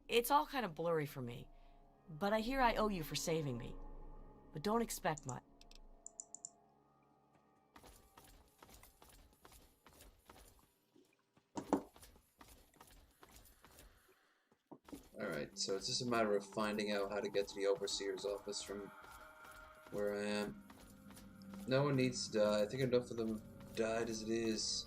It's all kind of blurry for me, but I hear I owe you for saving me. But don't expect much. Alright, so it's just a matter of finding out how to get to the Overseer's office from where I am. No one needs to die. I think enough of them have died as it is.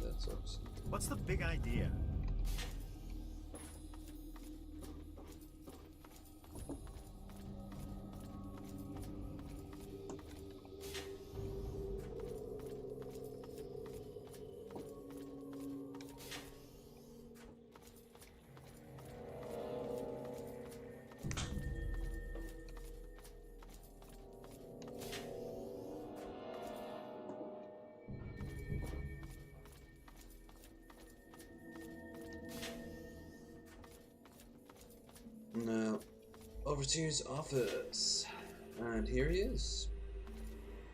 That sucks. What's the big idea? No. Overseer's office. And here he is.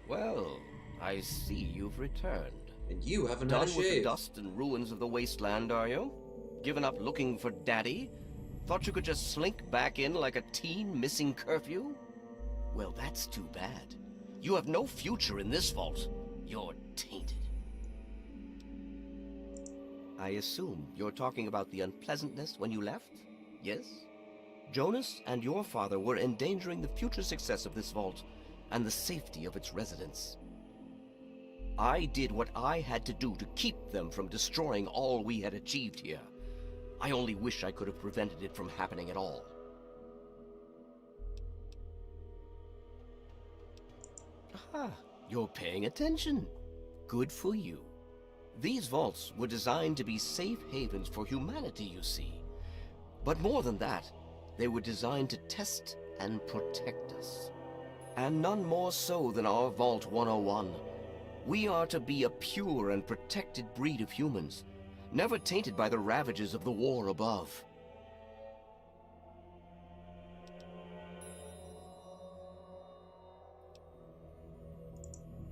Well, I see you've returned. And you haven't had a Done with the shave. dust and ruins of the wasteland, are you? Given up looking for Daddy? Thought you could just slink back in like a teen missing curfew? Well, that's too bad. You have no future in this vault. You're tainted. I assume you're talking about the unpleasantness when you left? Yes? Jonas and your father were endangering the future success of this vault, and the safety of its residents. I did what I had to do to keep them from destroying all we had achieved here. I only wish I could have prevented it from happening at all. Aha, you're paying attention. Good for you. These vaults were designed to be safe havens for humanity, you see. But more than that, they were designed to test and protect us. And none more so than our Vault 101. We are to be a pure and protected breed of humans, never tainted by the ravages of the war above.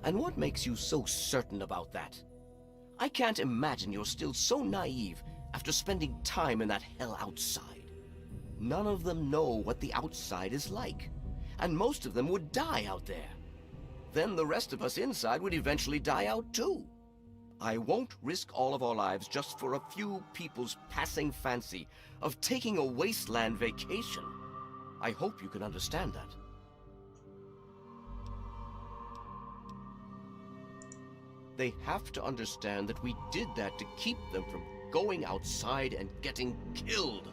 And what makes you so certain about that? I can't imagine you're still so naive after spending time in that hell outside. None of them know what the outside is like, and most of them would die out there. Then the rest of us inside would eventually die out too. I won't risk all of our lives just for a few people's passing fancy of taking a wasteland vacation. I hope you can understand that. They have to understand that we did that to keep them from going outside and getting killed.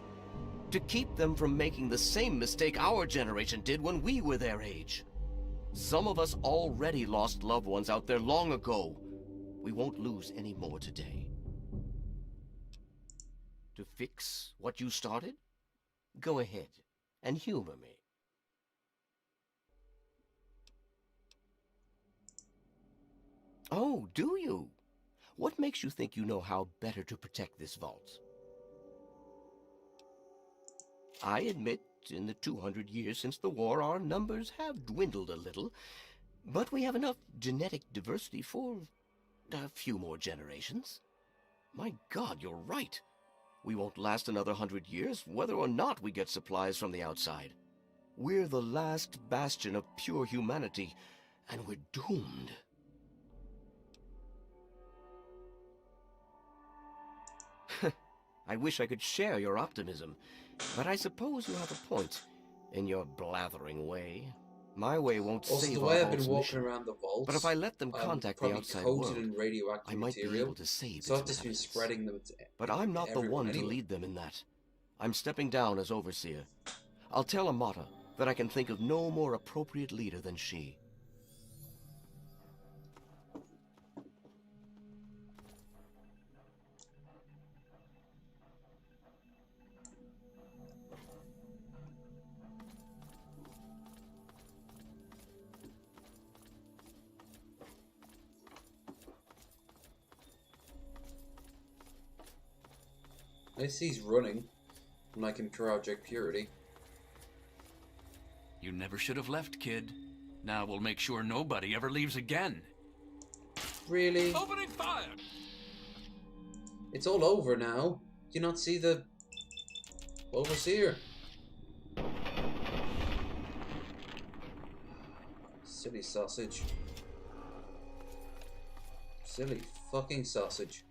To keep them from making the same mistake our generation did when we were their age. Some of us already lost loved ones out there long ago. We won't lose any more today. To fix what you started? Go ahead and humor me. Oh, do you? What makes you think you know how better to protect this vault? I admit, in the 200 years since the war, our numbers have dwindled a little, but we have enough genetic diversity for a few more generations. My God, you're right. We won't last another 100 years, whether or not we get supplies from the outside. We're the last bastion of pure humanity, and we're doomed. I wish I could share your optimism, but I suppose you have a point in your blathering way. My way won't Also, save the our way I've been vault's walking mission, around the vaults, but if I let them I'm contact the probably outside coated world, in radioactive I might be material, able to save so its I've just been inhabitants. spreading them to But I'm not the everyone one to anyway. lead them in that. I'm stepping down as overseer. I'll tell Amata that I can think of no more appropriate leader than she. I see he's running, like in Project Purity. You never should have left, kid. Now we'll make sure nobody ever leaves again. Really? Opening fire! It's all over now. Do you not see the overseer? Silly sausage. Silly fucking sausage.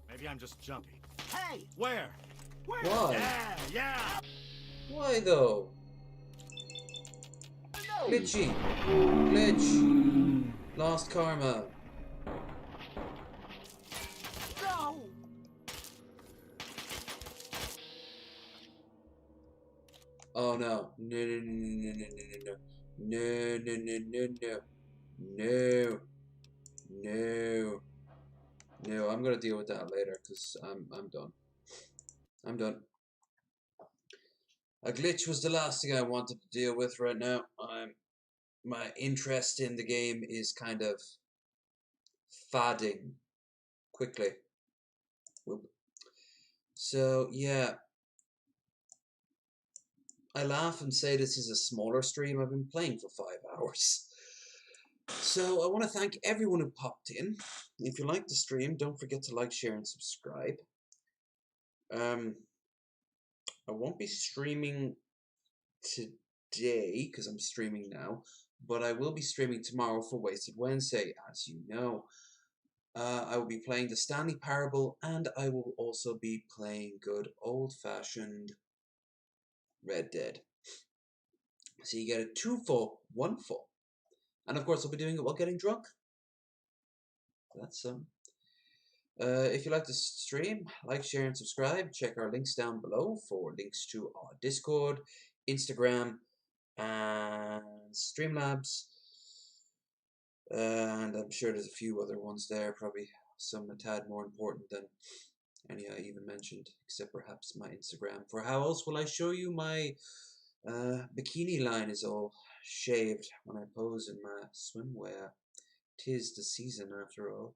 Maybe I'm just jumpy. Hey! Where? Where? Why? Yeah! Why though? No! Glitchy. Glitch. Lost karma. No! Oh no. No, no, no, no, no, no, no, no, no, no, no, no, no, no. I'm gonna deal with that later because I'm done. I'm done. A glitch was the last thing I wanted to deal with right now. My interest in the game is kind of fading quickly. So yeah, I laugh and say this is a smaller stream. I've been playing for 5 hours. So I want to thank everyone who popped in. If you like the stream, don't forget to like, share, and subscribe. I won't be streaming today because I'm streaming now, but I will be streaming tomorrow for Wasted Wednesday, as you know. I will be playing the Stanley Parable, and I will also be playing good old-fashioned Red Dead. So you get a 2 full, 1 full. And of course I'll be doing it while getting drunk. That's if you like the stream, like, share, and subscribe. Check our links down below for links to our Discord, Instagram, and Streamlabs. And I'm sure there's a few other ones there, probably some a tad more important than any I even mentioned, except perhaps my Instagram. For how else will I show you my bikini line is all shaved when I pose in my swimwear? 'Tis the season after all.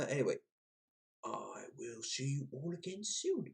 Anyway, I will see you all again soon.